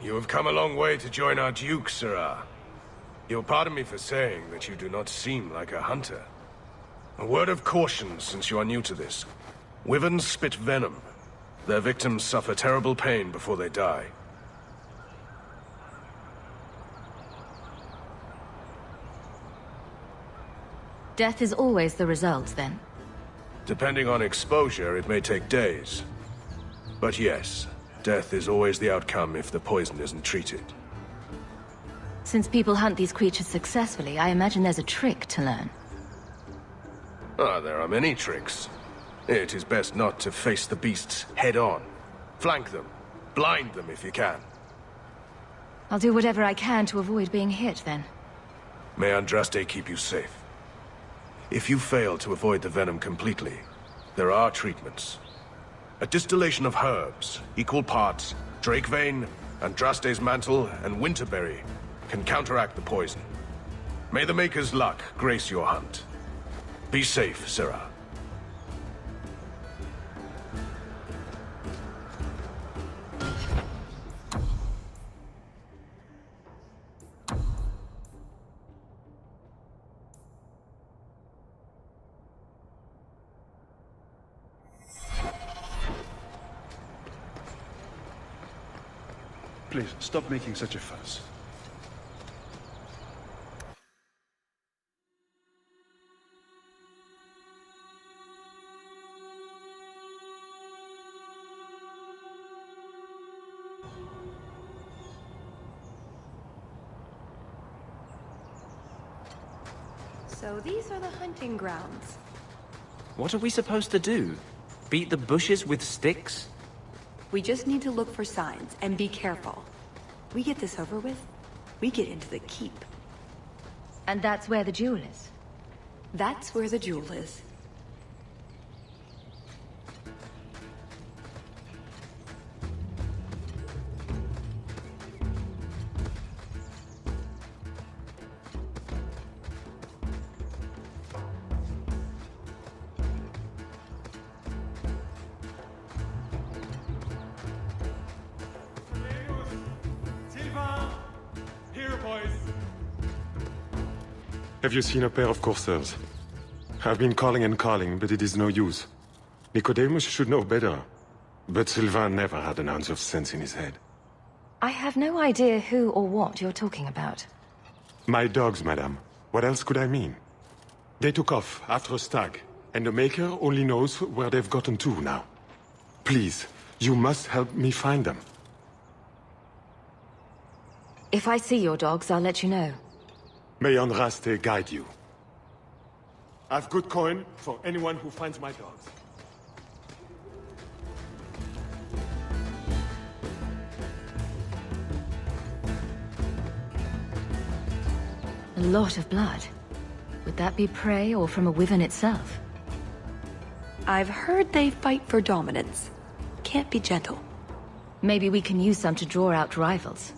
You have come a long way to join our Duke, Sirrah. You'll pardon me for saying that you do not seem like a hunter. A word of caution, since you are new to this. Wyverns spit venom. Their victims suffer terrible pain before they die. Death is always the result, then? Depending on exposure, it may take days. But yes, death is always the outcome if the poison isn't treated. Since people hunt these creatures successfully, I imagine there's a trick to learn. There are many tricks. It is best not to face the beasts head-on. Flank them. Blind them if you can. I'll do whatever I can to avoid being hit, then. May Andraste keep you safe. If you fail to avoid the venom completely, there are treatments. A distillation of herbs, equal parts Drakevein, Andraste's mantle, and winterberry, can counteract the poison. May the Maker's luck grace your hunt. Be safe, Sirrah. Please, stop making such a fuss. So these are the hunting grounds. What are we supposed to do? Beat the bushes with sticks? We just need to look for signs and be careful. We get this over with, we get into the keep. And that's where the jewel is? That's where the jewel is. Have you seen a pair of coursers? I've been calling and calling, but it is no use. Nicodemus should know better, but Sylvain never had an ounce of sense in his head. I have no idea who or what you're talking about. My dogs, madame. What else could I mean? They took off after a stag, and the Maker only knows where they've gotten to now. Please, you must help me find them. If I see your dogs, I'll let you know. May Andraste guide you. I've good coin for anyone who finds my dogs. A lot of blood. Would that be prey or from a wyvern itself? I've heard they fight for dominance. Can't be gentle. Maybe we can use some to draw out rivals.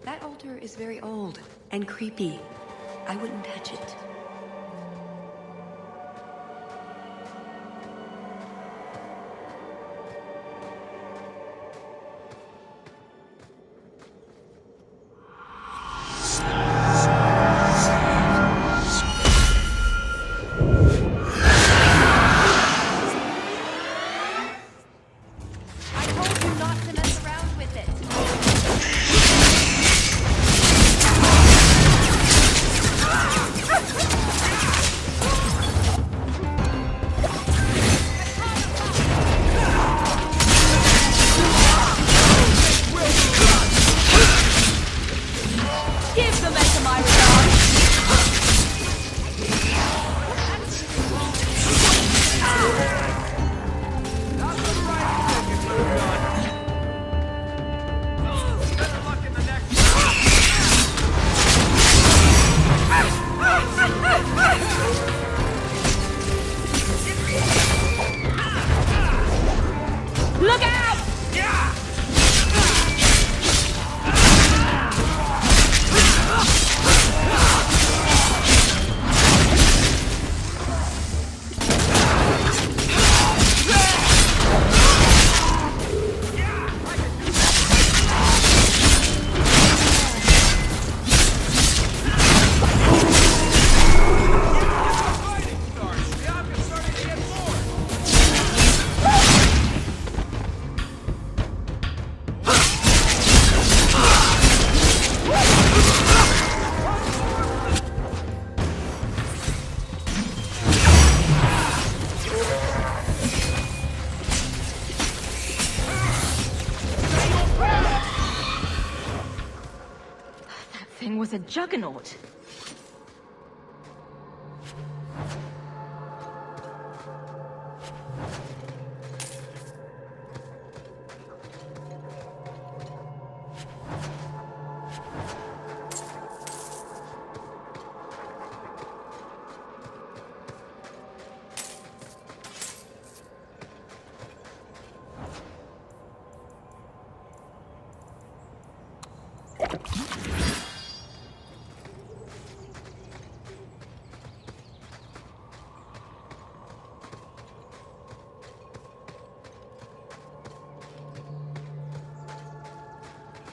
That altar is very old and creepy. I wouldn't touch it. was a juggernaut.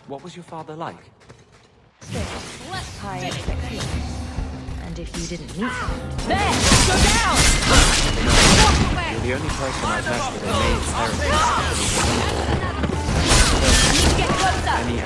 What was your father like? High expectations. And if you didn't meet him... There! Go down! You're the only person I've met with a mage heritage. Get closer! Any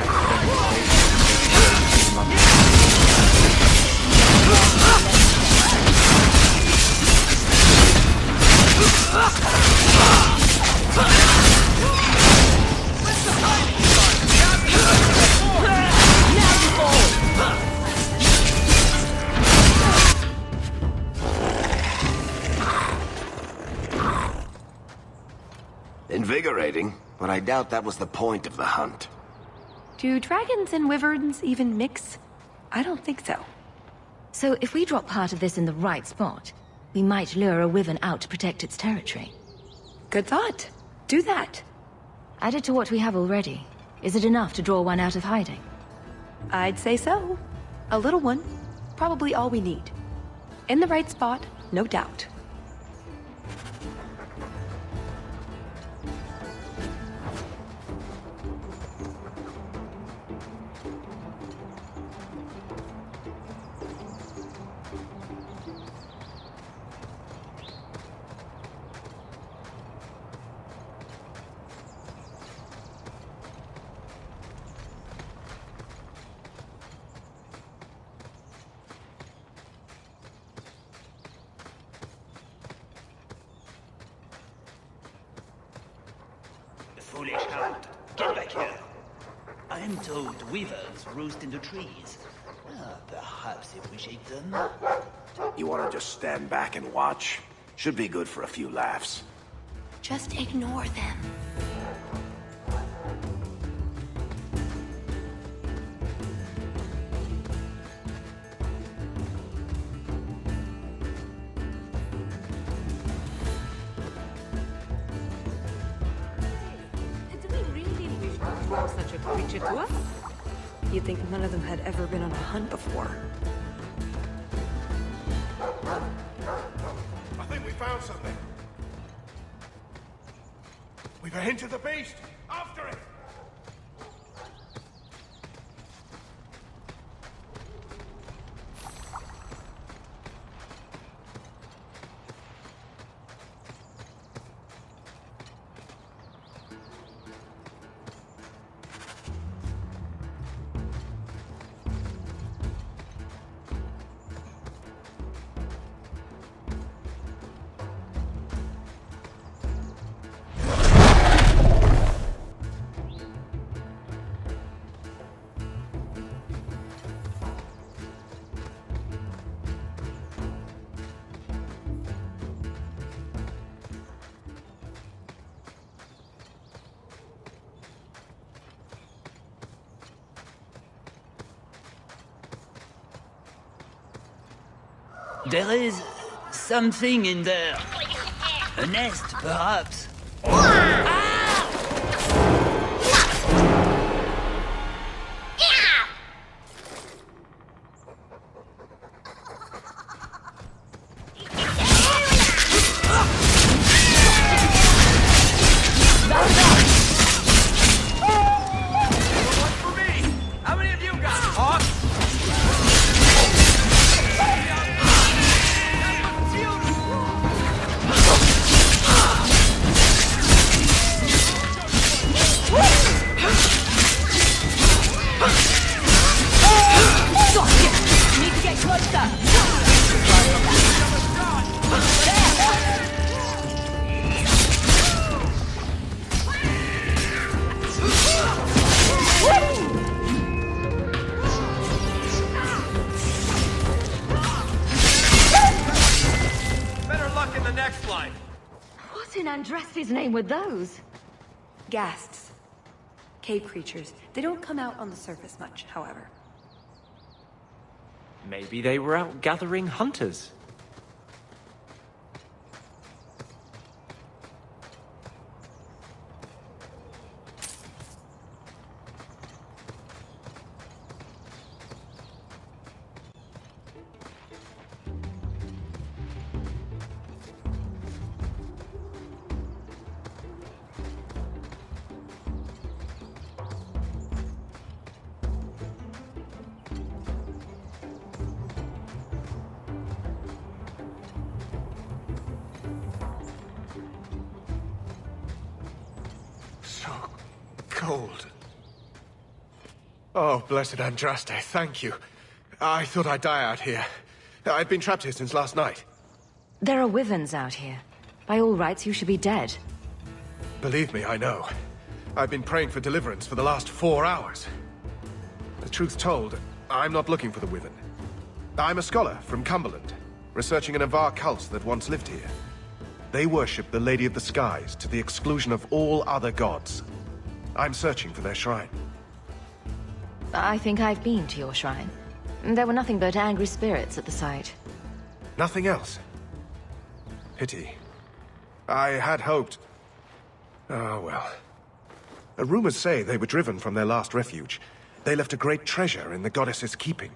Invigorating, but I doubt that was the point of the hunt. Do dragons and wyverns even mix? I don't think so. So if we drop part of this in the right spot, we might lure a wyvern out to protect its territory. Good thought. Do that. Added to what we have already, is it enough to draw one out of hiding? I'd say so. A little one. Probably all we need. In the right spot, no doubt. Foolish hound. Get back here. I am told weavers roost in the trees. Perhaps if we shake them. You want to just stand back and watch? Should be good for a few laughs. Just ignore them. Such a creature to us? You'd think none of them had ever been on a hunt before. I think we found something. We've a hint of the beast. After it! There is something in there. A nest, perhaps. Andraste's name were those? Ghasts. Cave creatures. They don't come out on the surface much, however. Maybe they were out gathering hunters. Cold. Oh, blessed Andraste, thank you. I thought I'd die out here. I've been trapped here since last night. There are wyverns out here. By all rights, you should be dead. Believe me, I know. I've been praying for deliverance for the last 4 hours. The truth told, I'm not looking for the wyvern. I'm a scholar from Cumberland, researching an Avar cult that once lived here. They worship the Lady of the Skies to the exclusion of all other gods. I'm searching for their shrine. I think I've been to your shrine. There were nothing but angry spirits at the site. Nothing else? Pity. I had hoped... Oh, well. Rumors say they were driven from their last refuge. They left a great treasure in the goddess's keeping.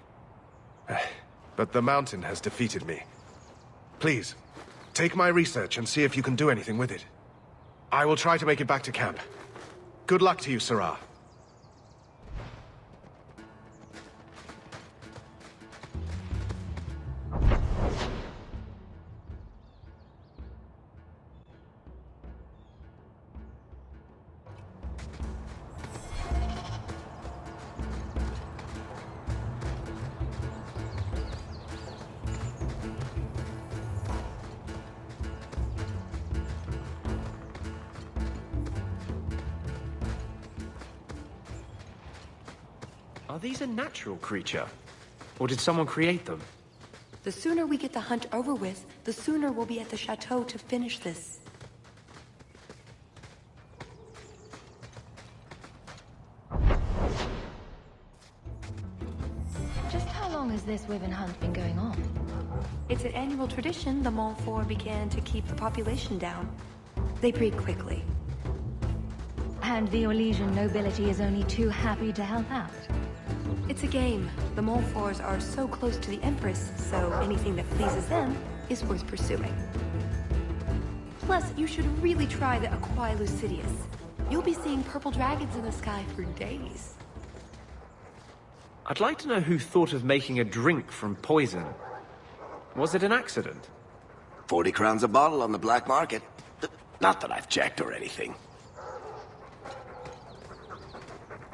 But the mountain has defeated me. Please, take my research and see if you can do anything with it. I will try to make it back to camp. Good luck to you, Sarah. Are these a natural creature? Or did someone create them? The sooner we get the hunt over with, the sooner we'll be at the chateau to finish this. Just how long has this wyvern hunt been going on? It's an annual tradition the Montfort began to keep the population down. They breed quickly. And the Orlesian nobility is only too happy to help out. It's a game. The Montforts are so close to the Empress, so anything that pleases them is worth pursuing. Plus, you should really try the Aquae Lucidius. You'll be seeing purple dragons in the sky for days. I'd like to know who thought of making a drink from poison. Was it an accident? 40 crowns a bottle on the black market. Not that I've checked or anything.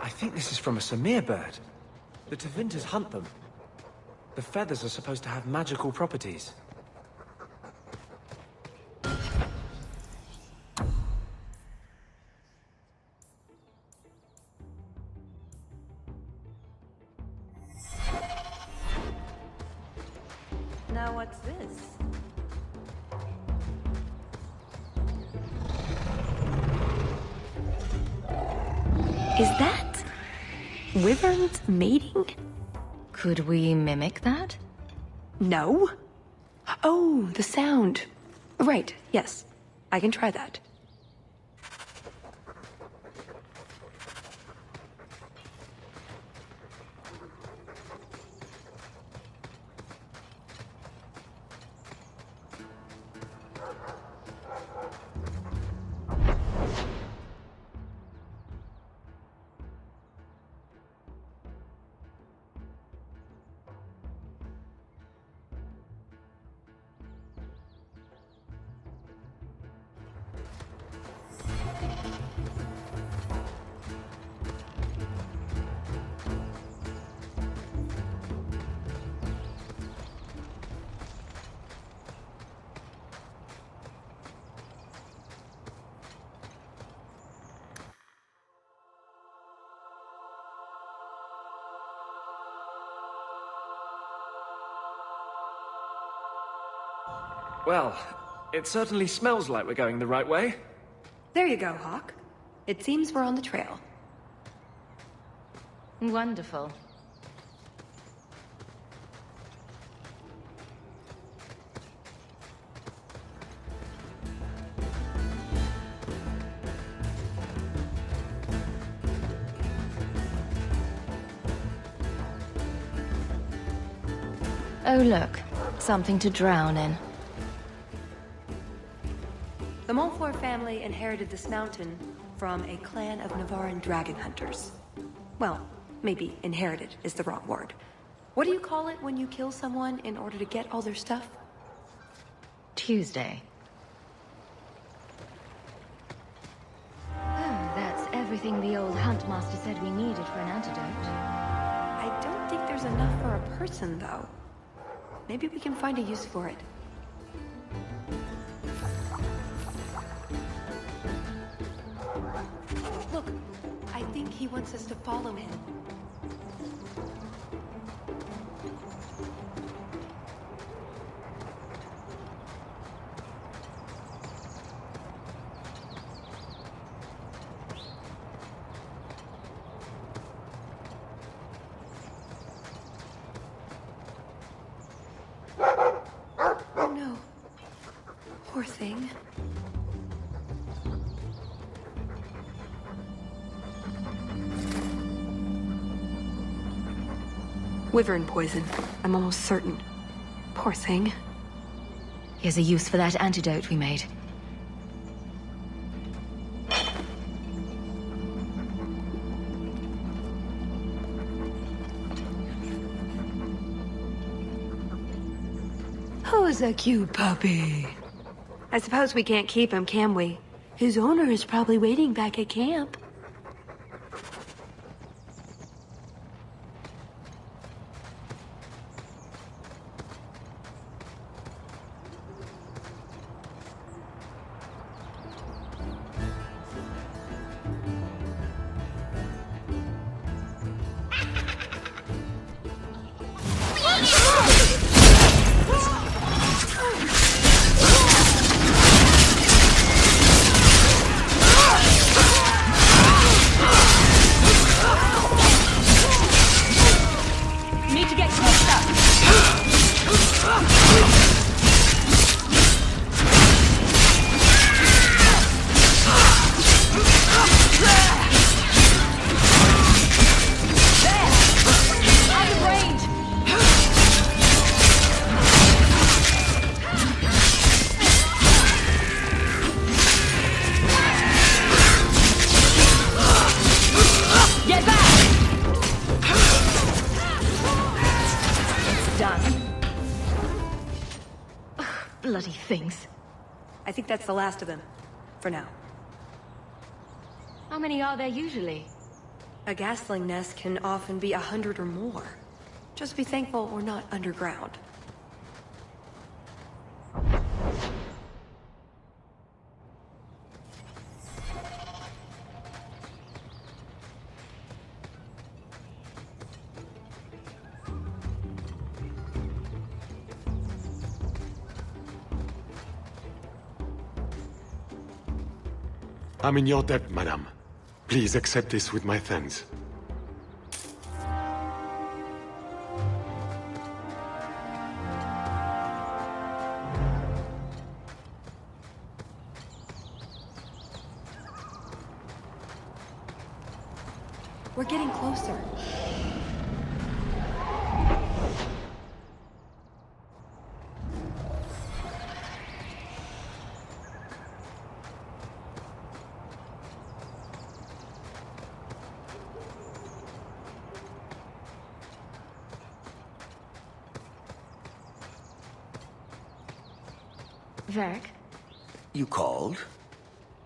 I think this is from a Samir bird. The Tevinters hunt them. The feathers are supposed to have magical properties. Now what's this? Is that... wyverns mating? Could we mimic that? No. Oh, the sound. Right, yes. I can try that. Well, It certainly smells like we're going the right way. There you go, Hawk. It seems we're on the trail. Wonderful. Oh look, something to drown in. The Montfort family inherited this mountain from a clan of Navarran dragon hunters. Well, maybe inherited is the wrong word. What do you call it when you kill someone in order to get all their stuff? Tuesday. Oh, that's everything the old huntmaster said we needed for an antidote. I don't think there's enough for a person, though. Maybe we can find a use for it. Look, I think he wants us to follow him. Oh no. Poor thing. Wyvern poison. I'm almost certain. Poor thing. Here's a use for that antidote we made. Who's a cute puppy? I suppose we can't keep him, can we? His owner is probably waiting back at camp. Bloody things. I think that's the last of them. For now. How many are there usually? A gasling nest can often be 100 or more. Just be thankful we're not underground. I'm in your debt, madame. Please accept this with my thanks. We're getting closer. Varric? You called?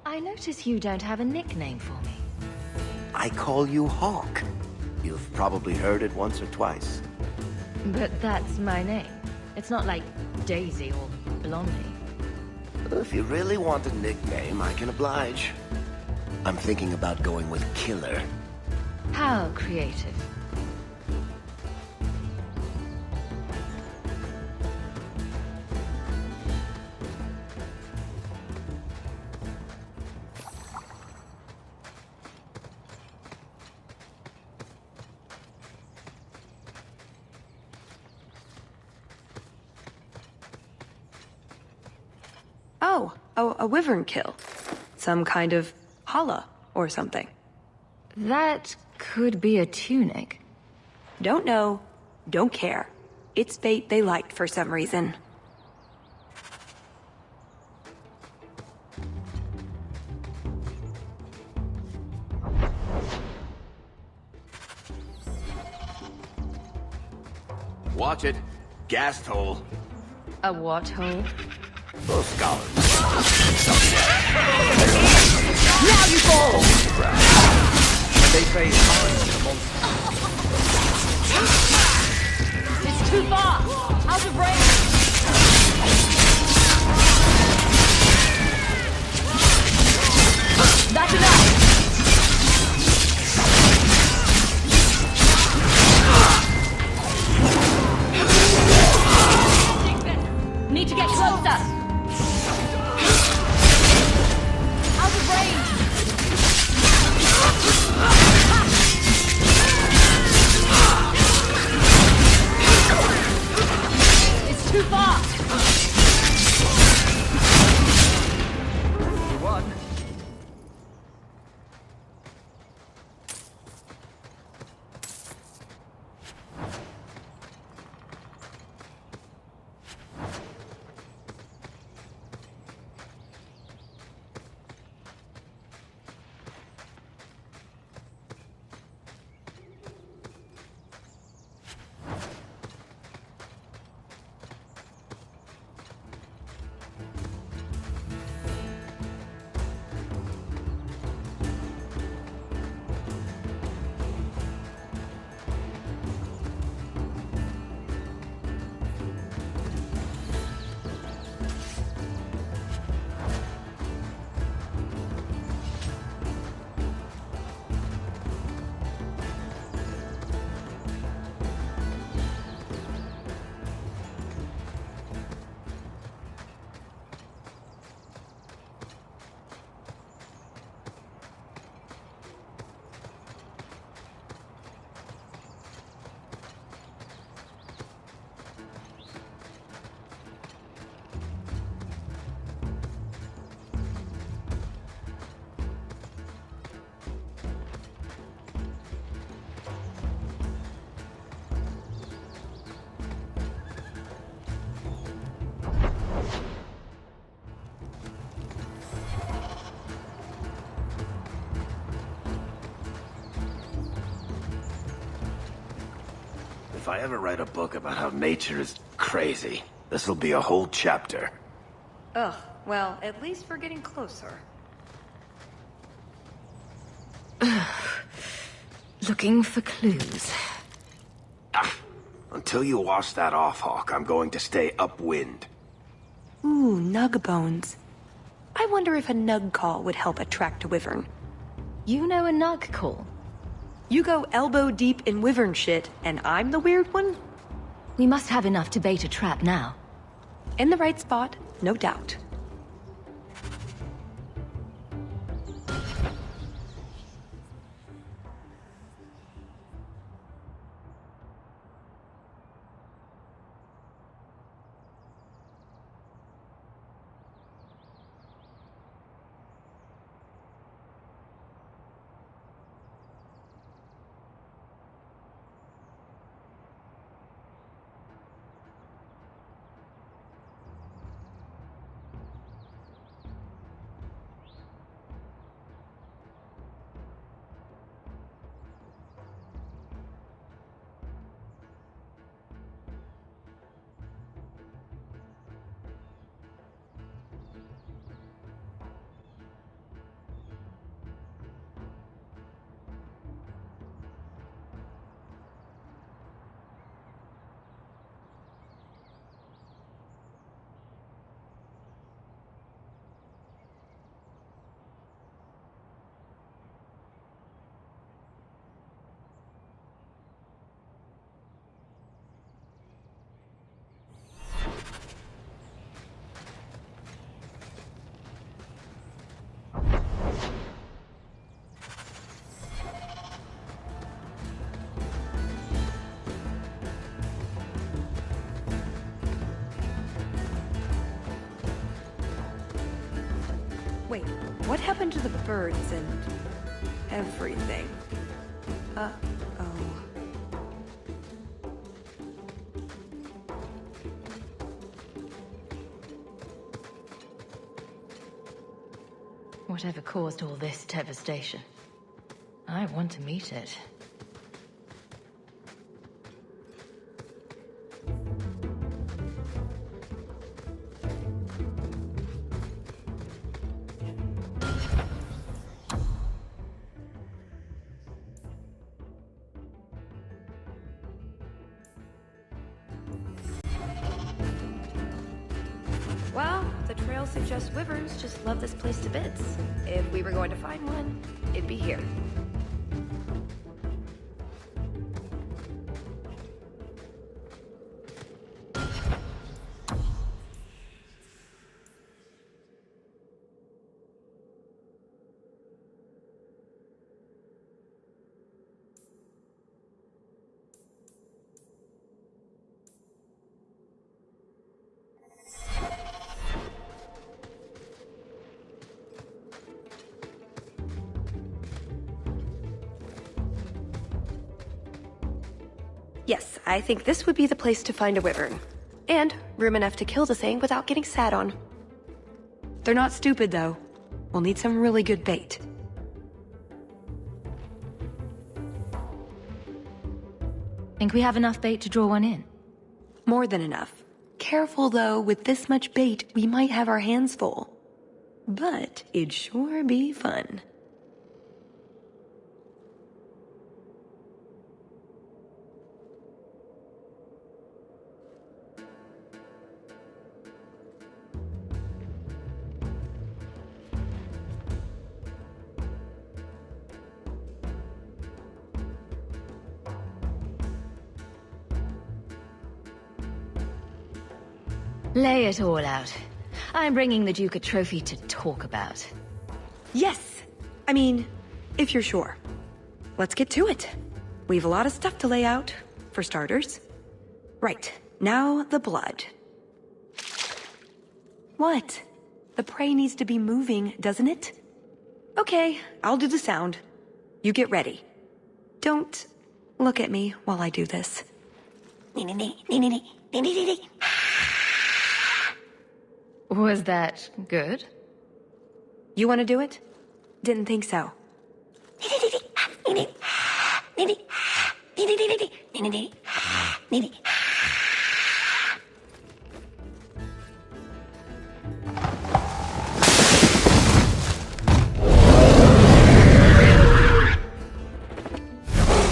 I notice you don't have a nickname for me. I call you Hawk. You've probably heard it once or twice. But that's my name. It's not like Daisy or Blondie. If you really want a nickname, I can oblige. I'm thinking about going with Killer. How creative. a wyvern kill. Some kind of holla or something. That could be a tunic. Don't know, don't care. It's fate they liked for some reason. Watch it. Gas hole. A what hole? Those scholars. Now you fall! They say It's too far! Out of range! That's enough! Need to get closer! Out of range! It's too far! You won. If I ever write a book about how nature is crazy, this'll be a whole chapter. Ugh, well, at least we're getting closer. Looking for clues. Until you wash that off, Hawk, I'm going to stay upwind. Ooh, nug bones. I wonder if a nug call would help attract a wyvern. You know a nug call? You go elbow deep in wyvern shit, and I'm the weird one? We must have enough to bait a trap now. In the right spot, no doubt. Wait, what happened to the birds and everything? Uh-oh. Whatever caused all this devastation, I want to meet it. Well, the trail suggests wyverns just love this place to bits. If we were going to find one, it'd be here. Yes, I think this would be the place to find a wyvern. And room enough to kill the thing without getting sat on. They're not stupid, though. We'll need some really good bait. Think we have enough bait to draw one in? More than enough. Careful, though, with this much bait, we might have our hands full. But it'd sure be fun. Lay it all out. I'm bringing the Duke a trophy to talk about. Yes! I mean, if you're sure. Let's get to it. We've a lot of stuff to lay out, for starters. Right, now the blood. What? The prey needs to be moving, doesn't it? Okay, I'll do the sound. You get ready. Don't look at me while I do this. Was that good? You want to do it? Didn't think so.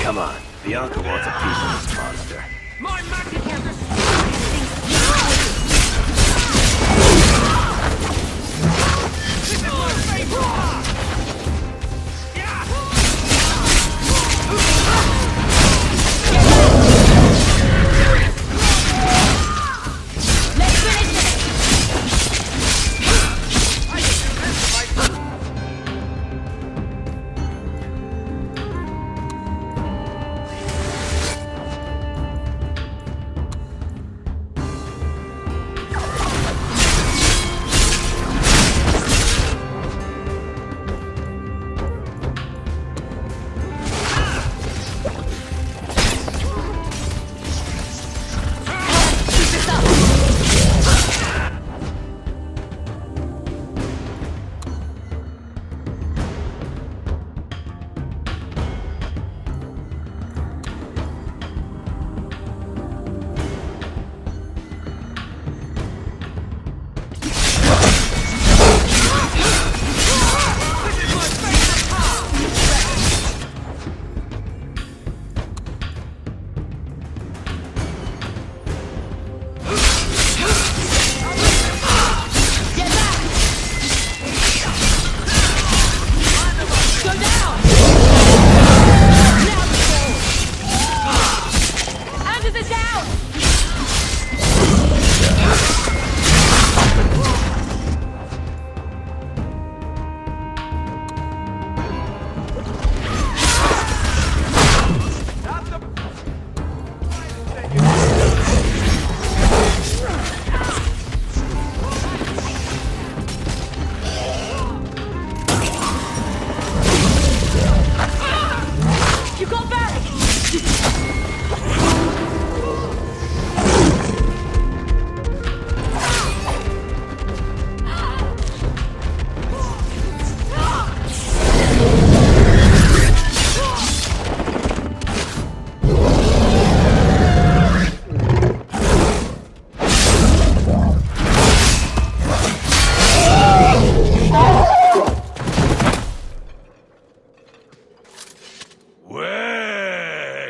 Come on, Bianca wants a piece of this monster. My magic has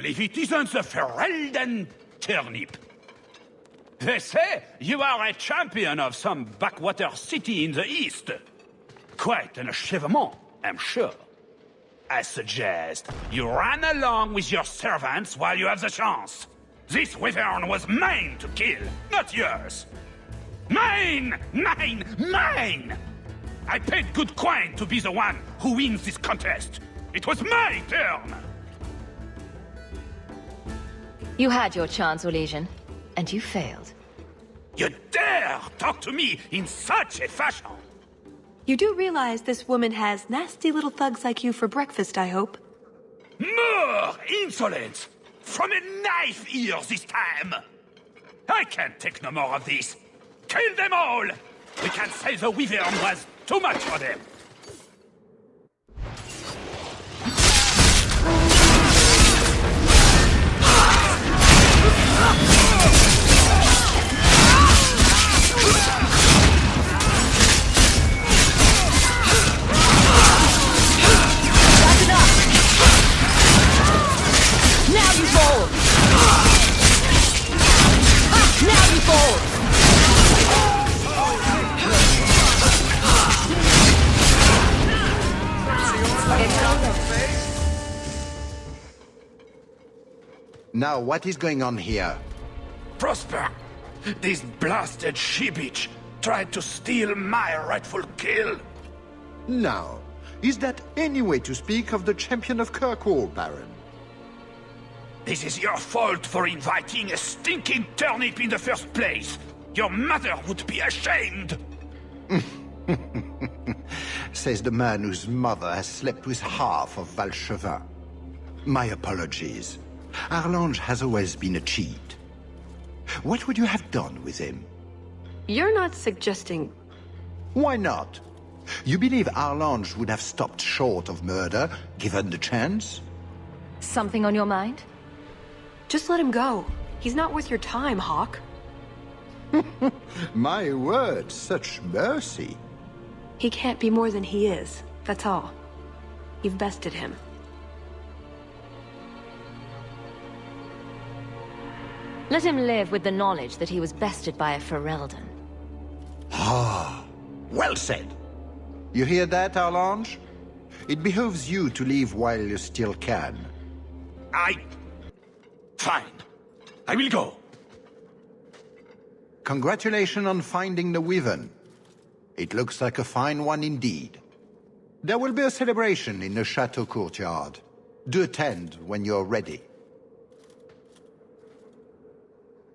If it isn't the Ferelden turnip. They say you are a champion of some backwater city in the east. Quite an achievement, I'm sure. I suggest you run along with your servants while you have the chance. This wyvern was mine to kill, not yours. Mine! Mine! Mine! I paid good coin to be the one who wins this contest. It was my turn! You had your chance, Orlesian, and you failed. You dare talk to me in such a fashion? You do realize this woman has nasty little thugs like you for breakfast, I hope? More insolence! From a knife ear this time! I can't take no more of this. Kill them all! We can't say the wyvern was too much for them. Now you fold! Now you fold! Now, what is going on here? Prosper! This blasted she-bitch tried to steal my rightful kill. Now, is that any way to speak of the champion of Kirkwall, Baron? This is your fault for inviting a stinking turnip in the first place. Your mother would be ashamed. Says the man whose mother has slept with half of Valchevin. My apologies. Arlange has always been a cheat. What would you have done with him? You're not suggesting... Why not? You believe Arlange would have stopped short of murder, given the chance? Something on your mind? Just let him go. He's not worth your time, Hawk. My word, such mercy. He can't be more than he is, that's all. You've bested him. Let him live with the knowledge that he was bested by a Ferelden. Ah, well said. You hear that, Arlange? It behooves you to leave while you still can. Fine. I will go. Congratulations on finding the Wyvern. It looks like a fine one indeed. There will be a celebration in the chateau courtyard. Do attend when you're ready.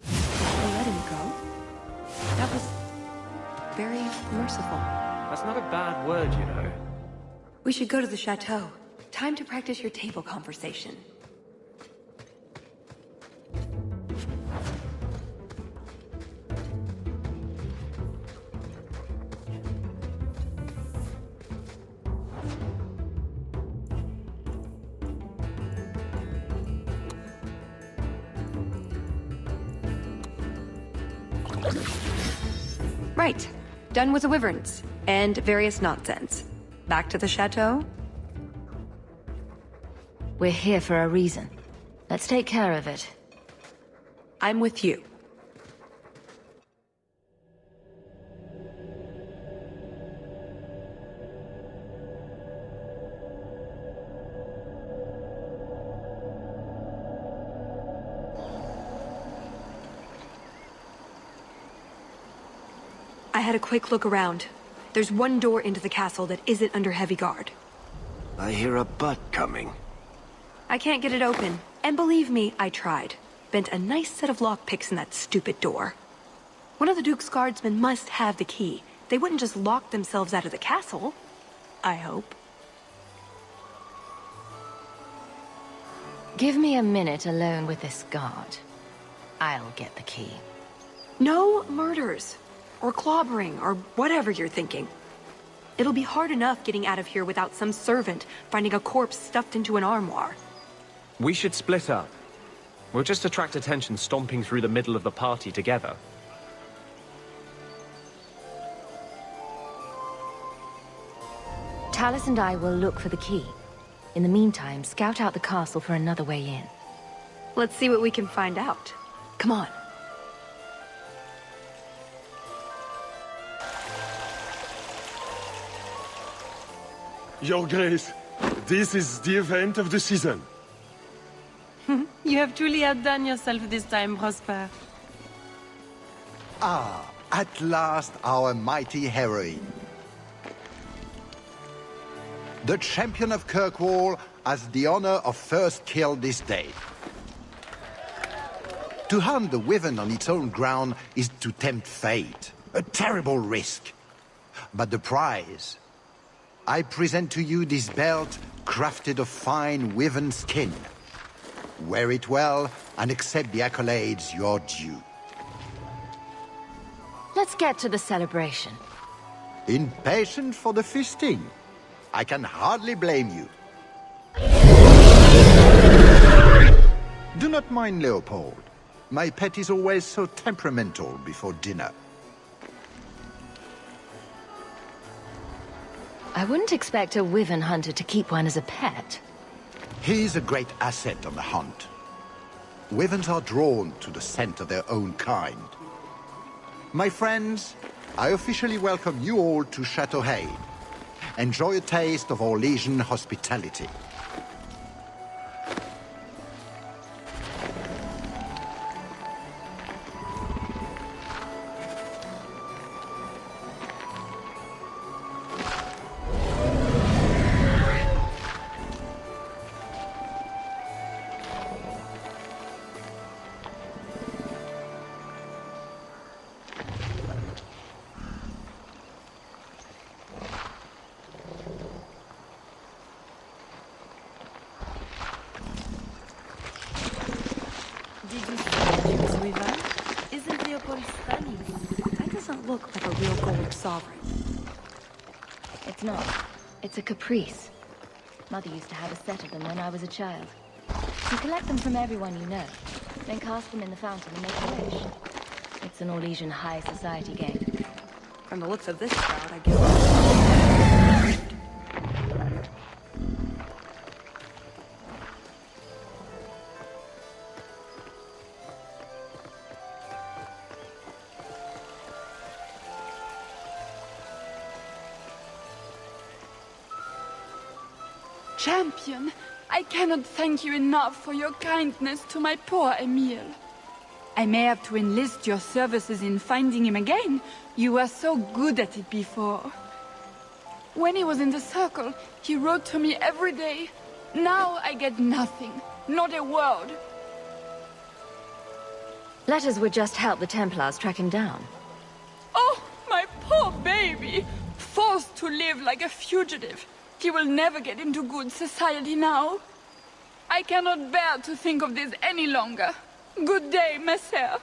Let him go? That was... very merciful. That's not a bad word, you know. We should go to the chateau. Time to practice your table conversation. Right. Done with the wyverns. And various nonsense. Back to the chateau? We're here for a reason. Let's take care of it. I'm with you. I had a quick look around. There's one door into the castle that isn't under heavy guard. I hear a butt coming. I can't get it open. And believe me, I tried. Bent a nice set of lockpicks in that stupid door. One of the Duke's guardsmen must have the key. They wouldn't just lock themselves out of the castle. I hope. Give me a minute alone with this guard. I'll get the key. No murders, or clobbering, or whatever you're thinking. It'll be hard enough getting out of here without some servant finding a corpse stuffed into an armoire. We should split up. We'll just attract attention stomping through the middle of the party together. Talus and I will look for the key. In the meantime, scout out the castle for another way in. Let's see what we can find out. Come on. Your Grace, this is the event of the season. You have truly outdone yourself this time, Prosper. Ah, at last our mighty heroine. The champion of Kirkwall has the honor of first kill this day. To hunt the Wyvern on its own ground is to tempt fate. A terrible risk. But the prize... I present to you this belt crafted of fine Wyvern skin. Wear it well and accept the accolades you're due. Let's get to the celebration. Impatient for the feasting? I can hardly blame you. Do not mind Leopold. My pet is always so temperamental before dinner. I wouldn't expect a Wyvern hunter to keep one as a pet. He's a great asset on the hunt. Wyverns are drawn to the scent of their own kind. My friends, I officially welcome you all to Chateau Hain. Enjoy a taste of our Legion hospitality. It's not. It's a caprice. Mother used to have a set of them when I was a child. You collect them from everyone you know, then cast them in the fountain and make a wish. It's an Orlesian high society game. From the looks of this crowd, I guess... Champion, I cannot thank you enough for your kindness to my poor Emile. I may have to enlist your services in finding him again. You were so good at it before. When he was in the circle, he wrote to me every day. Now I get nothing, not a word. Letters would just help the Templars track him down. Oh, my poor baby! Forced to live like a fugitive. He will never get into good society now. I cannot bear to think of this any longer. Good day, Messer.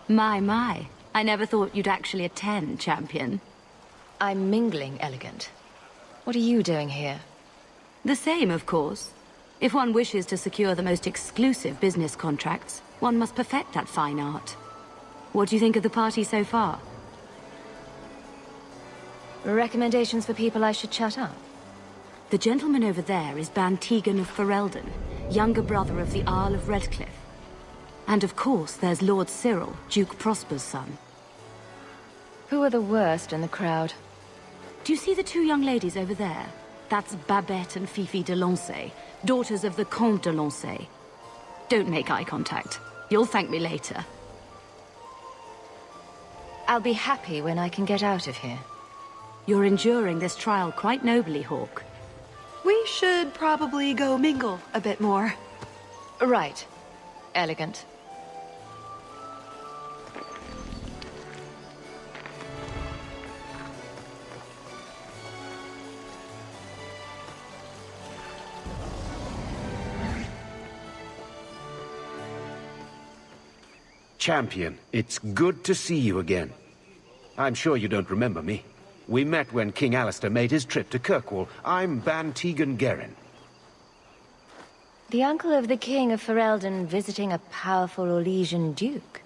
My. I never thought you'd actually attend, Champion. I'm mingling, Elegant. What are you doing here? The same, of course. If one wishes to secure the most exclusive business contracts, one must perfect that fine art. What do you think of the party so far? Recommendations for people I should shut up? The gentleman over there is Bantegan of Ferelden, younger brother of the Earl of Redcliffe. And of course, there's Lord Cyril, Duke Prosper's son. Who are the worst in the crowd? Do you see the two young ladies over there? That's Babette and Fifi de Lancey, daughters of the Comte de Lancey. Don't make eye contact. You'll thank me later. I'll be happy when I can get out of here. You're enduring this trial quite nobly, Hawk. We should probably go mingle a bit more. Right. Elegant. Champion, it's good to see you again. I'm sure you don't remember me. We met when King Alistair made his trip to Kirkwall. I'm Ban Tegan Gerin. The uncle of the King of Ferelden visiting a powerful Orlesian duke.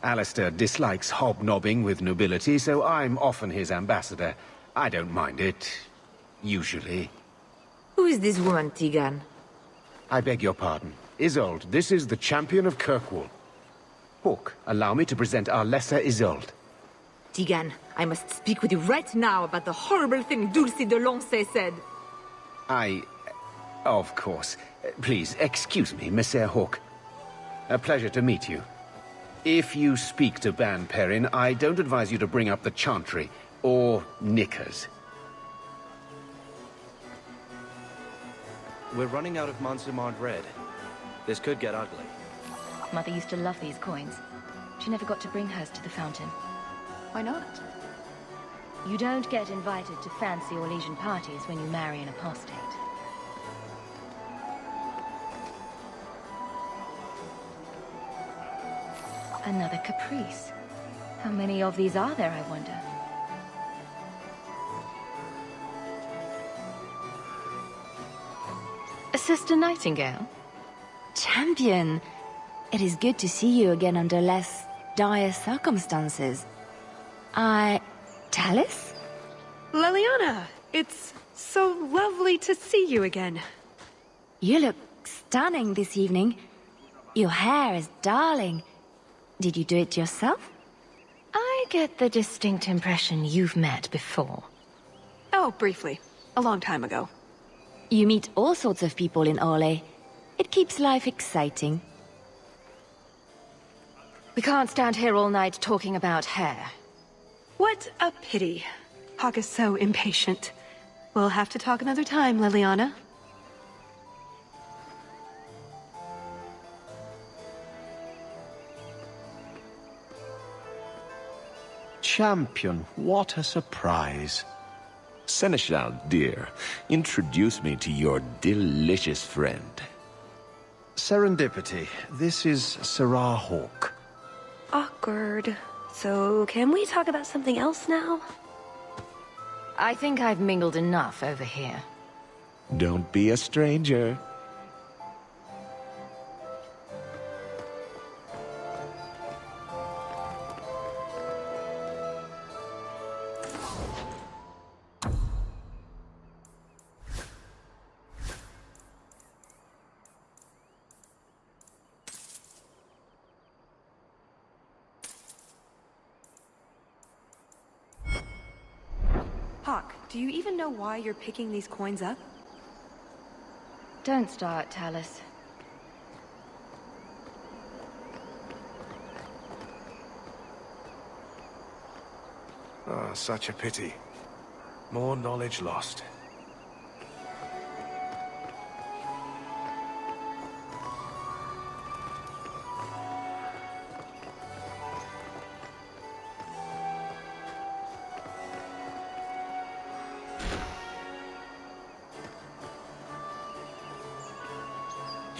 Alistair dislikes hobnobbing with nobility, so I'm often his ambassador. I don't mind it, usually. Who is this woman, Tegan? I beg your pardon. Isolde, this is the champion of Kirkwall. Hawk, allow me to present our lesser Isolde. Tegan, I must speak with you right now about the horrible thing Dulcie de Lancey said. Of course. Please, excuse me, Messer Hawk. A pleasure to meet you. If you speak to Ban Perrin, I don't advise you to bring up the Chantry, or knickers. We're running out of Montsemard Red. This could get ugly. Mother used to love these coins. She never got to bring hers to the fountain. Why not? You don't get invited to fancy Orlesian parties when you marry an apostate. Another caprice. How many of these are there, I wonder? Sister Nightingale? Champion! It is good to see you again under less dire circumstances. Tallis? Leliana, it's so lovely to see you again. You look stunning this evening. Your hair is darling. Did you do it yourself? I get the distinct impression you've met before. Oh, briefly. A long time ago. You meet all sorts of people in Orlais. It keeps life exciting. We can't stand here all night talking about hair. What a pity. Hawk is so impatient. We'll have to talk another time, Leliana. Champion, what a surprise. Seneschal, dear, introduce me to your delicious friend. Serendipity. This is Sarah Hawk. Awkward. So, can we talk about something else now? I think I've mingled enough over here. Don't be a stranger. Hawk, do you even know why you're picking these coins up? Don't start, Tallis. Ah, such a pity. More knowledge lost.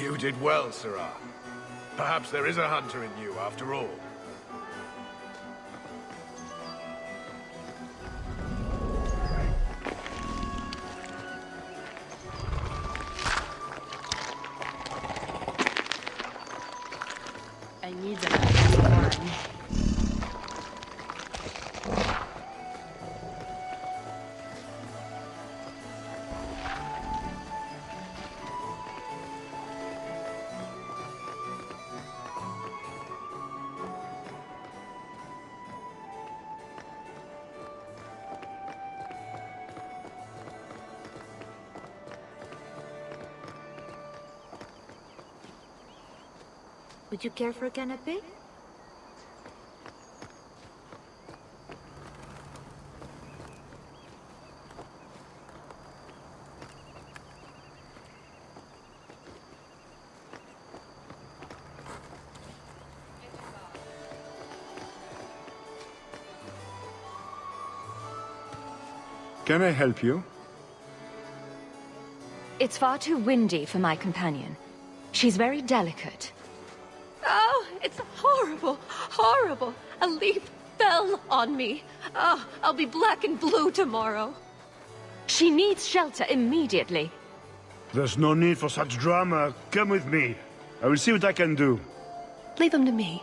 You did well, Sarah. Perhaps there is a hunter in you, after all. I need a one. Would you care for a canapé? Can I help you? It's far too windy for my companion. She's very delicate. Oh, it's horrible, horrible. A leaf fell on me. Oh, I'll be black and blue tomorrow. She needs shelter immediately. There's no need for such drama. Come with me. I will see what I can do. Leave him to me.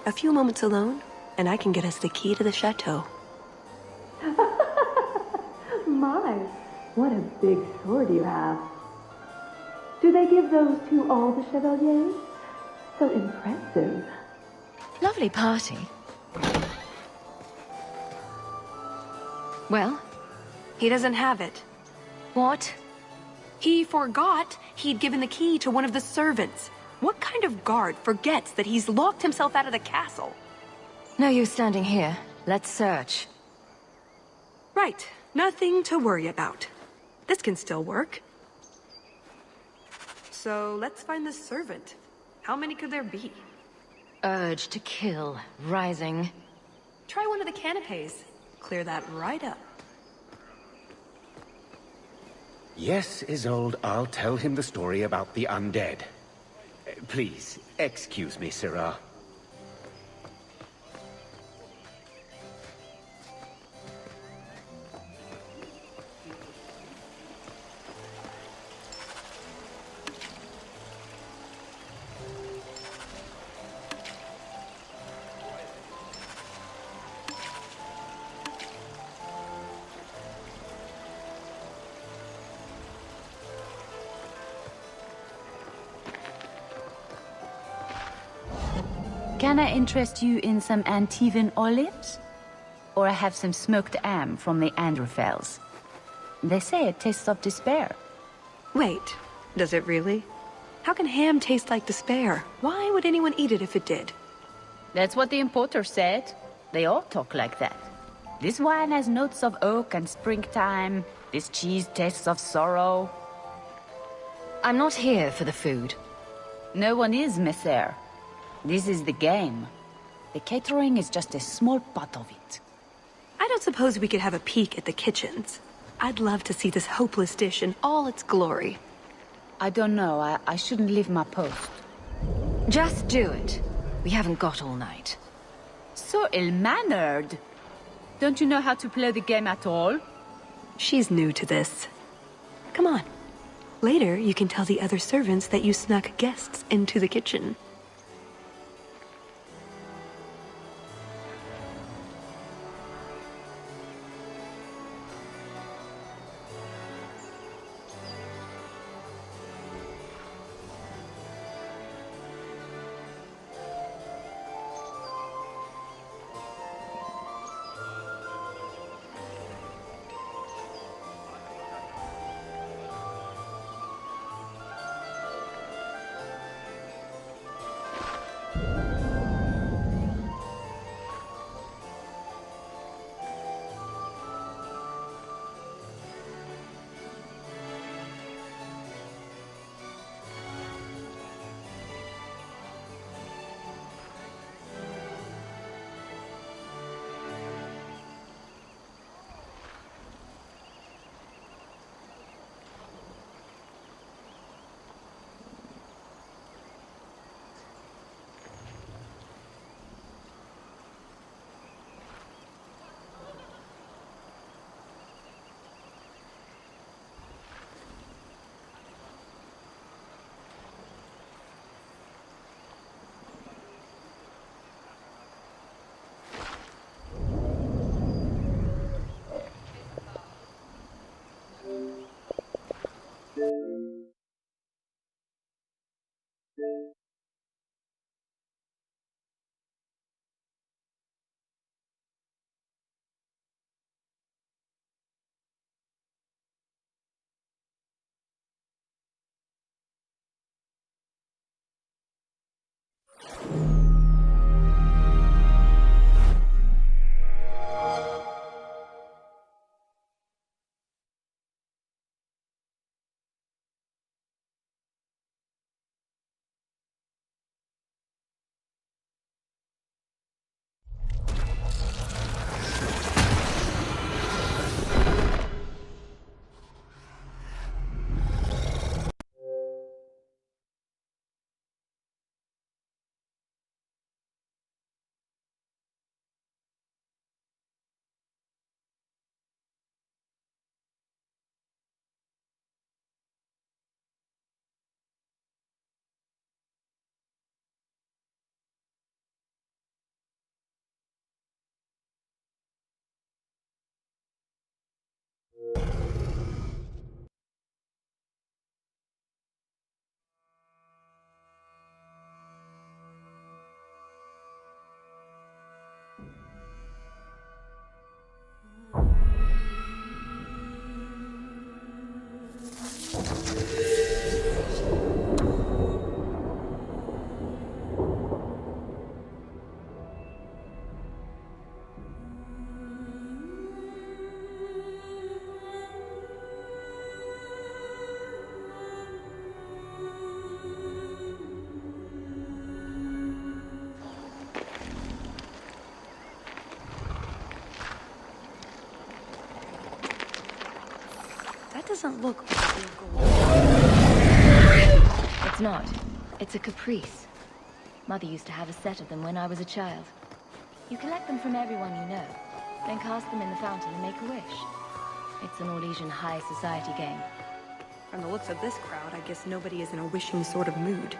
A few moments alone, and I can get us the key to the chateau. My, what a big sword you have. Do they give those to all the chevaliers? So impressive. Lovely party. Well? He doesn't have it. What? He forgot he'd given the key to one of the servants. What kind of guard forgets that he's locked himself out of the castle? No use standing here. Let's search. Right. Nothing to worry about. This can still work. So, let's find the servant. How many could there be? Urge to kill rising. Try one of the canapes. Clear that right up. Yes, Isolde, I'll tell him the story about the undead. Please, excuse me, Syrah. Can I interest you in some Antivan olives? Or I have some smoked ham from the Androphels. They say it tastes of despair. Wait, does it really? How can ham taste like despair? Why would anyone eat it if it did? That's what the importer said. They all talk like that. This wine has notes of oak and springtime. This cheese tastes of sorrow. I'm not here for the food. No one is, Messer. This is the game. The catering is just a small part of it. I don't suppose we could have a peek at the kitchens. I'd love to see this hopeless dish in all its glory. I don't know. I shouldn't leave my post. Just do it. We haven't got all night. So ill-mannered. Don't you know how to play the game at all? She's new to this. Come on. Later, you can tell the other servants that you snuck guests into the kitchen. That doesn't look... It's not. It's a caprice. Mother used to have a set of them when I was a child. You collect them from everyone you know, then cast them in the fountain and make a wish. It's an Orlesian high society game. From the looks of this crowd, I guess nobody is in a wishing sort of mood.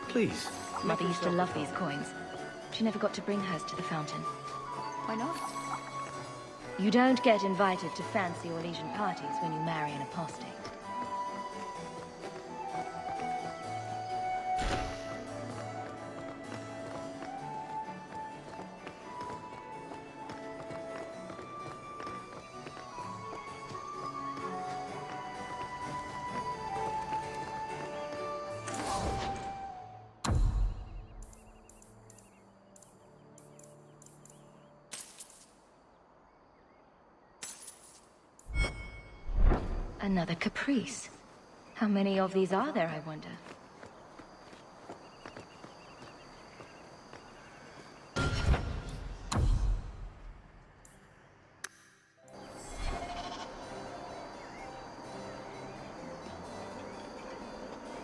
Please. Mother used to love these coins. She never got to bring hers to the fountain. Why not? You don't get invited to fancy Orlesian parties when you marry an apostate. Another caprice. How many of these are there, I wonder?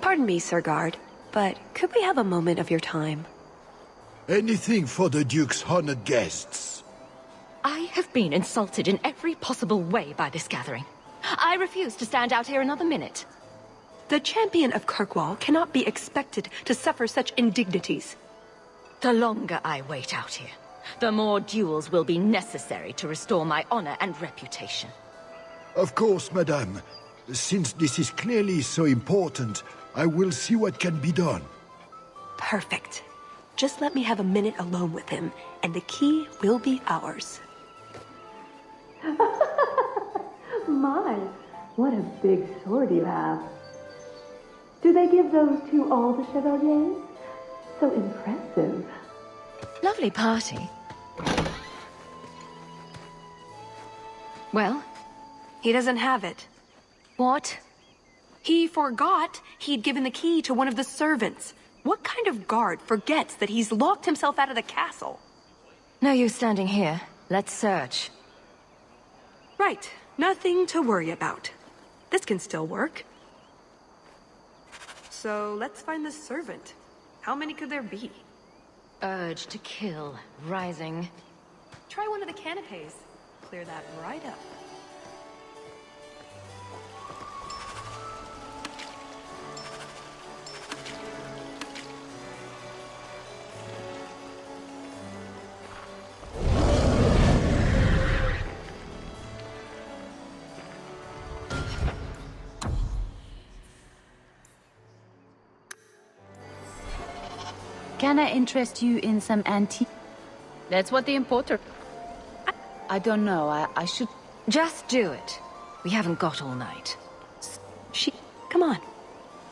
Pardon me, Sir Guard, but could we have a moment of your time? Anything for the Duke's honored guests. I have been insulted in every possible way by this gathering. I refuse to stand out here another minute. The champion of Kirkwall cannot be expected to suffer such indignities. The longer I wait out here, the more duels will be necessary to restore my honor and reputation. Of course, madame. Since this is clearly so important, I will see what can be done. Perfect. Just let me have a minute alone with him, and the key will be ours. My, what a big sword you have. Do they give those to all the chevaliers? So impressive. Lovely party. Well? He doesn't have it. What? He forgot he'd given the key to one of the servants. What kind of guard forgets that he's locked himself out of the castle? No use standing here. Let's search. Right. Nothing to worry about. This can still work. So, let's find the servant. How many could there be? Urge to kill, rising. Try one of the canapes. Clear that right up. Can I interest you in some antique? That's what the importer... I don't know, I should... Just do it. We haven't got all night. Come on.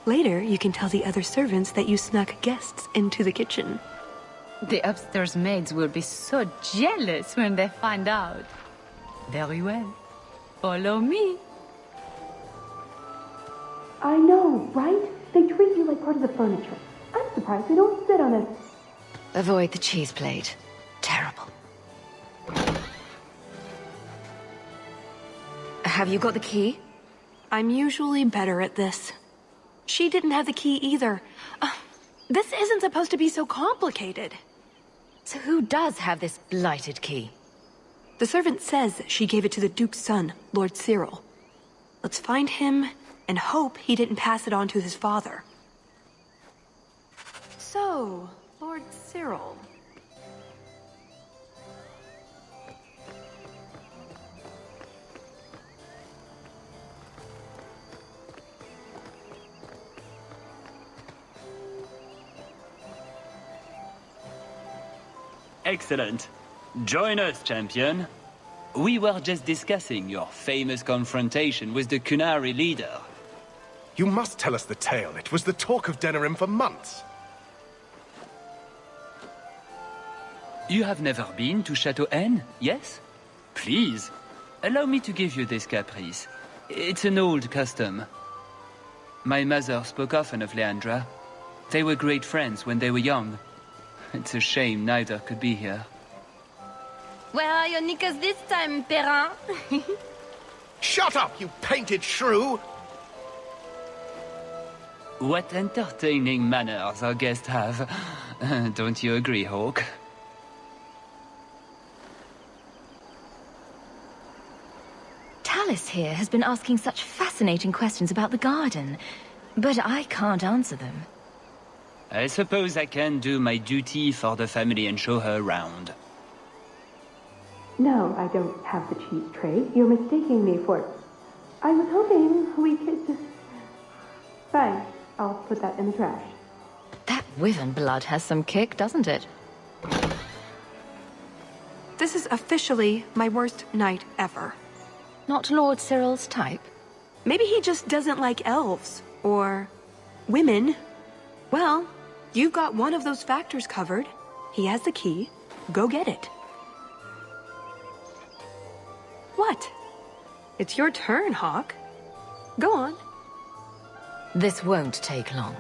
Later, you can tell the other servants that you snuck guests into the kitchen. The upstairs maids will be so jealous when they find out. Very well. Follow me. I know, right? They treat you like part of the furniture. I'm surprised they don't sit on it. Avoid the cheese plate. Terrible. Have you got the key? I'm usually better at this. She didn't have the key either. This isn't supposed to be so complicated. So who does have this blighted key? The servant says she gave it to the Duke's son, Lord Cyril. Let's find him and hope he didn't pass it on to his father. So, Lord Cyril. Excellent. Join us, champion. We were just discussing your famous confrontation with the Kunari leader. You must tell us the tale. It was the talk of Denerim for months. You have never been to Chateau N, yes? Please. allow me to give you this caprice. It's an old custom. My mother spoke often of Leandra. They were great friends when they were young. It's a shame neither could be here. Where are your knickers this time, Perrin? Shut up, you painted shrew! What entertaining manners our guests have. Don't you agree, Hawk? Tallis here has been asking such fascinating questions about the garden, but I can't answer them. I suppose I can do my duty for the family and show her around. No, I don't have the cheese tray. You're mistaking me for... I was hoping we could just... Fine, I'll put that in the trash. That wyvern blood has some kick, doesn't it? This is officially my worst night ever. Not Lord Cyril's type? Maybe he just doesn't like elves. Or... women. Well, you've got one of those factors covered. He has the key. Go get it. What? It's your turn, Hawk. Go on. This won't take long.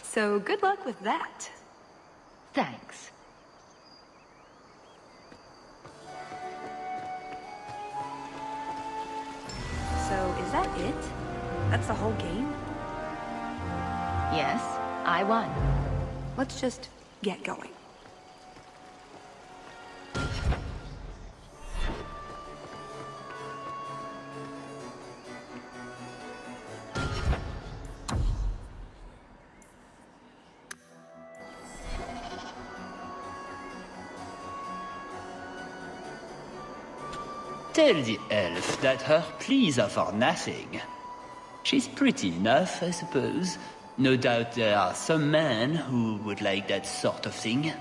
So good luck with that. Thanks. So is that it? That's the whole game? Yes, I won. Let's just get going. Tell the elf that her pleas are for nothing. She's pretty enough, I suppose. No doubt there are some men who would like that sort of thing.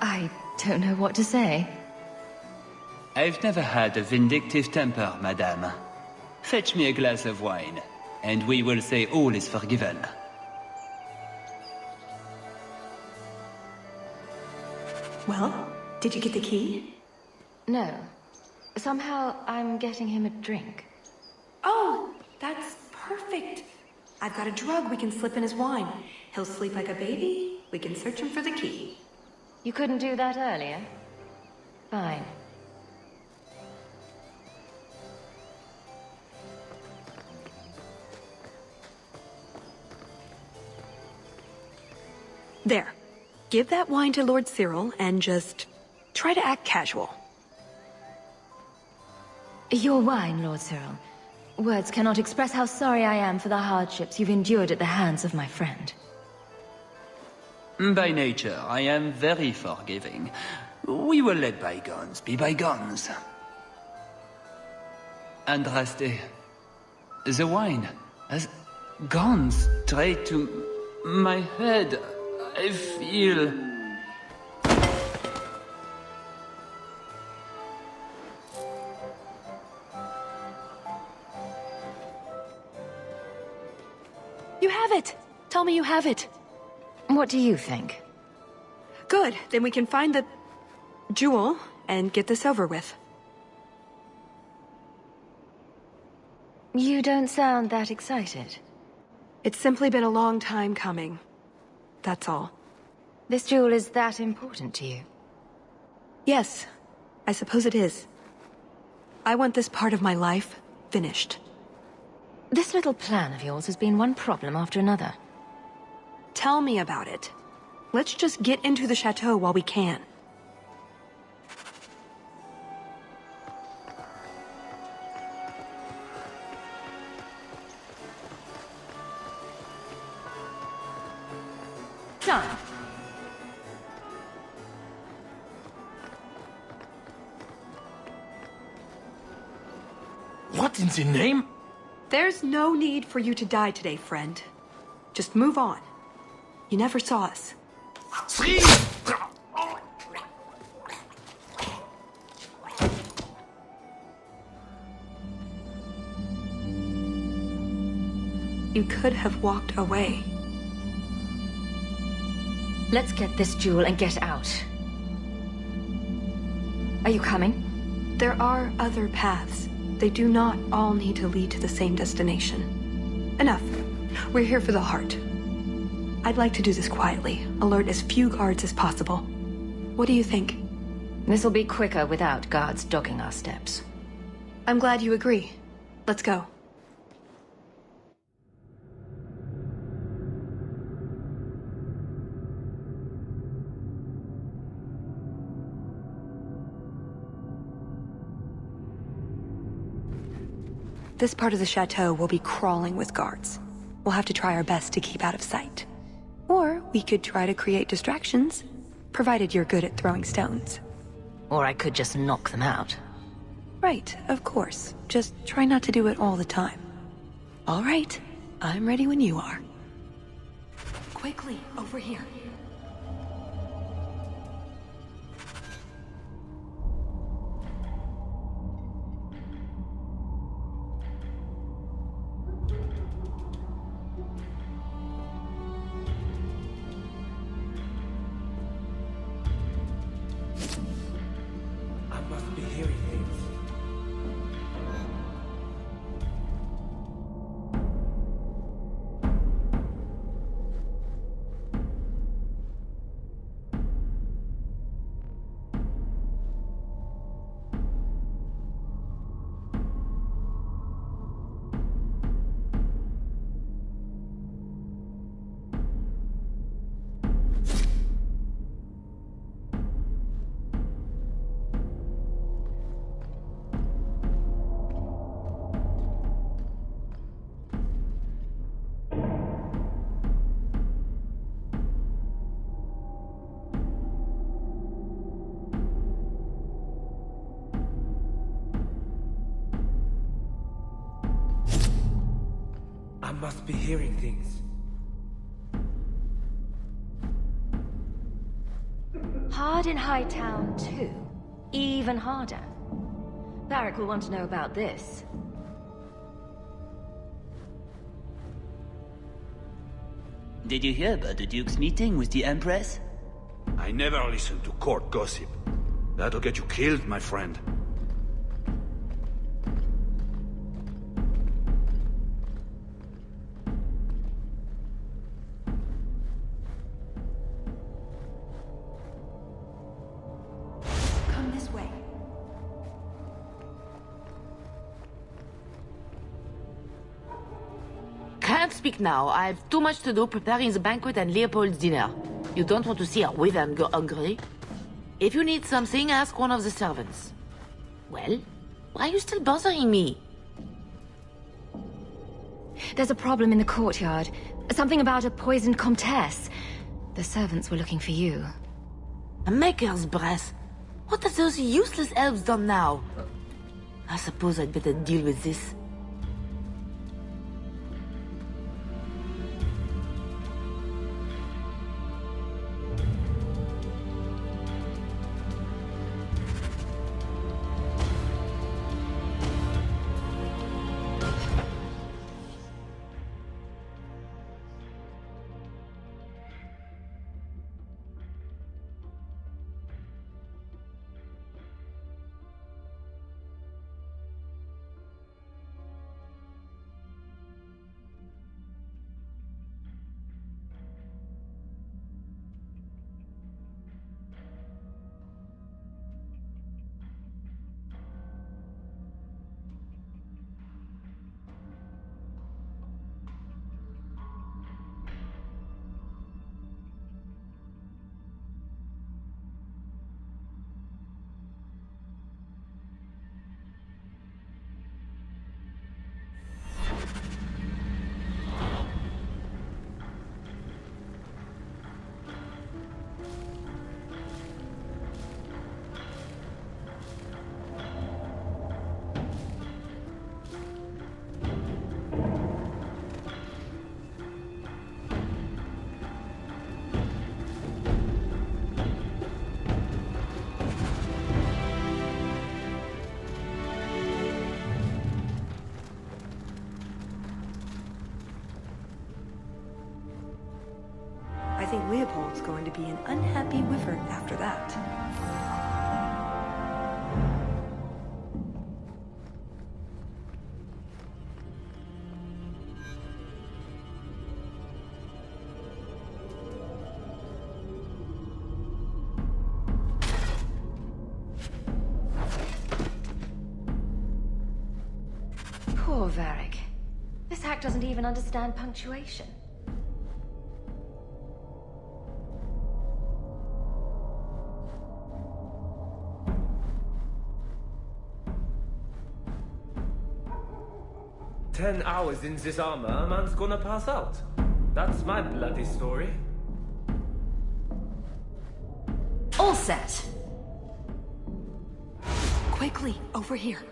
I don't know what to say. I've never had a vindictive temper, madame. Fetch me a glass of wine, and we will say all is forgiven. Well, did you get the key? No. Somehow I'm getting him a drink. Oh, that's perfect. I've got a drug we can slip in his wine. He'll sleep like a baby. We can search him for the key. You couldn't do that earlier? Fine. There. Give that wine to Lord Cyril and just try to act casual. Your wine, Lord Cyril. Words cannot express how sorry I am for the hardships you've endured at the hands of my friend. By nature, I am very forgiving. We will let bygones be bygones. Andraste, the wine has gone straight to my head. I feel... You have it! Tell me you have it. What do you think? Good, then we can find the jewel and get this over with. You don't sound that excited. It's simply been a long time coming. That's all. This jewel is that important to you? Yes, I suppose it is. I want this part of my life finished. This little plan of yours has been one problem after another. Tell me about it. Let's just get into the chateau while we can. What in the name? There's no need for you to die today, friend. Just move on. You never saw us. You could have walked away. Let's get this jewel and get out. Are you coming? There are other paths. They do not all need to lead to the same destination. Enough. We're here for the heart. I'd like to do this quietly, alert as few guards as possible. What do you think? This'll be quicker without guards dogging our steps. I'm glad you agree. Let's go. This part of the chateau will be crawling with guards. We'll have to try our best to keep out of sight. Or we could try to create distractions, provided you're good at throwing stones. Or I could just knock them out. Right, of course. Just try not to do it all the time. All right, I'm ready when you are. Quickly, over here. Must be hearing things. Hard in Hightown, too. Even harder. Barrack will want to know about this. Did you hear about the Duke's meeting with the Empress? I never listen to court gossip. That'll get you killed, my friend. Can't speak now. I've too much to do preparing the banquet and Leopold's dinner. You don't want to see a wyvern go hungry. If you need something, ask one of the servants. Well, why are you still bothering me? There's a problem in the courtyard. Something about a poisoned comtesse. The servants were looking for you. A maker's breath. What have those useless elves done now? I suppose I'd better deal with this. be an unhappy wyvern after that. Poor Varric. This hack doesn't even understand punctuation. "10 hours in this armor, a man's gonna pass out. That's my bloody story." All set. Quickly, over here.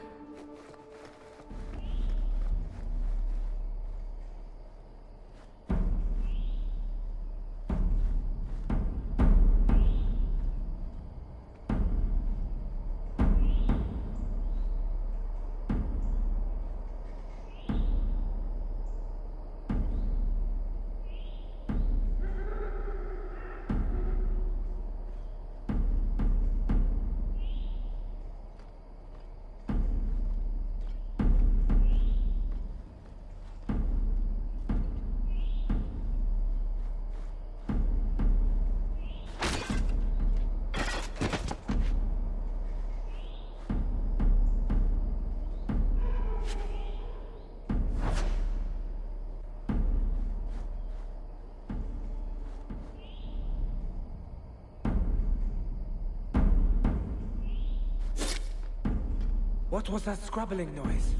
What was that scrabbling noise?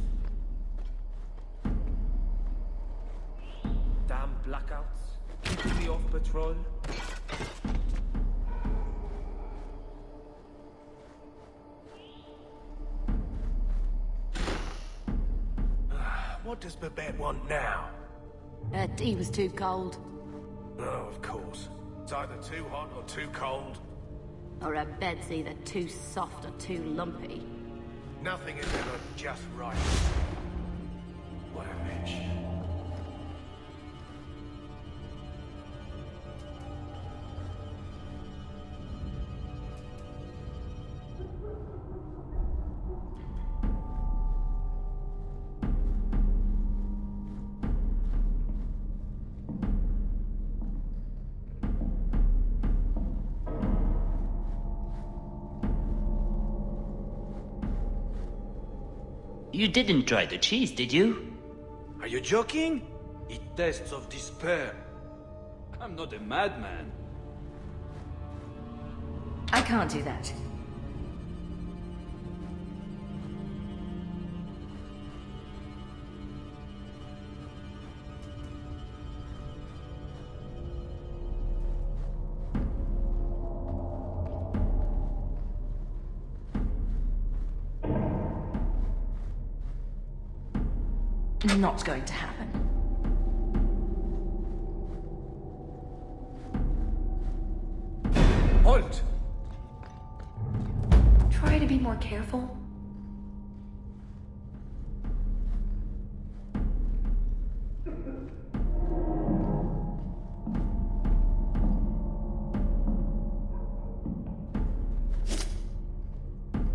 Damn blackouts. Keeping me off patrol. What does Babette want now? Her tea was too cold. Oh, of course. It's either too hot or too cold. Or her bed's either too soft or too lumpy. Nothing is ever just right. What a bitch. You didn't try the cheese, did you? Are you joking? It tastes of despair. I'm not a madman. I can't do that. Not going to happen. Halt! Try to be more careful.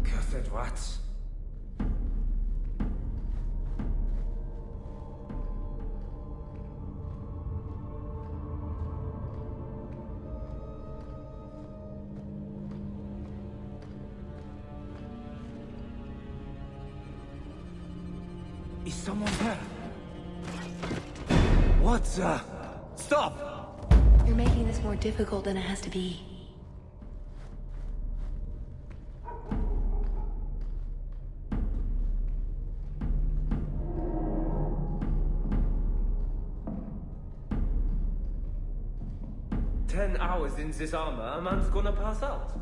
Cursed rats. Is someone there? What the? Stop! You're making this more difficult than it has to be. Hours in this armor, a man's gonna pass out.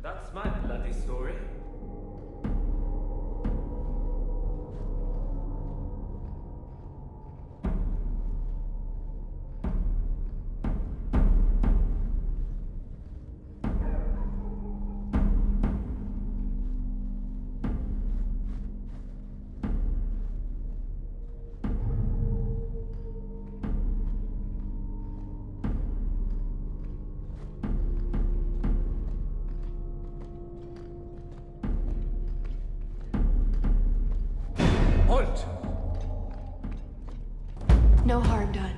That's my bloody story. Halt! No harm done.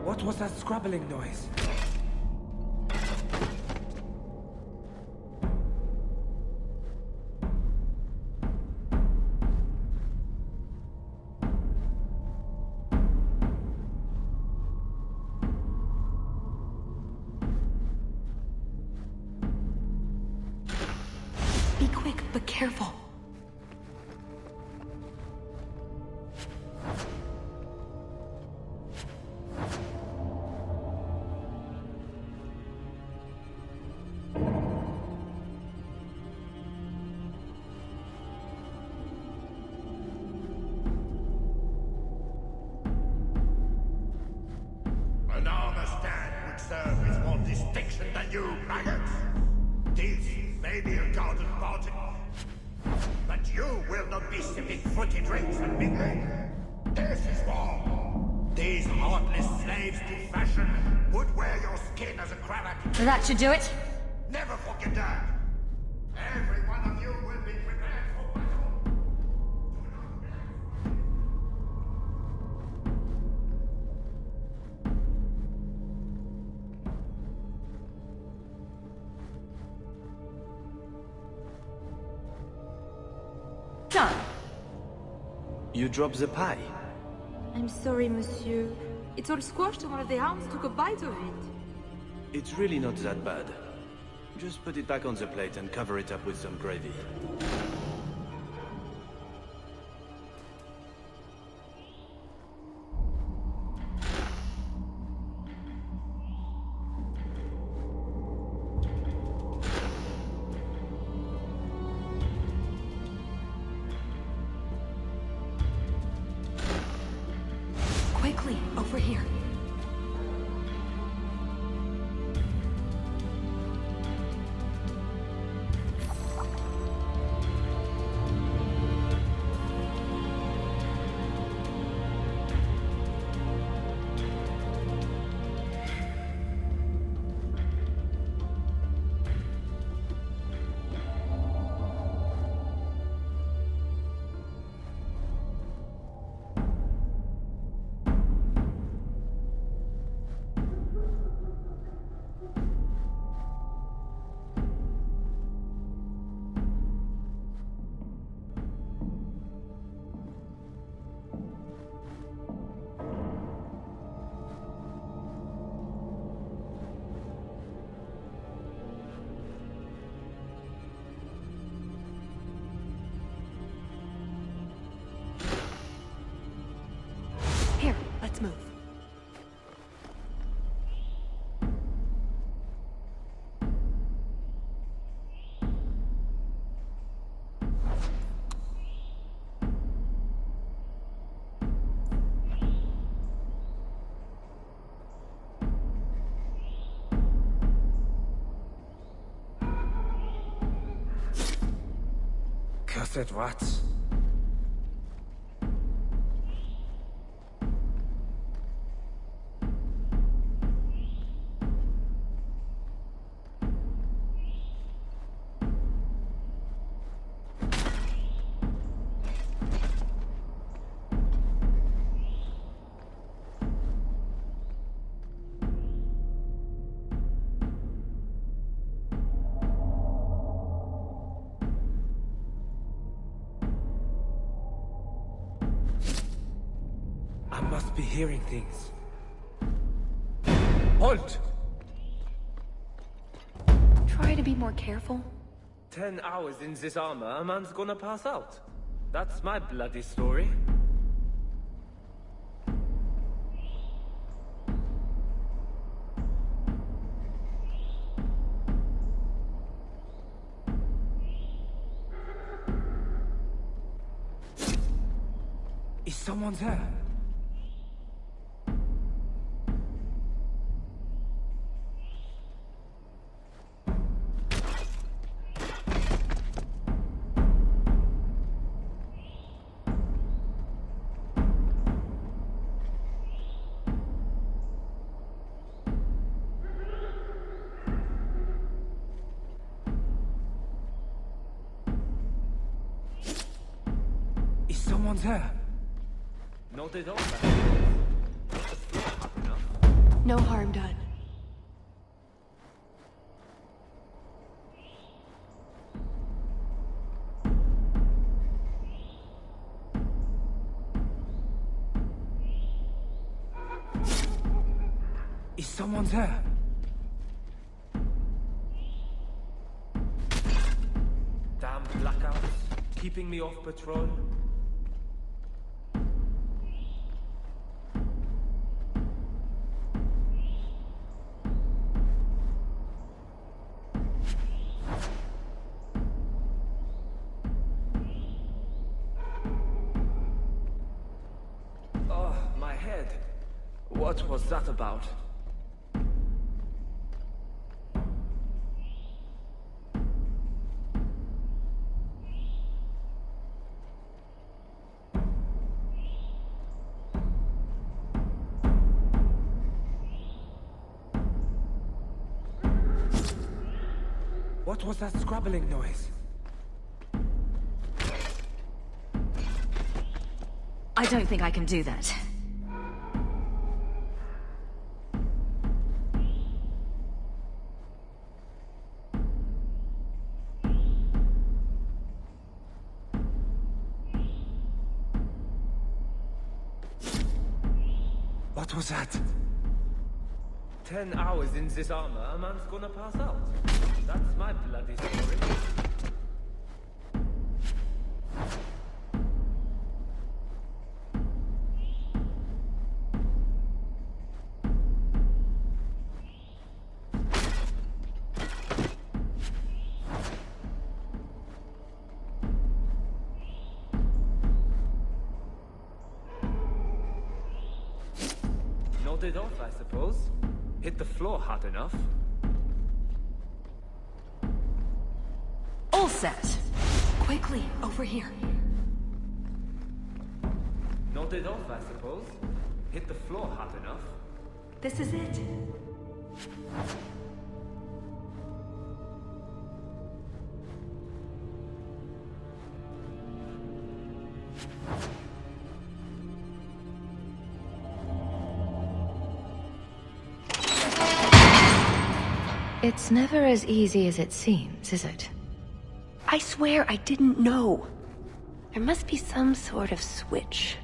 What was that scrabbling noise? Be quick, but careful. An armor stand would serve with more distinction than you maggots. This may be a garden party, but you will not be sipping fruity drinks and mingling. This is war. These heartless slaves to fashion would wear your skin as a cravat. That should do it. Never forget that. Every one of you will be prepared for battle. Done. You dropped the pie. I'm sorry, monsieur. It's all squashed and one of the hounds took a bite of it. It's really not that bad. Just put it back on the plate and cover it up with some gravy. Quickly, over here. Here, let's move. Cursed rats. I must be hearing things. Halt! Try to be more careful. 10 hours in this armor, a man's gonna pass out. That's my bloody story. Is someone there? someone's here. Not at all. No harm done. Is someone's here? Damn blackouts, keeping me off patrol. Oh, my head. What was that about? What was that scrabbling noise? I don't think I can do that. What was that? 10 hours in this armor, a man's gonna pass out. That's my bloody story. Nodded off, I suppose. Hit the floor hard enough. All set. Quickly, over here. Nodded off, I suppose. Hit the floor hard enough. This is it. It's never as easy as it seems, is it? I swear I didn't know. There must be some sort of switch.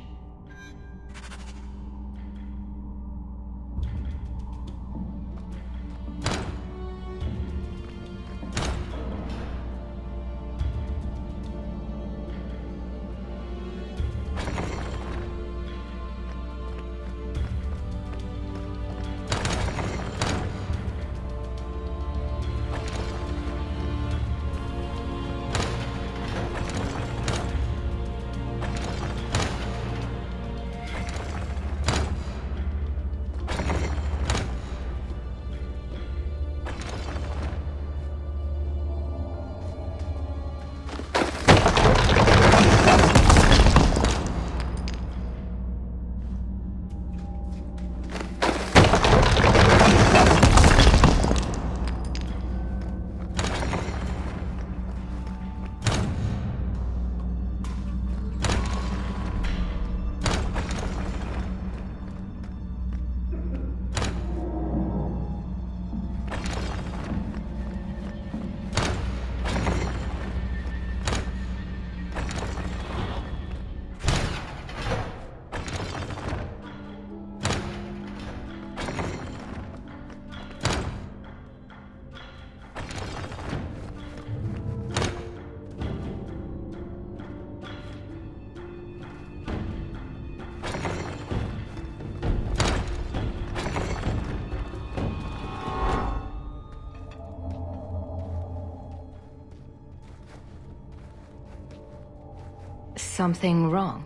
Something wrong?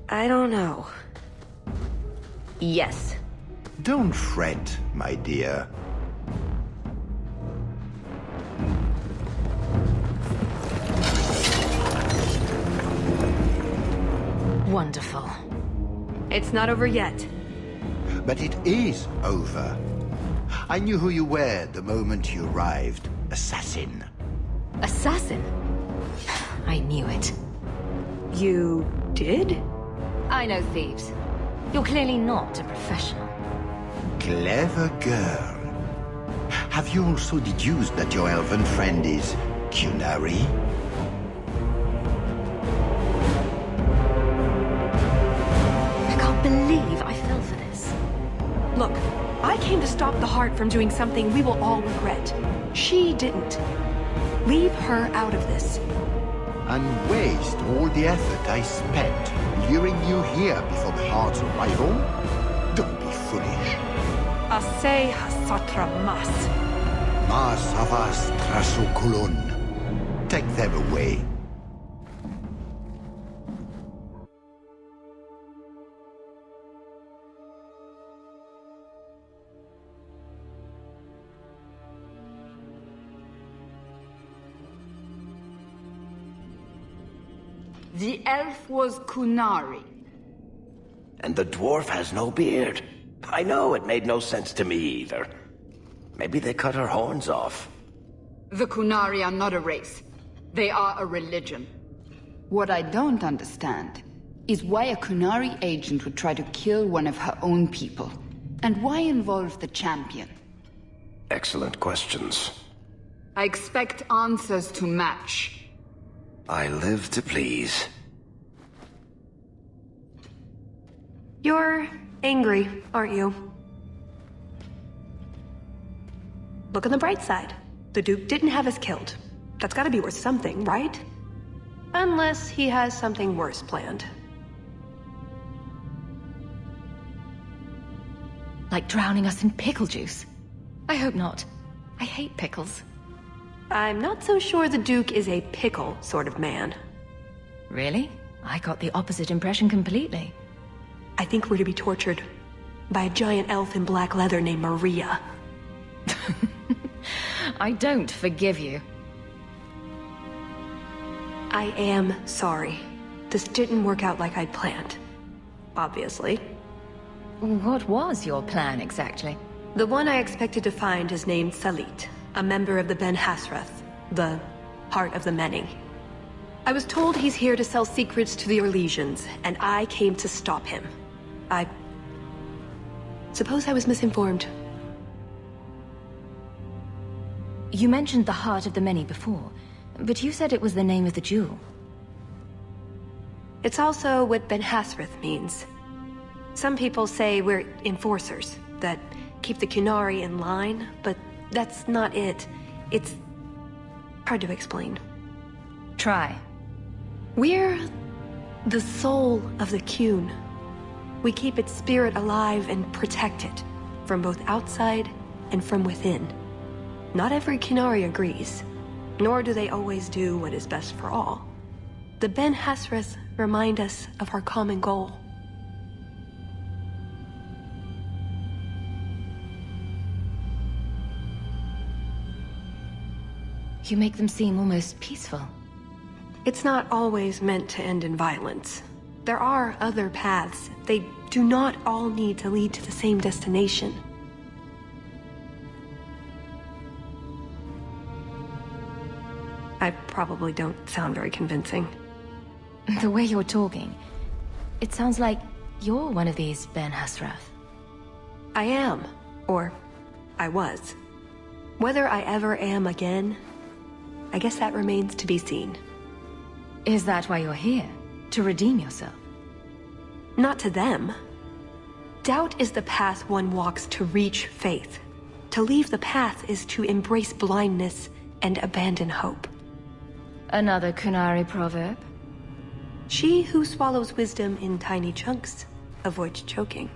I don't know. Yes. Don't fret, my dear. Wonderful. It's not over yet. But it is over. I knew who you were the moment you arrived. Assassin. Assassin? I knew it. You did? I know thieves. You're clearly not a professional. Clever girl. Have you also deduced that your elven friend is Qunari? I can't believe I fell for this. Look, I came to stop the Heart from doing something we will all regret. She didn't. Leave her out of this. And waste all the effort I spent luring you here before the Heart's arrival? Don't be foolish. Asay hasatra mas. Mas havas trasukulun. Take them away. The elf was Qunari. And the dwarf has no beard. I know, it made no sense to me either. Maybe they cut her horns off. The Qunari are not a race. They are a religion. What I don't understand is why a Qunari agent would try to kill one of her own people. And why involve the champion? Excellent questions. I expect answers to match. I live to please. You're angry, aren't you? Look on the bright side. The Duke didn't have us killed. That's gotta be worth something, right? Unless he has something worse planned. Like drowning us in pickle juice? I hope not. I hate pickles. I'm not so sure the Duke is a pickle sort of man. Really? I got the opposite impression completely. I think we're to be tortured by a giant elf in black leather named Maria. I don't forgive you. I am sorry. This didn't work out like I'd planned. Obviously. What was your plan exactly? The one I expected to find is named Salit, a member of the Ben Hasrath, the Heart of the Many. I was told he's here to sell secrets to the Orlesians, and I came to stop him. I suppose I was misinformed. You mentioned the Heart of the Many before, but you said it was the name of the jewel. It's also what Ben Hasrath means. Some people say we're enforcers, that keep the Qunari in line, but that's not it. It's hard to explain. Try. We're the soul of the Qun. We keep its spirit alive and protect it, from both outside and from within. Not every Qunari agrees, nor do they always do what is best for all. The Ben Hasrath remind us of our common goal. You make them seem almost peaceful. It's not always meant to end in violence. There are other paths. They do not all need to lead to the same destination. I probably don't sound very convincing. The way you're talking, it sounds like you're one of these Ben Hasrath. I am, or I was. Whether I ever am again, I guess that remains to be seen. Is that why you're here? To redeem yourself? Not to them. Doubt is the path one walks to reach faith. To leave the path is to embrace blindness and abandon hope. Another Qunari proverb? She who swallows wisdom in tiny chunks avoids choking.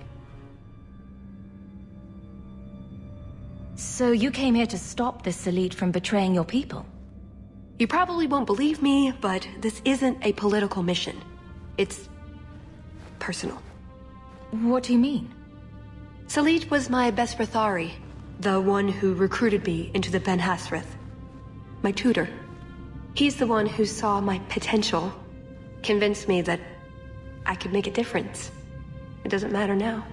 So you came here to stop this Salit from betraying your people? You probably won't believe me, but this isn't a political mission. It's personal. What do you mean? Salit was my best Rathari, the one who recruited me into the Ben Hasrath. My tutor. He's the one who saw my potential, convinced me that I could make a difference. It doesn't matter now.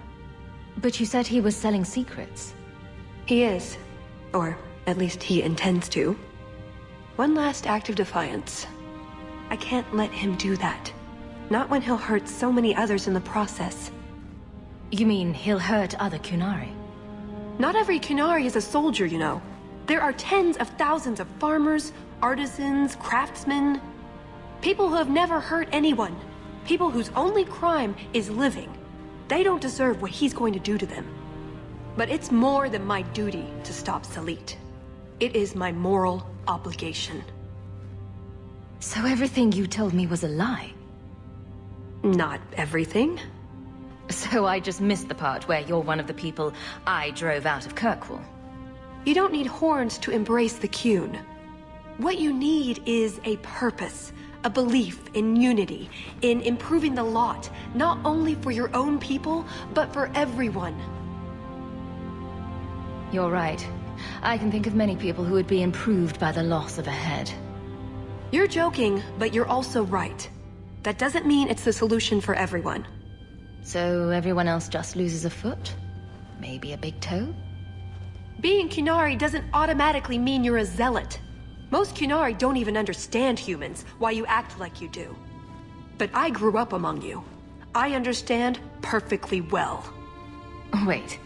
But you said he was selling secrets. He is. Or at least he intends to. One last act of defiance. I can't let him do that. Not when he'll hurt so many others in the process. You mean he'll hurt other Qunari? Not every Qunari is a soldier, you know. There are tens of thousands of farmers, artisans, craftsmen. People who have never hurt anyone. People whose only crime is living. They don't deserve what he's going to do to them. But it's more than my duty to stop Salit. It is my moral obligation. So everything you told me was a lie? Not everything. So I just missed the part where you're one of the people I drove out of Kirkwall. You don't need horns to embrace the Qun. What you need is a purpose, a belief in unity, in improving the lot, not only for your own people, but for everyone. You're right. I can think of many people who would be improved by the loss of a head. You're joking, but you're also right. That doesn't mean it's the solution for everyone. So everyone else just loses a foot? Maybe a big toe? Being Qunari doesn't automatically mean you're a zealot. Most Qunari don't even understand humans, why you act like you do. But I grew up among you. I understand perfectly well. Wait,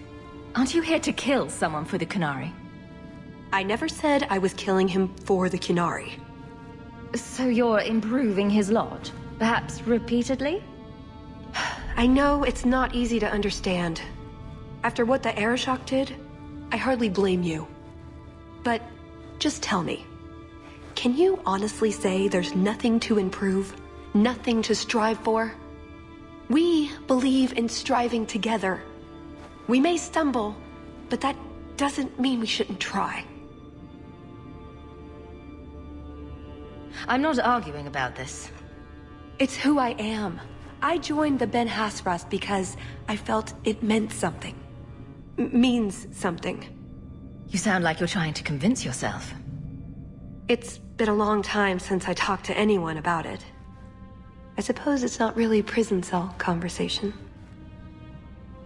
aren't you here to kill someone for the Qunari? I never said I was killing him for the Qunari. So you're improving his lot? Perhaps repeatedly? I know it's not easy to understand. After what the Arishok did, I hardly blame you. But just tell me, can you honestly say there's nothing to improve? Nothing to strive for? We believe in striving together. We may stumble, but that doesn't mean we shouldn't try. I'm not arguing about this. It's who I am. I joined the Ben Hasras because I felt it meant something. Means something. You sound like you're trying to convince yourself. It's been a long time since I talked to anyone about it. I suppose it's not really prison cell conversation.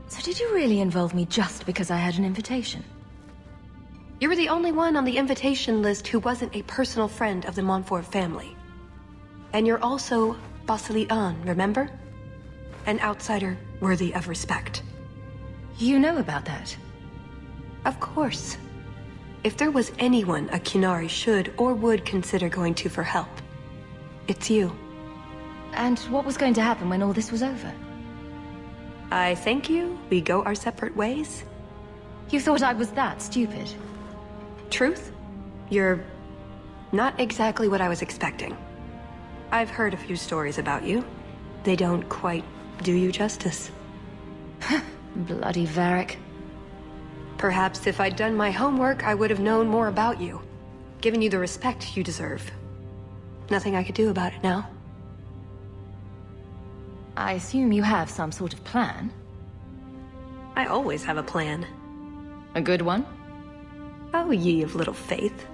So did you really involve me just because I had an invitation? You were the only one on the invitation list who wasn't a personal friend of the Montfort family. And you're also Basilian, remember? An outsider worthy of respect. You know about that? Of course. If there was anyone a Qunari should or would consider going to for help, it's you. And what was going to happen when all this was over? I thank you, we go our separate ways. You thought I was that stupid? Truth? You're not exactly what I was expecting. I've heard a few stories about you. They don't quite do you justice. Bloody Varric. Perhaps if I'd done my homework, I would have known more about you. Given you the respect you deserve. Nothing I could do about it now. I assume you have some sort of plan? I always have a plan. A good one? Oh, ye of little faith.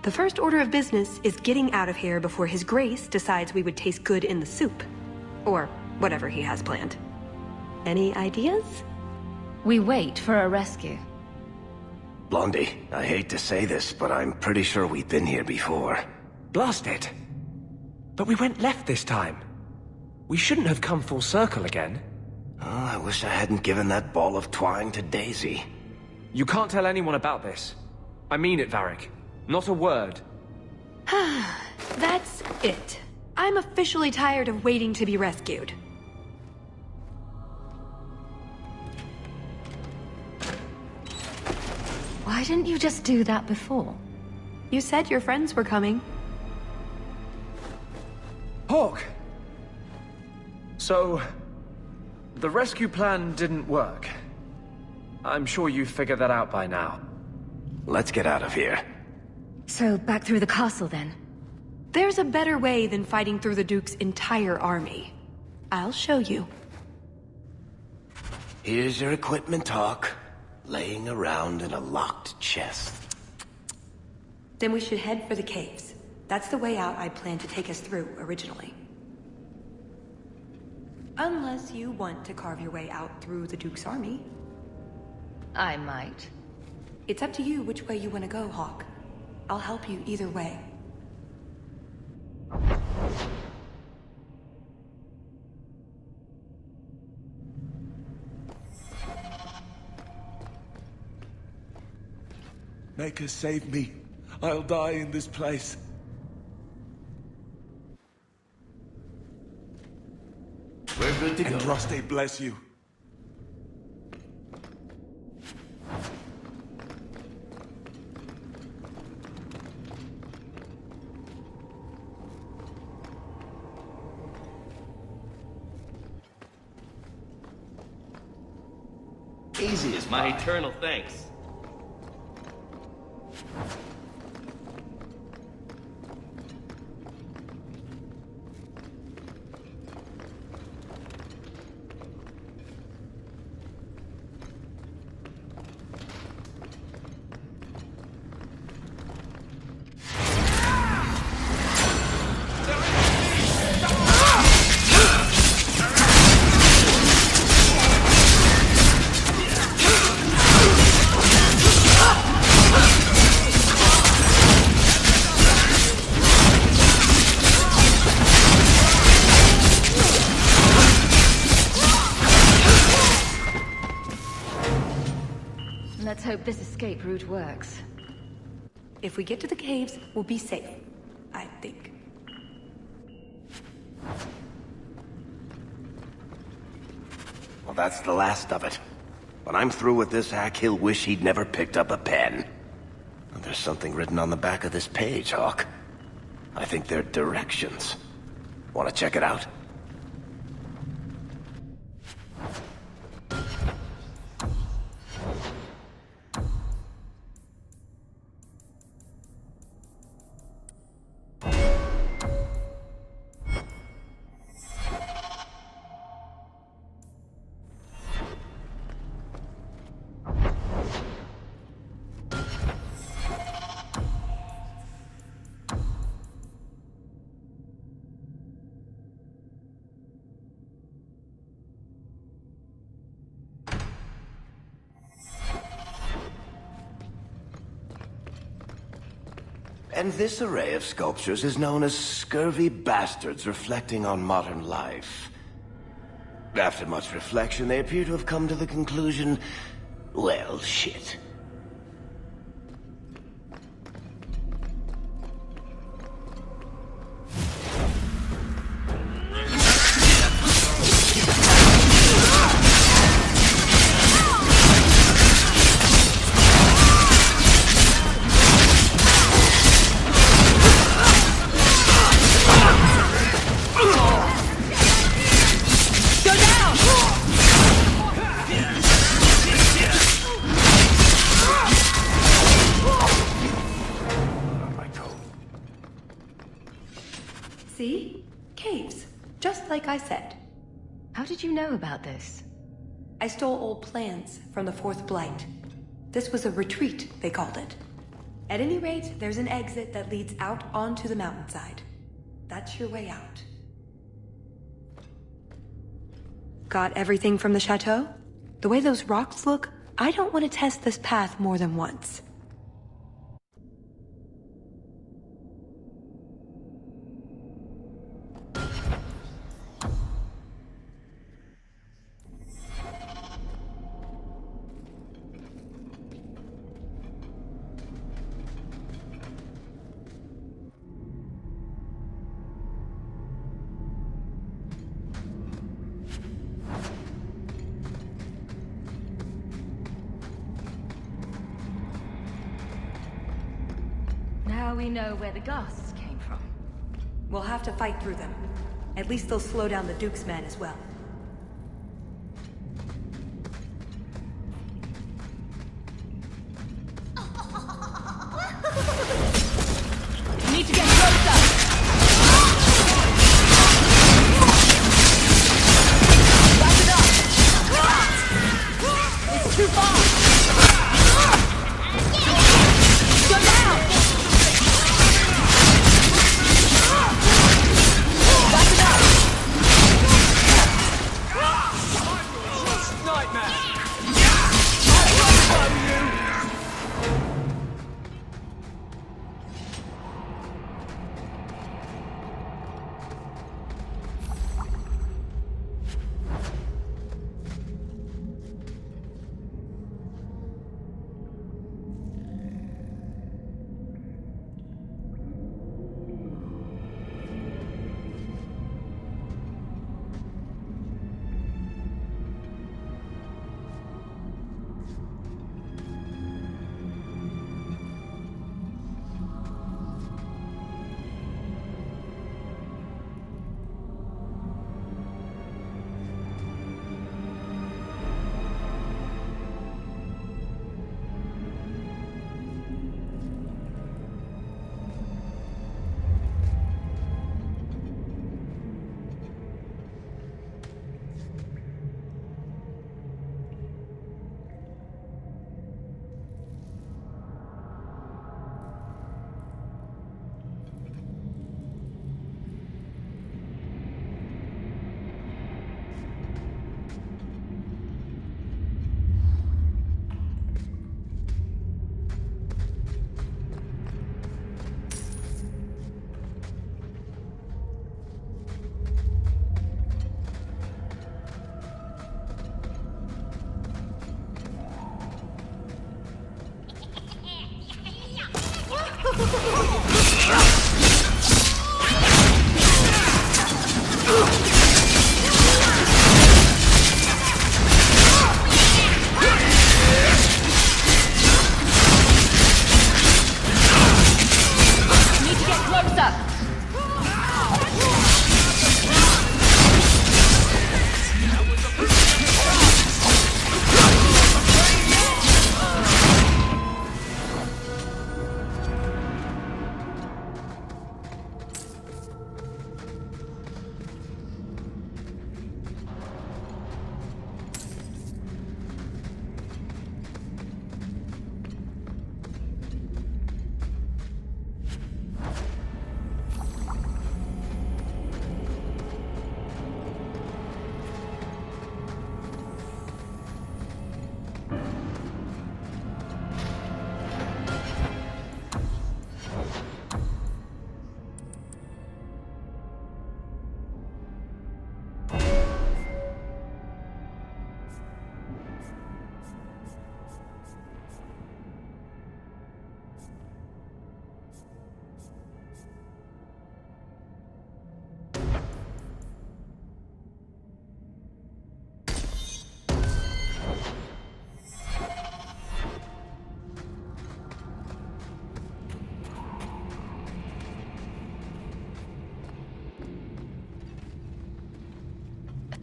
The first order of business is getting out of here before His Grace decides we would taste good in the soup. Or whatever he has planned. Any ideas? We wait for a rescue. Blondie, I hate to say this, but I'm pretty sure we've been here before. Blast it! But we went left this time. We shouldn't have come full circle again. Oh, I wish I hadn't given that ball of twine to Daisy. You can't tell anyone about this. I mean it, Varric. Not a word. That's it. I'm officially tired of waiting to be rescued. Why didn't you just do that before? You said your friends were coming. Hawk! So, the rescue plan didn't work. I'm sure you figured that out by now. Let's get out of here. So, back through the castle then? There's a better way than fighting through the Duke's entire army. I'll show you. Here's your equipment, Hawk. Laying around in a locked chest. Then we should head for the caves. That's the way out I planned to take us through originally. Unless you want to carve your way out through the Duke's army. I might. It's up to you which way you want to go, Hawk. I'll help you either way. Maker, save me. I'll die in this place. We're good to go. Andraste bless you. Easy as My pie. eternal thanks. Let's hope this escape route works. If we get to the caves, we'll be safe. I think. Well, that's the last of it. When I'm through with this hack, he'll wish he'd never picked up a pen. And there's something written on the back of this page, Hawk. I think they're directions. Want to check it out? And this array of sculptures is known as scurvy bastards reflecting on modern life. After much reflection, they appear to have come to the conclusion, well, shit. See? Caves. Just like I said. How did you know about this? I stole old plans from the Fourth Blight. This was a retreat, they called it. At any rate, there's an exit that leads out onto the mountainside. That's your way out. Got everything from the chateau? The way those rocks look, I don't want to test this path more than once. Now we know where the ghasts came from. We'll have to fight through them. At least they'll slow down the Duke's men as well. Need to get closer! Wrap it up! It's too far! Go down! Wrap it up! Need to get closer.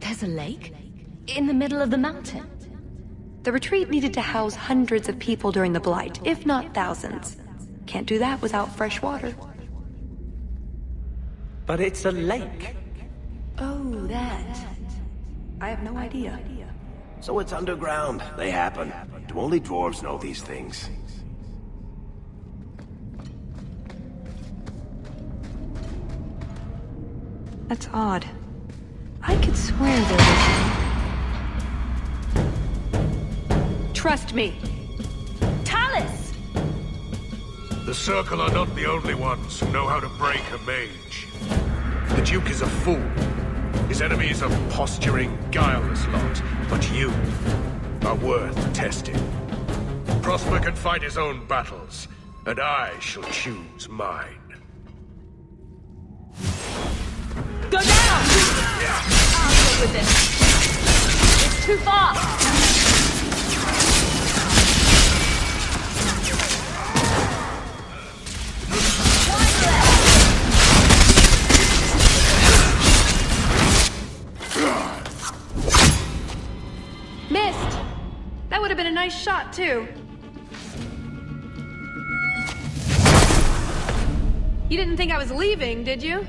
There's a lake? In the middle of the mountain? The retreat needed to house hundreds of people during the Blight, if not thousands. Can't do that without fresh water. But it's a lake. Oh, that. I have no idea. So it's underground. They happen. Do only dwarves know these things? That's odd. I could swear there was... Trust me. Talus! The Circle are not the only ones who know how to break a mage. The Duke is a fool. His enemies a posturing, guileless lot. But you are worth testing. Prosper can fight his own battles, and I shall choose mine. Go down! I'll deal with this. It's too far! Missed! That would have been a nice shot, too. You didn't think I was leaving, did you?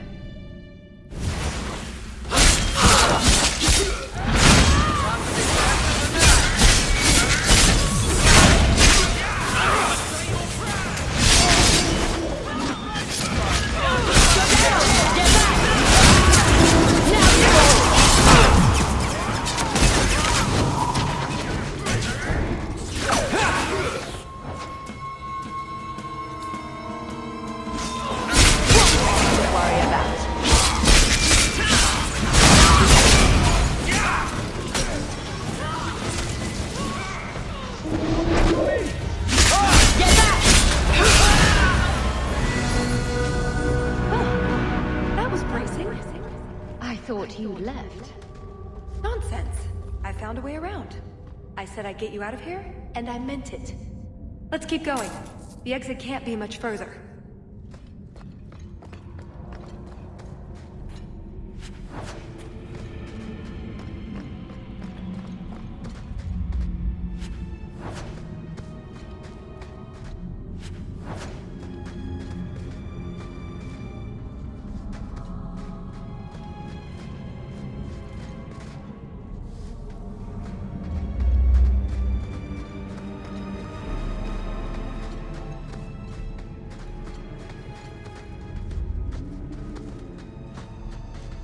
Said I'd get you out of here, and I meant it. Let's keep going. The exit can't be much further.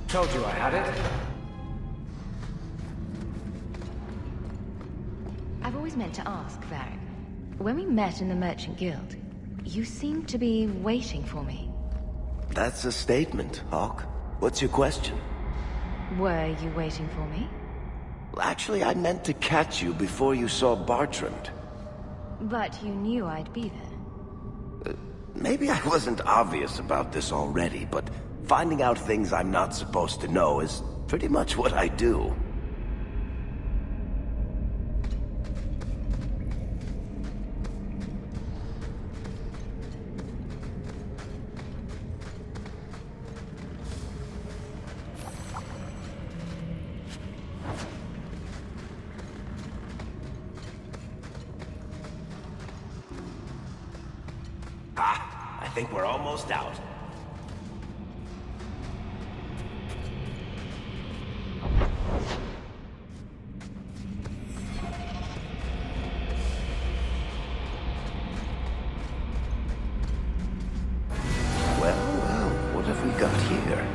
Told you I had it. I've always meant to ask, Varric. When we met in the Merchant Guild, you seemed to be waiting for me. That's a statement, Hawk. What's your question? Were you waiting for me? Actually, I meant to catch you before you saw Bartrand. But you knew I'd be there. maybe I wasn't obvious about this already, but finding out things I'm not supposed to know is pretty much what I do. I think we're almost out. Well, what have we got here?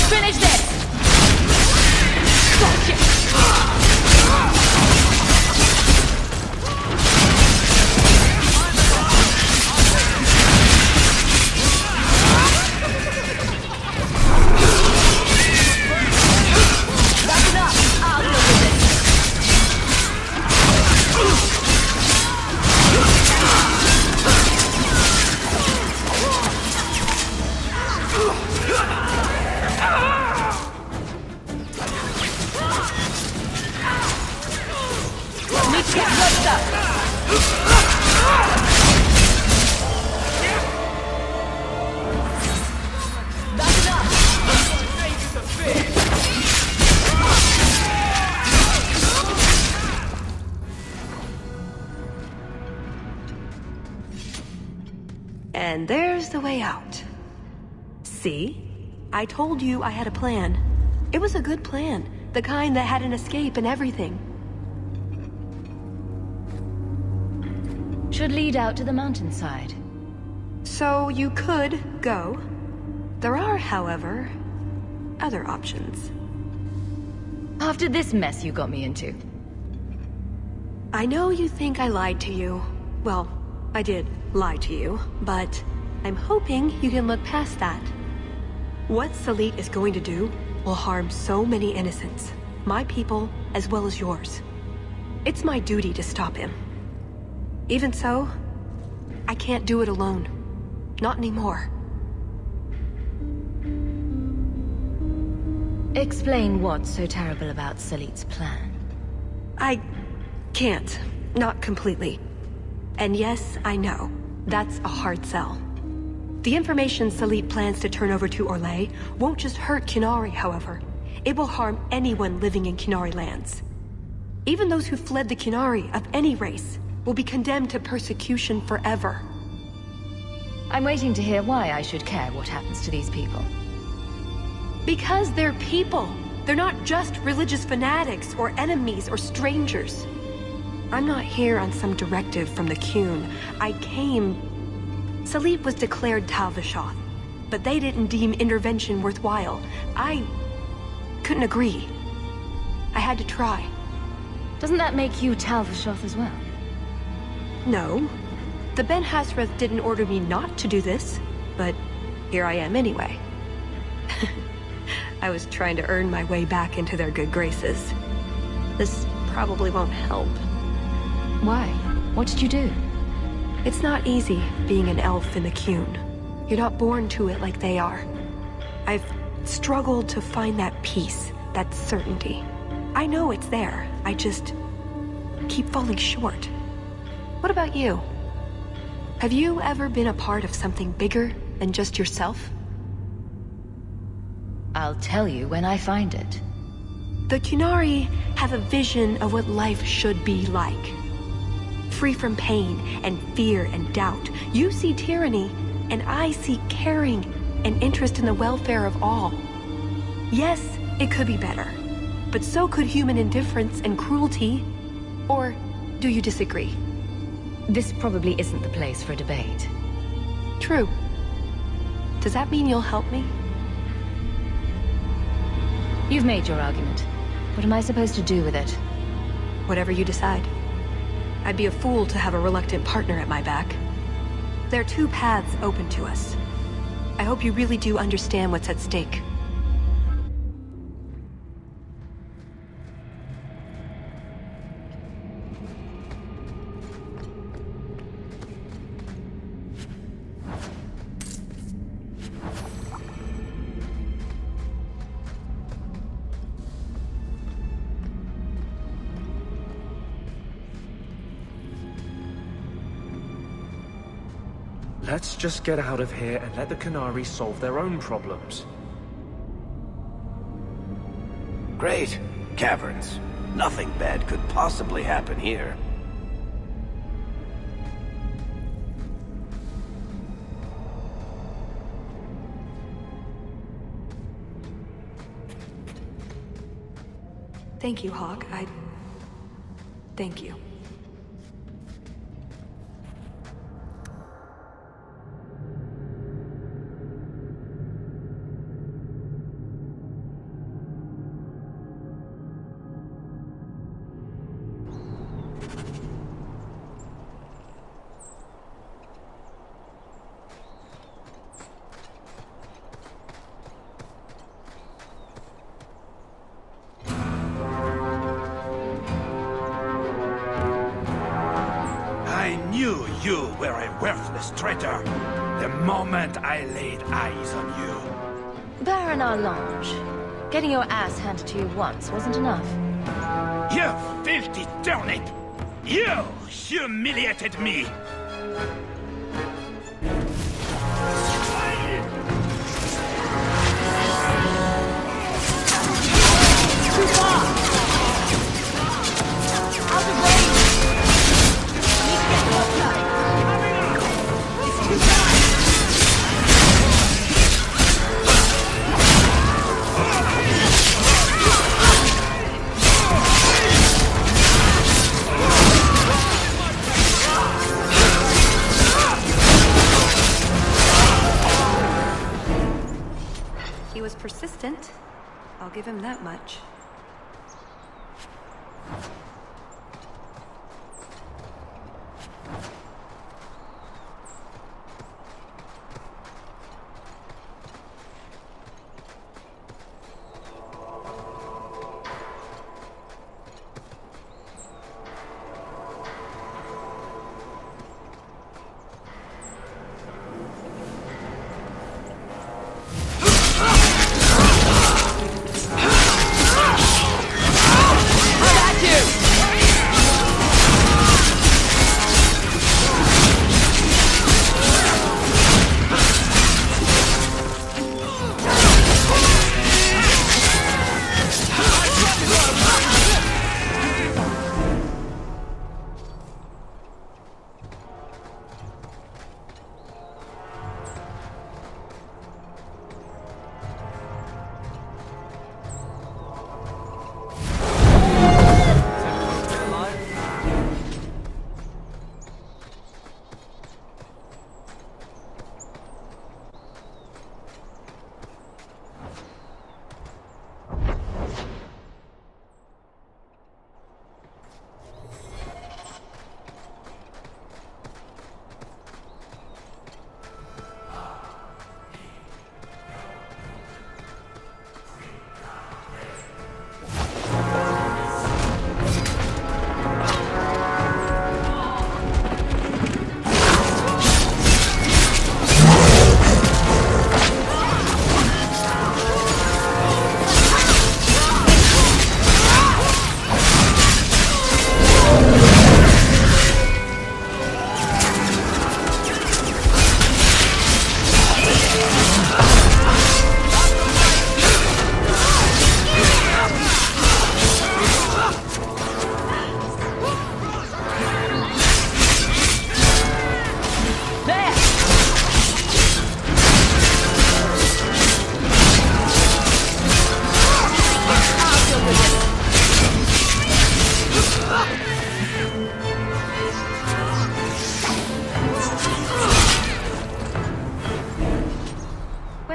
Finish this! That's enough! I'll deal with it! And there's the way out. See? I told you I had a plan. It was a good plan. The kind that had an escape and everything. Should lead out to the mountainside. So you could go. There are, however, other options. After this mess you got me into. I know you think I lied to you. Well, I did lie to you, but I'm hoping you can look past that. What Salit is going to do will harm so many innocents, my people as well as yours. It's my duty to stop him. Even so, I can't do it alone. Not anymore. Explain what's so terrible about Salit's plan. I can't. Not completely. And yes, I know. That's a hard sell. The information Salit plans to turn over to Orlais won't just hurt Qunari, however. It will harm anyone living in Qunari lands. Even those who fled the Qunari of any race will be condemned to persecution forever. I'm waiting to hear why I should care what happens to these people. Because they're people. They're not just religious fanatics or enemies or strangers. I'm not here on some directive from the Qun. I came... Salit was declared Tal Vashoth, but they didn't deem intervention worthwhile. I couldn't agree. I had to try. Doesn't that make you Tal Vashoth as well? No. The Ben Hasrath didn't order me not to do this, but here I am anyway. I was trying to earn my way back into their good graces. This probably won't help. Why? What did you do? It's not easy being an elf in the Qun. You're not born to it like they are. I've struggled to find that peace, that certainty. I know it's there, I just keep falling short. What about you? Have you ever been a part of something bigger than just yourself? I'll tell you when I find it. The Qunari have a vision of what life should be like. Free from pain and fear and doubt. You see tyranny, and I see caring and interest in the welfare of all. Yes, it could be better, but so could human indifference and cruelty. Or do you disagree? This probably isn't the place for debate. True. Does that mean you'll help me? You've made your argument. What am I supposed to do with it? Whatever you decide. I'd be a fool to have a reluctant partner at my back. There are two paths open to us. I hope you really do understand what's at stake. Let's just get out of here and let the Qunari solve their own problems. Great. Caverns. Nothing bad could possibly happen here. Thank you, Hawk. Thank you. You were a worthless traitor, the moment I laid eyes on you. Baron Arlange, getting your ass handed to you once wasn't enough. You filthy turnip! You humiliated me! Too far! Out of range! He was persistent. I'll give him that much. How about you?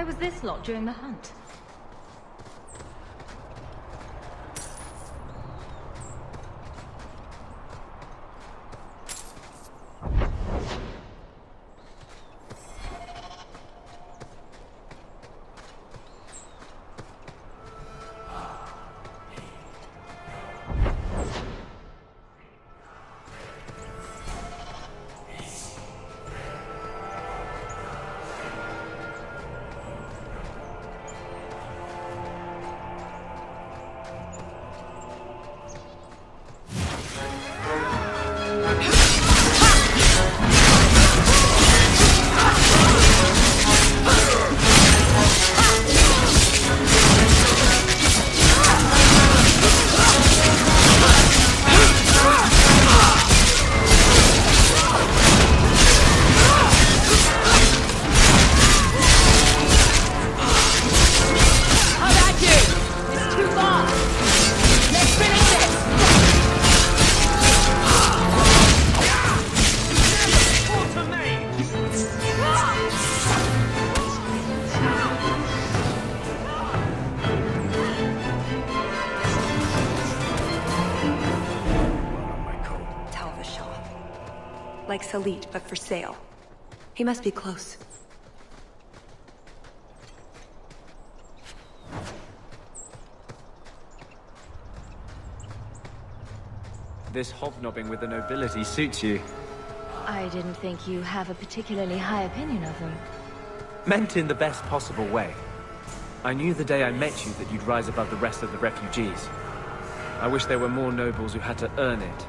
Where was this lot during the hunt? Like Salit, but for sale. He must be close. This hobnobbing with the nobility suits you. I didn't think you have a particularly high opinion of them. Meant in the best possible way. I knew the day I met you that you'd rise above the rest of the refugees. I wish there were more nobles who had to earn it.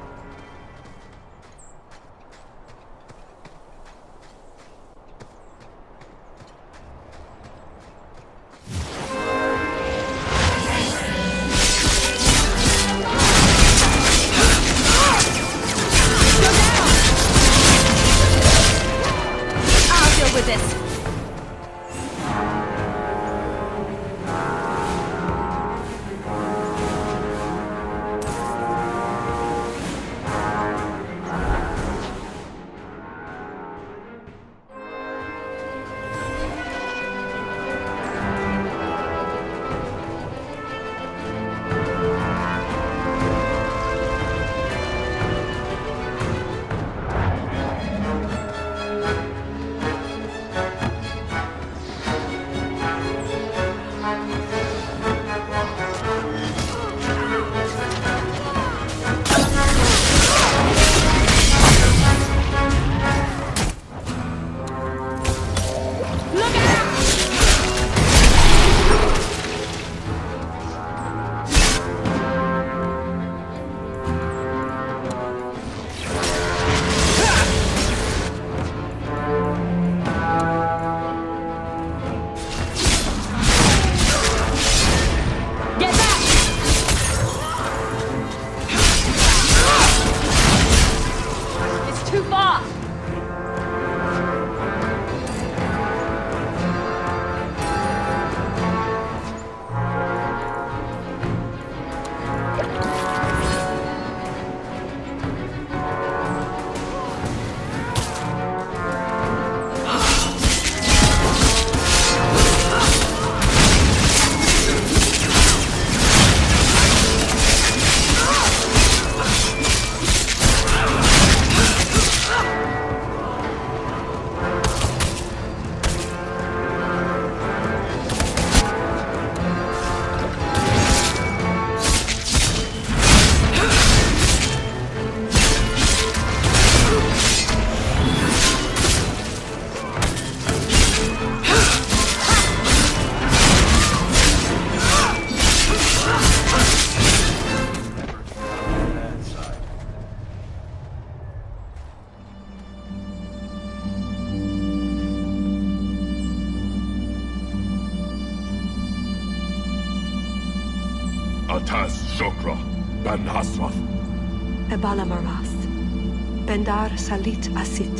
Atas Shokra, Ben Hasrath. Ebala Maras. Bendar Salit Asit.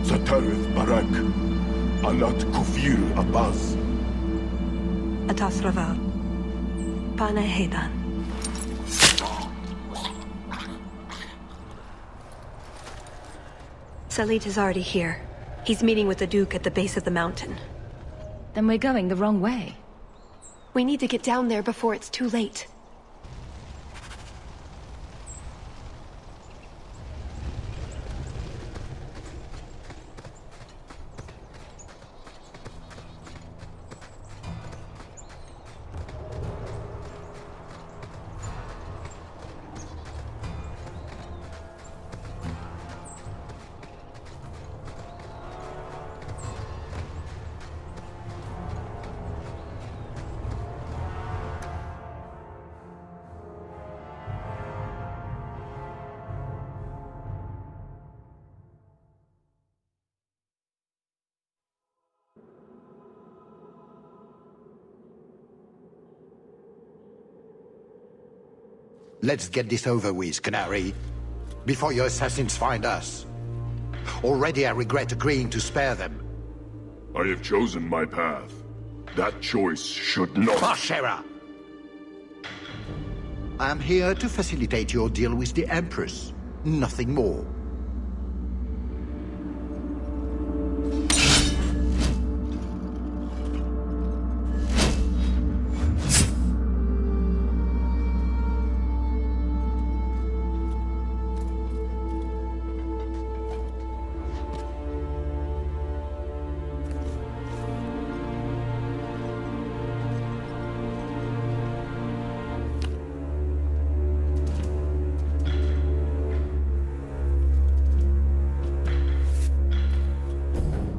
Satarith Barak. Alat Kufir Abbas. Atas Raval. Pana Hedan. Salit is already here. He's meeting with the Duke at the base of the mountain. Then we're going the wrong way. We need to get down there before it's too late. Let's get this over with, Canary, before your assassins find us. Already I regret agreeing to spare them. I have chosen my path. That choice should not— Bashera! I am here to facilitate your deal with the Empress. Nothing more.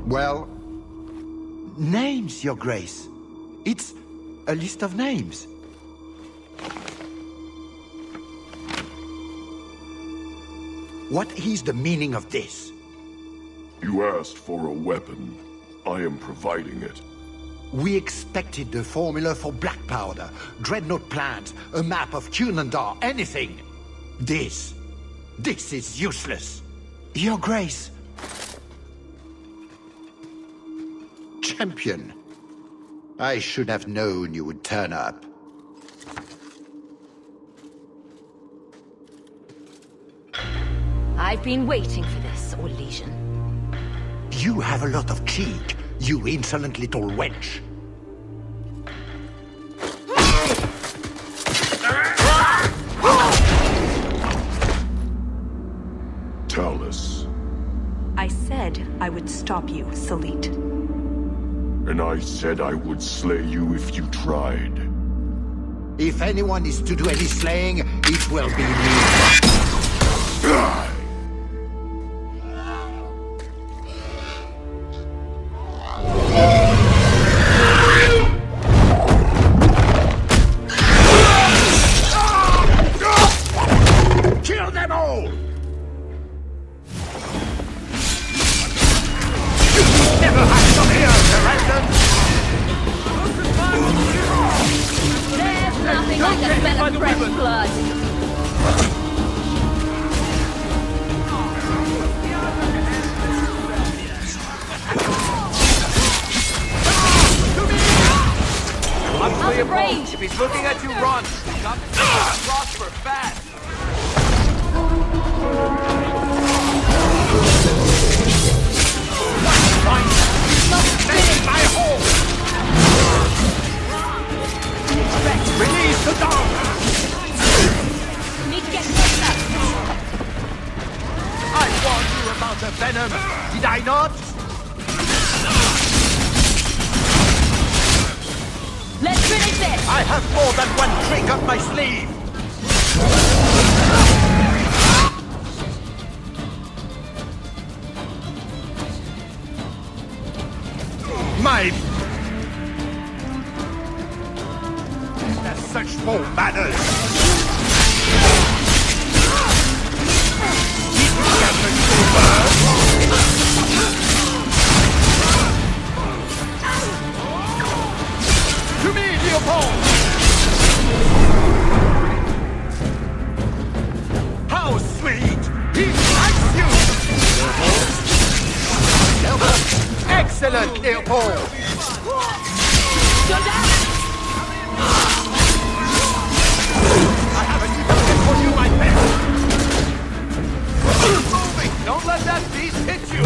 Well, names, Your Grace. It's a list of names. What is the meaning of this? You asked for a weapon. I am providing it. We expected the formula for black powder, dreadnought plans, a map of Cunandar, anything. This is useless. Your Grace. Champion. I should have known you would turn up. I've been waiting for this, Orlesian. You have a lot of cheek, you insolent little wench. Talus. I said I would stop you, Salit. And I said I would slay you if you tried. If anyone is to do any slaying, it will be me. Kill them all! Never had some here, Surrender! There's nothing like the smell of fresh blood. Up to your range. pole. If he's looking at you, run. Got to prosper fast. Take my home! Release the dog! Need to get closer. I warned you about the venom, did I not? Let's finish this. I have more than one trick up my sleeve! There's such small manners! To me, Leopold! How sweet! He likes you! Leopold! Excellent, Leopold! I have a new target for you, my friend! Keep moving! Don't let that beast hit you!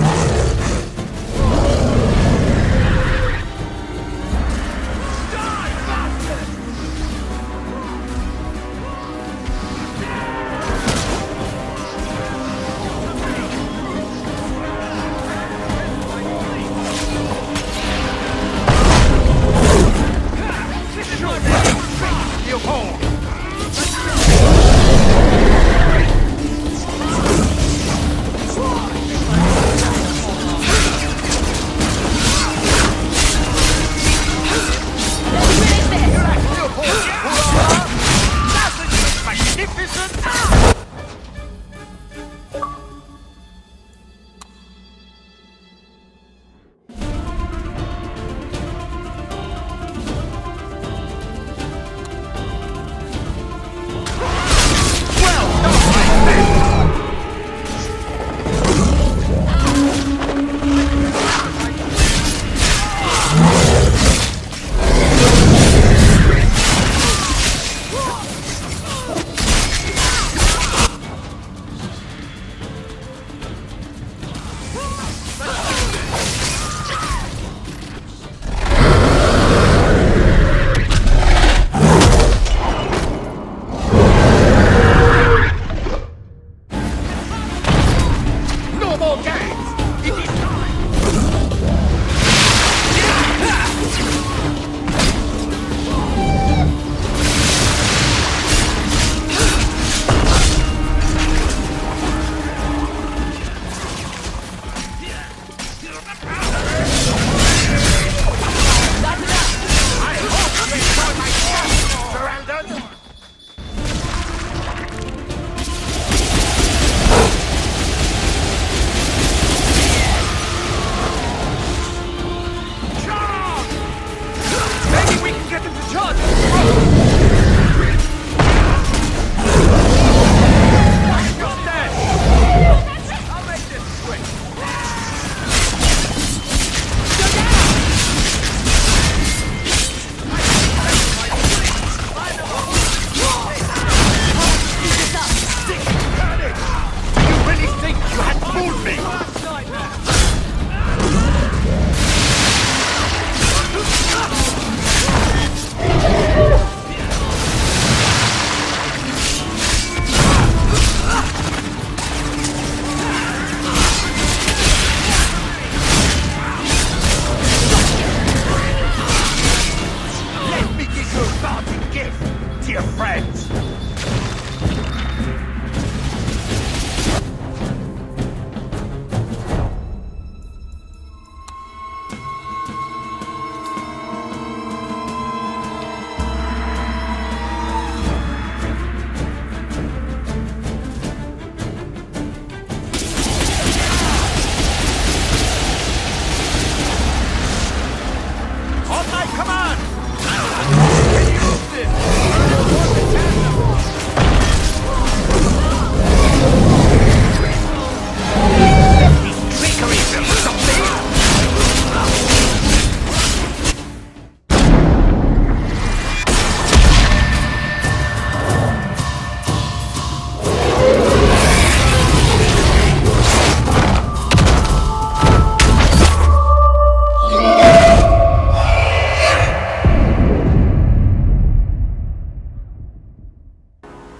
No more games! It is time!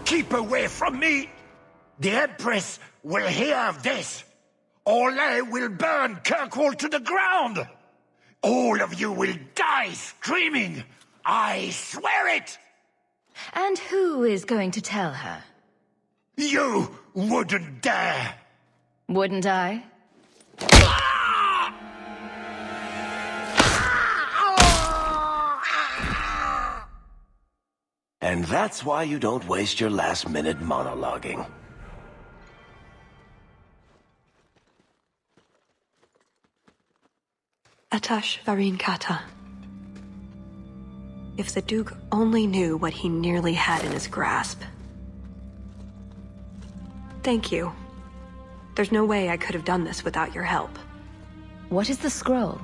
Keep away from me! The Empress will hear of this. Orlais will burn Kirkwall to the ground! All of you will die screaming! I swear it! And who is going to tell her? You wouldn't dare! Wouldn't I? And that's why you don't waste your last-minute monologuing. Atash Varin Kata. If the Duke only knew what he nearly had in his grasp. Thank you. There's no way I could have done this without your help. What is the scroll?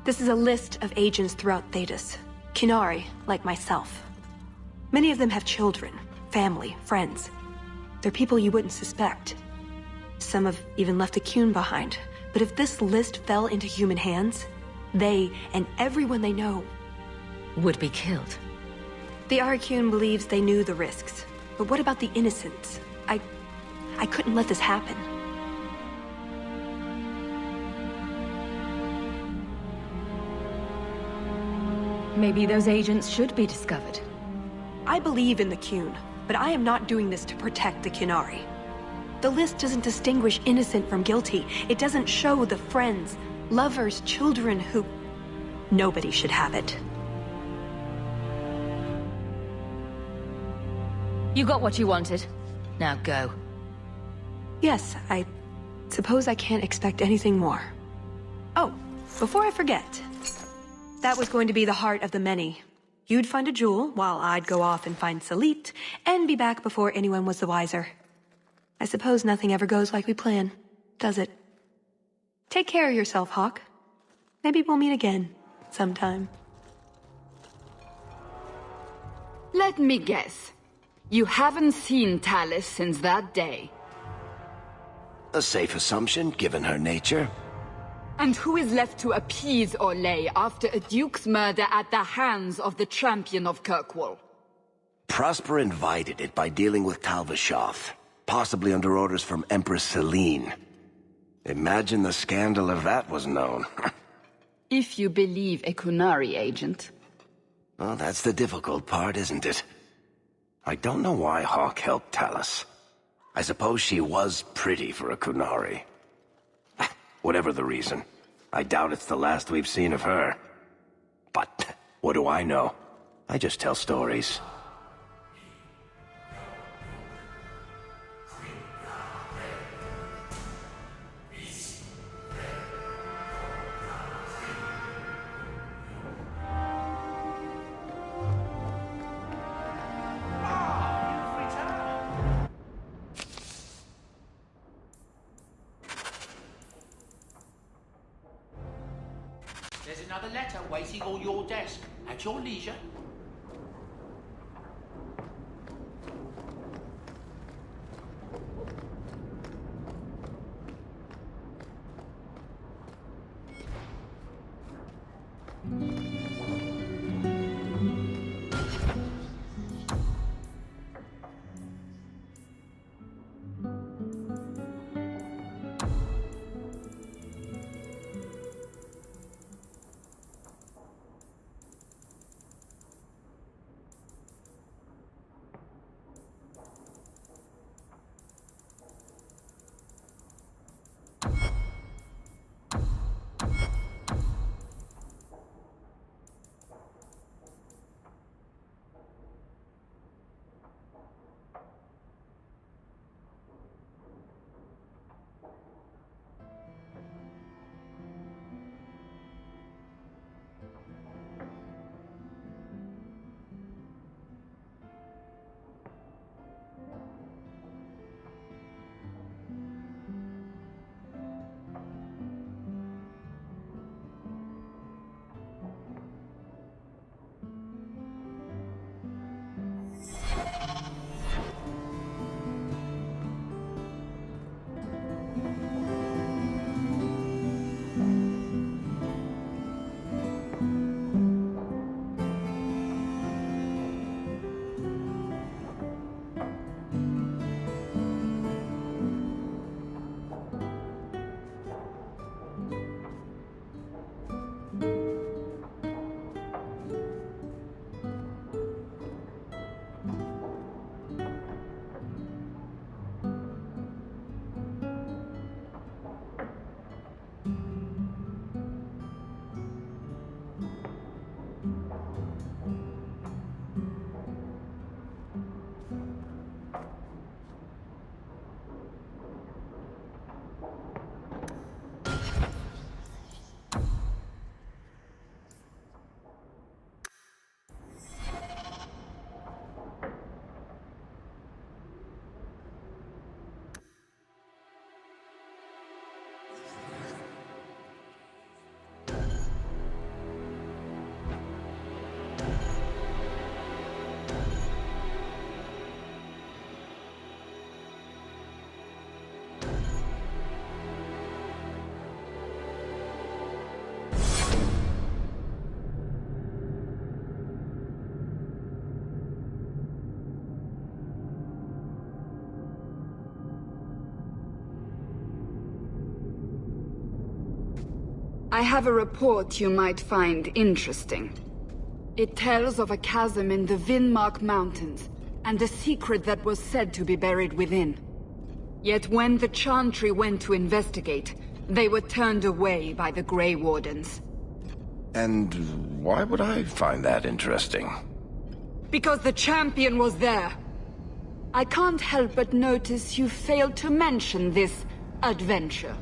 This is a list of agents throughout Thedas. Qunari, like myself. Many of them have children, family, friends. They're people you wouldn't suspect. Some have even left a Qun behind. But if this list fell into human hands, they and everyone they know would be killed. The Arcune believes they knew the risks. But what about the innocents? I couldn't let this happen. Maybe those agents should be discovered. I believe in the Qun, but I am not doing this to protect the Qunari. The list doesn't distinguish innocent from guilty. It doesn't show the friends, lovers, children who... Nobody should have it. You got what you wanted. Now go. Yes, I suppose I can't expect anything more. Oh, before I forget. That was going to be the heart of the many. You'd find a jewel, while I'd go off and find Salit, and be back before anyone was the wiser. I suppose nothing ever goes like we plan, does it? Take care of yourself, Hawk. Maybe we'll meet again, sometime. Let me guess. You haven't seen Tallis since that day. A safe assumption, given her nature. And who is left to appease Orlais after a duke's murder at the hands of the champion of Kirkwall? Prosper invited it by dealing with Tal Vashoth, possibly under orders from Empress Celine. Imagine the scandal if that was known. If you believe a Kunari agent. Well, that's the difficult part, isn't it? I don't know why Hawk helped Talus. I suppose she was pretty for a Kunari. Whatever the reason, I doubt it's the last we've seen of her. But what do I know? I just tell stories. There's another letter waiting on your desk, at your leisure. I have a report you might find interesting. It tells of a chasm in the Vinmark Mountains, and the secret that was said to be buried within. Yet when the Chantry went to investigate, they were turned away by the Grey Wardens. And why would I find that interesting? Because the champion was there. I can't help but notice you failed to mention this adventure.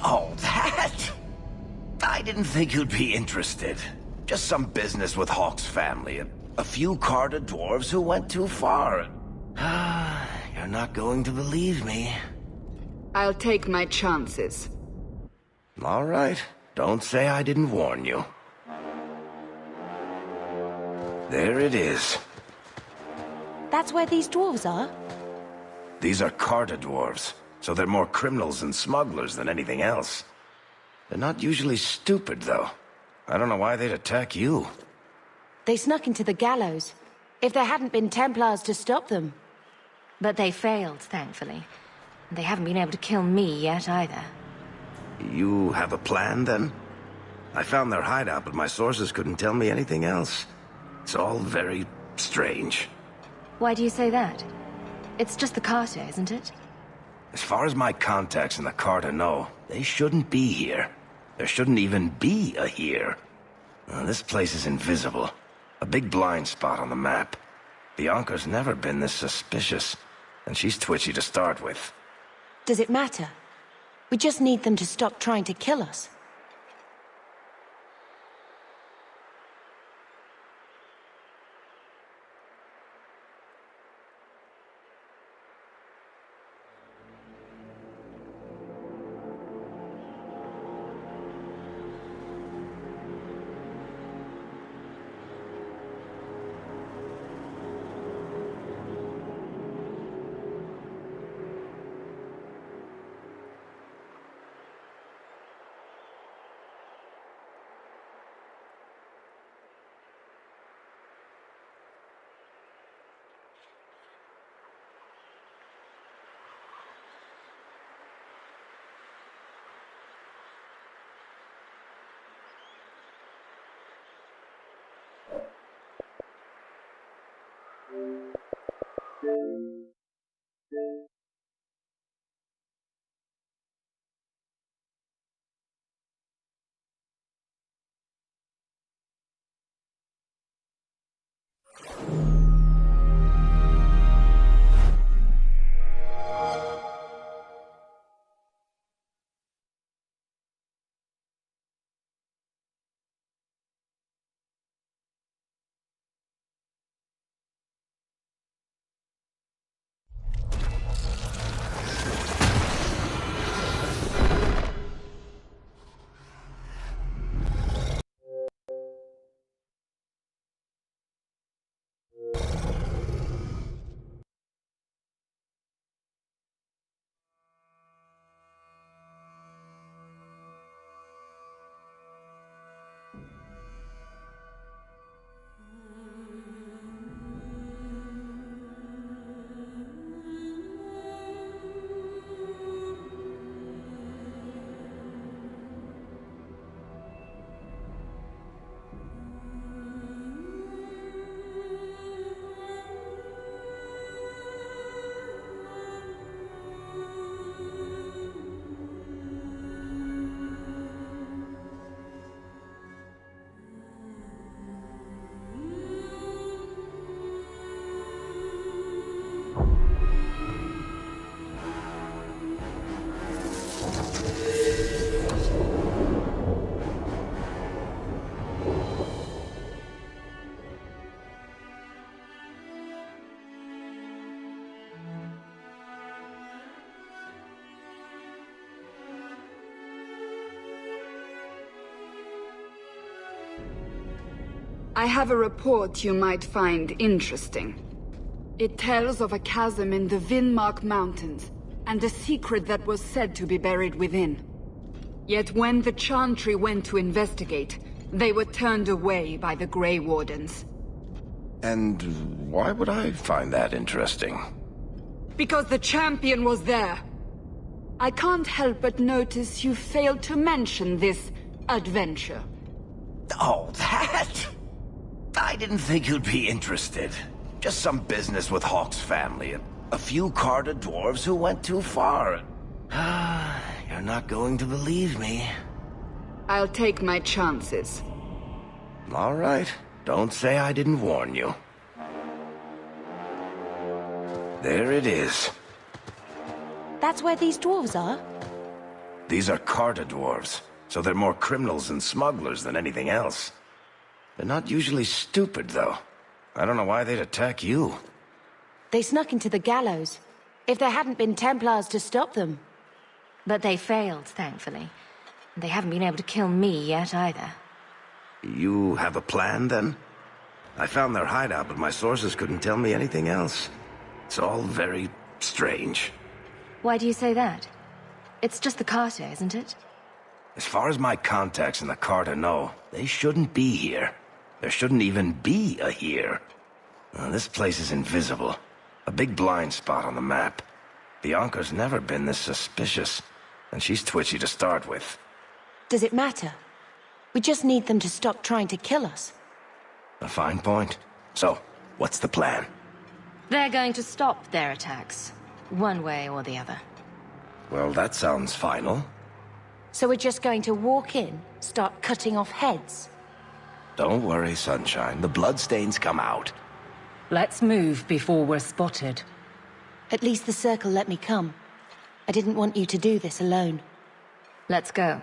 Oh, that? I didn't think you'd be interested. Just some business with Hawk's family. A few Carter dwarves who went too far. You're not going to believe me. I'll take my chances. All right. Don't say I didn't warn you. There it is. That's where these dwarves are? These are Carter dwarves, so they're more criminals and smugglers than anything else. They're not usually stupid, though. I don't know why they'd attack you. They snuck into the gallows. If there hadn't been Templars to stop them. But they failed, thankfully. They haven't been able to kill me yet, either. You have a plan, then? I found their hideout, but my sources couldn't tell me anything else. It's all very strange. Why do you say that? It's just the Carter, isn't it? As far as my contacts in the Carter know, they shouldn't be here. There shouldn't even be a here. This place is invisible. A big blind spot on the map. Bianca's never been this suspicious, and she's twitchy to start with. Does it matter? We just need them to stop trying to kill us. I have a report you might find interesting. It tells of a chasm in the Vinmark Mountains, and a secret that was said to be buried within. Yet when the Chantry went to investigate, they were turned away by the Grey Wardens. And why would I find that interesting? Because the champion was there. I can't help but notice you failed to mention this adventure. Oh, that? I didn't think you'd be interested. Just some business with Hawke's family. A few Carter dwarves who went too far. You're not going to believe me. I'll take my chances. All right. Don't say I didn't warn you. There it is. That's where these dwarves are? These are Carter dwarves, so they're more criminals and smugglers than anything else. They're not usually stupid, though. I don't know why they'd attack you. They snuck into the gallows. If there hadn't been Templars to stop them. But they failed, thankfully. They haven't been able to kill me yet, either. You have a plan, then? I found their hideout, but my sources couldn't tell me anything else. It's all very strange. Why do you say that? It's just the Carter, isn't it? As far as my contacts in the Carter know, they shouldn't be here. There shouldn't even be a here. This place is invisible. A big blind spot on the map. Bianca's never been this suspicious, And she's twitchy to start with. Does it matter? We just need them to stop trying to kill us. A fine point. So, what's the plan? They're going to stop their attacks, one way or the other. Well, that sounds final. So we're just going to walk in, start cutting off heads? Don't worry, Sunshine. The bloodstains come out. Let's move before we're spotted. At least the Circle let me come. I didn't want you to do this alone. Let's go.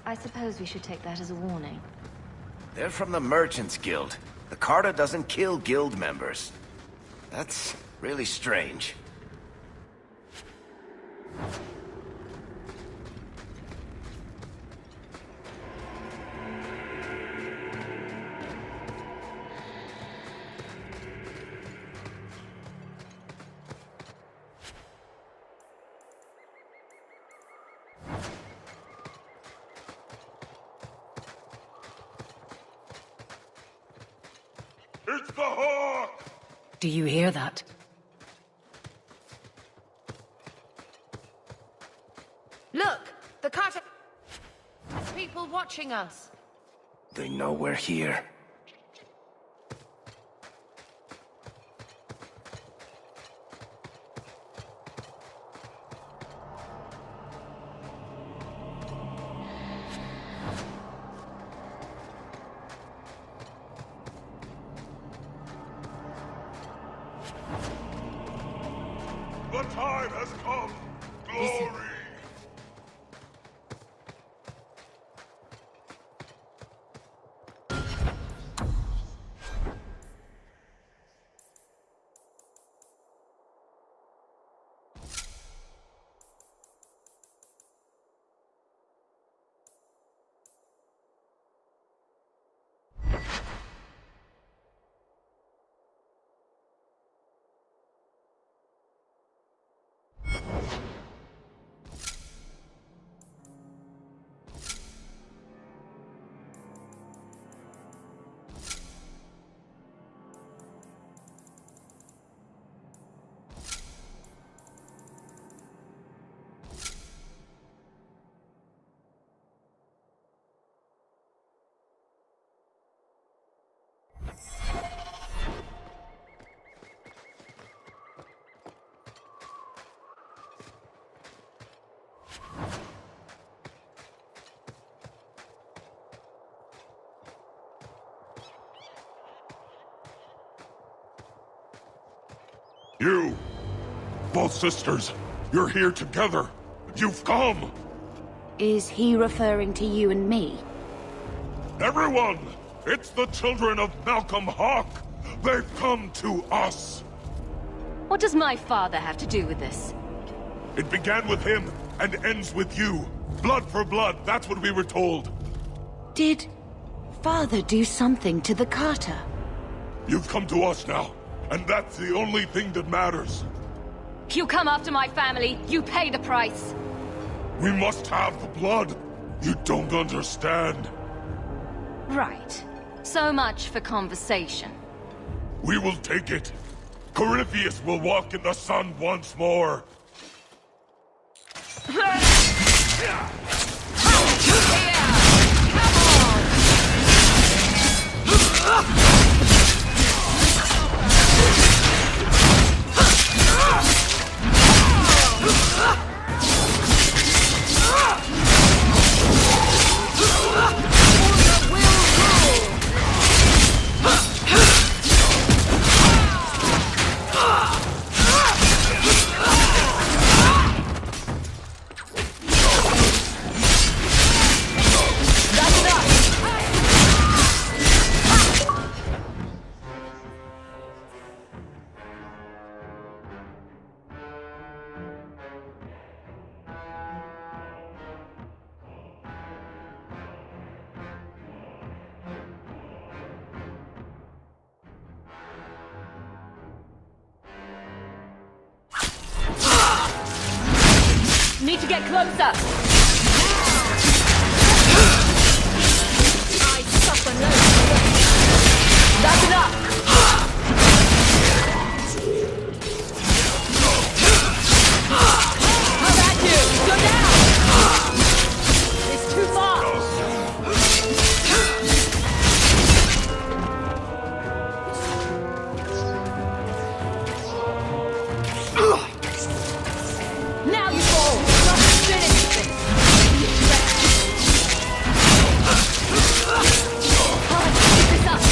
I suppose we should take that as a warning. They're from the Merchants Guild. The Carta doesn't kill guild members. That's really strange. It's the Hawk! Do you hear that? Look! The Carter... People watching us. They know we're here. The time has come! Glory! You! Both sisters, you're here together. You've come! Is he referring to you and me? Everyone! It's the children of Malcolm Hawke! They've come to us! What does my father have to do with this? It began with him, and ends with you. Blood for blood, that's what we were told. Did Father do something to the Carter? You've come to us now, and that's the only thing that matters. You come after my family, you pay the price. We must have the blood. You don't understand. Right. So much for conversation. We will take it. Corypheus will walk in the sun once more. Need to get closer! I suffer no pain. That's enough! How about you? Go down! It's too far! Now you fall! Not finish this! Keep this up!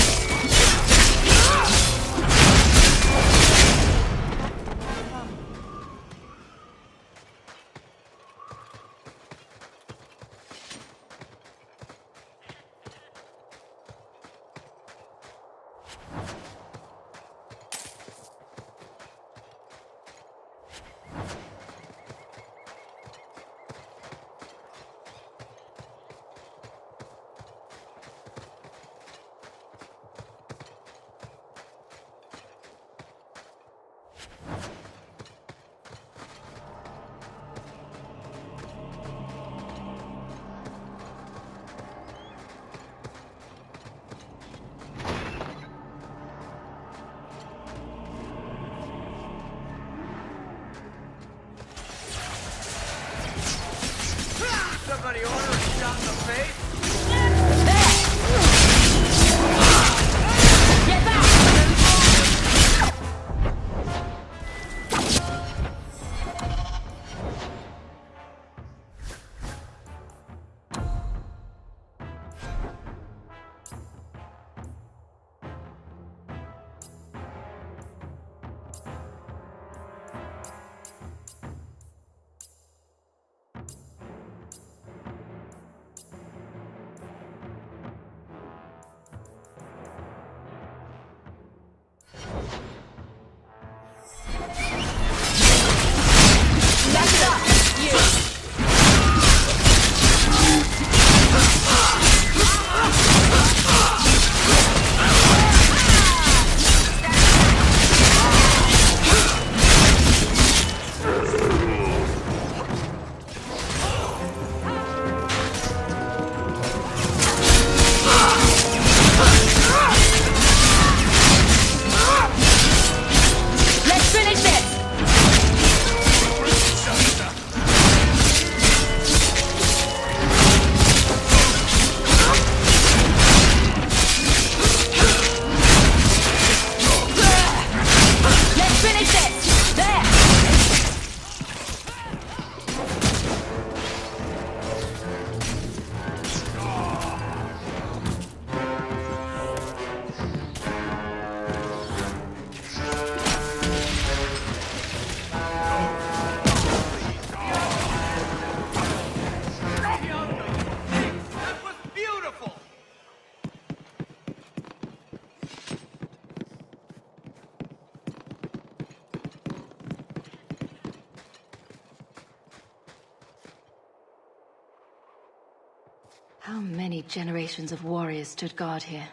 How many generations of warriors stood guard here?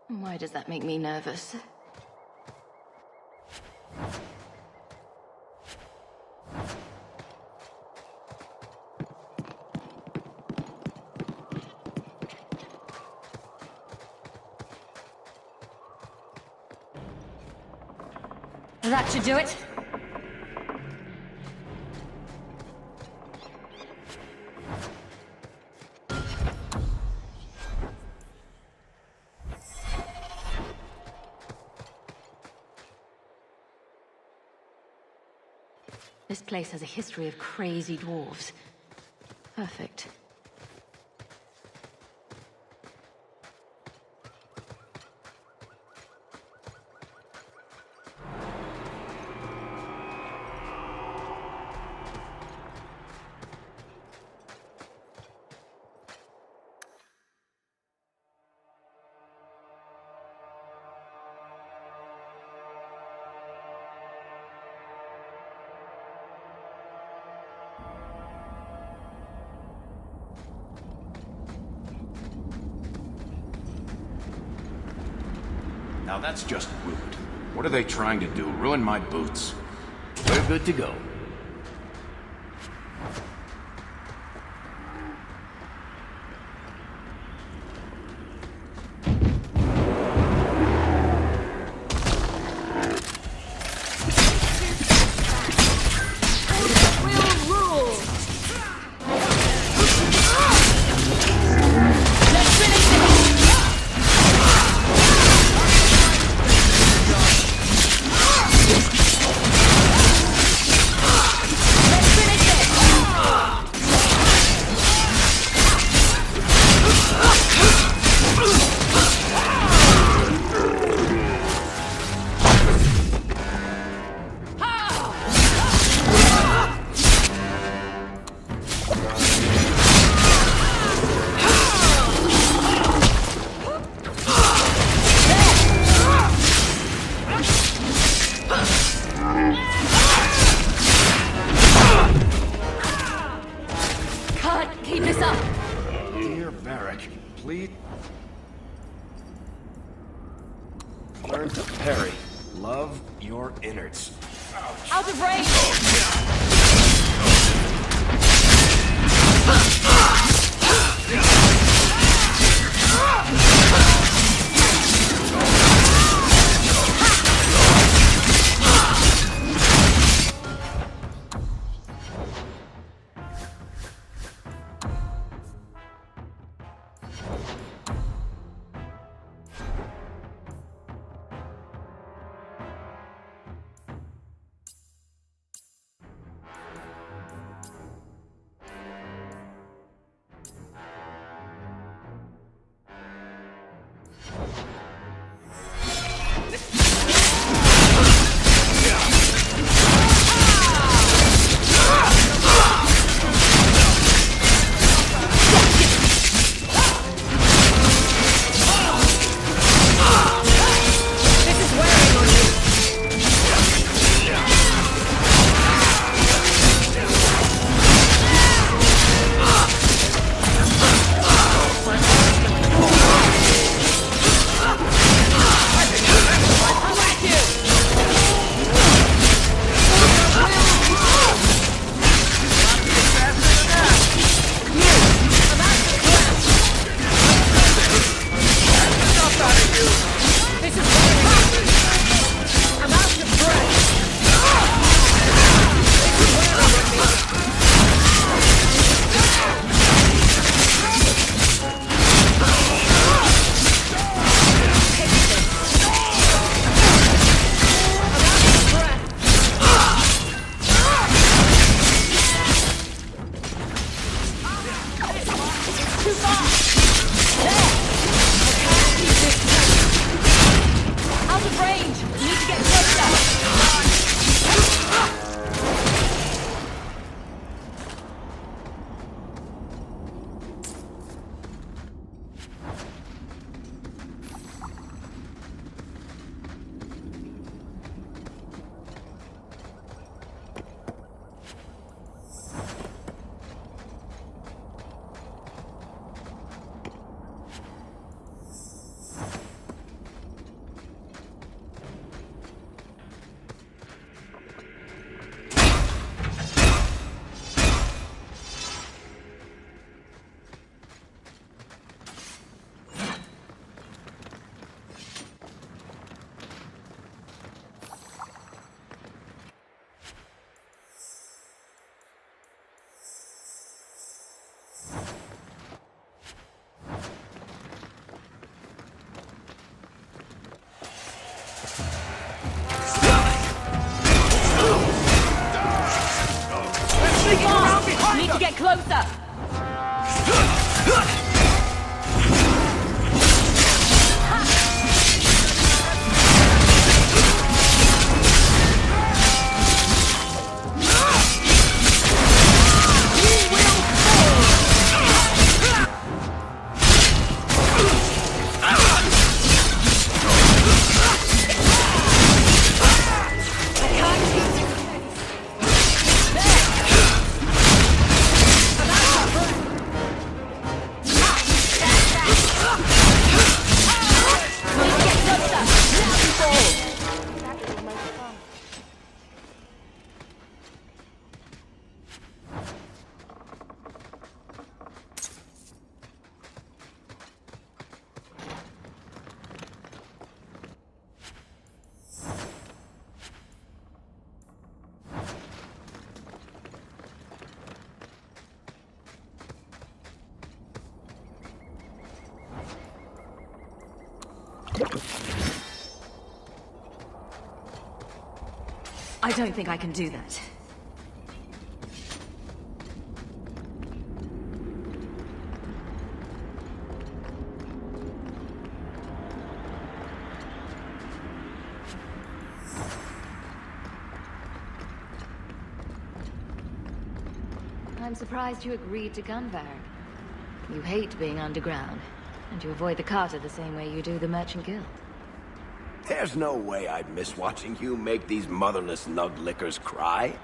Why does that make me nervous? That should do it. This place has a history of crazy dwarves. Perfect. Now that's just rude. What are they trying to do? Ruin my boots? We're good to go. Learn to parry. Love your innards. Out of range! get closer! I don't think I can do that. I'm surprised you agreed to come, Varric. You hate being underground, and you avoid the Carter the same way you do the Merchant Guild. There's no way I'd miss watching you make these motherless nug lickers cry.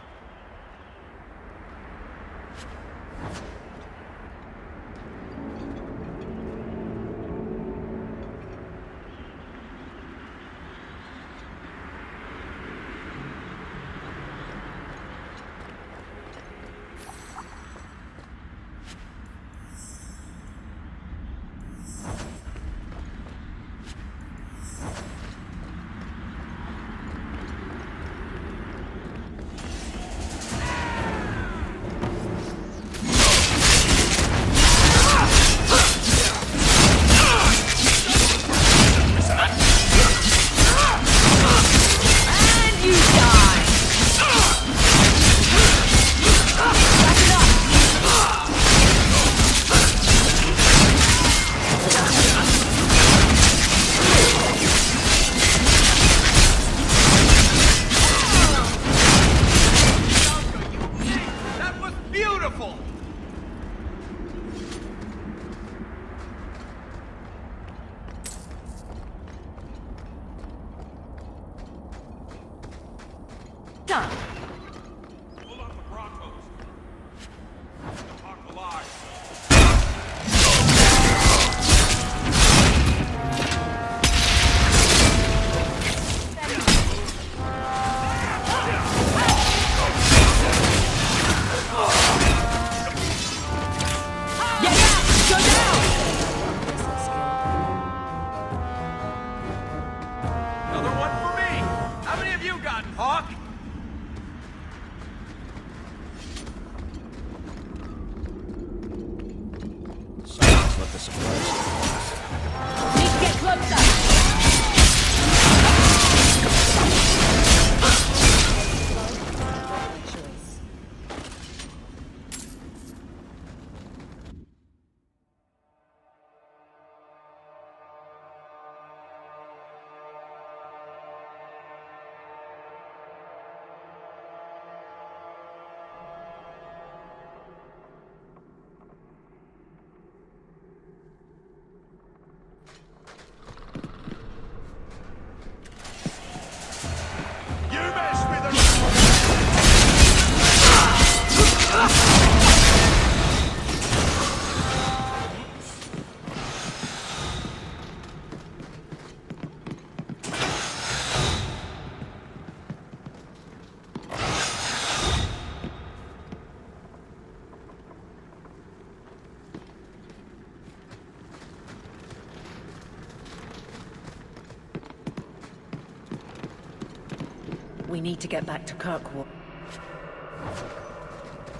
We need to get back to Kirkwall.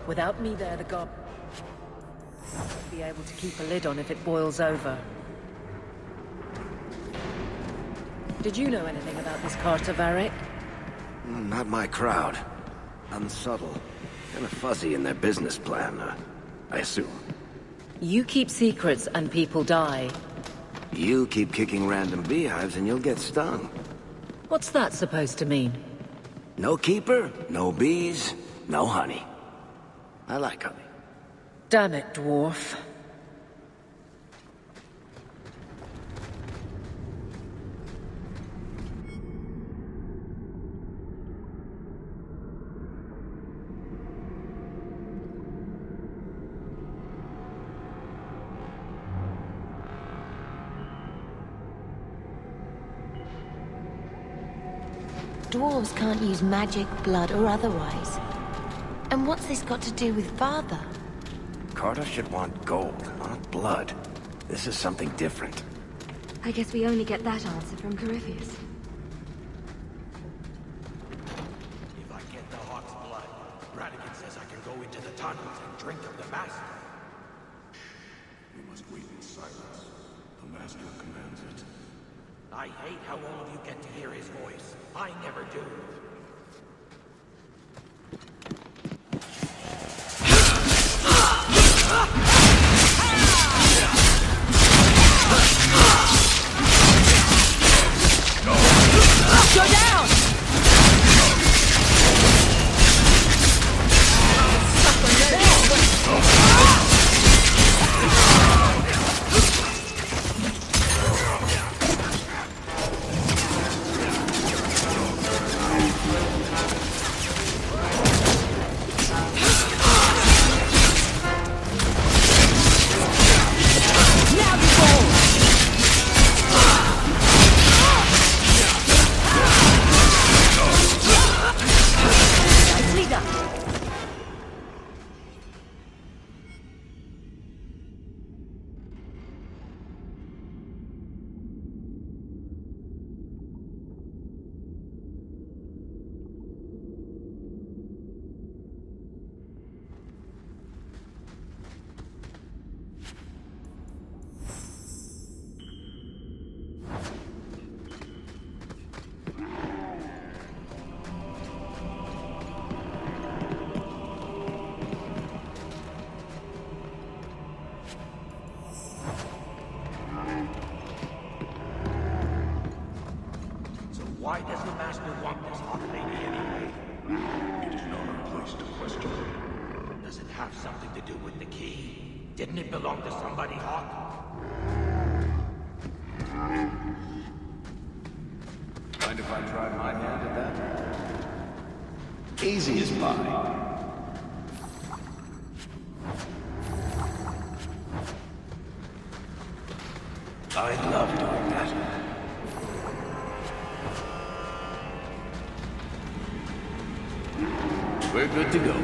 Without me there, the god won't be able to keep a lid on if it boils over. Did you know anything about this Carter, Varric? Not my crowd. Unsubtle. Kind of fuzzy in their business plan. I assume. You keep secrets and people die. You keep kicking random beehives and you'll get stung. What's that supposed to mean? No keeper, no bees, no honey. I like honey. Damn it, dwarf. Dwarves can't use magic, blood, or otherwise. And what's this got to do with father? Carter should want gold, not blood. This is something different. I guess we only get that answer from Corypheus. If I get the Hawk's blood, Radigan says I can go into the tunnels and drink of the Master. You must wait in silence. The Master commands it. I hate how all of you get to hear his voice. I never do. Go down! Why does the Master want this Hawk Lady anyway? It is not our place to question. Does it have something to do with the key? Didn't it belong to somebody, Hawk? Mind if I try my hand at that? Easy as pie. I love doing that. We're good to go.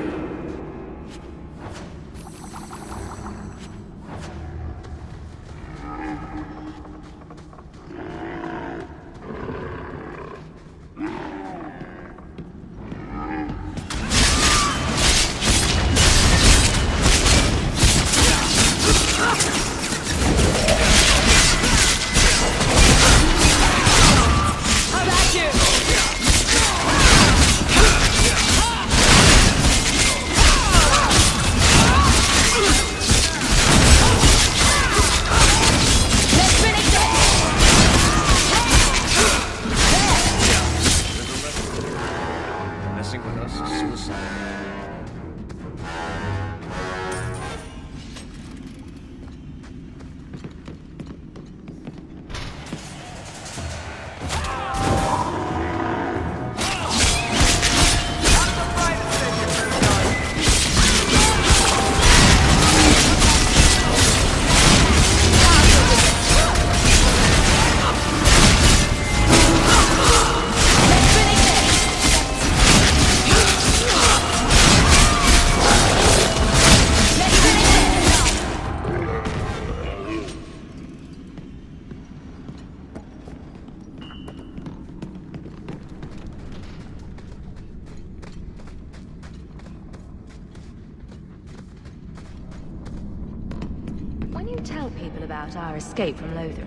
About our escape from Lothar.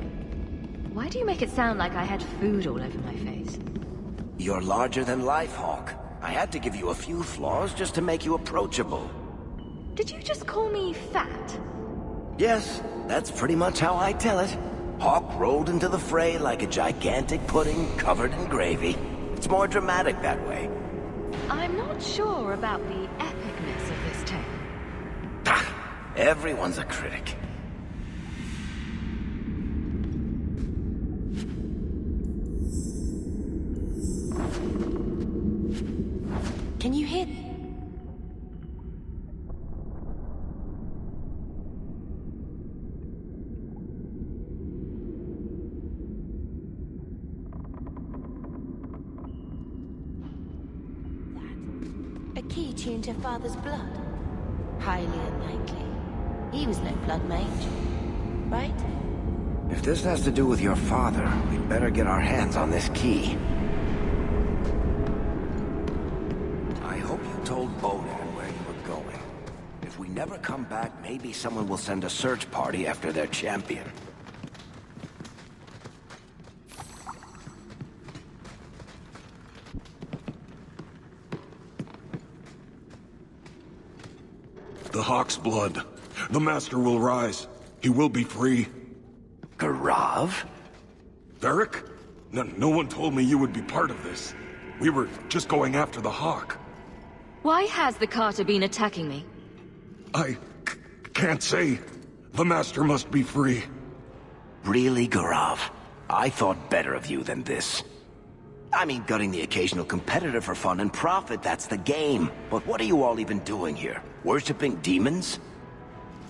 Why do you make it sound like I had food all over my face? You're larger than life, Hawk. I had to give you a few flaws just to make you approachable. Did you just call me fat? Yes, that's pretty much how I tell it. Hawk rolled into the fray like a gigantic pudding covered in gravy. It's more dramatic that way. I'm not sure about the epicness of this tale. Everyone's a critic. Can you hear? A key tuned to Father's blood? Highly unlikely. He was no blood mage, right? If this has to do with your father, we'd better get our hands on this key. I hope you told Bodan where you were going. If we never come back, maybe someone will send a search party after their champion. The Hawk's blood. The Master will rise. He will be free. Garav? Varric? No one told me you would be part of this. We were just going after the Hawk. Why has the Carter been attacking me? I can't say. The Master must be free. Really, Garav? I thought better of you than this. I mean, gutting the occasional competitor for fun and profit, that's the game. But what are you all even doing here? Worshipping demons?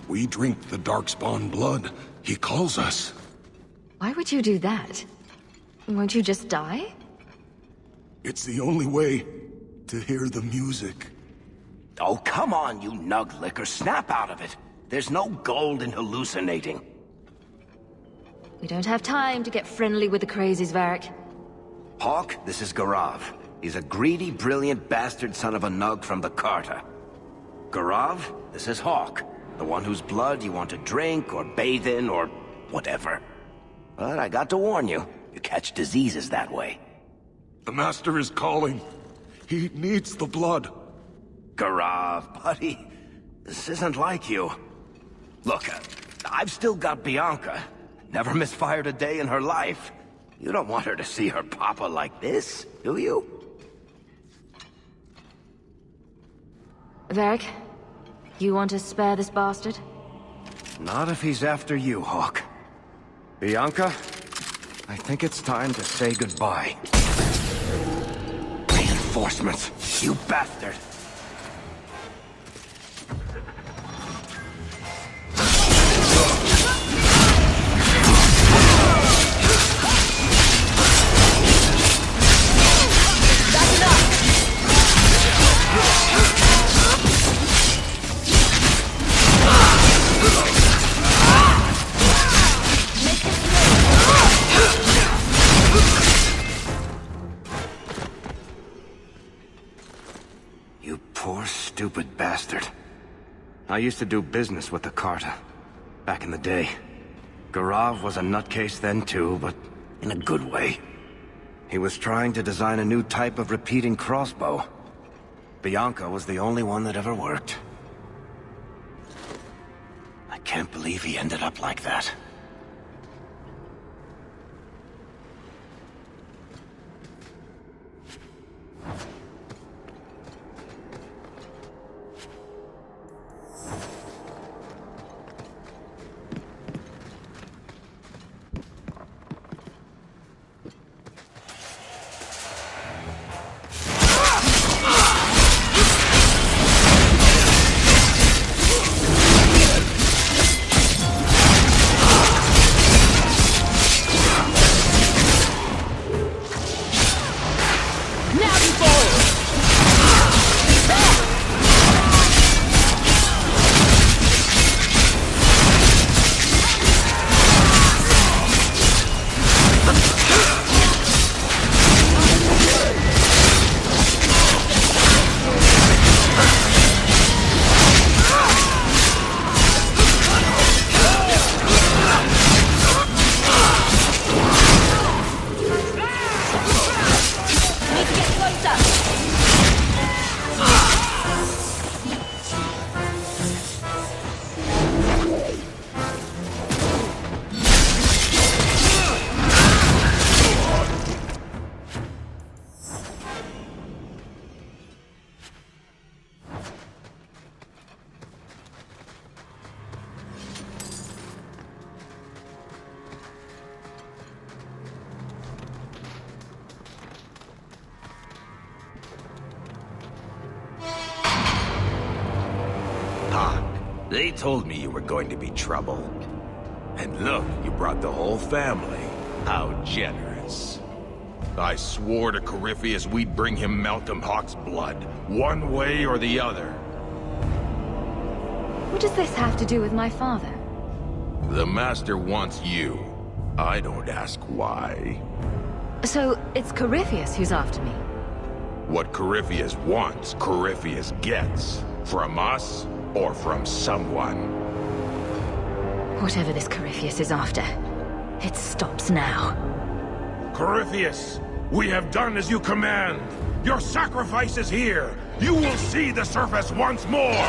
We drink the Darkspawn blood. He calls us. Why would you do that? Won't you just die? It's the only way to hear the music. Oh, come on, you nug licker. Snap out of it. There's no gold in hallucinating. We don't have time to get friendly with the crazies, Varric. Hawk, this is Garav. He's a greedy, brilliant bastard son of a nug from the Carter. Garav, this is Hawk. The one whose blood you want to drink, or bathe in, or whatever. But I got to warn you, you catch diseases that way. The Master is calling. He needs the blood. Garav, buddy, this isn't like you. Look, I've still got Bianca. Never misfired a day in her life. You don't want her to see her papa like this, do you? Varric, you want to spare this bastard? Not if he's after you, Hawk. Bianca, I think it's time to say goodbye. Reinforcements, you bastard! Stupid bastard. I used to do business with the Carter. Back in the day. Garav was a nutcase then too, but in a good way. He was trying to design a new type of repeating crossbow. Bianca was the only one that ever worked. I can't believe he ended up like that. They told me you were going to be trouble. And look, you brought the whole family. How generous. I swore to Corypheus we'd bring him Malcolm Hawke's blood, one way or the other. What does this have to do with my father? The Master wants you. I don't ask why. So, it's Corypheus who's after me? What Corypheus wants, Corypheus gets. From us, or from someone. Whatever this Corypheus is after, it stops now. Corypheus, we have done as you command. Your sacrifice is here. You will see the surface once more.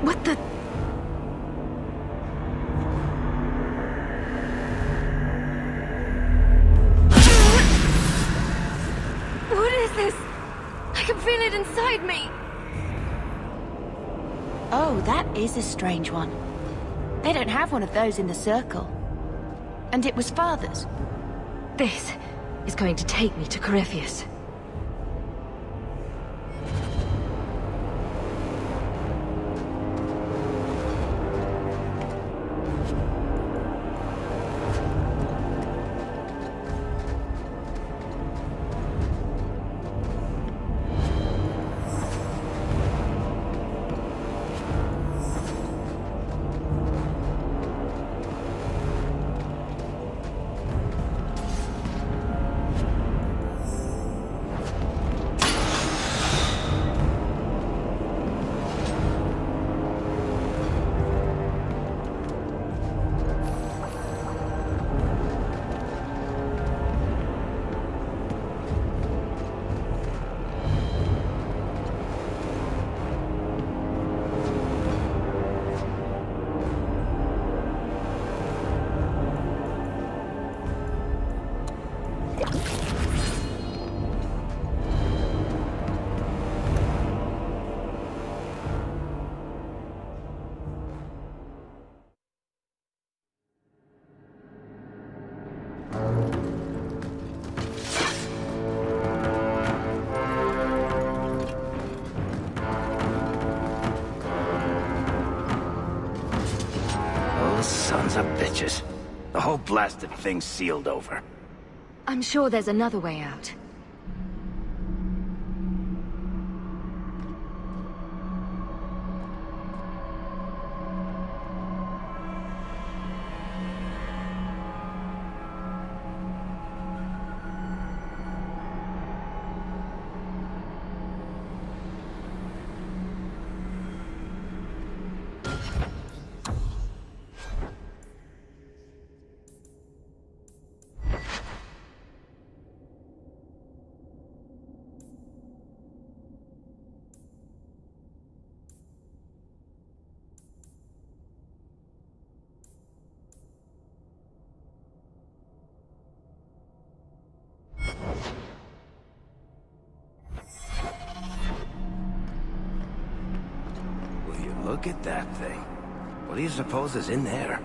What the... What is this? I can feel it inside me. Oh, that is a strange one. They don't have one of those in the Circle. And it was Father's. This is going to take me to Corypheus. Sons of bitches. The whole blasted thing's sealed over. I'm sure there's another way out. Look at that thing. What do you suppose is in there?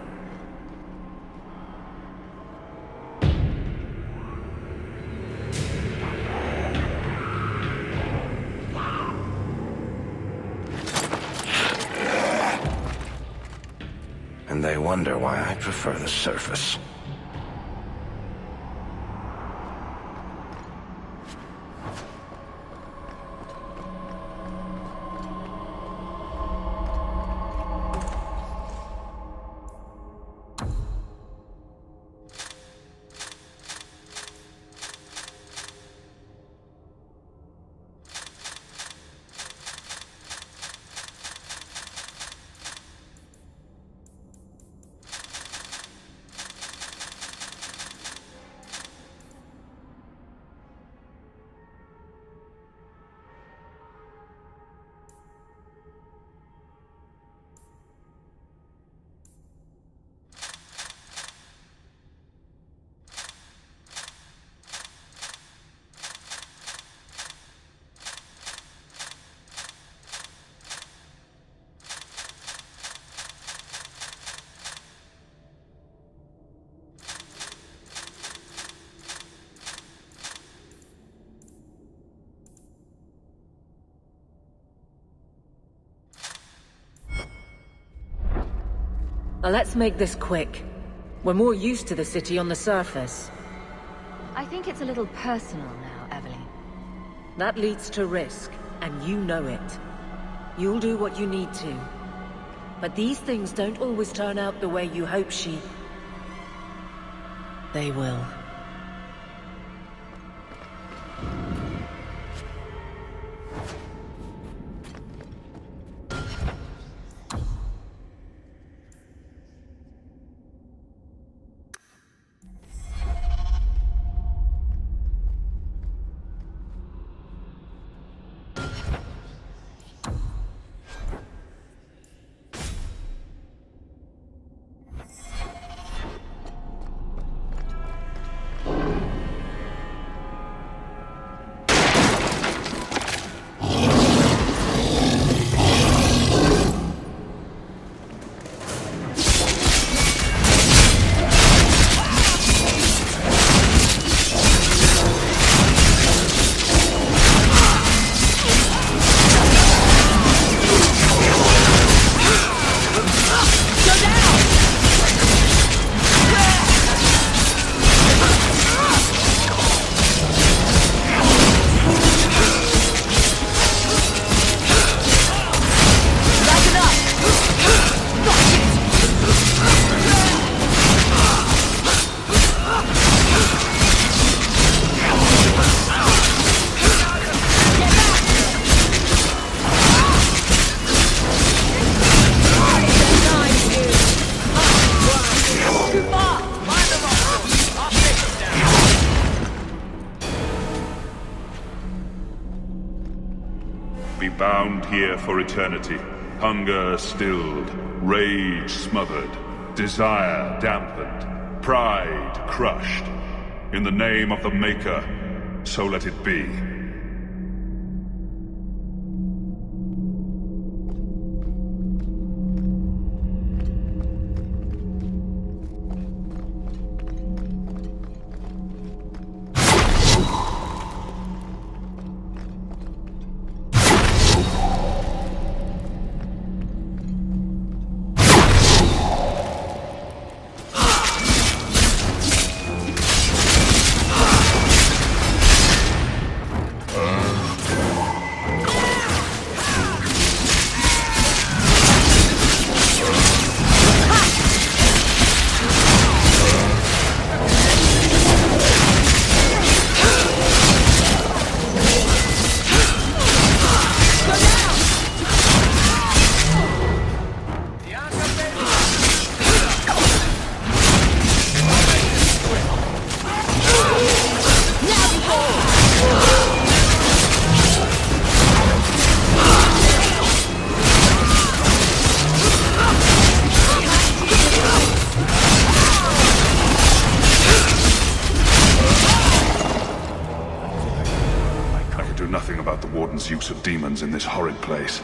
And they wonder why I prefer the surface. Now let's make this quick. We're more used to the city on the surface. I think it's a little personal now, Evelyn. That leads to risk, and you know it. You'll do what you need to. But these things don't always turn out the way you hope They will. Be bound here for eternity. Hunger stilled, rage smothered, desire dampened, pride crushed. In the name of the Maker, so let it be. Use of demons in this horrid place.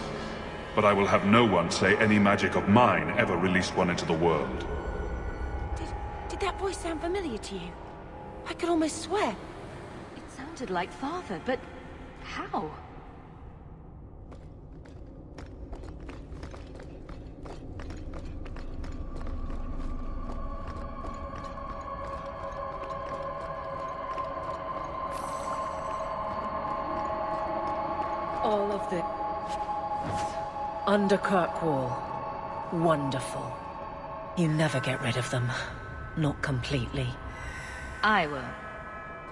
But I will have no one say any magic of mine ever released one into the world. Did that voice sound familiar to you? I could almost swear. It sounded like Father, but how? All of the... under Kirkwall. Wonderful. You never get rid of them. Not completely. I will.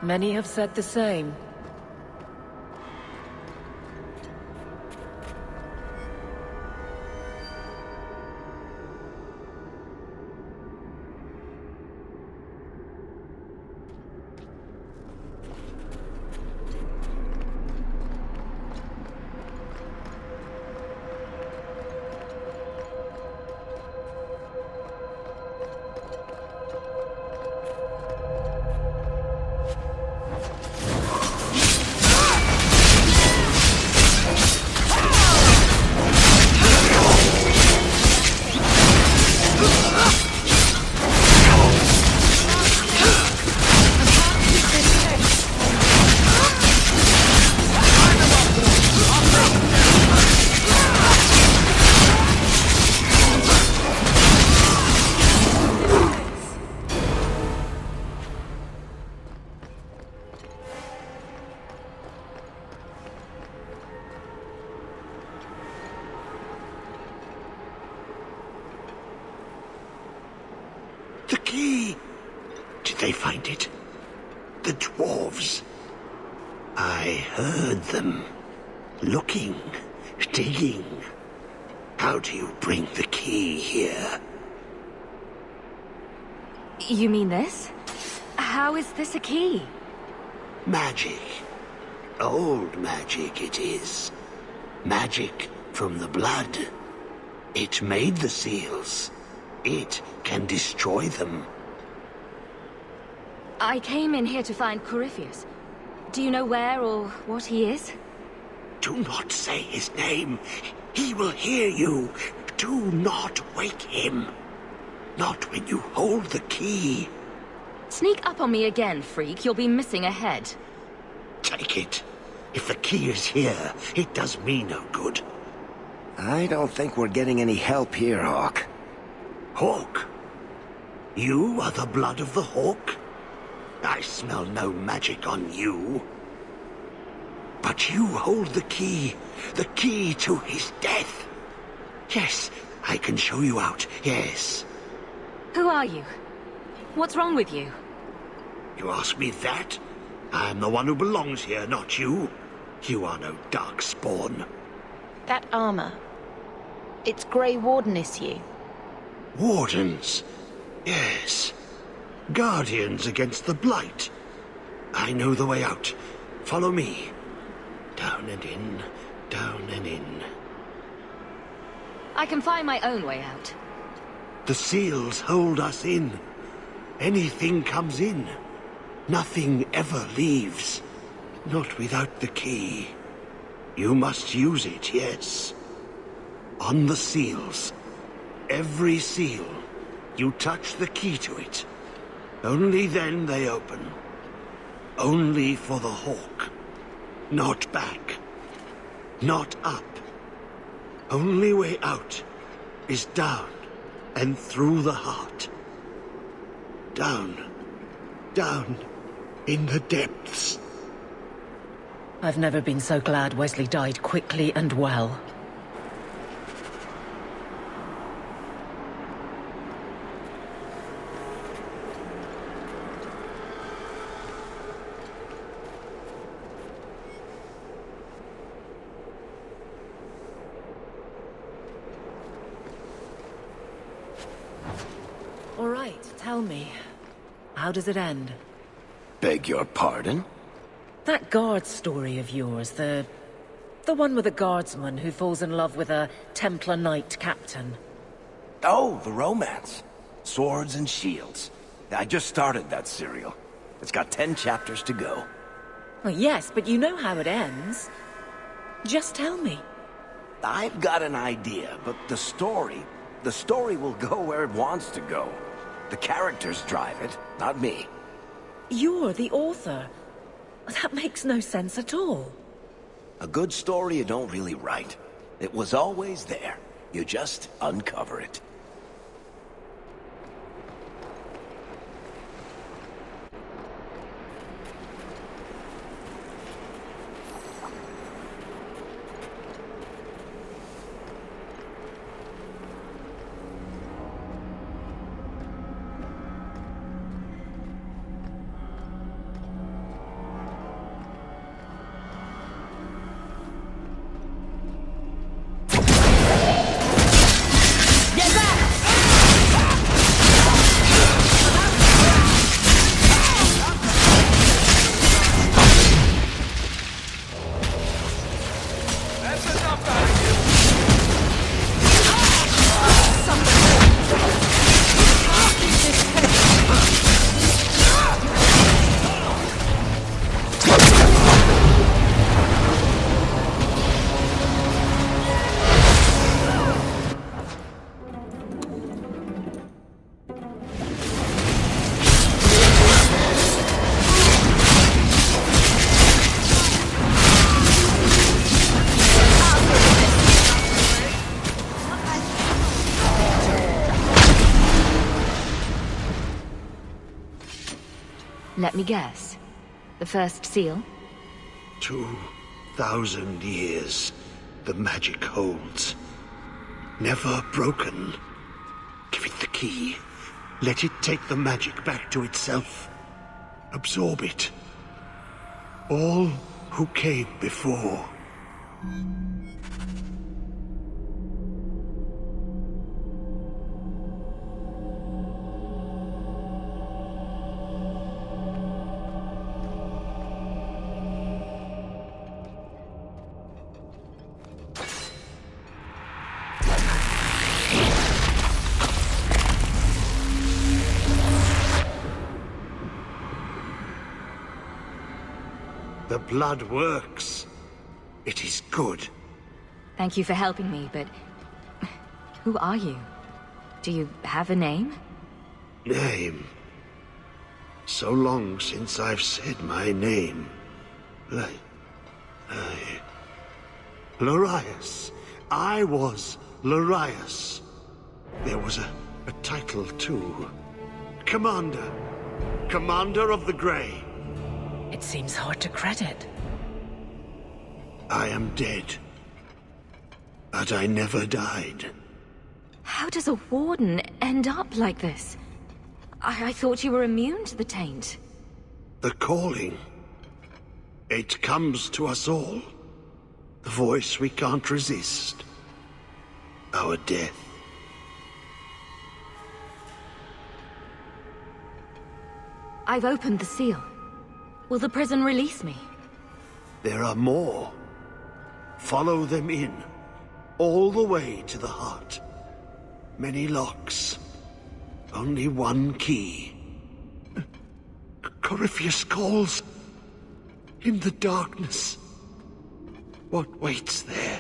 Many have said the same. The key! Did they find it? The dwarves. I heard them. Looking, digging. How do you bring the key here? You mean this? How is this a key? Magic. Old magic it is. Magic from the blood. It made the seals. It can destroy them. I came in here to find Corypheus. Do you know where or what he is? Do not say his name. He will hear you. Do not wake him. Not when you hold the key. Sneak up on me again, freak. You'll be missing a head. Take it. If the key is here, it does me no good. I don't think we're getting any help here, Hawk. Hawk? You are the blood of the Hawk? I smell no magic on you. But you hold the key to his death. Yes, I can show you out, yes. Who are you? What's wrong with you? You ask me that? I'm the one who belongs here, not you. You are no dark spawn. That armor. It's Grey Warden issue. Wardens? Yes. Guardians against the Blight. I know the way out. Follow me. Down and in, down and in. I can find my own way out. The seals hold us in. Anything comes in. Nothing ever leaves. Not without the key. You must use it, yes. On the seals. Every seal. You touch the key to it. Only then they open. Only for the Hawk. Not back. Not up. Only way out is down and through the heart. Down. Down in the depths. I've never been so glad Wesley died quickly and well. All right, tell me. How does it end? Beg your pardon? That guard story of yours, the one with a guardsman who falls in love with a Templar Knight captain. Oh, the romance. Swords and shields. I just started that serial. It's got 10 chapters to go. Well, yes, but you know how it ends. Just tell me. I've got an idea, but the story will go where it wants to go. The characters drive it, not me. You're the author. That makes no sense at all. A good story you don't really write. It was always there. You just uncover it. Let me guess. The first seal? 2,000 years the magic holds. Never broken. Give it the key. Let it take the magic back to itself. Absorb it. All who came before. The blood works. It is good. Thank you for helping me, but... who are you? Do you have a name? Name? So long since I've said my name. Larius. I was Larius. There was a title too. Commander. Commander of the Grey. It seems hard to credit. I am dead. But I never died. How does a warden end up like this? I thought you were immune to the taint. The calling. It comes to us all. The voice we can't resist. Our death. I've opened the seal. Will the prison release me? There are more. Follow them in. All the way to the heart. Many locks. Only one key. Corypheus calls. In the darkness. What waits there?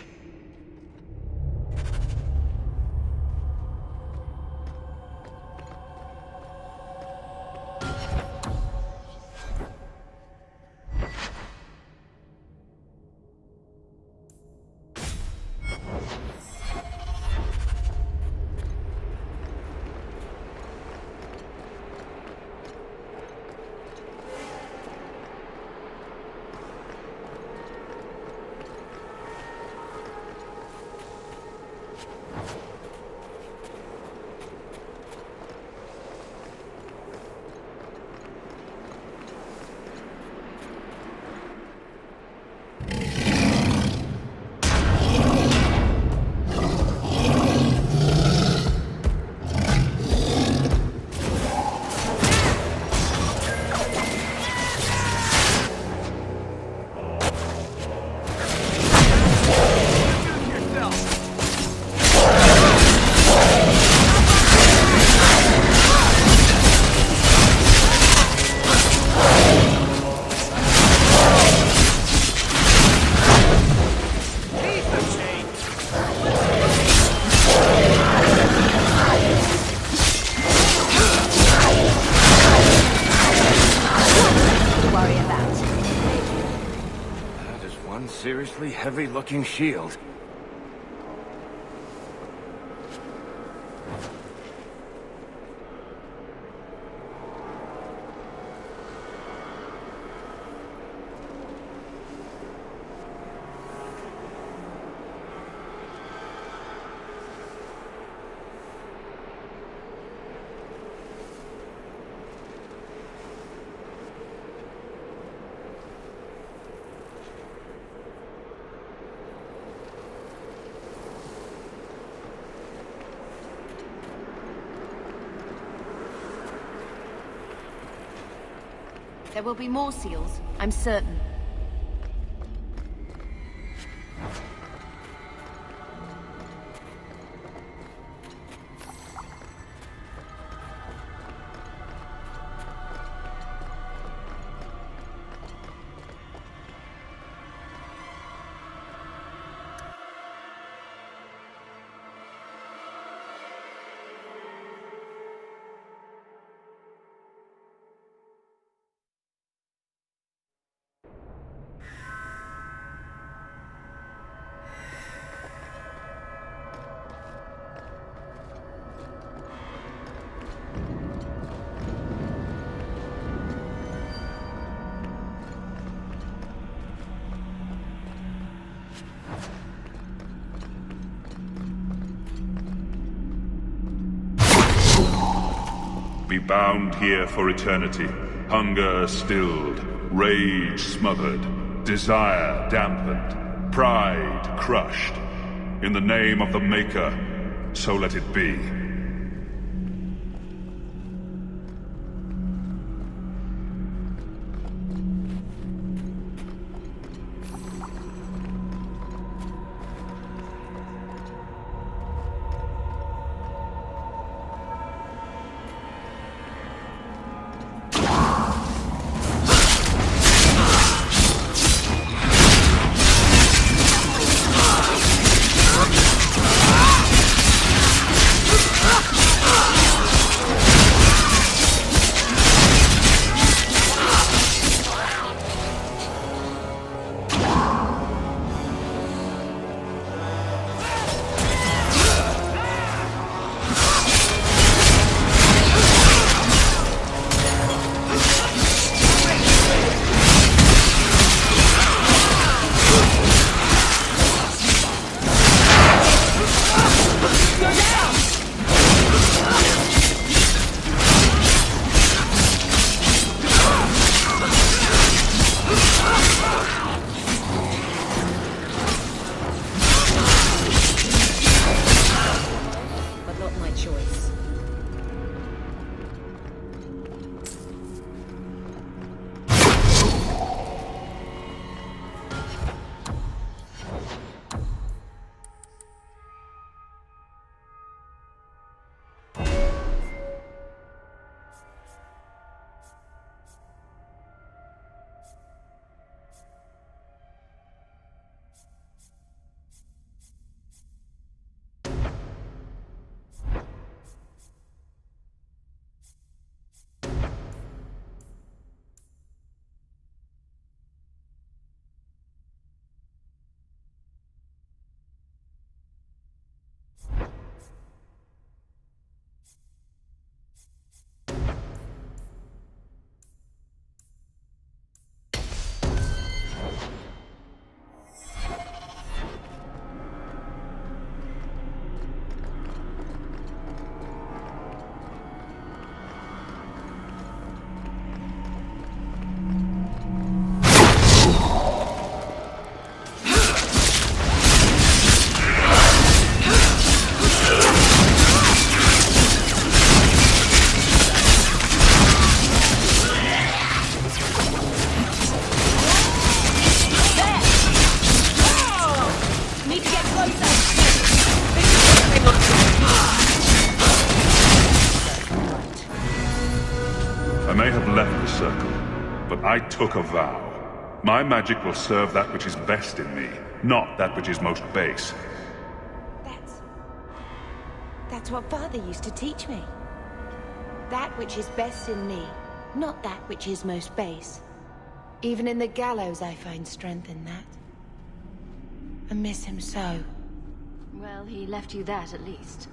awfully heavy-looking shield. There will be more seals, I'm certain. Be bound here for eternity, hunger stilled, rage smothered, desire dampened, pride crushed. In the name of the Maker, so let it be. I may have left the circle, but I took a vow. My magic will serve that which is best in me, not that which is most base. That's what Father used to teach me. That which is best in me, not that which is most base. Even in the gallows I find strength in that. I miss him so. Well, he left you that at least.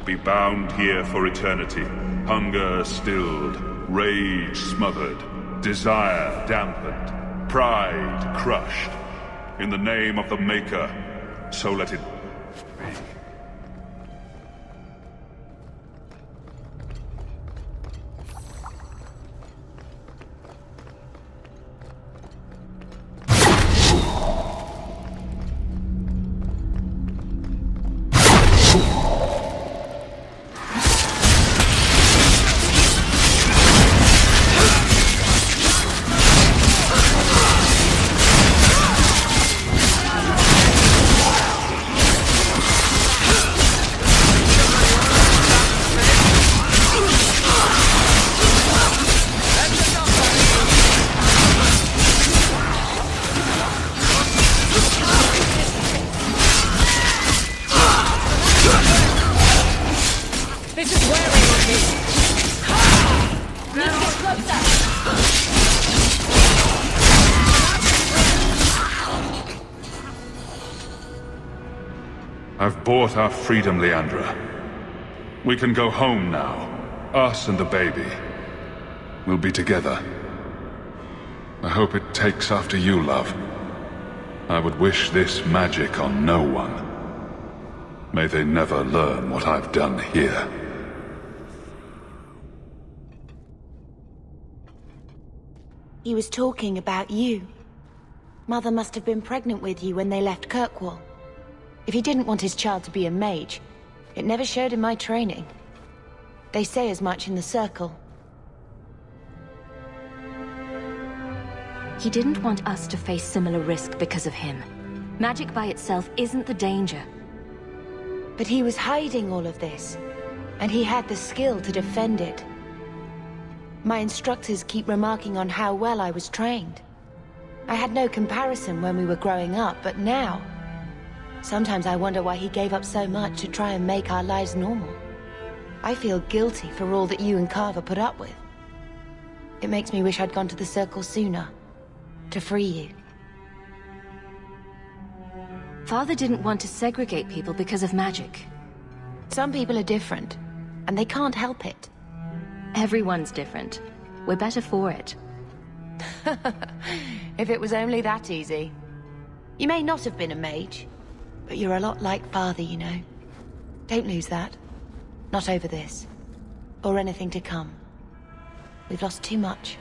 Be bound here for eternity. Hunger stilled, rage smothered, desire dampened, pride crushed. In the name of the Maker, so let it be. I've bought our freedom, Leandra. We can go home now. Us and the baby. We'll be together. I hope it takes after you, love. I would wish this magic on no one. May they never learn what I've done here. He was talking about you. Mother must have been pregnant with you when they left Kirkwall. If he didn't want his child to be a mage, it never showed in my training. They say as much in the Circle. He didn't want us to face similar risk because of him. Magic by itself isn't the danger. But he was hiding all of this, and he had the skill to defend it. My instructors keep remarking on how well I was trained. I had no comparison when we were growing up, but now... Sometimes I wonder why he gave up so much to try and make our lives normal. I feel guilty for all that you and Carver put up with. It makes me wish I'd gone to the Circle sooner. To free you. Father didn't want to segregate people because of magic. Some people are different, and they can't help it. Everyone's different. We're better for it. If it was only that easy. You may not have been a mage, but you're a lot like Father, you know. Don't lose that. Not over this. Or anything to come. We've lost too much.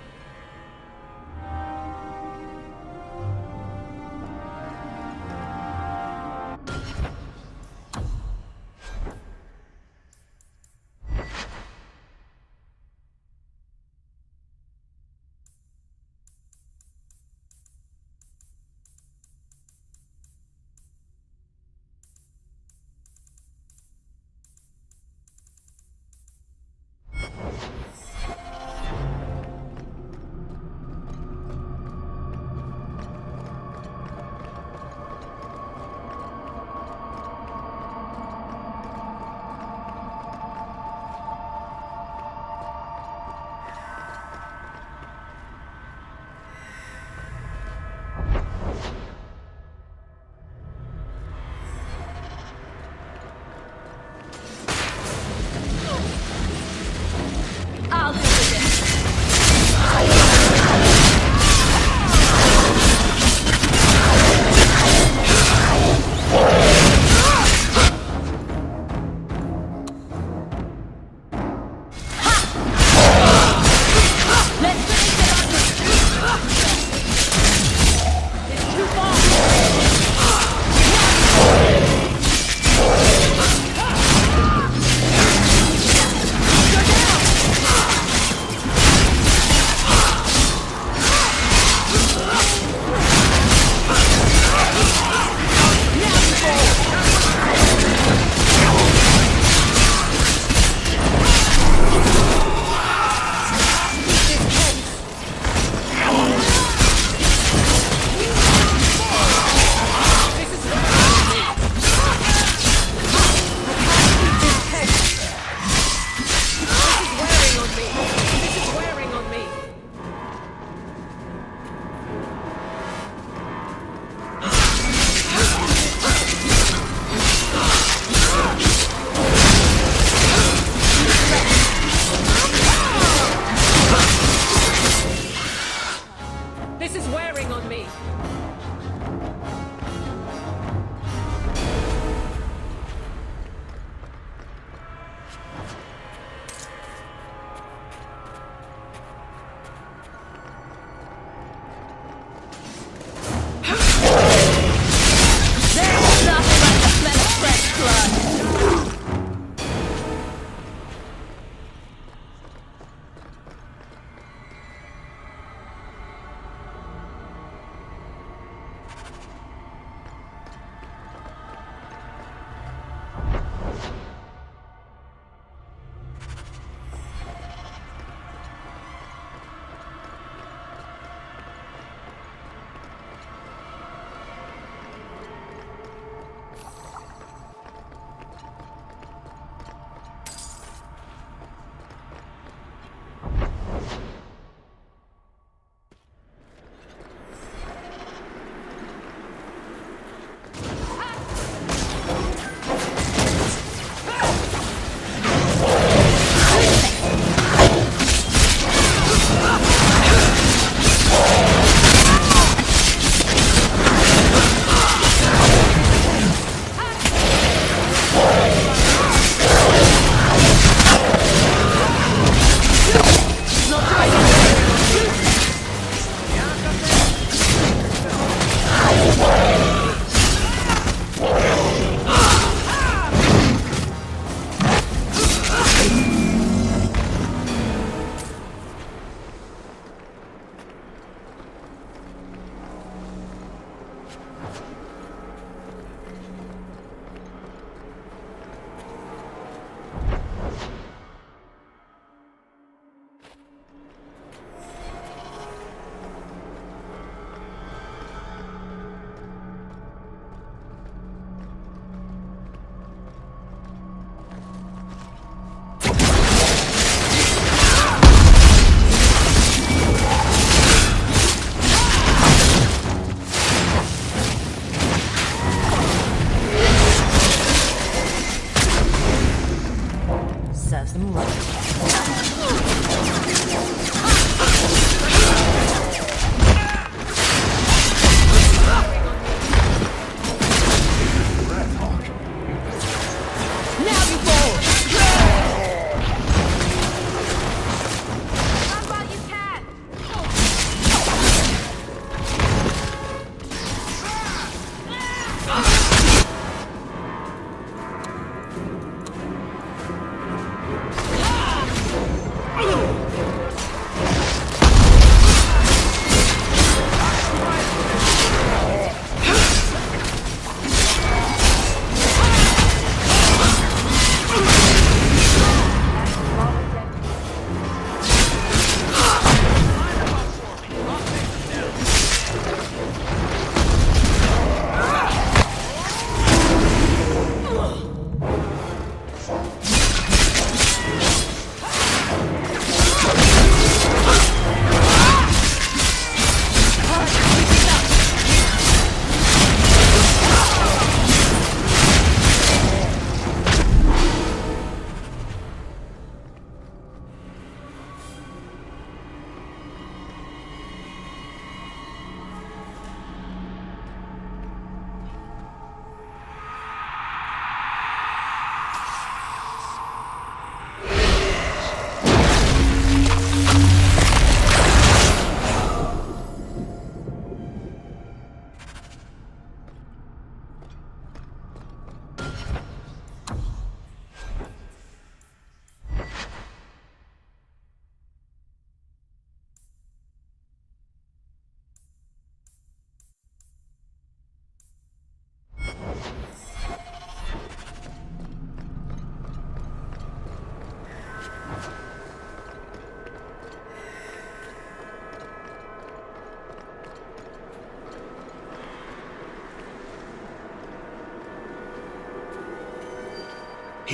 Serves them right.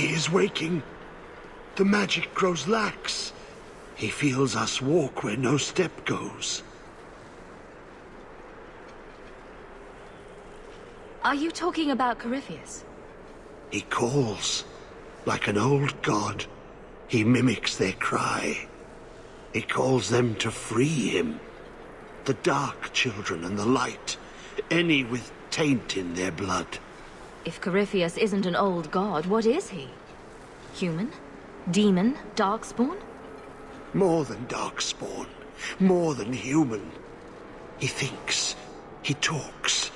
He is waking. The magic grows lax. He feels us walk where no step goes. Are you talking about Corypheus? He calls. Like an old god, he mimics their cry. He calls them to free him. The dark children and the light. Any with taint in their blood. If Corypheus isn't an old god, what is he? Human? Demon? Darkspawn? More than Darkspawn. More than human. He thinks. He talks.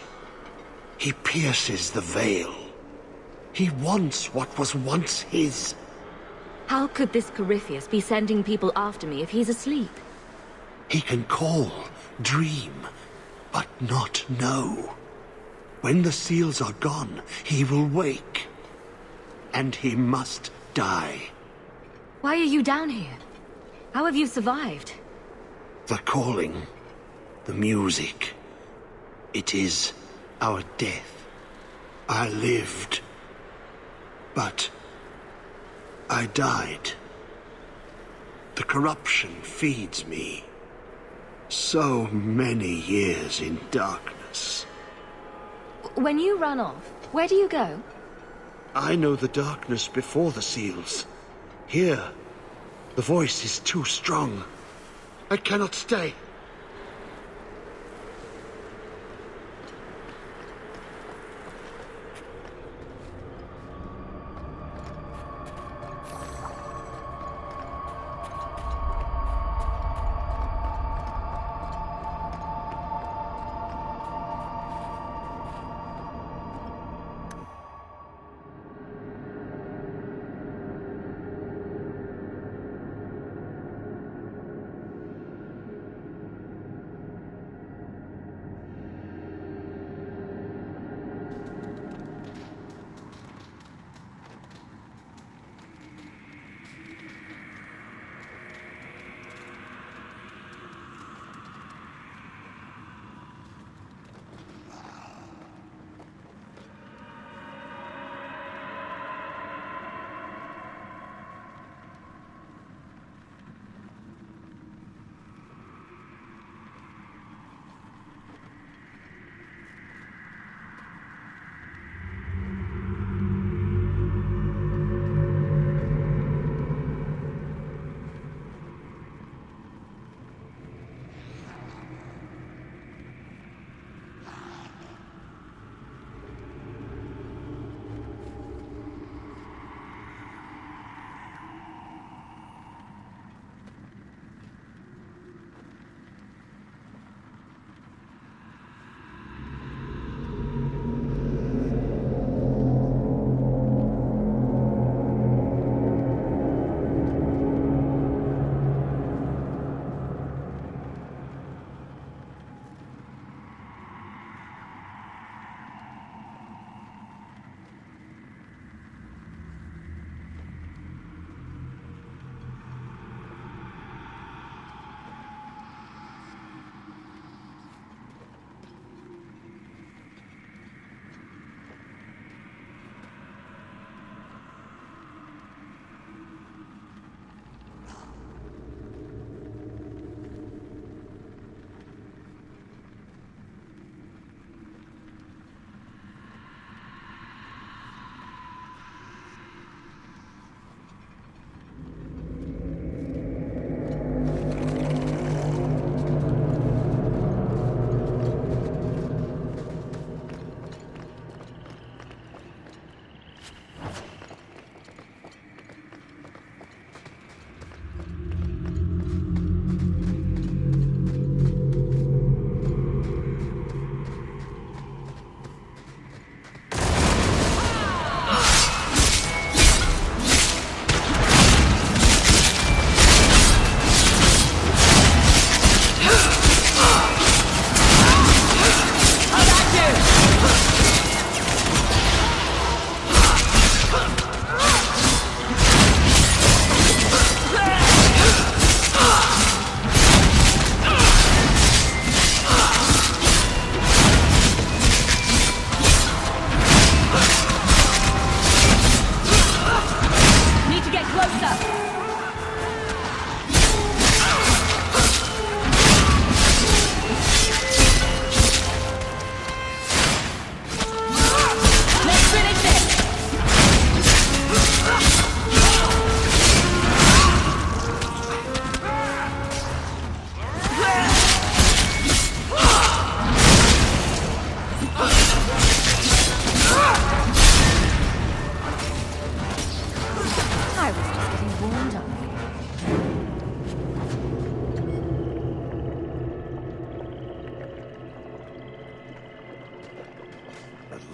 He pierces the veil. He wants what was once his. How could this Corypheus be sending people after me if he's asleep? He can call, dream, but not know. When the seals are gone, he will wake. And he must die. Why are you down here? How have you survived? The calling, the music. It is our death. I lived. But I died. The corruption feeds me. So many years in darkness. When you run off, where do you go? I know the darkness before the seals. Here, the voice is too strong. I cannot stay.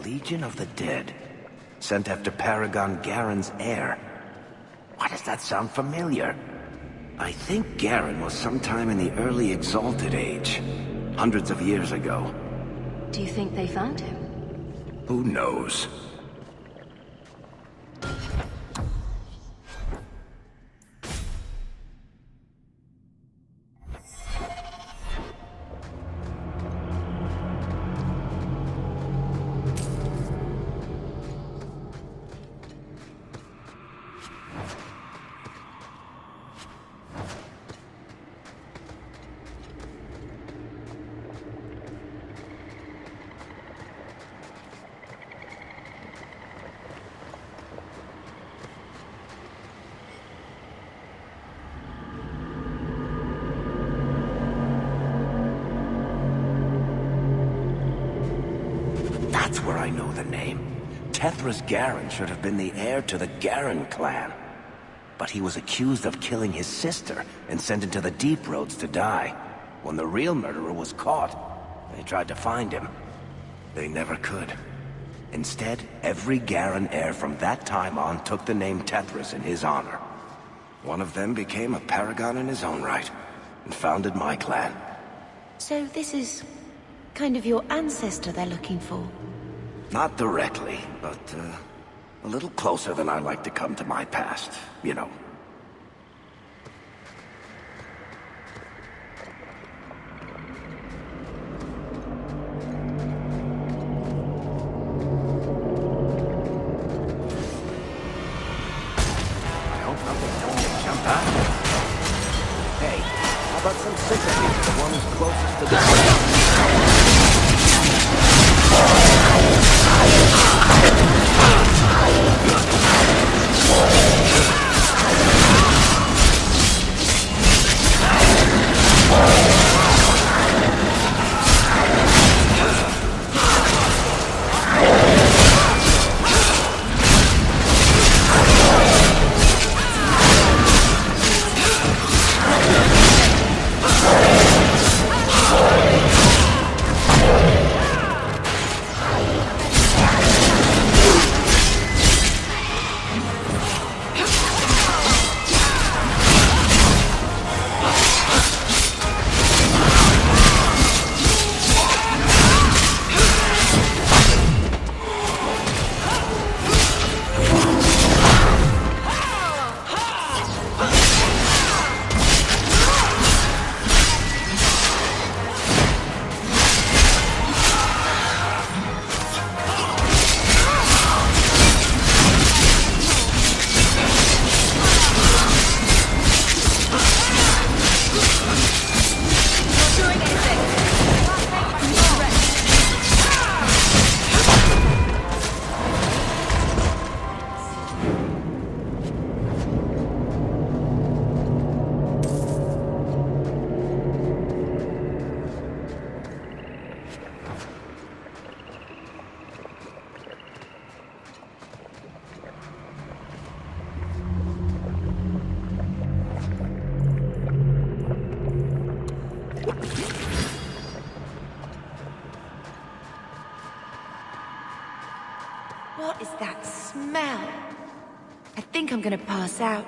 Legion of the Dead. Sent after Paragon Garen's heir. Why does that sound familiar? I think Garen was sometime in the early Exalted Age. Hundreds of years ago. Do you think they found him? Who knows? That's where I know the name. Tethras Garen should have been the heir to the Garen clan. But he was accused of killing his sister and sent into the Deep Roads to die. When the real murderer was caught, they tried to find him. They never could. Instead, every Garen heir from that time on took the name Tethras in his honor. One of them became a paragon in his own right, and founded my clan. So this is kind of your ancestor they're looking for? Not directly, but a little closer than I like to come to my past, you know. I hope nothing's going to jump out. Hey, how about some sympathy to the one who's closest to the... What is that smell? I think I'm gonna pass out.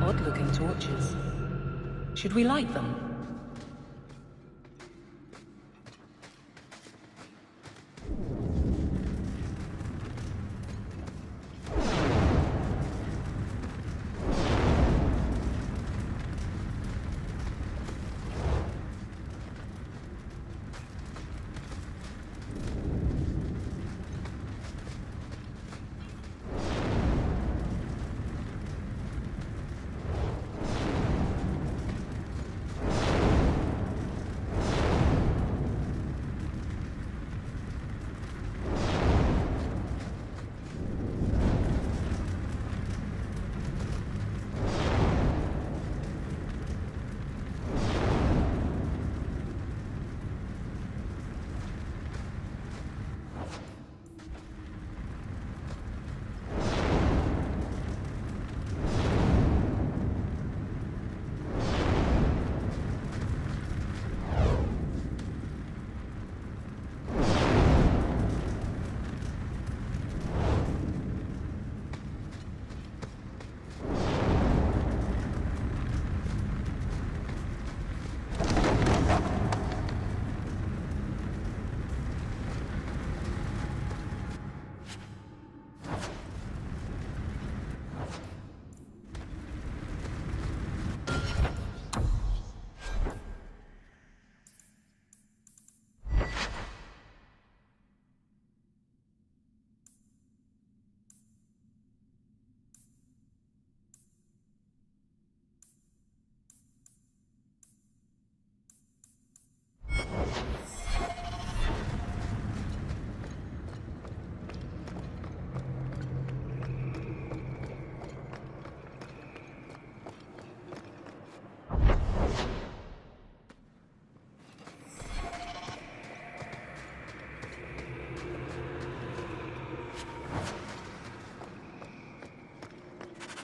Odd-looking torches. Should we light them?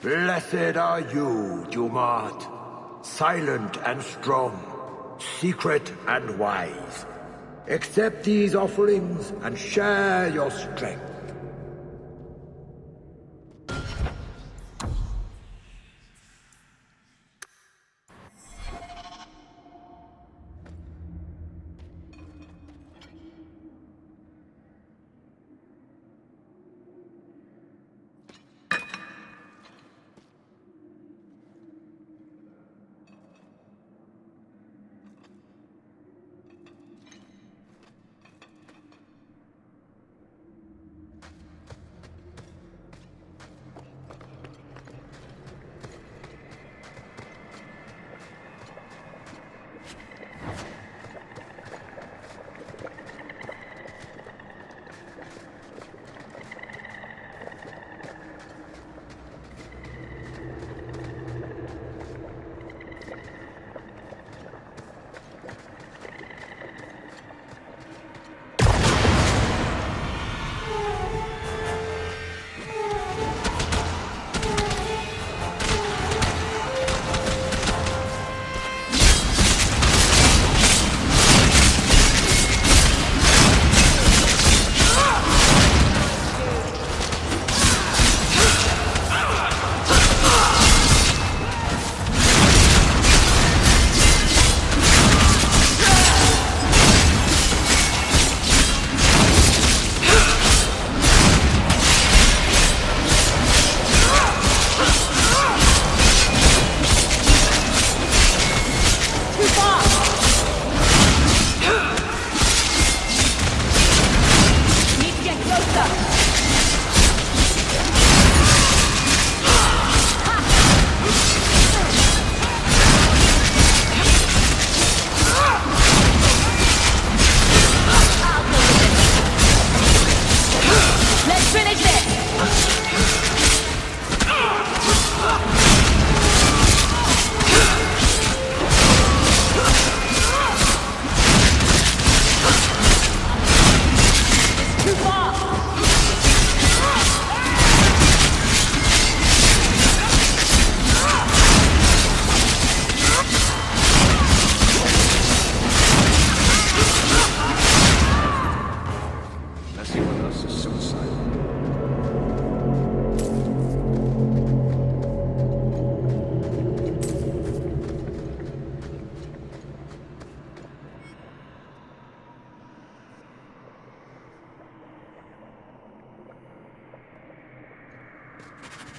Blessed are you, Dumat. Silent and strong, secret and wise. Accept these offerings and share your strength.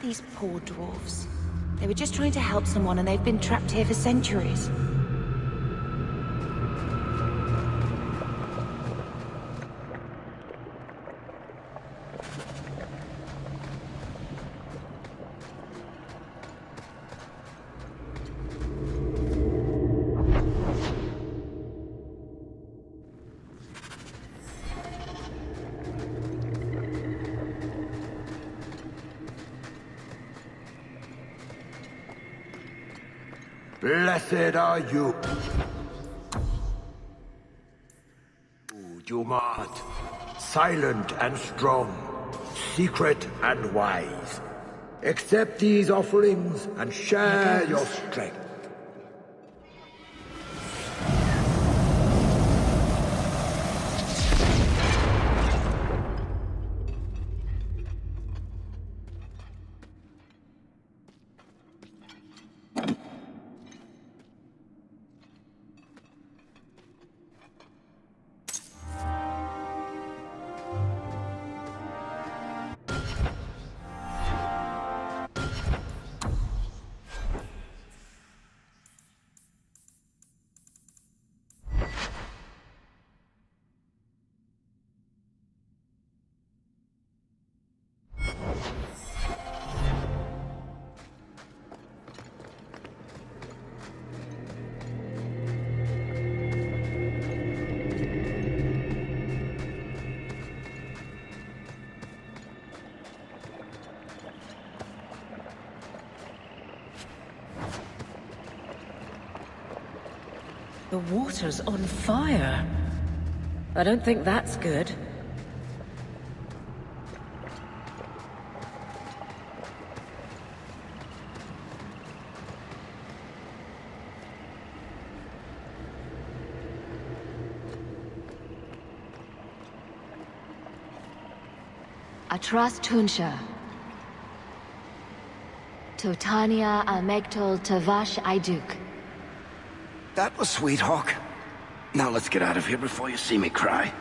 These poor dwarves. They were just trying to help someone and they've been trapped here for centuries. Blessed are you, Dumat. Silent and strong, secret and wise. Accept these offerings and share your strength. The water's on fire. I don't think that's good. Atras Tunsha. Totania Amegtol Tavash Iduk. That was sweet, Hawk. Now let's get out of here before you see me cry.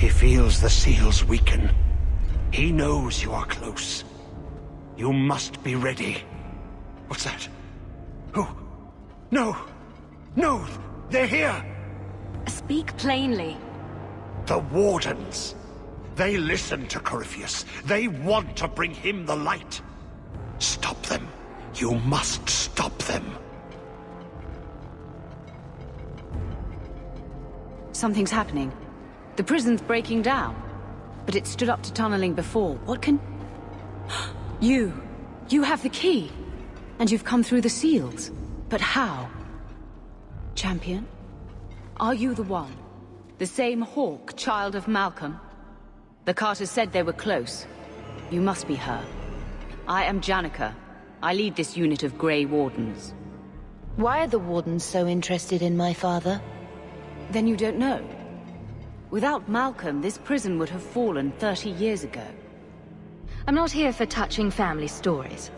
He feels the seals weaken. He knows you are close. You must be ready. What's that? Oh, no! No! They're here! Speak plainly. The Wardens. They listen to Corypheus. They want to bring him the light. Stop them. You must stop them. Something's happening. The prison's breaking down. But it stood up to tunneling before. What can... You have the key. And you've come through the seals. But how? Champion? Are you the one? The same Hawk, child of Malcolm? The Carters said they were close. You must be her. I am Janica. I lead this unit of Grey Wardens. Why are the Wardens so interested in my father? Then you don't know. Without Malcolm, this prison would have fallen 30 years ago. I'm not here for touching family stories.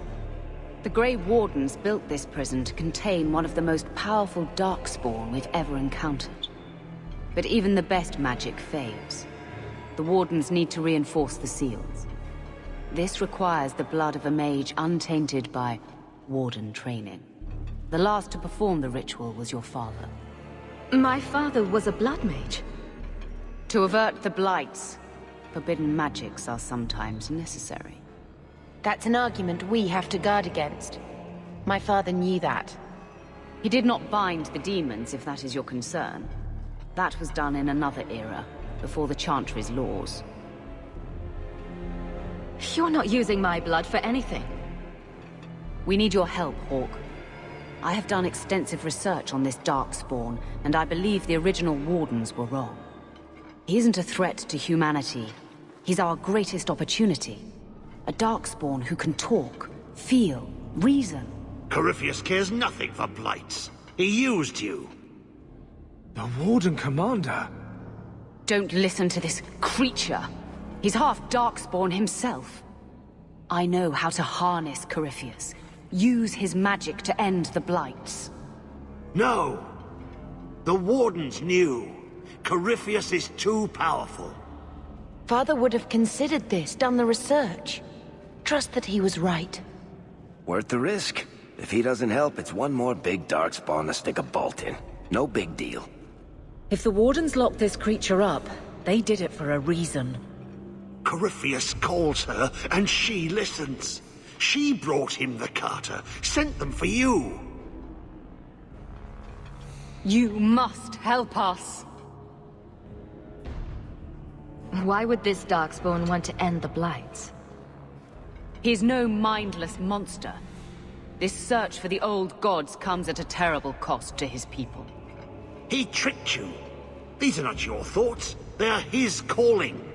The Grey Wardens built this prison to contain one of the most powerful Darkspawn we've ever encountered. But even the best magic fails. The Wardens need to reinforce the seals. This requires the blood of a mage untainted by Warden training. The last to perform the ritual was your father. My father was a blood mage. To avert the blights, forbidden magics are sometimes necessary. That's an argument we have to guard against. My father knew that. He did not bind the demons, if that is your concern. That was done in another era, before the Chantry's laws. You're not using my blood for anything. We need your help, Hawk. I have done extensive research on this Darkspawn, and I believe the original Wardens were wrong. He isn't a threat to humanity. He's our greatest opportunity. A Darkspawn who can talk, feel, reason. Corypheus cares nothing for blights. He used you. The Warden Commander? Don't listen to this creature. He's half Darkspawn himself. I know how to harness Corypheus. Use his magic to end the blights. No! The Wardens knew. Corypheus is too powerful. Father would have considered this, done the research. Trust that he was right. Worth the risk. If he doesn't help, it's one more big Darkspawn to stick a bolt in. No big deal. If the Wardens locked this creature up, they did it for a reason. Corypheus calls her, and she listens. She brought him the Carter, sent them for you. You must help us. Why would this Darkspawn want to end the blights? He's no mindless monster. This search for the old gods comes at a terrible cost to his people. He tricked you. These are not your thoughts. They are his calling.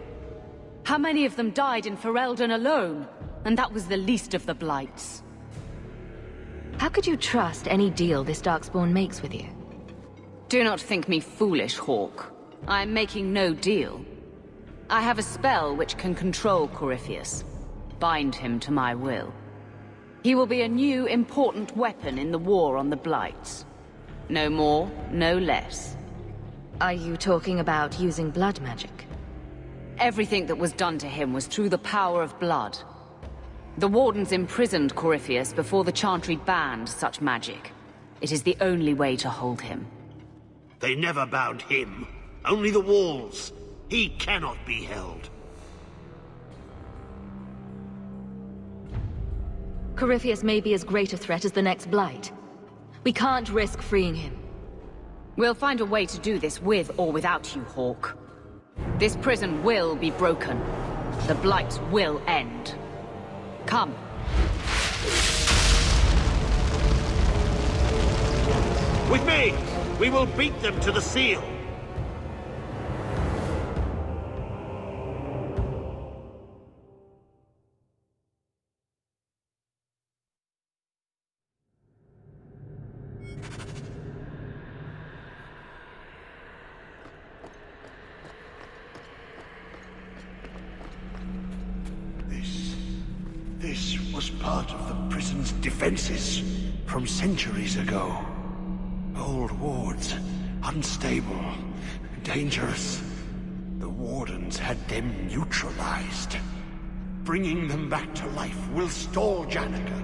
How many of them died in Ferelden alone? And that was the least of the blights. How could you trust any deal this Darkspawn makes with you? Do not think me foolish, Hawk. I am making no deal. I have a spell which can control Corypheus. Bind him to my will. He will be a new, important weapon in the war on the blights. No more, no less. Are you talking about using blood magic? Everything that was done to him was through the power of blood. The Wardens imprisoned Corypheus before the Chantry banned such magic. It is the only way to hold him. They never bound him. Only the walls. He cannot be held. Corypheus may be as great a threat as the next blight. We can't risk freeing him. We'll find a way to do this with or without you, Hawk. This prison will be broken. The blight will end. Come. With me! We will beat them to the seal! This was part of the prison's defenses from centuries ago. Old wards, unstable, dangerous. The The Wardens had them neutralized. Bringing them back to life will stall Janica.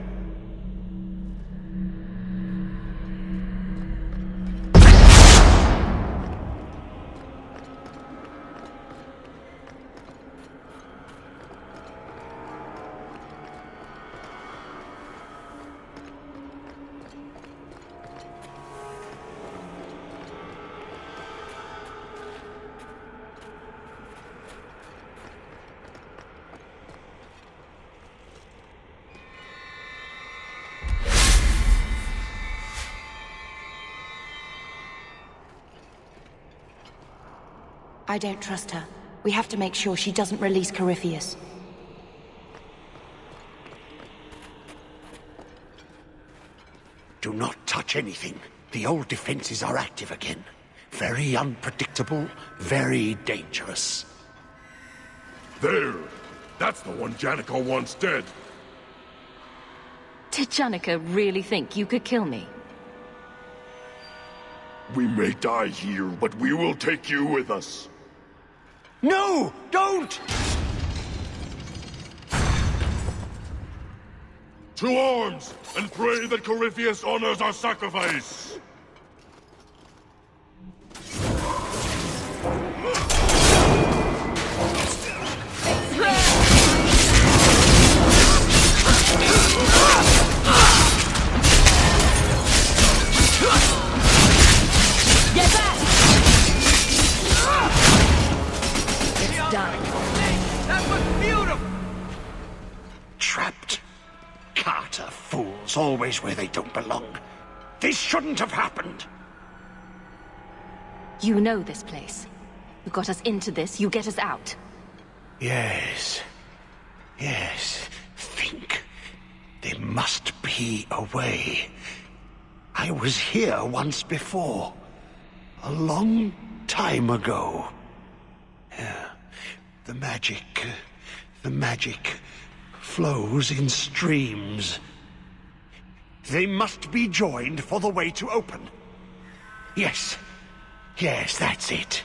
I don't trust her. We have to make sure she doesn't release Corypheus. Do not touch anything. The old defenses are active again. Very unpredictable, very dangerous. There! That's the one Janica wants dead. Did Janica really think you could kill me? We may die here, but we will take you with us. No! Don't! To arms, and pray that Corypheus honors our sacrifice! Get back! It's done. That was beautiful! Trapped. Carter fools, always where they don't belong. This shouldn't have happened. You know this place. You got us into this, you get us out. Yes. Yes. Think. There must be a way. I was here once before. A long time ago. Yeah. The magic flows in streams. They must be joined for the way to open. Yes. Yes, that's it.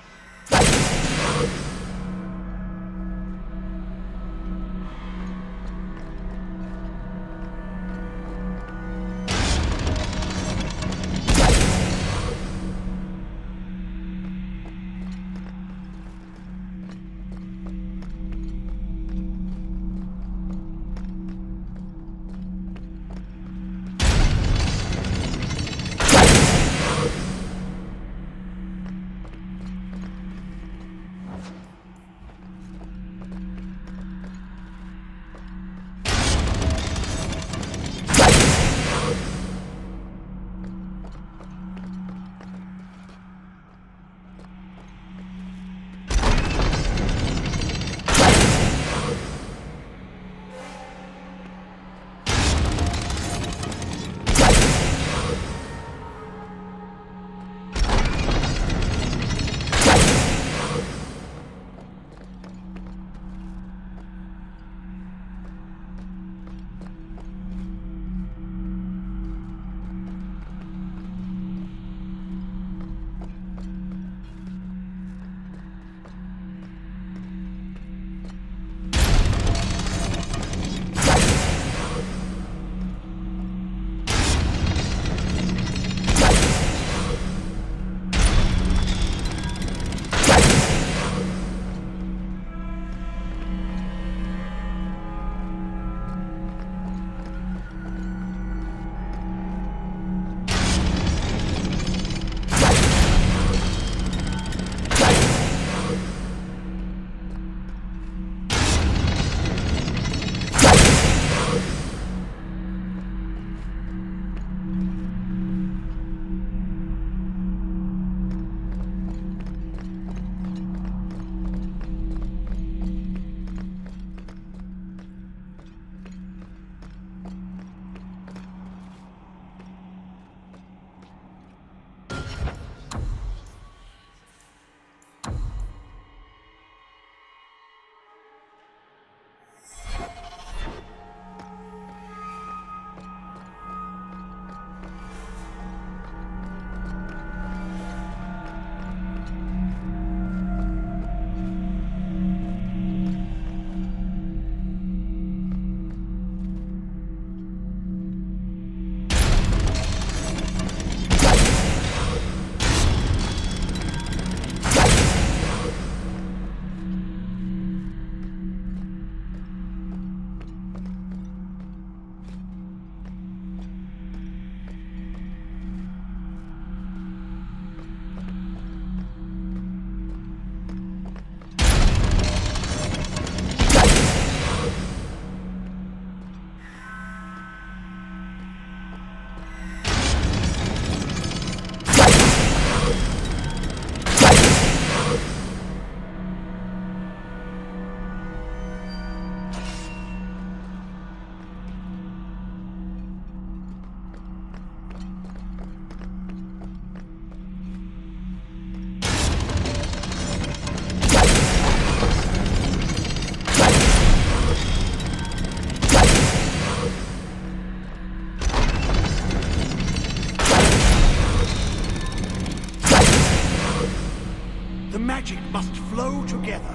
The magic must flow together.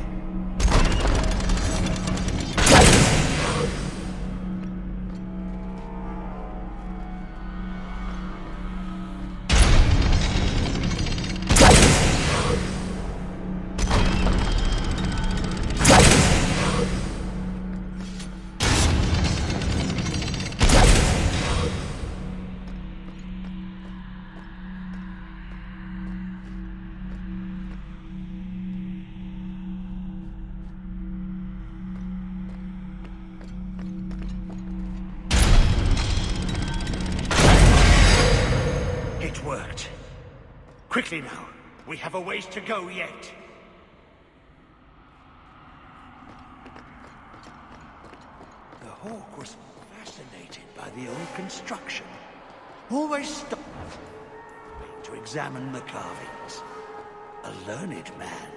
It worked. Quickly now. We have a ways to go yet. The hawk was fascinated by the old construction. Always stopping to examine the carvings. A learned man.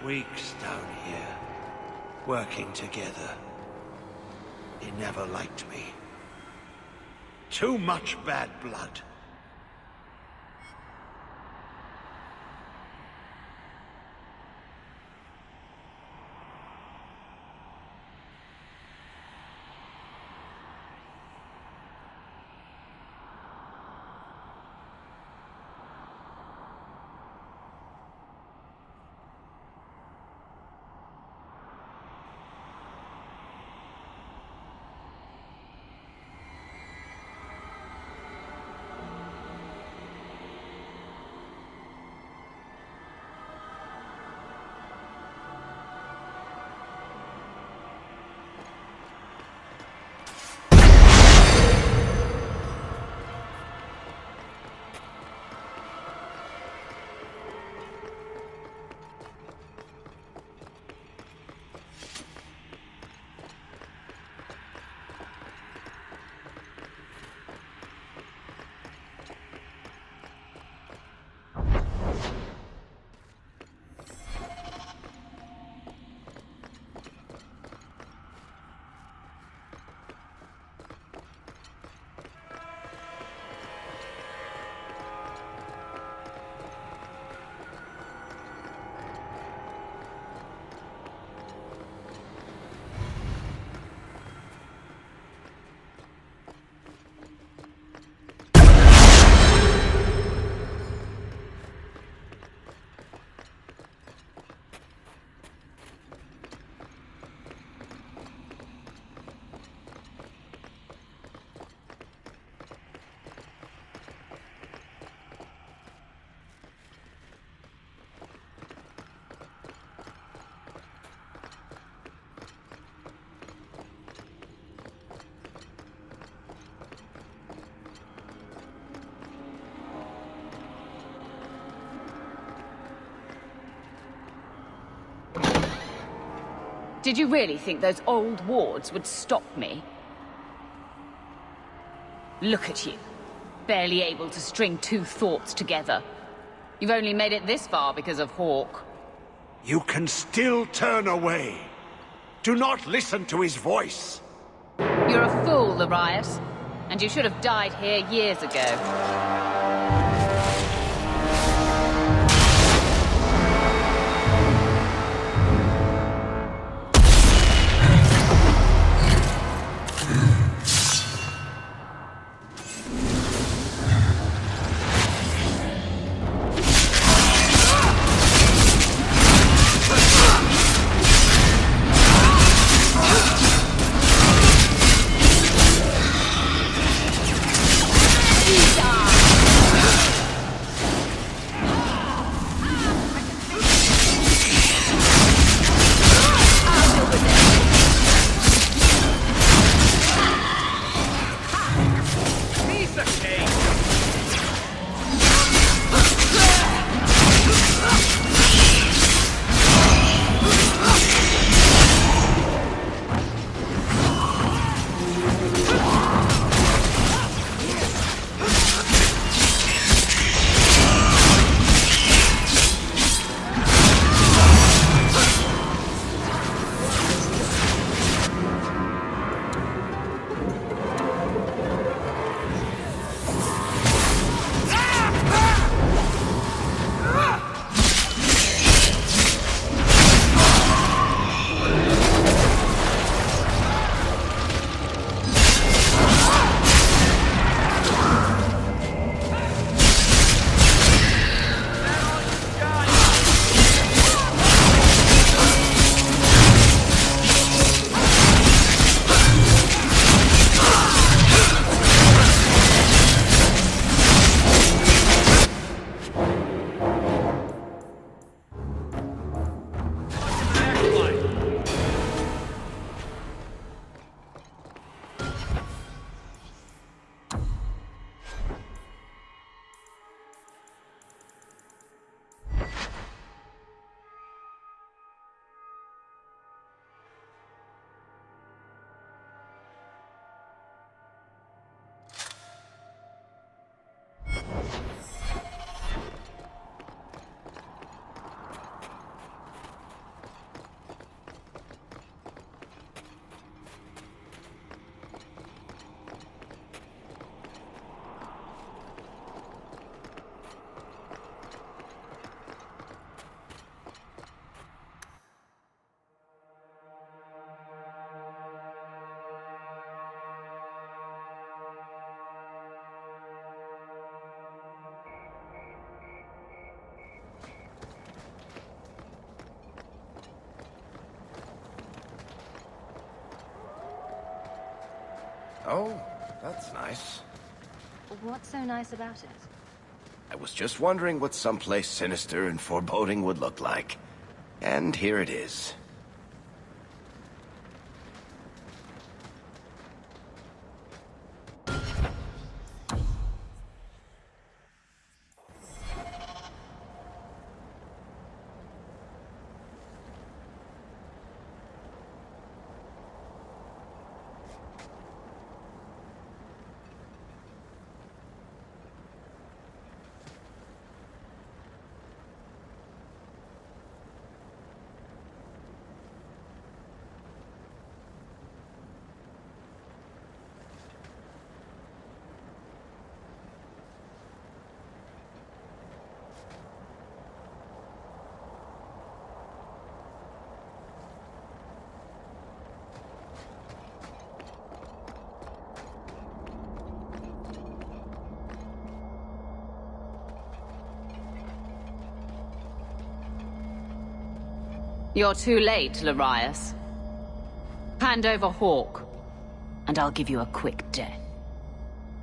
Weeks down here, working together. He never liked me. Too much bad blood. Did you really think those old wards would stop me? Look at you. Barely able to string two thoughts together. You've only made it this far because of Hawk. You can still turn away. Do not listen to his voice. You're a fool, Larius. And you should have died here years ago. Oh, that's nice. What's so nice about it? I was just wondering what someplace sinister and foreboding would look like. And here it is. You're too late, Larius. Hand over Hawk, and I'll give you a quick death.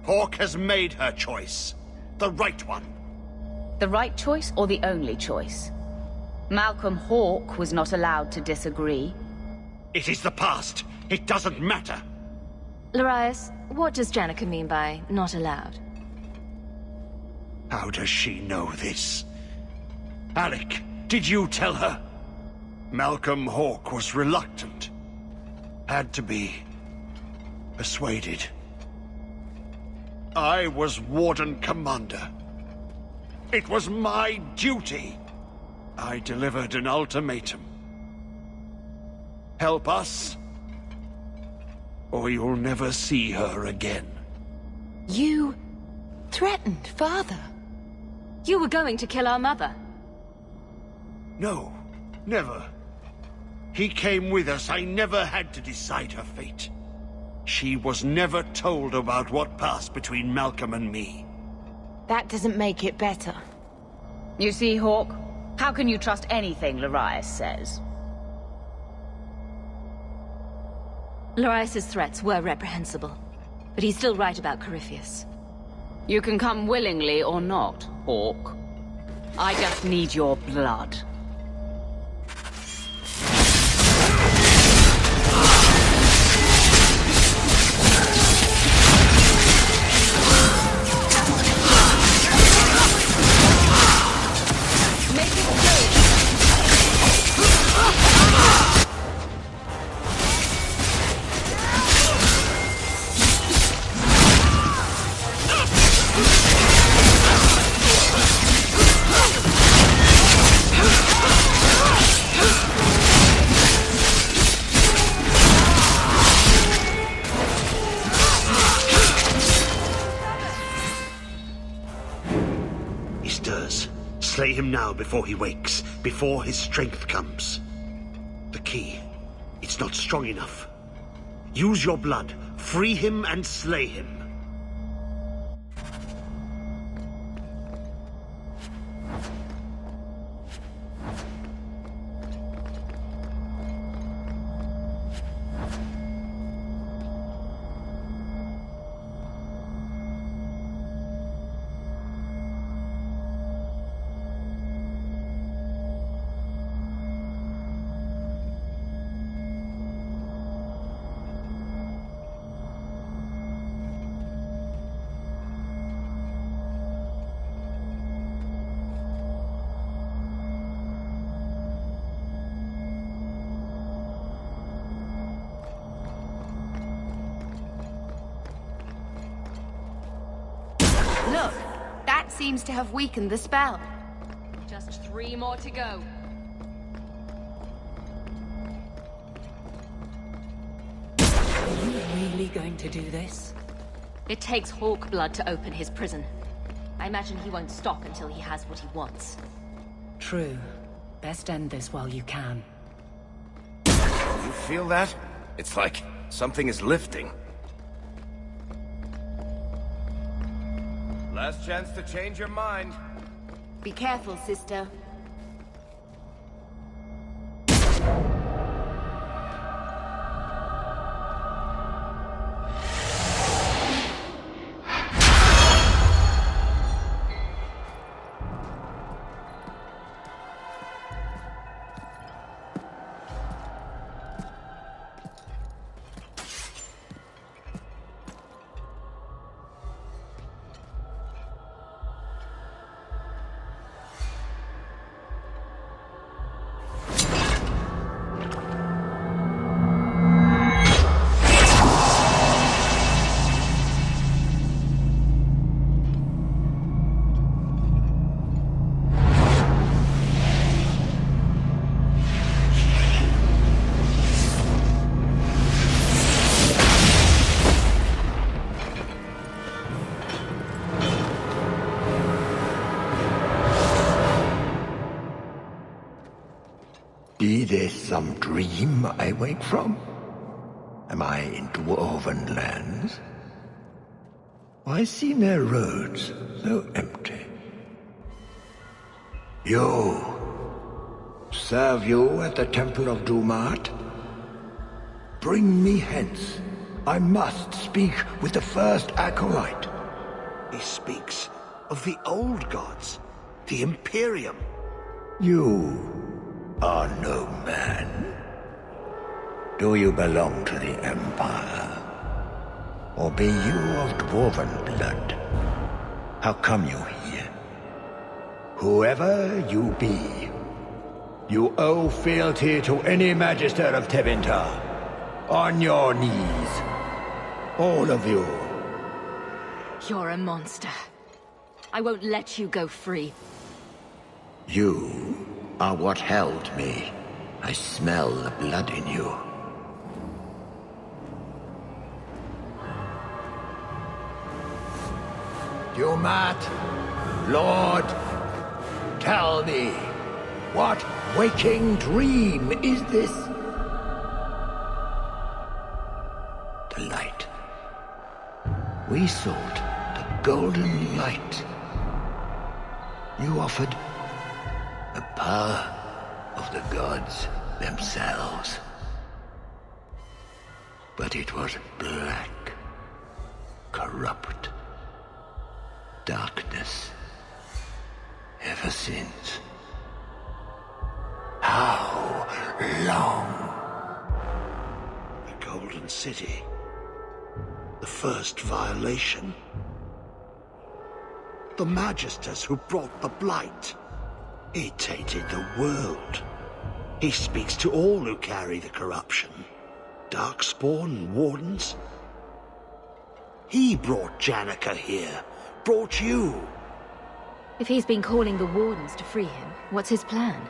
Hawk has made her choice. The right one. The right choice or the only choice? Malcolm Hawk was not allowed to disagree. It is the past. It doesn't matter. Larius, what does Janica mean by not allowed? How does she know this? Alec, did you tell her? Malcolm Hawke was reluctant. Had to be persuaded. I was Warden Commander. It was my duty. I delivered an ultimatum. Help us, or you'll never see her again. You threatened Father? You were going to kill our mother. No, never. He came with us. I never had to decide her fate. She was never told about what passed between Malcolm and me. That doesn't make it better. You see, Hawke? How can you trust anything Larius says? Larius's threats were reprehensible, but he's still right about Corypheus. You can come willingly or not, Hawke. I just need your blood. Slay him now before he wakes, before his strength comes. The key, it's not strong enough. Use your blood, free him and slay him. Look, that seems to have weakened the spell. Just 3 more to go. Are you really going to do this? It takes Hawke blood to open his prison. I imagine he won't stop until he has what he wants. True. Best end this while you can. You feel that? It's like something is lifting. Last chance to change your mind. Be careful, sister. Be this some dream I wake from? Am I in dwarven lands? Why seem their roads so empty? You! Serve you at the Temple of Dumat? Bring me hence. I must speak with the first acolyte. He speaks of the old gods, the Imperium. You are no man. Do you belong to the Empire? Or be you of dwarven blood? How come you here? Whoever you be, You owe fealty to any Magister of Tevinter. On your knees. All of you. You're a monster. I won't let you go free. You are what held me. I smell the blood in you. Dumat, Lord, tell me, what waking dream is this? The light. We sought the golden light. You offered the power of the gods themselves. But it was black, corrupt, darkness, ever since. How long? The Golden City. The first violation. The Magisters who brought the Blight. He tainted the world. He speaks to all who carry the corruption. Darkspawn, Wardens. He brought Janica here. Brought you. If he's been calling the Wardens to free him, what's his plan?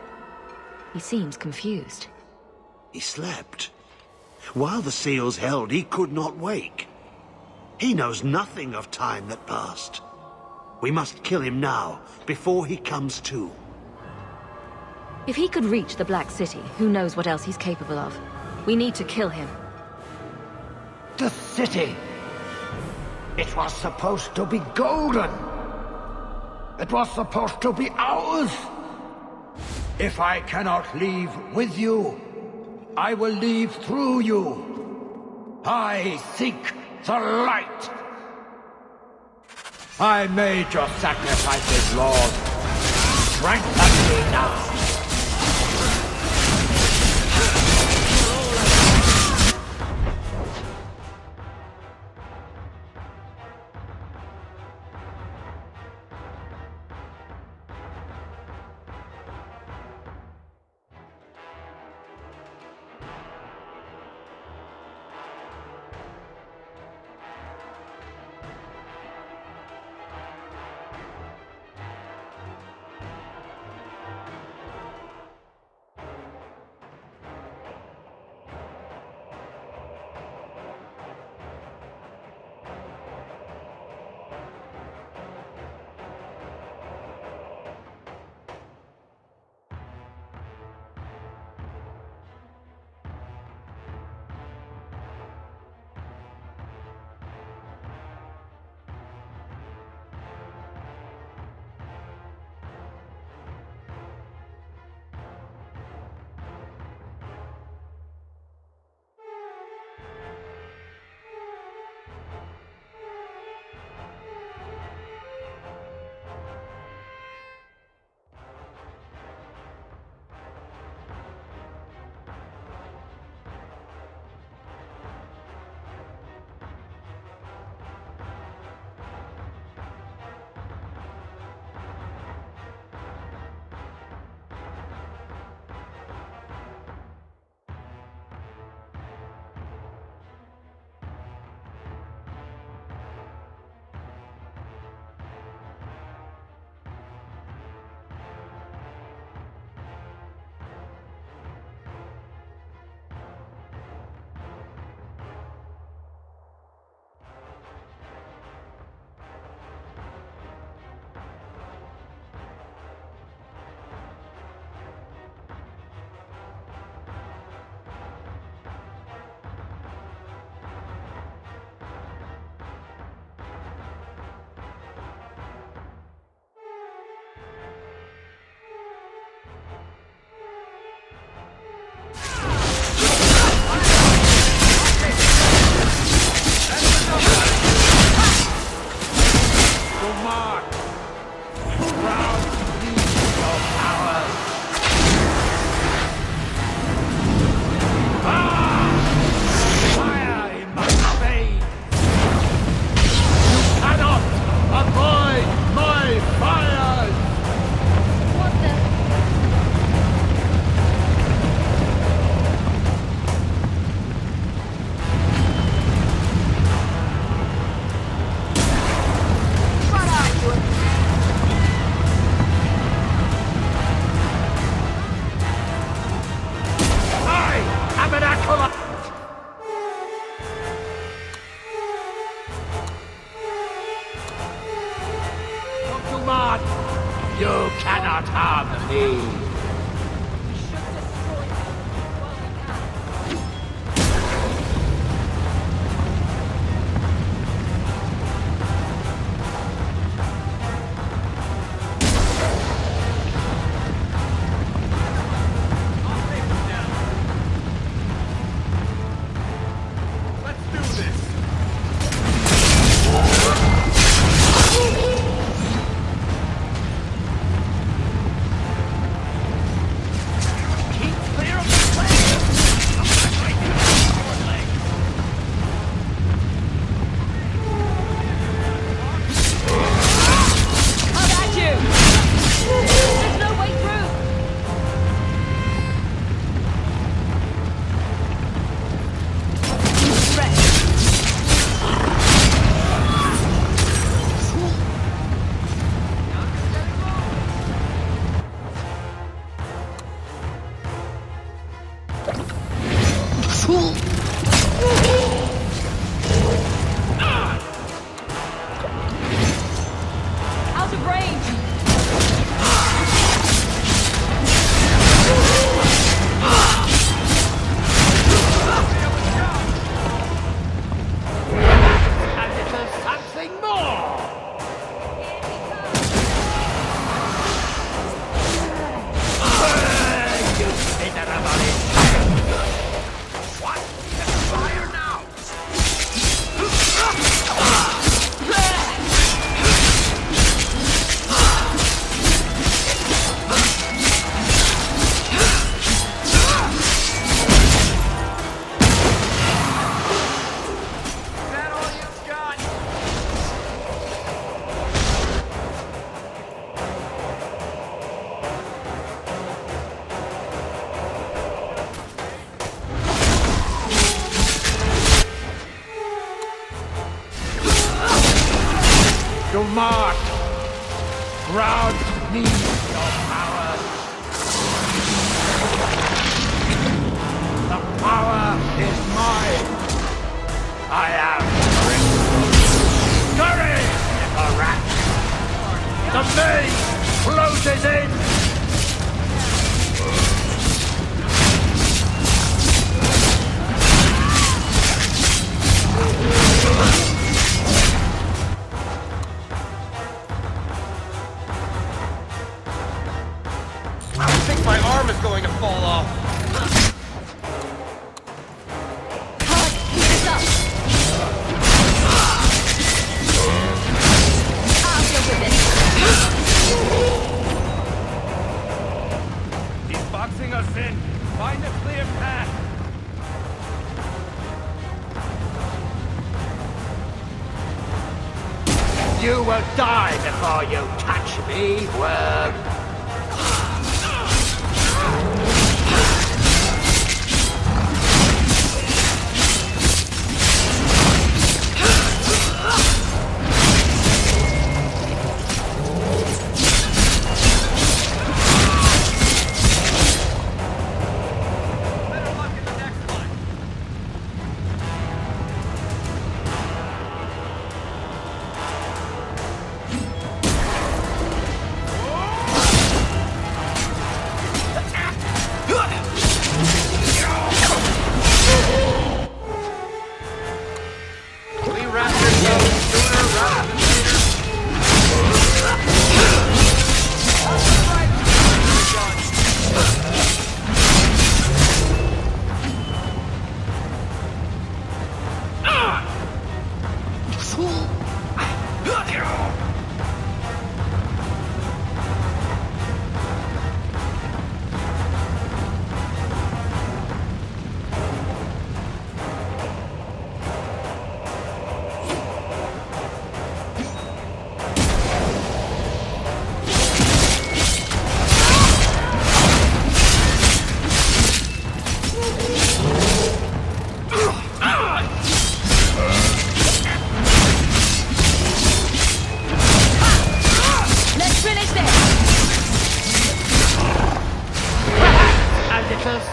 He seems confused. He slept. While the seals held, he could not wake. He knows nothing of time that passed. We must kill him now, before he comes to. If he could reach the Black City, who knows what else he's capable of? We need to kill him. The city! It was supposed to be golden! It was supposed to be ours! If I cannot leave with you, I will leave through you. I seek the light! I made your sacrifices, Lord. Strengthen me now! cannot! You cannot harm me! Out of range! And it is something more! You miserable idiot! What? There's fire now! To mark! Ground needs your power! The power is mine! I am Scurry, little rat! The maze closes in! I think my arm is going to fall off. Keep this up! I'll deal with it! He's boxing us in. Find a clear path. You will die before you touch me, worm!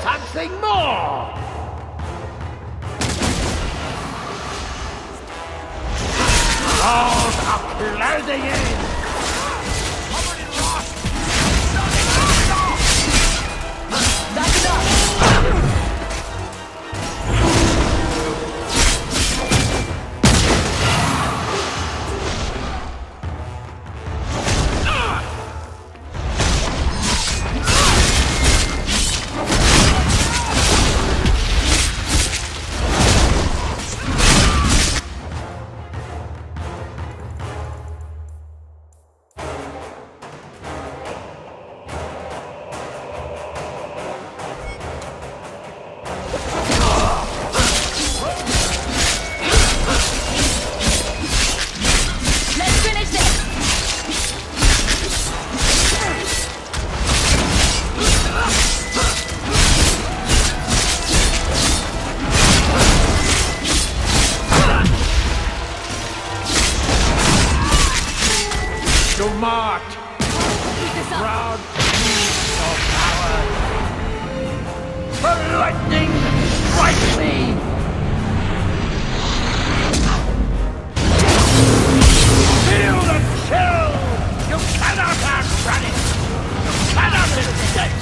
Something more! All are closing in! Proud chiefs of power. The lightning strikes me! Feel the chill! You cannot outrun it! You cannot escape!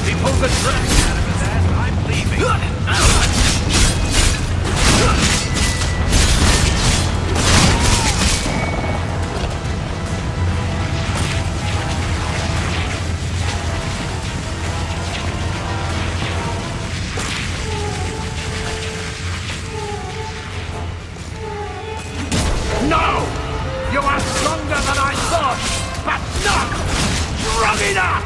He pulled the track out of his ass. I'm leaving. No! You are stronger than I thought, but not strong enough!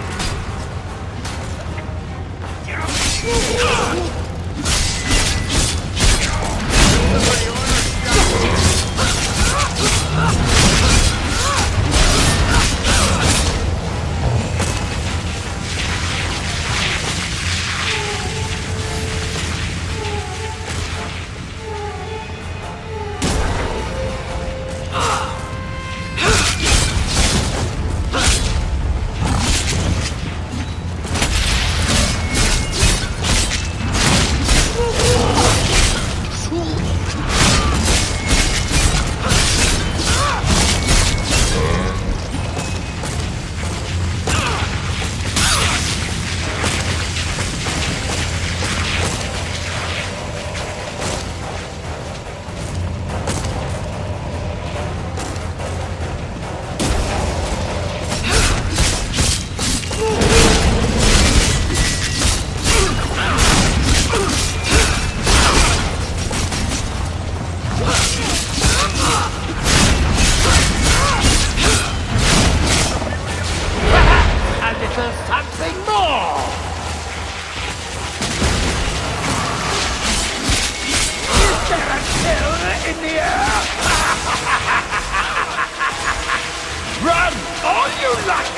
Run all you like!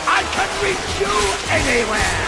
I can reach you anywhere!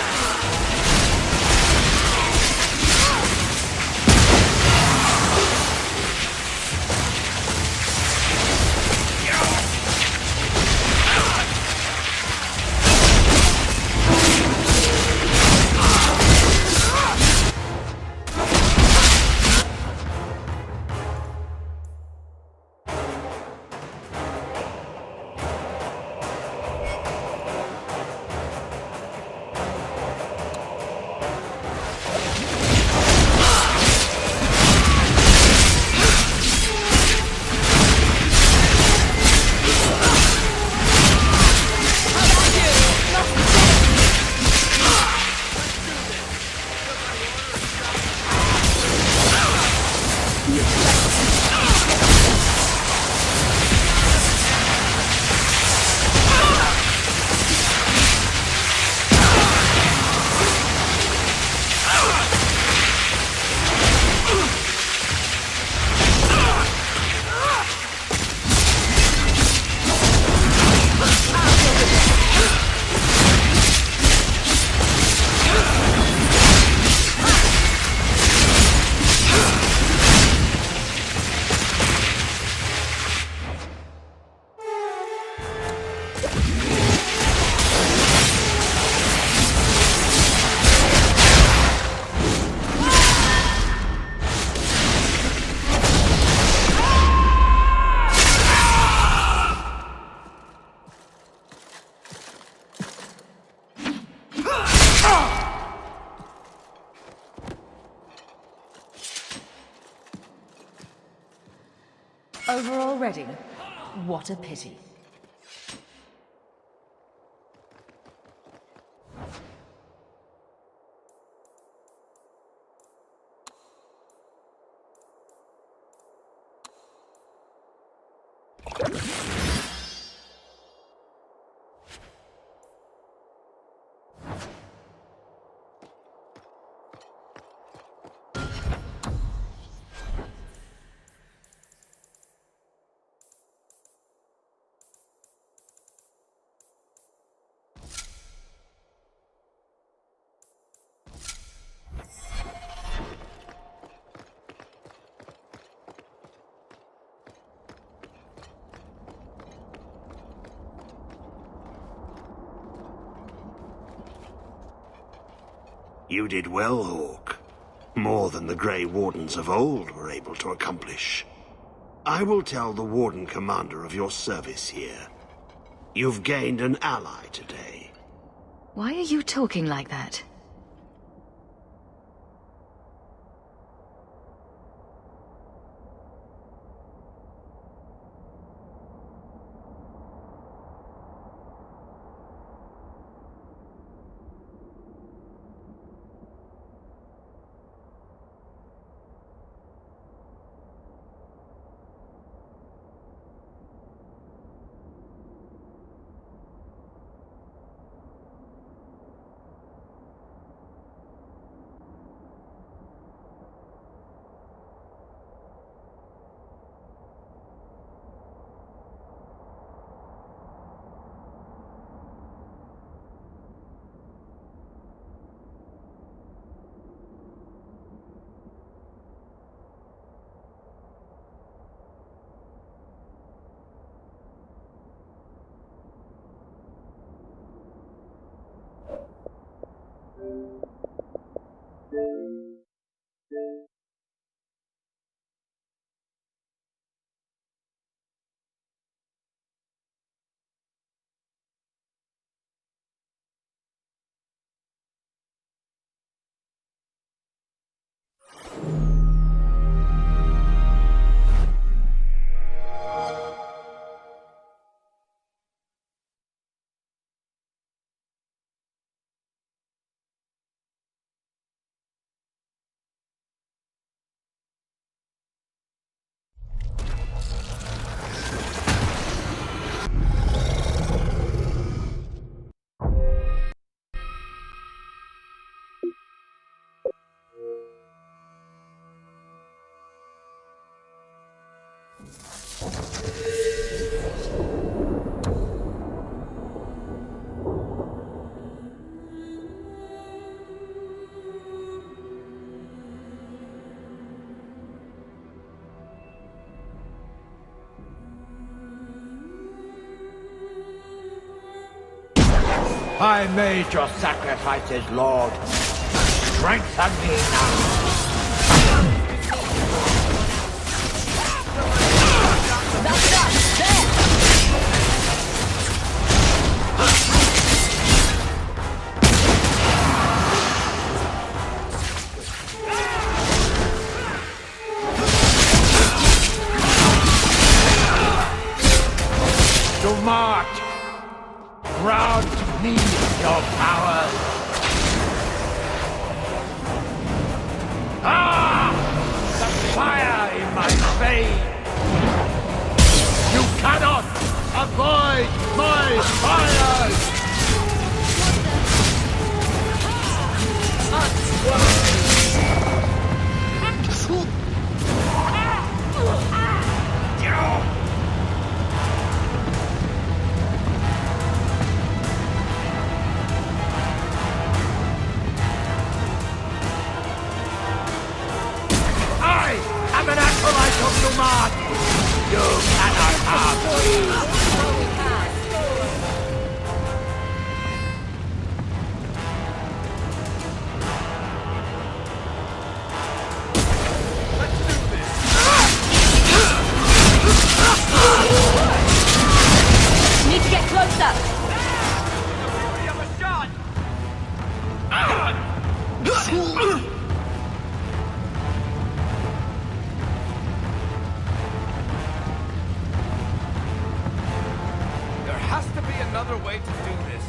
Over already? What a pity. You did well, Hawk. More than the Grey Wardens of old were able to accomplish. I will tell the Warden Commander of your service here. You've gained an ally today. Why are you talking like that? I made your sacrifices, Lord. Strengthen me now. Dumart, grant me your power. Ah! The fire in my veins! You cannot avoid my fire! I'm an acolyte of Dumart! You cannot harm me! Need to get closer! There has to be another way to do this.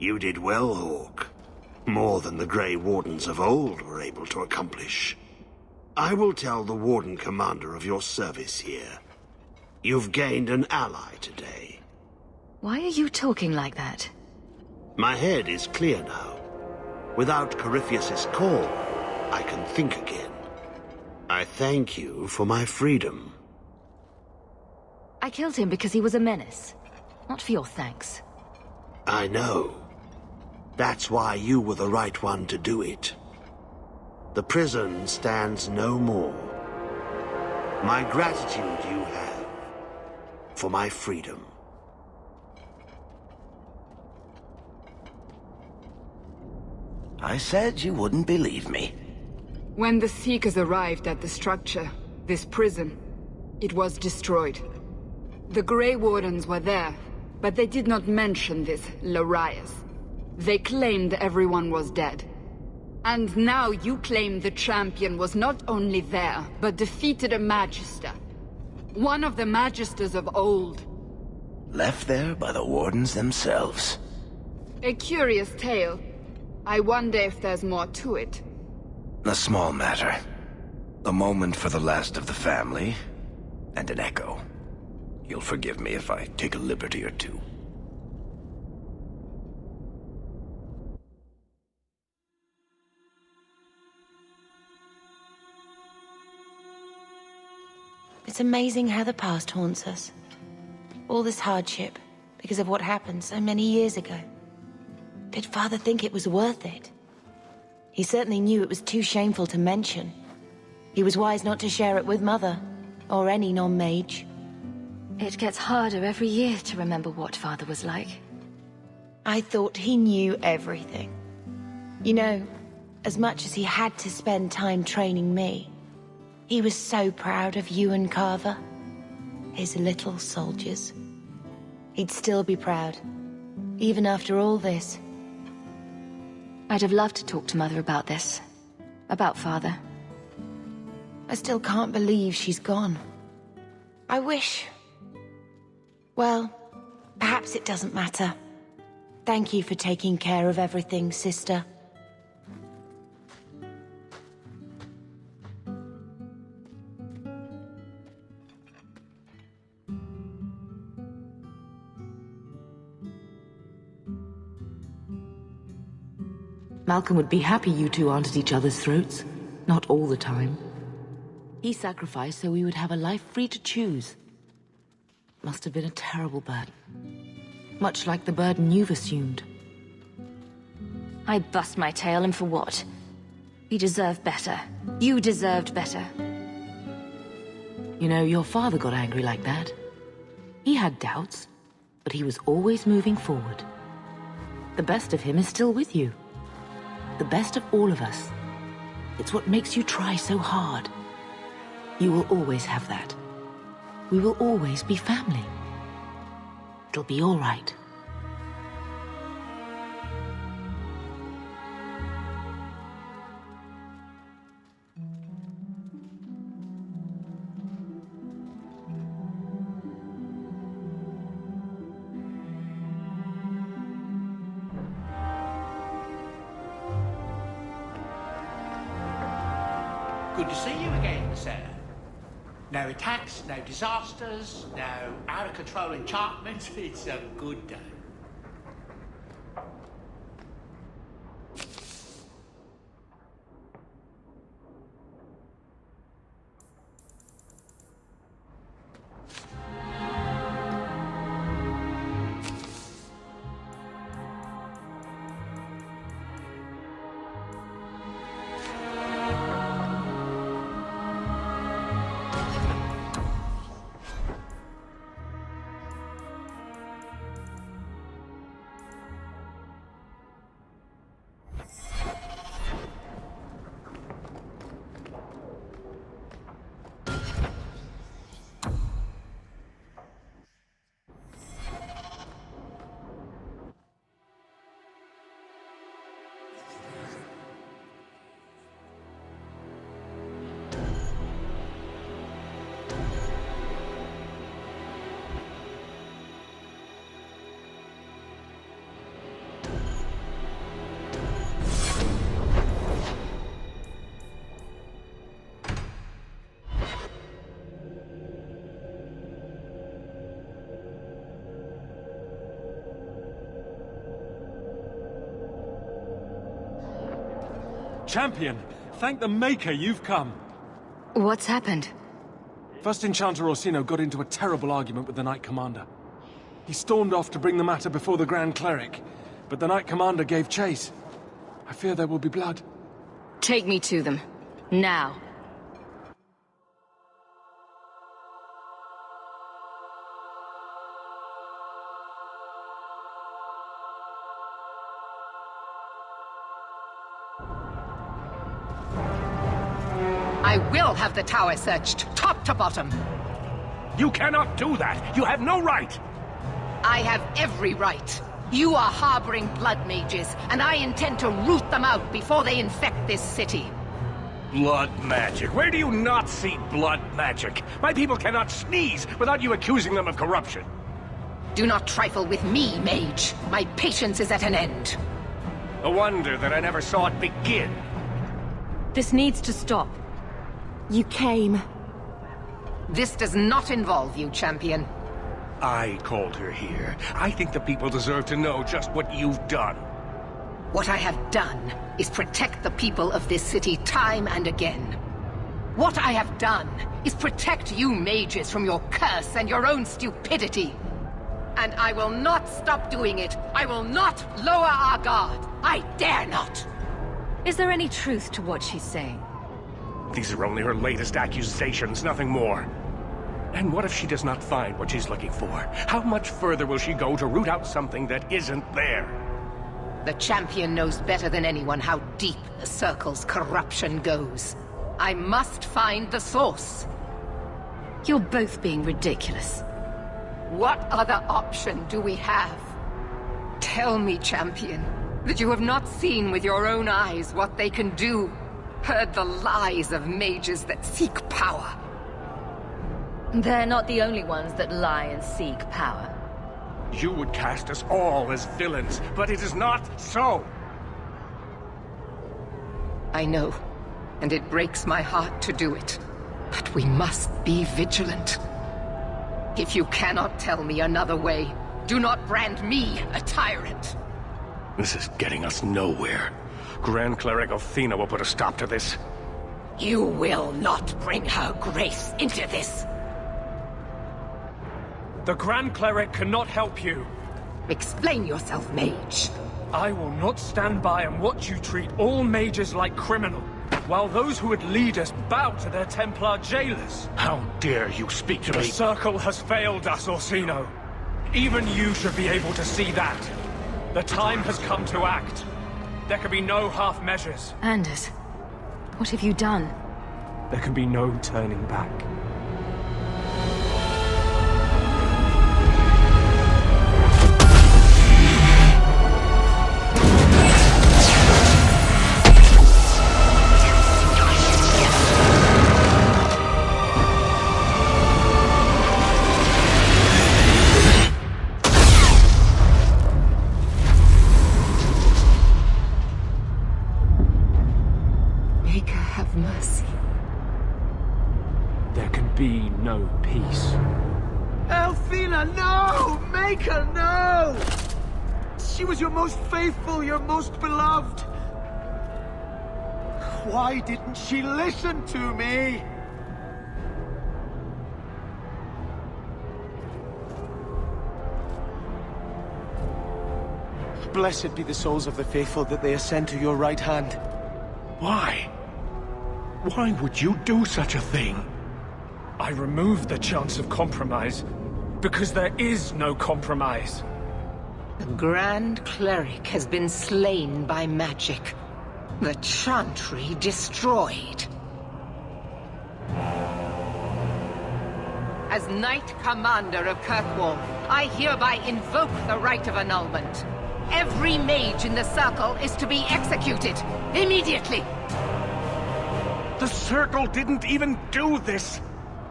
You did well, Hawk. More than the Grey Wardens of old were able to accomplish. I will tell the Warden Commander of your service here. You've gained an ally today. Why are you talking like that? My head is clear now. Without Corypheus's call, I can think again. I thank you for my freedom. I killed him because he was a menace. Not for your thanks. I know. That's why you were the right one to do it. The prison stands no more. My gratitude you have for my freedom. I said you wouldn't believe me. When the Seekers arrived at the structure, this prison, it was destroyed. The Grey Wardens were there, but they did not mention this Larius. They claimed everyone was dead. And now you claim the champion was not only there, but defeated a Magister. One of the Magisters of old. Left there by the Wardens themselves. A curious tale. I wonder if there's more to it. A small matter. A moment for the last of the family, and an echo. You'll forgive me if I take a liberty or two. It's amazing how the past haunts us. All this hardship, because of what happened so many years ago. Did Father think it was worth it? He certainly knew it was too shameful to mention. He was wise not to share it with Mother, or any non-mage. It gets harder every year to remember what Father was like. I thought he knew everything. You know, as much as he had to spend time training me, he was so proud of you and Carver. His little soldiers. He'd still be proud, even after all this. I'd have loved to talk to Mother about this. About Father. I still can't believe she's gone. I wish... Well, perhaps it doesn't matter. Thank you for taking care of everything, sister. Malcolm would be happy you two aren't at each other's throats. Not all the time. He sacrificed so we would have a life free to choose. Must have been a terrible burden. Much like the burden you've assumed. I bust my tail, and for what? We deserve better. You deserved better. You know, your father got angry like that. He had doubts, but he was always moving forward. The best of him is still with you. The best of all of us. It's what makes you try so hard. You will always have that. We will always be family. It'll be all right. Good to see you again, sir. No attacks, no disasters, no out-of-control enchantments. It's a good day. Champion! Thank the Maker you've come! What's happened? First Enchanter Orsino got into a terrible argument with the Knight Commander. He stormed off to bring the matter before the Grand Cleric, but the Knight Commander gave chase. I fear there will be blood. Take me to them. Now. I will have the tower searched, top to bottom. You cannot do that! You have no right! I have every right. You are harboring blood mages, and I intend to root them out before they infect this city. Blood magic? Where do you not see blood magic? My people cannot sneeze without you accusing them of corruption. Do not trifle with me, mage. My patience is at an end. A wonder that I never saw it begin. This needs to stop. You came. This does not involve you, champion. I called her here. I think the people deserve to know just what you've done. What I have done is protect the people of this city time and again. What I have done is protect you mages from your curse and your own stupidity. And I will not stop doing it. I will not lower our guard. I dare not. Is there any truth to what she's saying? These are only her latest accusations, nothing more. And what if she does not find what she's looking for? How much further will she go to root out something that isn't there? The champion knows better than anyone how deep the Circle's corruption goes. I must find the source. You're both being ridiculous. What other option do we have? Tell me, champion, that you have not seen with your own eyes what they can do. Heard the lies of mages that seek power. They're not the only ones that lie and seek power. You would cast us all as villains, but it is not so! I know, and it breaks my heart to do it. But we must be vigilant. If you cannot tell me another way, do not brand me a tyrant. This is getting us nowhere. Grand Cleric Athena will put a stop to this. You will not bring her grace into this. The Grand Cleric cannot help you. Explain yourself, mage. I will not stand by and watch you treat all mages like criminal, while those who would lead us bow to their Templar jailers. How dare you speak to me? The Circle has failed us, Orsino. Even you should be able to see that. The time has come to act. There can be no half measures. Anders, what have you done? There can be no turning back. Be no peace. Athena, no! Maker, no! She was your most faithful, your most beloved. Why didn't she listen to me? Blessed be the souls of the faithful that they ascend to your right hand. Why? Why would you do such a thing? I removed the chance of compromise, because there is no compromise. The Grand Cleric has been slain by magic. The Chantry destroyed. As Knight Commander of Kirkwall, I hereby invoke the right of annulment. Every mage in the Circle is to be executed, immediately! The Circle didn't even do this!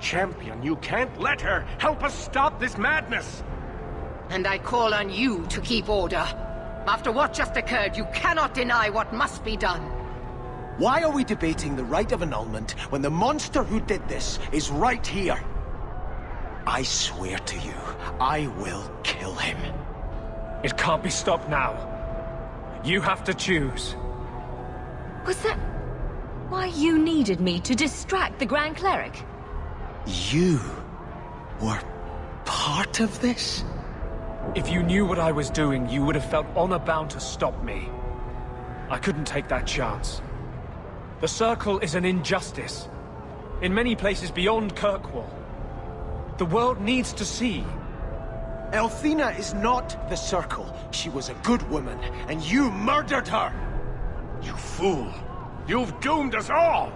Champion, you can't let her! Help us stop this madness! And I call on you to keep order. After what just occurred, you cannot deny what must be done. Why are we debating the right of annulment when the monster who did this is right here? I swear to you, I will kill him. It can't be stopped now. You have to choose. Was that why you needed me to distract the Grand Cleric? You were part of this? If you knew what I was doing, you would have felt honor-bound to stop me. I couldn't take that chance. The Circle is an injustice. In many places beyond Kirkwall. The world needs to see. Athena is not the Circle. She was a good woman, and you murdered her! You fool! You've doomed us all!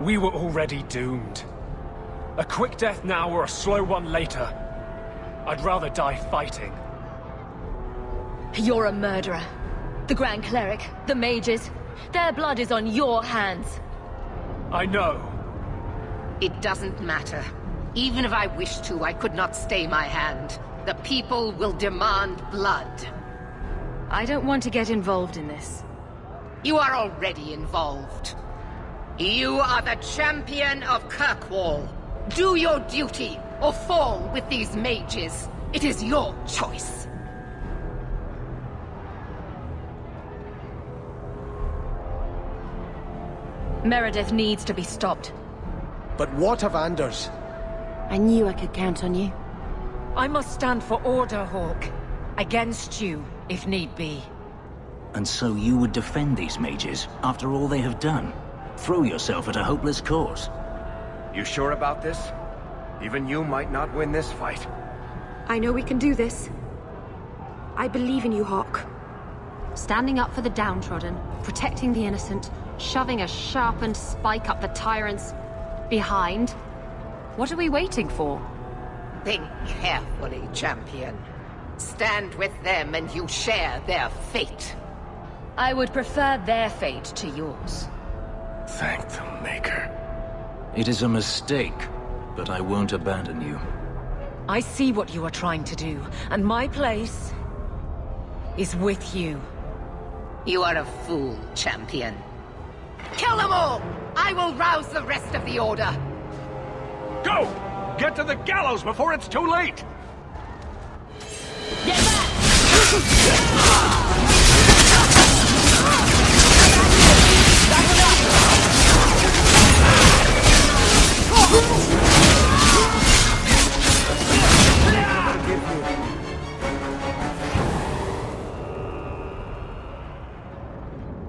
We were already doomed. A quick death now or a slow one later. I'd rather die fighting. You're a murderer. The Grand Cleric, the mages, their blood is on your hands. I know. It doesn't matter. Even if I wished to, I could not stay my hand. The people will demand blood. I don't want to get involved in this. You are already involved. You are the champion of Kirkwall. Do your duty, or fall with these mages. It is your choice. Meredith needs to be stopped. But what of Anders? I knew I could count on you. I must stand for order, Hawk. Against you, if need be. And so you would defend these mages, after all they have done? Throw yourself at a hopeless cause? You sure about this? Even you might not win this fight. I know we can do this. I believe in you, Hawk. Standing up for the downtrodden, protecting the innocent, shoving a sharpened spike up the tyrant's behind. What are we waiting for? Think carefully, champion. Stand with them and you share their fate. I would prefer their fate to yours. Thank the Maker. It is a mistake, but I won't abandon you. I see what you are trying to do, and my place is with you. You are a fool, champion. Kill them all! I will rouse the rest of the Order! Go! Get to the gallows before it's too late! Get back!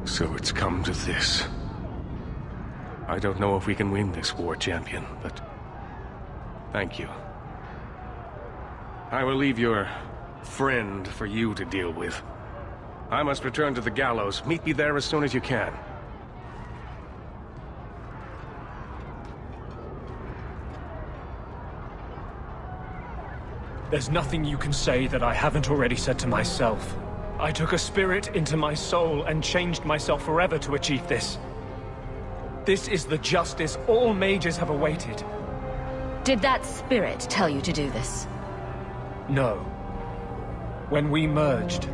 So it's come to this. I don't know if we can win this war, champion, but thank you. I will leave your friend for you to deal with. I must return to the gallows. Meet me there as soon as you can. There's nothing you can say that I haven't already said to myself. I took a spirit into my soul and changed myself forever to achieve this. This is the justice all mages have awaited. Did that spirit tell you to do this? No. When we merged,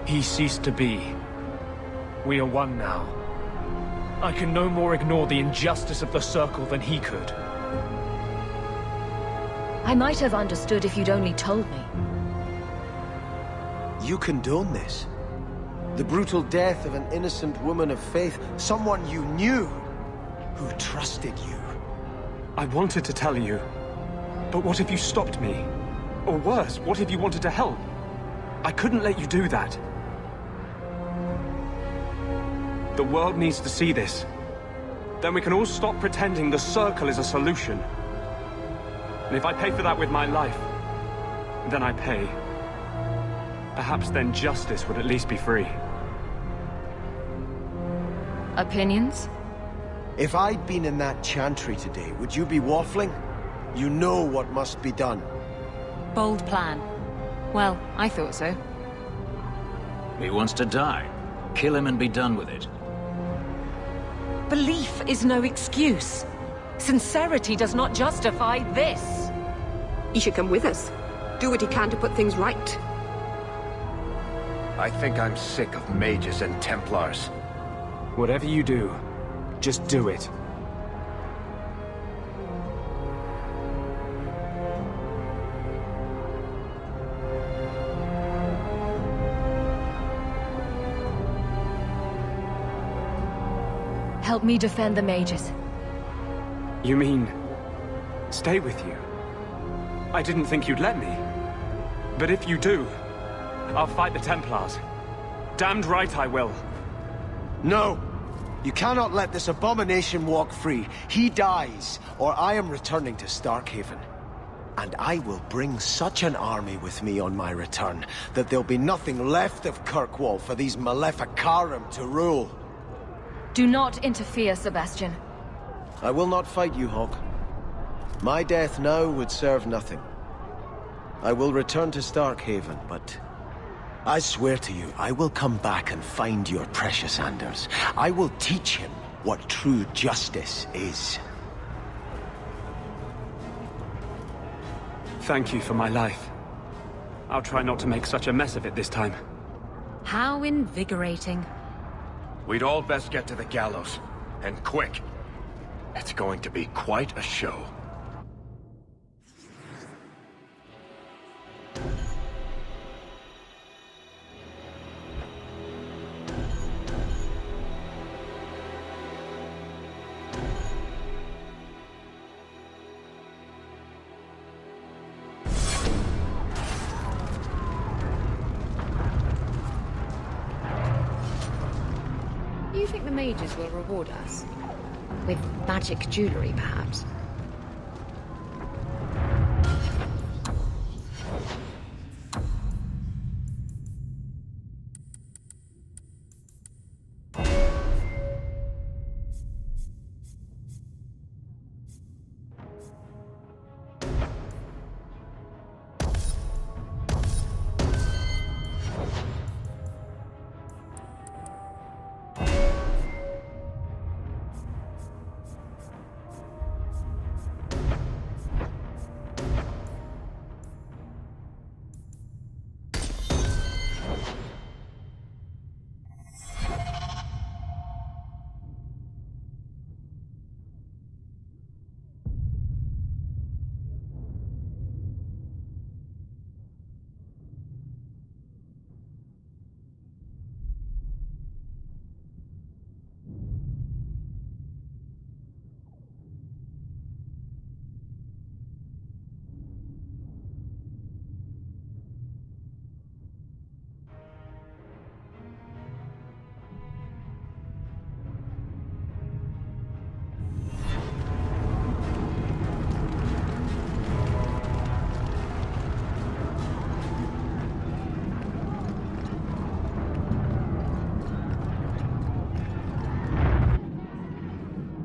he ceased to be. We are one now. I can no more ignore the injustice of the Circle than he could. I might have understood if you'd only told me. You condone this? The brutal death of an innocent woman of faith, someone you knew, who trusted you. I wanted to tell you, but what if you stopped me? Or worse, what if you wanted to help? I couldn't let you do that. The world needs to see this. Then we can all stop pretending the Circle is a solution. And if I pay for that with my life, then I pay. Perhaps then justice would at least be free. Opinions? If I'd been in that chantry today, would you be waffling? You know what must be done. Bold plan. Well, I thought so. He wants to die. Kill him and be done with it. Belief is no excuse. Sincerity does not justify this. You should come with us. Do what you can to put things right. I think I'm sick of mages and Templars. Whatever you do, just do it. Help me defend the mages. You mean, stay with you? I didn't think you'd let me. But if you do, I'll fight the Templars. Damned right I will. No! You cannot let this abomination walk free. He dies, or I am returning to Starkhaven. And I will bring such an army with me on my return, that there'll be nothing left of Kirkwall for these Maleficarum to rule. Do not interfere, Sebastian. I will not fight you, Hawk. My death now would serve nothing. I will return to Starkhaven, but I swear to you, I will come back and find your precious Anders. I will teach him what true justice is. Thank you for my life. I'll try not to make such a mess of it this time. How invigorating. We'd all best get to the gallows. And quick. It's going to be quite a show. Do you think the mages will reward us? With magic jewelry, perhaps?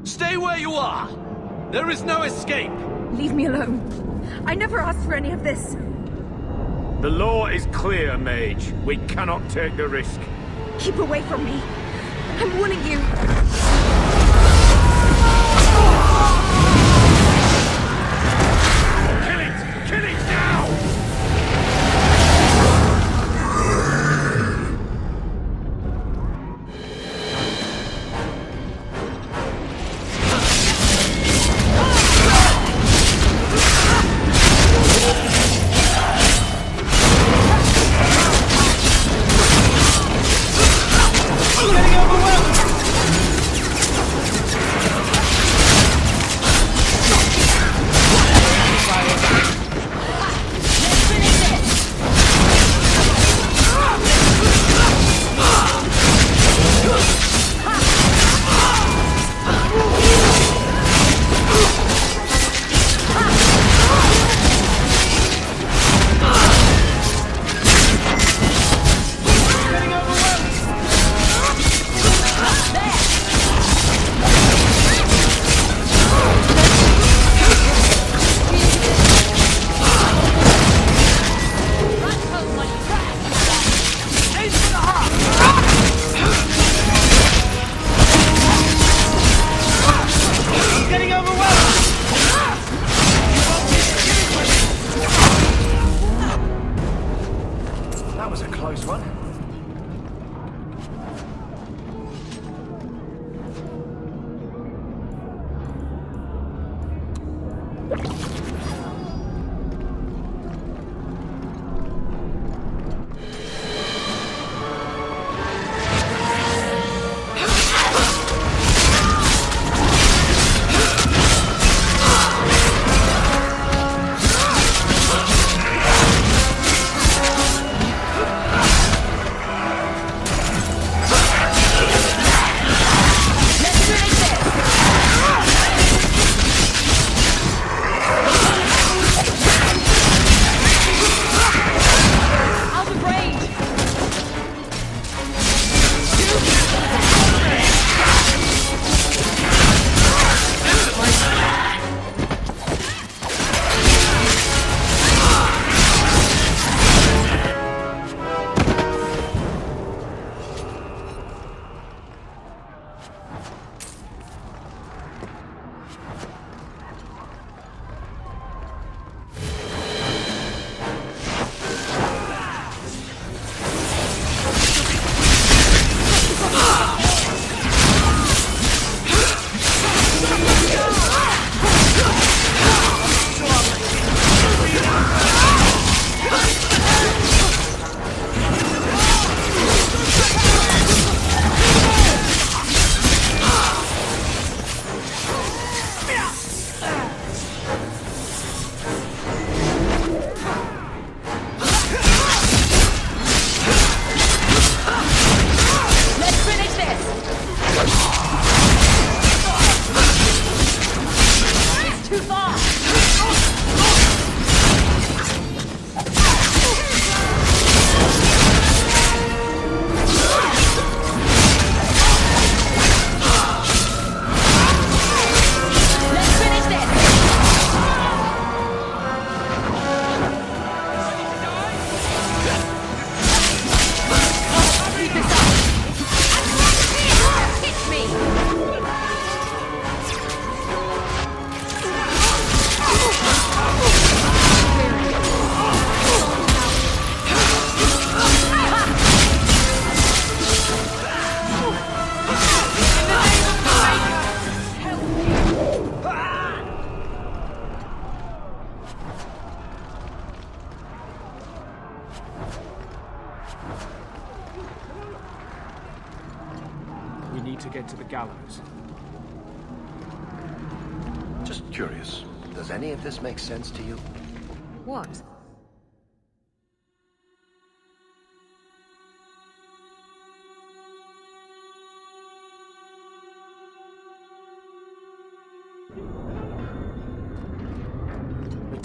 Stay where you are! There is no escape! Leave me alone. I never asked for any of this. The law is clear, Mage. We cannot take the risk. Keep away from me. I'm warning you. Kill it! Kill it now! Getting overwhelmed! to get to the gallows. Just curious, does any of this make sense to you? What?